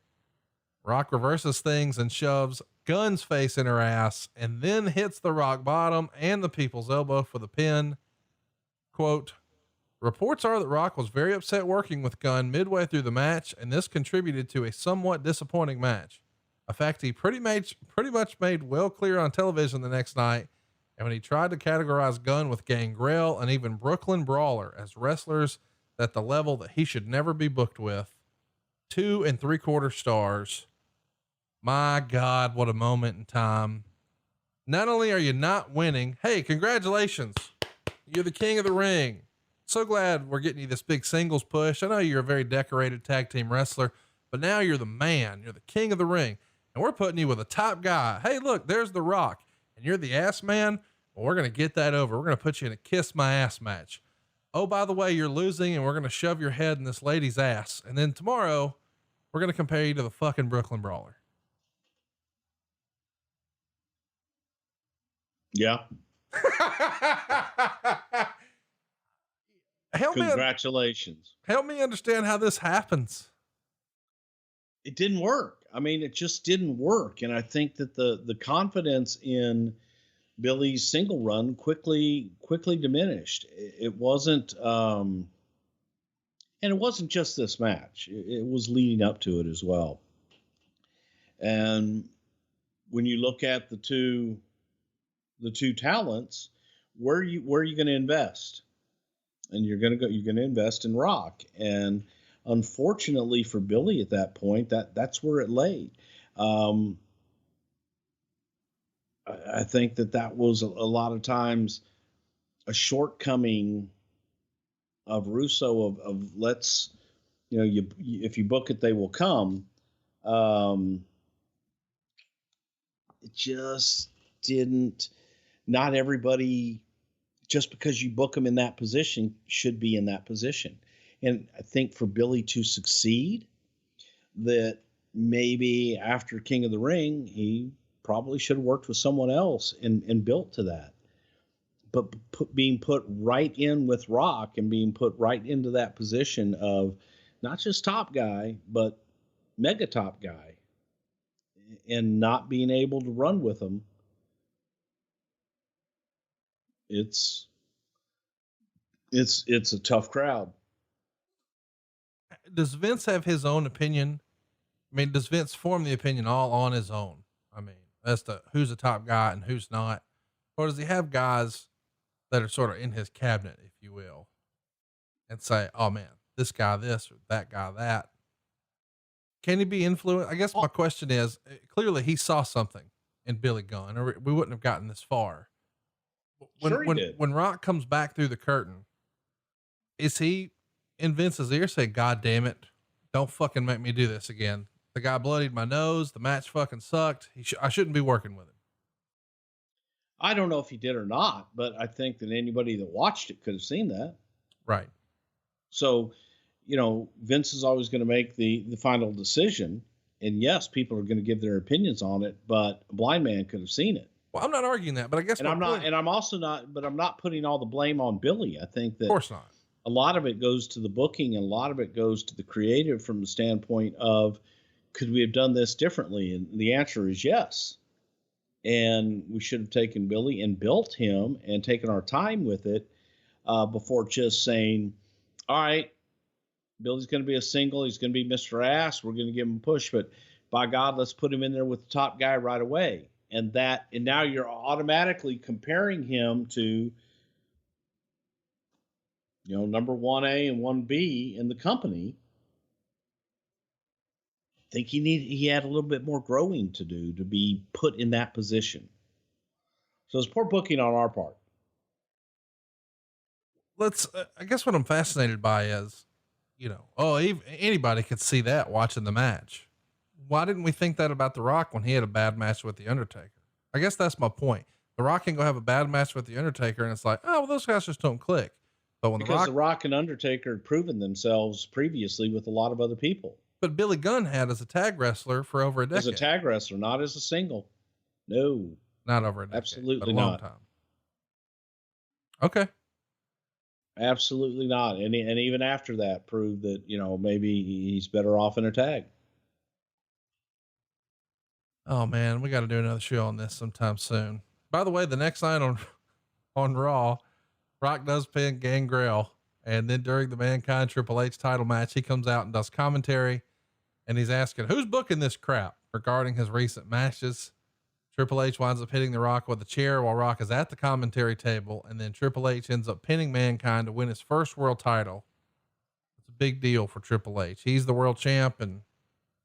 Rock reverses things and shoves Gunn's face in her ass and then hits the rock bottom and the people's elbow for the pin. Quote, reports are that Rock was very upset working with Gunn midway through the match, and this contributed to a somewhat disappointing match. A fact he pretty much made well clear on television the next night, and when he tried to categorize Gunn with Gangrel and even Brooklyn Brawler as wrestlers at the level that he should never be booked with. 2 3/4 stars. My God, what a moment in time. Not only are you not winning, hey, congratulations. You're the king of the ring. So glad we're getting you this big singles push. I know you're a very decorated tag team wrestler, but now you're the man. You're the king of the ring. And we're putting you with a top guy. Hey, look, there's The Rock. And you're the ass man. Well, we're going to get that over. We're going to put you in a kiss my ass match. Oh, by the way, you're losing and we're going to shove your head in this lady's ass. And then tomorrow we're going to compare you to the fucking Brooklyn Brawler. Yeah. Congratulations. Help me understand how this happens. It didn't work. I mean, it just didn't work. And I think that the confidence in Billy's single run quickly diminished. It wasn't, and it wasn't just this match. It was leading up to it as well. And when you look at the two talents, where are you going to invest? And you're going to invest in Rock. And unfortunately for Billy at that point, that's where it laid. I think that was a lot of times a shortcoming of Russo of let's, if you book it, they will come. It just didn't, not everybody, just because you book them in that position should be in that position. And I think for Billy to succeed, that maybe after King of the Ring, he probably should have worked with someone else and built to that. But being put right in with Rock and being put right into that position of not just top guy, but mega top guy and not being able to run with him, it's a tough crowd. Does Vince have his own opinion? I mean, does Vince form the opinion all on his own? I mean, as to who's the top guy and who's not, or does he have guys that are sort of in his cabinet, if you will, and say, oh man, this guy, this, or that guy, that? Can he be influenced? I guess my question is, clearly he saw something in Billy Gunn, or we wouldn't have gotten this far. When Rock comes back through the curtain, is he in Vince's ear say, God damn it, don't fucking make me do this again. The guy bloodied my nose. The match fucking sucked. I shouldn't be working with him. I don't know if he did or not, but I think that anybody that watched it could have seen that. Right. So, Vince is always going to make the final decision. And yes, people are going to give their opinions on it, but a blind man could have seen it. Well, I'm not arguing that, but I guess, I'm not putting all the blame on Billy. I think that, of course not. A lot of it goes to the booking and a lot of it goes to the creative from the standpoint of, could we have done this differently? And the answer is yes. And we should have taken Billy and built him and taken our time with it before just saying, all right, Billy's going to be a single. He's going to be Mr. Ass. We're going to give him a push, but by God, let's put him in there with the top guy right away. And now you're automatically comparing him to, number 1A and 1B in the company. I think he had a little bit more growing to do to be put in that position. So it's poor booking on our part. I guess what I'm fascinated by is, anybody could see that watching the match. Why didn't we think that about The Rock when he had a bad match with The Undertaker? I guess that's my point. The Rock can go have a bad match with The Undertaker and it's like, oh, well, those guys just don't click. But because The Rock and Undertaker had proven themselves previously with a lot of other people. But Billy Gunn had as a tag wrestler for over a decade. As a tag wrestler, not as a single. No. Not over a decade. Absolutely but a long not. Time. Okay. Absolutely not. And even after that proved that, maybe he's better off in a tag. Oh man, we got to do another show on this sometime soon. By the way, the next night on Raw, Rock does pin Gangrel. And then during the Mankind Triple H title match, he comes out and does commentary and he's asking, who's booking this crap regarding his recent matches. Triple H winds up hitting The Rock with a chair while Rock is at the commentary table. And then Triple H ends up pinning Mankind to win his first world title. It's a big deal for Triple H. He's the world champ and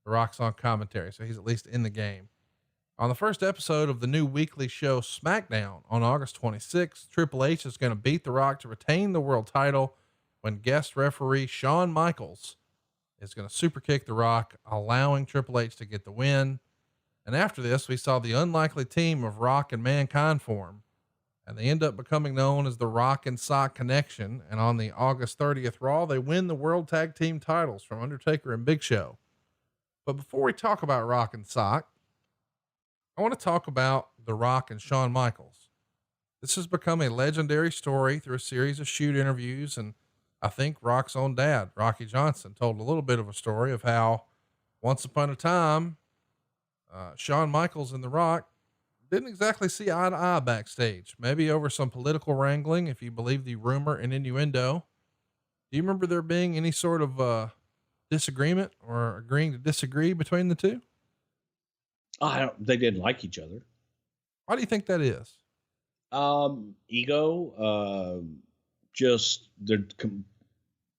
The Rock's on commentary. So he's at least in the game. On the first episode of the new weekly show SmackDown on August 26th, Triple H is going to beat The Rock to retain the world title when guest referee Shawn Michaels is going to super kick The Rock, allowing Triple H to get the win. And after this, we saw the unlikely team of Rock and Mankind form, and they end up becoming known as the Rock and Sock Connection. And on the August 30th Raw, they win the World Tag Team titles from Undertaker and Big Show. But before we talk about Rock and Sock, I want to talk about The Rock and Shawn Michaels. This has become a legendary story through a series of shoot interviews, and I think Rock's own dad, Rocky Johnson, told a little bit of a story of how once upon a time, Shawn Michaels and The Rock didn't exactly see eye to eye backstage, maybe over some political wrangling, if you believe the rumor and innuendo. Do you remember there being any sort of disagreement or agreeing to disagree between the two? They didn't like each other. Why do you think that is? Ego, just they're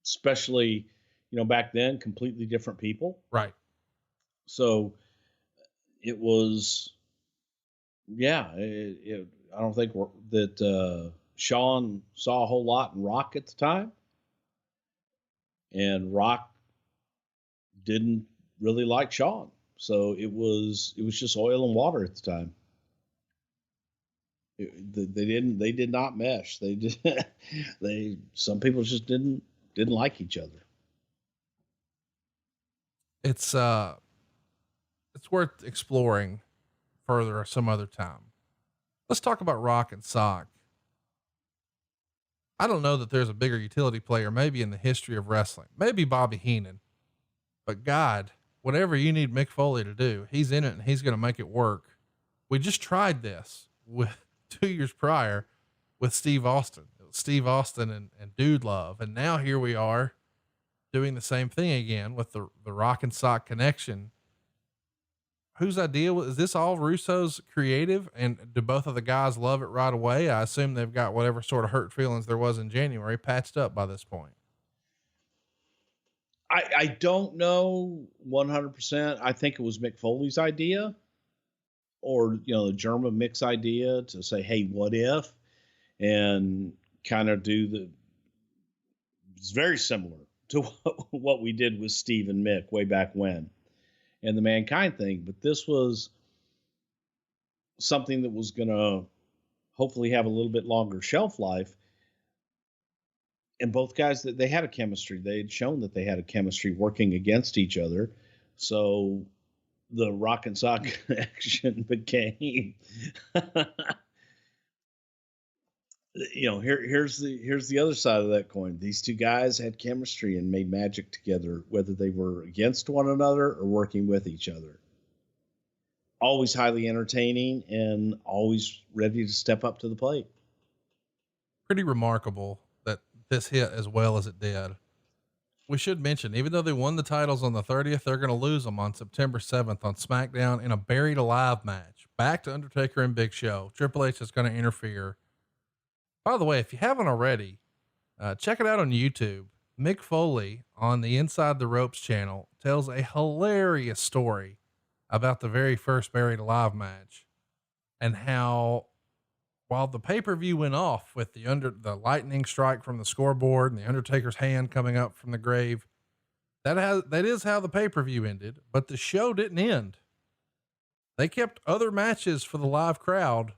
especially, back then, completely different people. Right. So it was, I don't think that Shawn saw a whole lot in Rock at the time, and Rock didn't really like Shawn. So it was just oil and water at the time. They did not mesh. Some people just didn't like each other. It's worth exploring further some other time. Let's talk about Rock and Sock. I don't know that there's a bigger utility player, maybe in the history of wrestling, maybe Bobby Heenan, but God, whatever you need Mick Foley to do, he's in it and he's going to make it work. We just tried this with 2 years prior with Steve Austin. It was Steve Austin and Dude Love. And now here we are doing the same thing again with the Rock and Sock connection. Whose idea is this? All Russo's creative, and do both of the guys love it right away? I assume they've got whatever sort of hurt feelings there was in January patched up by this point. I don't know 100%. I think it was Mick Foley's idea, or, the German Mick's idea to say, hey, what if? And kind of it's very similar to what we did with Steve and Mick way back when, and the Mankind thing. But this was something that was going to hopefully have a little bit longer shelf life. And both guys, that they had a chemistry. They had shown that they had a chemistry working against each other. So the Rock and Sock connection became, here's the other side of that coin. These two guys had chemistry and made magic together, whether they were against one another or working with each other. Always highly entertaining and always ready to step up to the plate. Pretty remarkable that this hit as well as it did. We should mention, even though they won the titles on the 30th, they're going to lose them on September 7th on SmackDown in a buried alive match. Back to Undertaker and Big Show. Triple H is going to interfere. By the way, if you haven't already, check it out on YouTube. Mick Foley on the Inside the Ropes channel tells a hilarious story about the very first buried alive match, and how, while the pay-per-view went off with the lightning strike from the scoreboard and the Undertaker's hand coming up from the grave, that is how the pay-per-view ended, but the show didn't end. They kept other matches for the live crowd,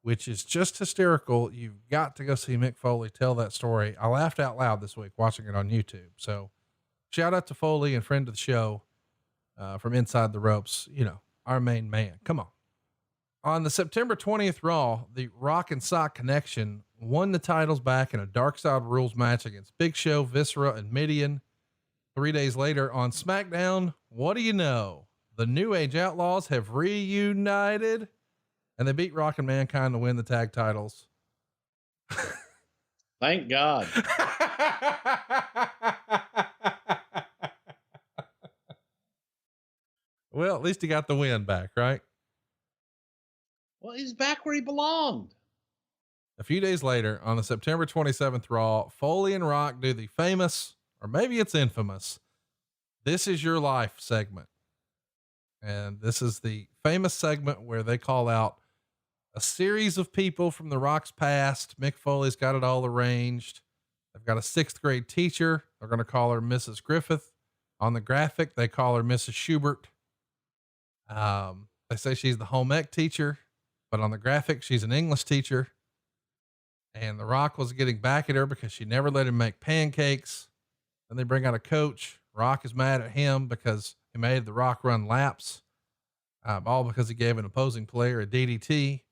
which is just hysterical. You've got to go see Mick Foley tell that story. I laughed out loud this week watching it on YouTube. So shout out to Foley and friend of the show, from Inside the Ropes, our main man. Come on. On the September 20th Raw, the Rock and Sock Connection won the titles back in a Dark Side Rules match against Big Show, Viscera, and Mideon. 3 days later on SmackDown, what do you know? The New Age Outlaws have reunited, and they beat Rock and Mankind to win the tag titles. Thank God. Well, at least he got the win back, right? Well, he's back where he belonged. A few days later, on the September 27th Raw, Foley and Rock do the famous, or maybe it's infamous, "This Is Your Life" segment. And this is the famous segment where they call out a series of people from the Rock's past. Mick Foley's got it all arranged. They've got a 6th grade teacher. They're going to call her Mrs. Griffith. On the graphic, they call her Mrs. Schubert. They say she's the home ec teacher, but on the graphic, she's an English teacher. And the Rock was getting back at her because she never let him make pancakes. Then they bring out a coach. Rock is mad at him because he made the Rock run laps, all because he gave an opposing player a DDT.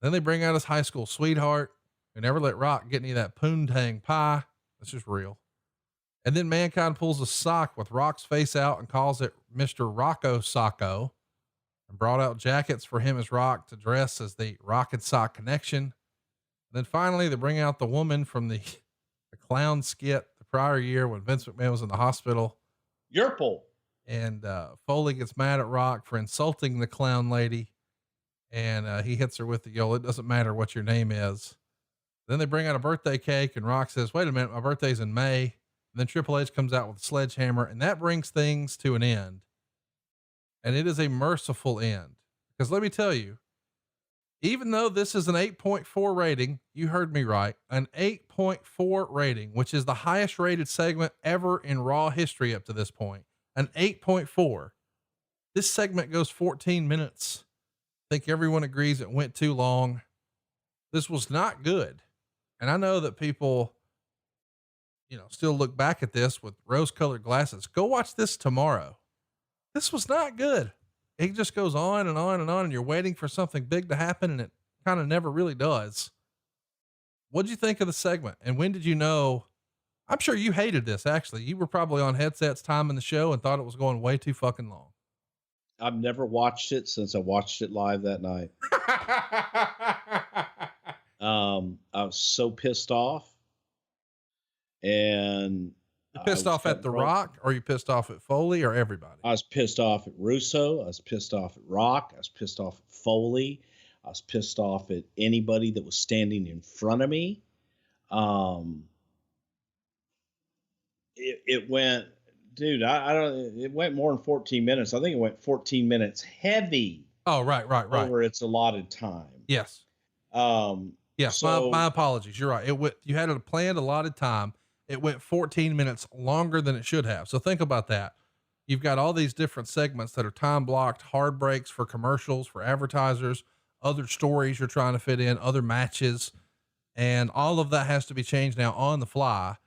Then they bring out his high school sweetheart who never let Rock get any of that poontang pie. That's just real. And then Mankind pulls a sock with Rock's face out and calls it Mr. Rocco Socko, and brought out jackets for him as Rock to dress as the Rock and Sock Connection. And then finally they bring out the woman from the clown skit the prior year when Vince McMahon was in the hospital. Yerple. And Foley gets mad at Rock for insulting the clown lady. And he hits her with the "It doesn't matter what your name is." Then they bring out a birthday cake and Rock says, "Wait a minute, my birthday's in May." And then Triple H comes out with a sledgehammer, and that brings things to an end. And it is a merciful end, because let me tell you, even though this is an 8.4 rating, you heard me right, an 8.4 rating, which is the highest rated segment ever in Raw history up to this point, an 8.4. This segment goes 14 minutes. I think everyone agrees it went too long. This was not good. And I know that people, still look back at this with rose colored glasses. Go watch this tomorrow. This was not good. It just goes on and on and on, and you're waiting for something big to happen, and it kind of never really does. What'd you think of the segment? And when did you know, I'm sure you hated this. Actually, you were probably on headsets timing the show and thought it was going way too fucking long. I've never watched it since I watched it live that night. I was so pissed off. And you pissed off at The Rock, or you pissed off at Foley, or everybody? I was pissed off at Russo. I was pissed off at Rock. I was pissed off at Foley. I was pissed off at anybody that was standing in front of me. It went, dude, I don't, it went more than 14 minutes. I think it went 14 minutes heavy. Oh, right. Over its allotted time. Yes. Yes. So, my apologies. You're right. You had a planned allotted time. It went 14 minutes longer than it should have. So think about that. You've got all these different segments that are time blocked, hard breaks for commercials, for advertisers, other stories you're trying to fit in, other matches. And all of that has to be changed now on the fly.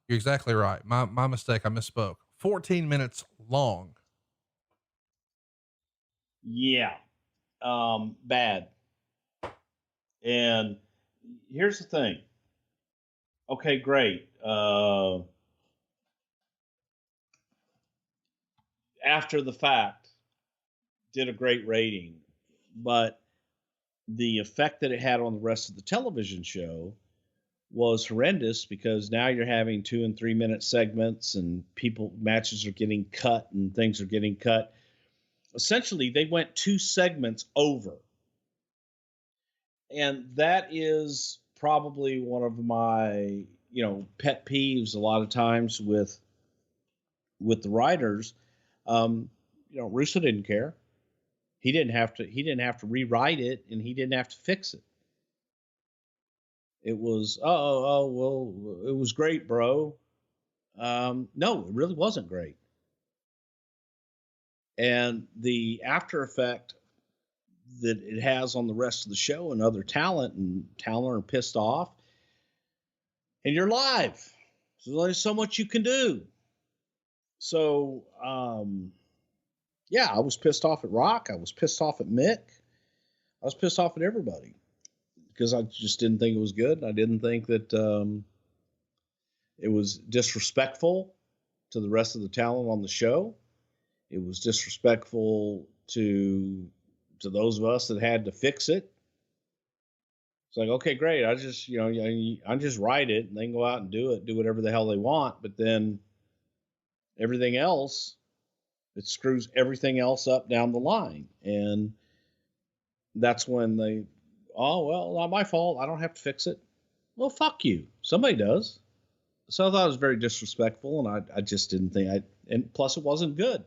You're exactly right. My mistake. I misspoke. 14 minutes long. Yeah. Bad. And here's the thing. Okay, great. After the fact, did a great rating, but the effect that it had on the rest of the television show was horrendous, because now you're having 2 and 3 minute segments, and matches are getting cut and things are getting cut. Essentially, they went 2 segments over. And that is probably one of my, pet peeves a lot of times with the writers. Russo didn't care. He didn't have to rewrite it, and he didn't have to fix it. It was, well, it was great, bro. No, it really wasn't great. And the after effect that it has on the rest of the show and other talent are pissed off, and you're live. So there's only so much you can do. So, yeah, I was pissed off at Rock. I was pissed off at Mick. I was pissed off at everybody, because I just didn't think it was good. I didn't think that it was disrespectful to the rest of the talent on the show. It was disrespectful to those of us that had to fix it. It's like, okay, great. I just write it, and they can go out and do whatever the hell they want. But then everything else, it screws everything else up down the line. And that's when not my fault. I don't have to fix it. Well, fuck you. Somebody does. So I thought it was very disrespectful, and I just didn't think and plus it wasn't good.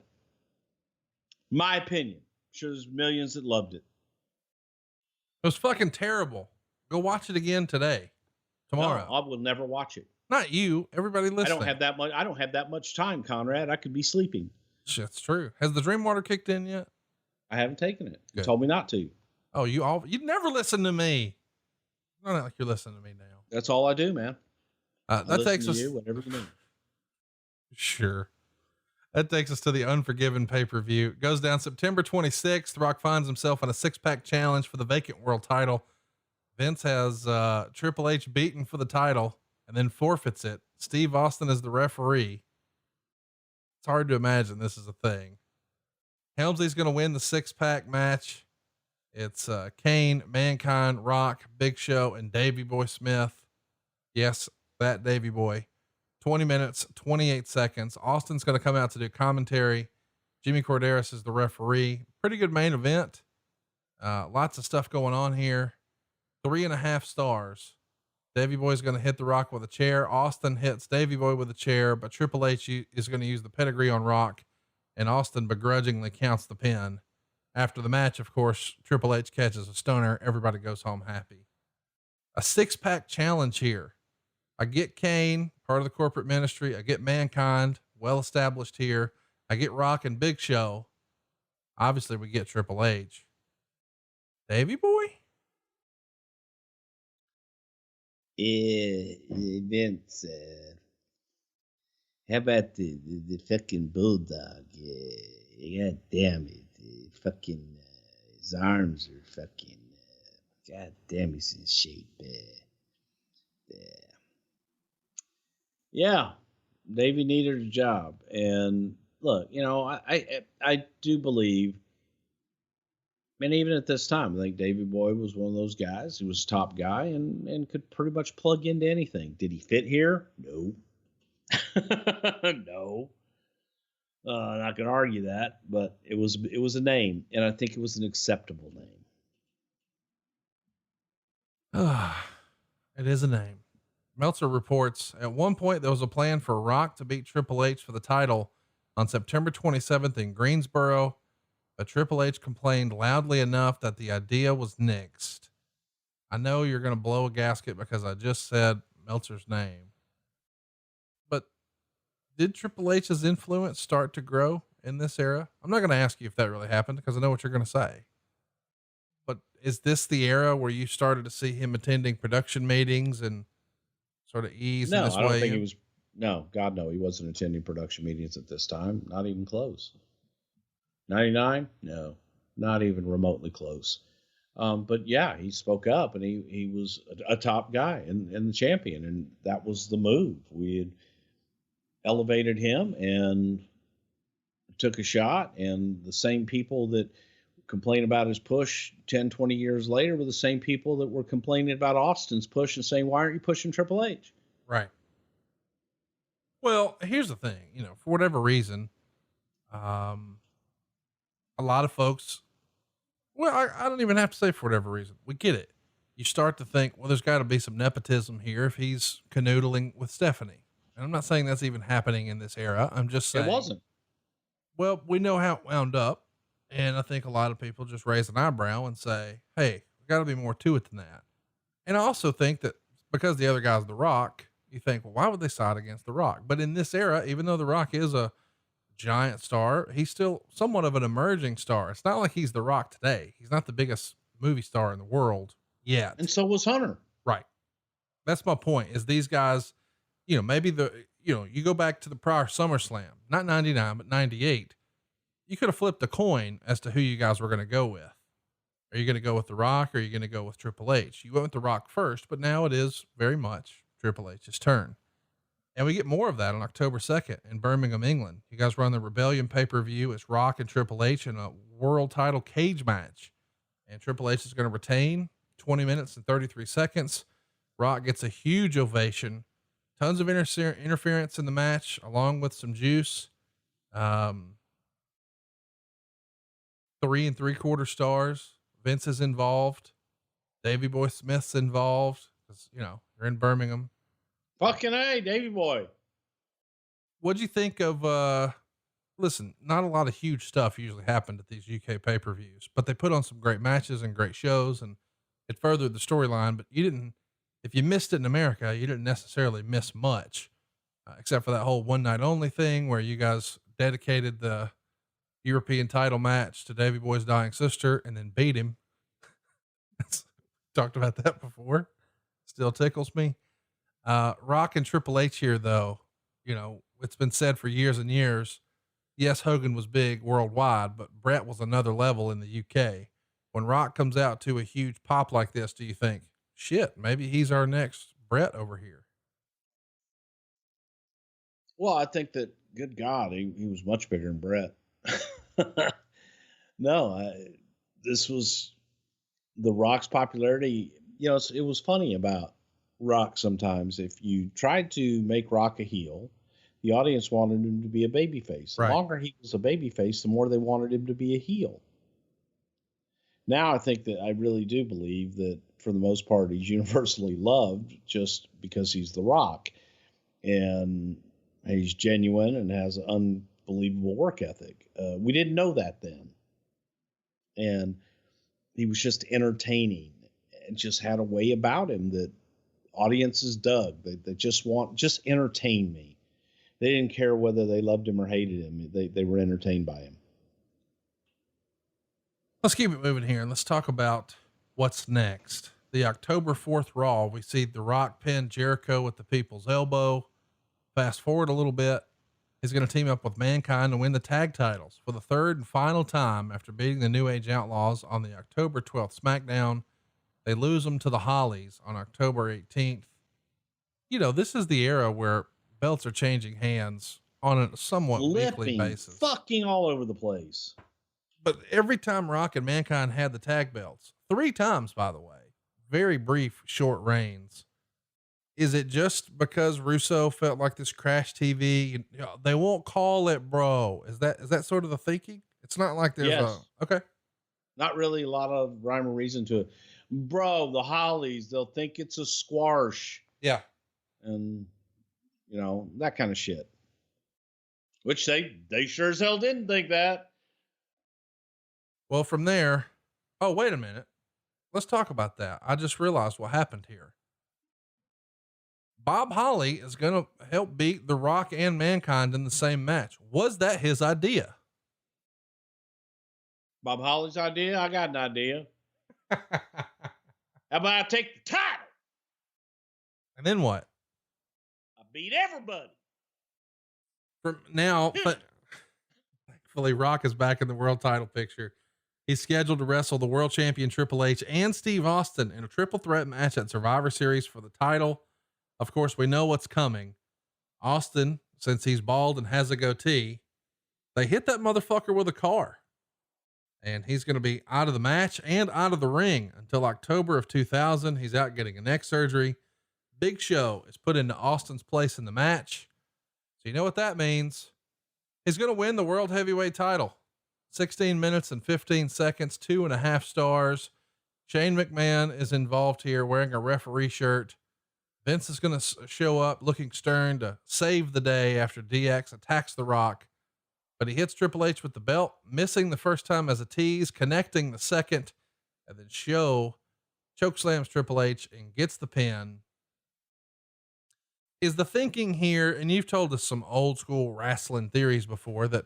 My opinion. I'm sure there's millions that loved it. It was fucking terrible. Go watch it again tomorrow. No, I will never watch it. Not you, everybody listening. I don't have that much time, Conrad. I could be sleeping. That's true. Has the dream water kicked in yet? I haven't taken it. Good. You told me not to. Oh, you never listen to me. Not like you're listening to me now. That's all I do, man. That takes us. You, whatever you need. Sure. That takes us to the Unforgiven pay-per-view. It goes down September 26th. Rock finds himself in a 6-pack challenge for the vacant world title. Vince has Triple H beaten for the title and then forfeits it. Steve Austin is the referee. It's hard to imagine this is a thing. Helmsley's going to win the 6-pack match. It's Kane, Mankind, Rock, Big Show, and Davey Boy Smith. Yes, that Davey Boy. 20 minutes, 28 seconds. Austin's going to come out to do commentary. Jimmy Corderas is the referee. Pretty good main event. Lots of stuff going on here. 3.5 stars. Davey Boy's going to hit the Rock with a chair. Austin hits Davey Boy with a chair, but Triple H is going to use the pedigree on Rock, and Austin begrudgingly counts the pin. After the match, of course, Triple H catches a stunner. Everybody goes home happy. A 6-pack challenge here. I get Kane, part of the corporate ministry. I get Mankind, well established here. I get Rock and Big Show. Obviously, we get Triple H. Davey Boy? Vince, how about the fucking Bulldog? God damn it. His arms are fucking, god damn, he's in shape. Yeah, Davey needed a job, and look, I do believe, and even at this time, I think Davey Boy was one of those guys. He was a top guy and could pretty much plug into anything. Did he fit here? No. No. Not gonna argue that, but it was a name, and I think it was an acceptable name. It is a name. Meltzer reports at one point there was a plan for Rock to beat Triple H for the title on September 27th in Greensboro, but Triple H complained loudly enough that the idea was nixed. I know you're going to blow a gasket because I just said Meltzer's name, but did Triple H's influence start to grow in this era? I'm not going to ask you if that really happened because I know what you're going to say, but is this the era where you started to see him attending production meetings and sort of ease in No, this I don't way? think he was. No, God, no, he wasn't attending production meetings at this time. Not even close. 99? No, not even remotely close. But yeah, he spoke up, and he was a top guy and the champion, and that was the move. We had elevated him and took a shot, and the same people that complain about his push 10, 20 years later were the same people that were complaining about Austin's push and saying, why aren't you pushing Triple H? Right. Well, here's the thing, for whatever reason, a lot of folks, well, I don't even have to say for whatever reason, we get it. You start to think, well, there's got to be some nepotism here if he's canoodling with Stephanie. And I'm not saying that's even happening in this era. I'm just saying It wasn't. Well, we know how it wound up. And I think a lot of people just raise an eyebrow and say, hey, got to be more to it than that. And I also think that because the other guy's The Rock, you think, well, why would they side against The Rock? But in this era, even though The Rock is a giant star, he's still somewhat of an emerging star. It's not like he's The Rock today. He's not the biggest movie star in the world yet. And so was Hunter. Right. That's my point is these guys, maybe you go back to the prior SummerSlam, not 99, but 98. You could have flipped a coin as to who you guys were going to go with. Are you going to go with The Rock or are you going to go with Triple H? You went with The Rock first, but now it is very much Triple H's turn. And we get more of that on October 2nd in Birmingham, England. You guys run the Rebellion pay-per-view. It's Rock and Triple H in a world title cage match. And Triple H is going to retain 20 minutes and 33 seconds. Rock gets a huge ovation, tons of interference in the match, along with some juice. 3 3/4 stars. Vince is involved. Davey Boy Smith's involved because, you're in Birmingham. Fucking A, Davey Boy. What'd you think of, listen, not a lot of huge stuff usually happened at these UK pay-per-views, but they put on some great matches and great shows and it furthered the storyline, but if you missed it in America, you didn't necessarily miss much, except for that whole one night only thing where you guys dedicated the European title match to Davey Boy's dying sister and then beat him. Talked about that before. Still tickles me. Rock and Triple H here though, it's been said for years and years. Yes, Hogan was big worldwide, but Brett was another level in the UK. When Rock comes out to a huge pop like this, do you think, shit, maybe he's our next Brett over here? Well, I think that, good God, he was much bigger than Brett. No, this was the Rock's popularity. It was funny about Rock sometimes. If you tried to make Rock a heel, the audience wanted him to be a babyface. The longer he was a babyface, the more they wanted him to be a heel. Now I think that I really do believe that for the most part, he's universally loved just because he's The Rock and he's genuine and has an unbelievable work ethic. We didn't know that then. And he was just entertaining and just had a way about him that audiences dug. They just entertain me. They didn't care whether they loved him or hated him. They were entertained by him. Let's keep it moving here and let's talk about what's next. The October 4th Raw, we see The Rock pin Jericho with the People's Elbow. Fast forward a little bit. He's going to team up with Mankind to win the tag titles for the third and final time after beating the New Age Outlaws on the October 12th SmackDown. They lose them to the Hollies on October 18th. This is the era where belts are changing hands on a somewhat weekly basis. Fucking all over the place. But every time Rock and Mankind had the tag belts, 3 times, by the way, very brief, short reigns. Is it just because Russo felt like this crash TV? You know, they won't call it, bro. Is that sort of the thinking? It's not like there's okay. Not really a lot of rhyme or reason to it. Bro, the Hollies, they'll think it's a squash. Yeah. And, that kind of shit. Which they sure as hell didn't think that. Well, from there, oh, wait a minute. Let's talk about that. I just realized what happened here. Bob Holly is going to help beat The Rock and Mankind in the same match. Was that his idea? Bob Holly's idea? I got an idea. How about I take the title? And then what? I beat everybody. From now, but thankfully Rock is back in the world title picture. He's scheduled to wrestle the world champion Triple H and Steve Austin in a triple threat match at Survivor Series for the title. Of course, we know what's coming. Austin, since he's bald and has a goatee, they hit that motherfucker with a car. And he's going to be out of the match and out of the ring until October of 2000. He's out getting a neck surgery. Big Show is put into Austin's place in the match. So you know what that means. He's going to win the world heavyweight title. 16 minutes and 15 seconds, 2.5 stars. Shane McMahon is involved here wearing a referee shirt. Vince is going to show up looking stern to save the day after DX attacks The Rock, but he hits Triple H with the belt, missing the first time as a tease, connecting the second, and then Show chokeslams Triple H and gets the pin. Is the thinking here, and you've told us some old school wrestling theories before, that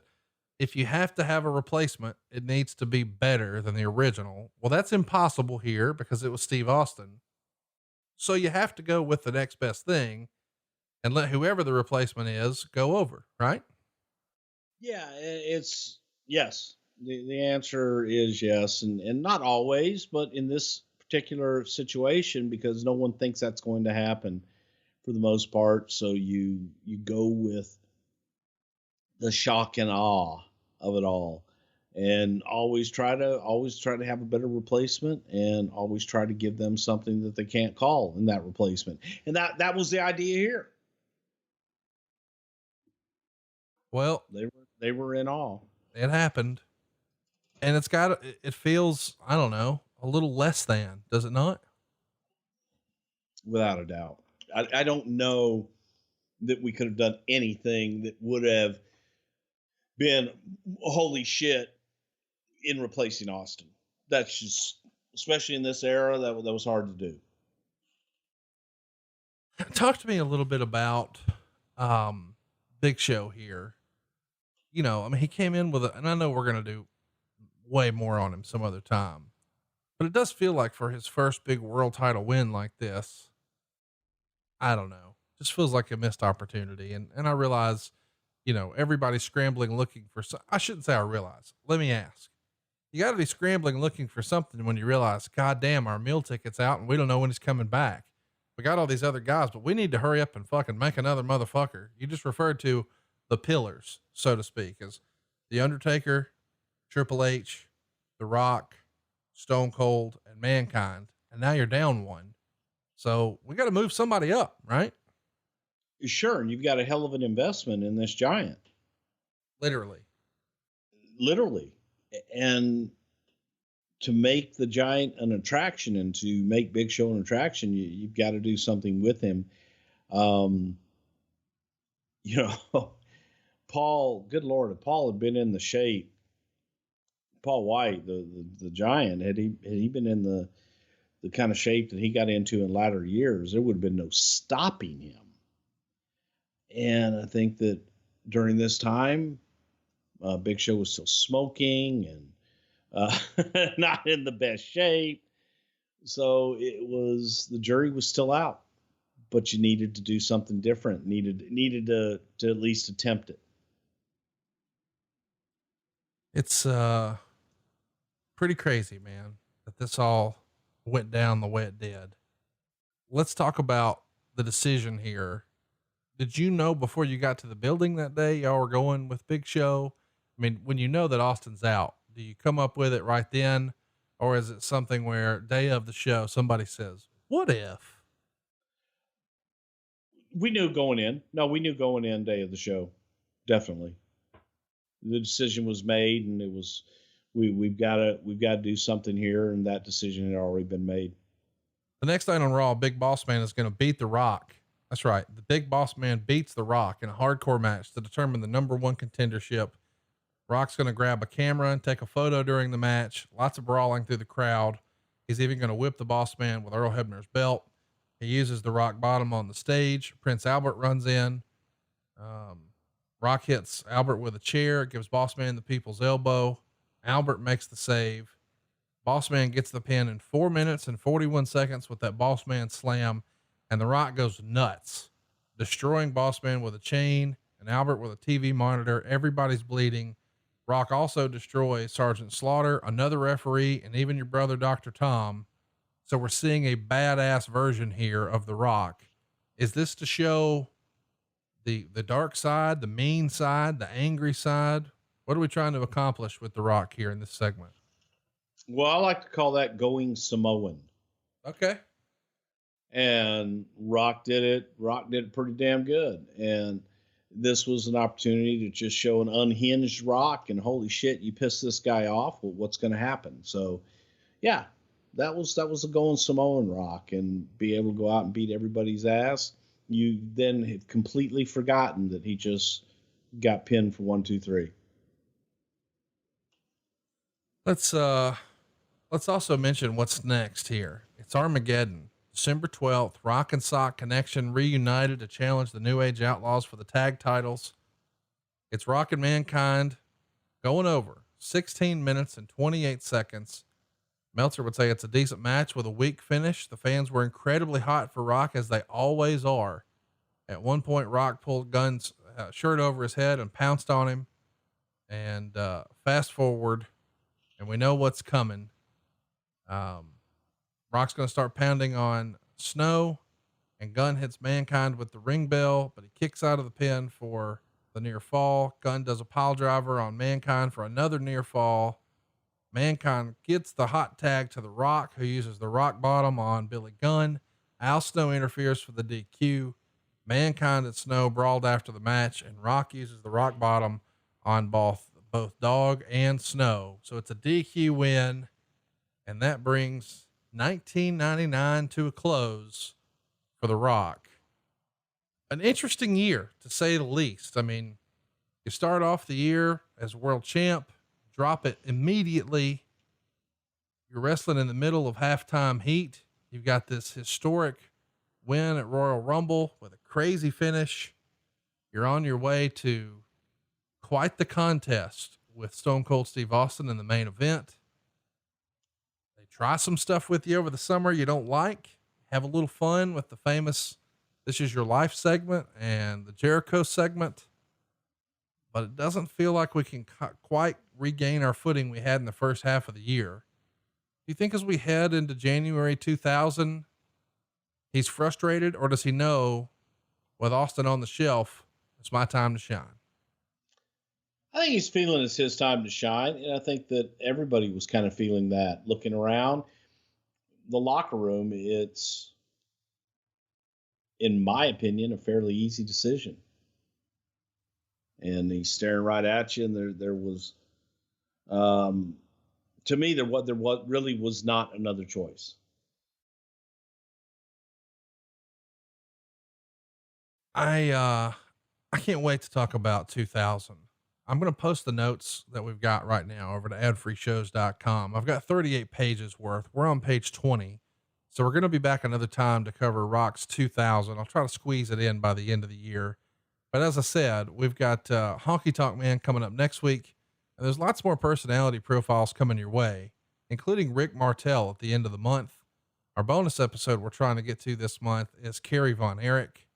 if you have to have a replacement, it needs to be better than the original. Well, that's impossible here because it was Steve Austin. So you have to go with the next best thing and let whoever the replacement is go over, right? Yeah, it's yes. The answer is yes. And not always, but in this particular situation, because no one thinks that's going to happen for the most part. So you go with the shock and awe of it all, and always try to have a better replacement, and always try to give them something that they can't call in that replacement. And that was the idea here. Well, they were in awe. It happened, and it feels, I don't know, a little less than, does it not? Without a doubt. I don't know that we could have done anything that would have been holy shit in replacing Austin. That's just, especially in this era, that was hard to do. Talk to me a little bit about Big Show here. He came in with and I know we're going to do way more on him some other time, but it does feel like for his first big world title win like this, I don't know, just feels like a missed opportunity. And I realize, everybody's scrambling, looking for I shouldn't say I realize. Let me ask. You got to be scrambling, looking for something when you realize, God damn, our meal ticket's out and we don't know when he's coming back. We got all these other guys, but we need to hurry up and fucking make another motherfucker. You just referred to the pillars, so to speak, as The Undertaker, Triple H, The Rock, Stone Cold, and Mankind. And now you're down one. So we got to move somebody up, right? Sure. And you've got a hell of an investment in this giant. Literally. And to make the giant an attraction and to make Big Show an attraction, you've got to do something with him. Paul, good Lord, if Paul had been in the shape, Paul White, the giant, had he been in the kind of shape that he got into in latter years, there would have been no stopping him. And I think that during this time, Big Show was still smoking and not in the best shape. So the jury was still out, but you needed to do something different, needed to at least attempt it. It's pretty crazy, man, that this all went down the way it did. Let's talk about the decision here did you know before you got to the building that day, y'all were going with Big Show? I mean, when you know that Austin's out, do you come up with it right then? Or is it something where day of the show, somebody says, what if? We knew going in. No, we knew going in day of the show. Definitely. The decision was made, and it was, we've got to do something here. And that decision had already been made. The next night on Raw, Big Boss Man is going to beat The Rock. That's right. The Big Boss Man beats The Rock in a hardcore match to determine the number one contendership. Rock's going to grab a camera and take a photo during the match. Lots of brawling through the crowd. He's even going to whip the Boss Man with Earl Hebner's belt. He uses the Rock bottom on the stage. Prince Albert runs in. Rock hits Albert with a chair, gives Boss Man the people's elbow. Albert makes the save. Boss Man gets the pin in 4 minutes and 41 seconds with that Boss Man slam, and The Rock goes nuts, destroying Boss Man with a chain and Albert with a TV monitor. Everybody's bleeding. Rock also destroys Sergeant Slaughter, another referee, and even your brother, Dr. Tom. So we're seeing a badass version here of The Rock. Is this to show the dark side, the mean side, the angry side? What are we trying to accomplish with The Rock here in this segment? Well, I like to call that going Samoan. Okay. And Rock did it. Rock did it pretty damn good. And this was an opportunity to just show an unhinged Rock, and holy shit, you piss this guy off. Well, what's going to happen? So yeah, that was a going Samoan Rock, and be able to go out and beat everybody's ass. You then have completely forgotten that he just got pinned for 1, 2, 3. Let's also mention what's next here. It's Armageddon, December 12th, Rock and Sock Connection reunited to challenge the New Age Outlaws for the tag titles. It's Rock and Mankind going over 16 minutes and 28 seconds. Meltzer would say it's a decent match with a weak finish. The fans were incredibly hot for Rock, as they always are. At one point, Rock pulled Gunn's shirt over his head and pounced on him. And fast forward, and we know what's coming. Rock's going to start pounding on Snow, and Gunn hits Mankind with the ring bell, but he kicks out of the pin for the near fall. Gunn does a pile driver on Mankind for another near fall. Mankind gets the hot tag to the Rock, who uses the rock bottom on Billy Gunn. Al Snow interferes for the DQ. Mankind and Snow brawled after the match, and Rock uses the rock bottom on both Dog and Snow. So it's a DQ win, and that brings 1999 to a close for The Rock. An interesting year, to say the least. I mean, you start off the year as world champ, drop it immediately. You're wrestling in the middle of halftime heat. You've got this historic win at Royal Rumble with a crazy finish. You're on your way to quite the contest with Stone Cold Steve Austin in the main event. They try some stuff with you over the summer you don't like. Have a little fun with the famous This Is Your Life segment and the Jericho segment. But it doesn't feel like we can quite regain our footing we had in the first half of the year. Do you think as we head into January 2000, he's frustrated, or does he know with Austin on the shelf, it's my time to shine? I think he's feeling it's his time to shine. And I think that everybody was kind of feeling that. Looking around the locker room, it's, in my opinion, a fairly easy decision. And he's staring right at you. And there was, to me, there really was not another choice. I can't wait to talk about 2000. I'm going to post the notes that we've got right now over to adfreeshows.com. I've got 38 pages worth. We're on page 20. So we're going to be back another time to cover Rock's 2000. I'll try to squeeze it in by the end of the year. But as I said, we've got Honky Tonk Man coming up next week. And there's lots more personality profiles coming your way, including Rick Martel at the end of the month. Our bonus episode we're trying to get to this month is Kerry Von Erich.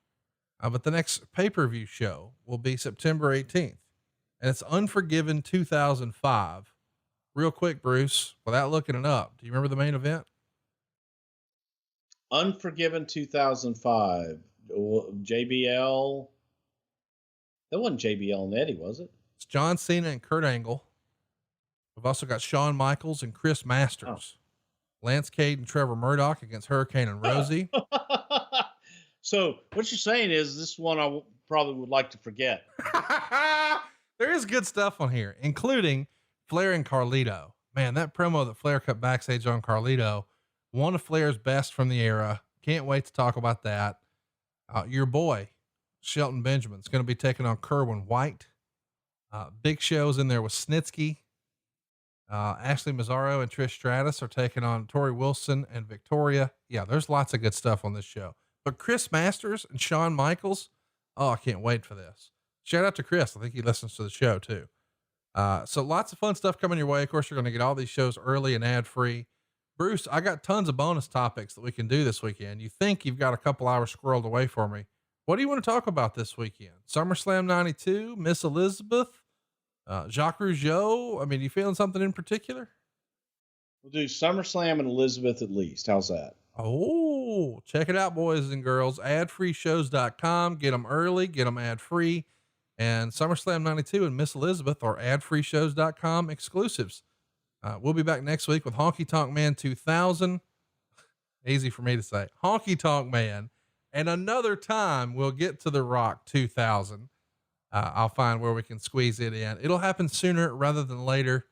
But the next pay-per-view show will be September 18th. And it's Unforgiven 2005. Real quick, Bruce, without looking it up, do you remember the main event? Unforgiven 2005. JBL. That wasn't JBL and Eddie, was it? It's John Cena and Kurt Angle. We've also got Shawn Michaels and Chris Masters. Lance Cade and Trevor Murdoch against Hurricane and Rosie. So what you're saying is this one I probably would like to forget. There is good stuff on here, including Flair and Carlito. Man, that promo that Flair cut backstage on Carlito, one of Flair's best from the era. Can't wait to talk about that. Your boy, Shelton Benjamin's going to be taking on Kerwin White. Big Show's in there with Snitsky. Ashley Mazzaro and Trish Stratus are taking on Tori Wilson and Victoria. Yeah, there's lots of good stuff on this show. But Chris Masters and Shawn Michaels, oh, I can't wait for this. Shout out to Chris. I think he listens to the show too. So lots of fun stuff coming your way. Of course, you're going to get all these shows early and ad free. Bruce, I got tons of bonus topics that we can do this weekend. You think you've got a couple hours squirreled away for me. What do you want to talk about this weekend? SummerSlam 92, Miss Elizabeth, Jacques Rougeau. I mean, you feeling something in particular? We'll do SummerSlam and Elizabeth at least. How's that? Oh, check it out, boys and girls. Adfreeshows.com. Get them early, get them ad free. And SummerSlam 92 and Miss Elizabeth are adfreeshows.com exclusives. We'll be back next week with Honky Tonk Man 2000. Easy for me to say. Honky Tonk Man. And another time we'll get to The Rock 2000. I'll find where we can squeeze it in. It'll happen sooner rather than later.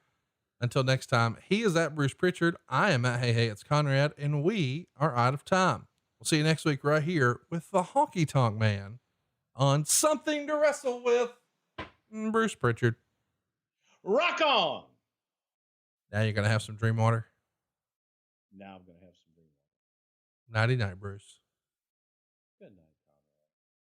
Until next time, he is at Bruce Prichard. I am at Hey, it's Conrad, and we are out of time. We'll see you next week right here with the Honky Tonk Man on Something to Wrestle With. Bruce Prichard. Rock on. Now you're going to have some dream water. Now I'm going to have some dream water. Nighty night, Bruce. Good night.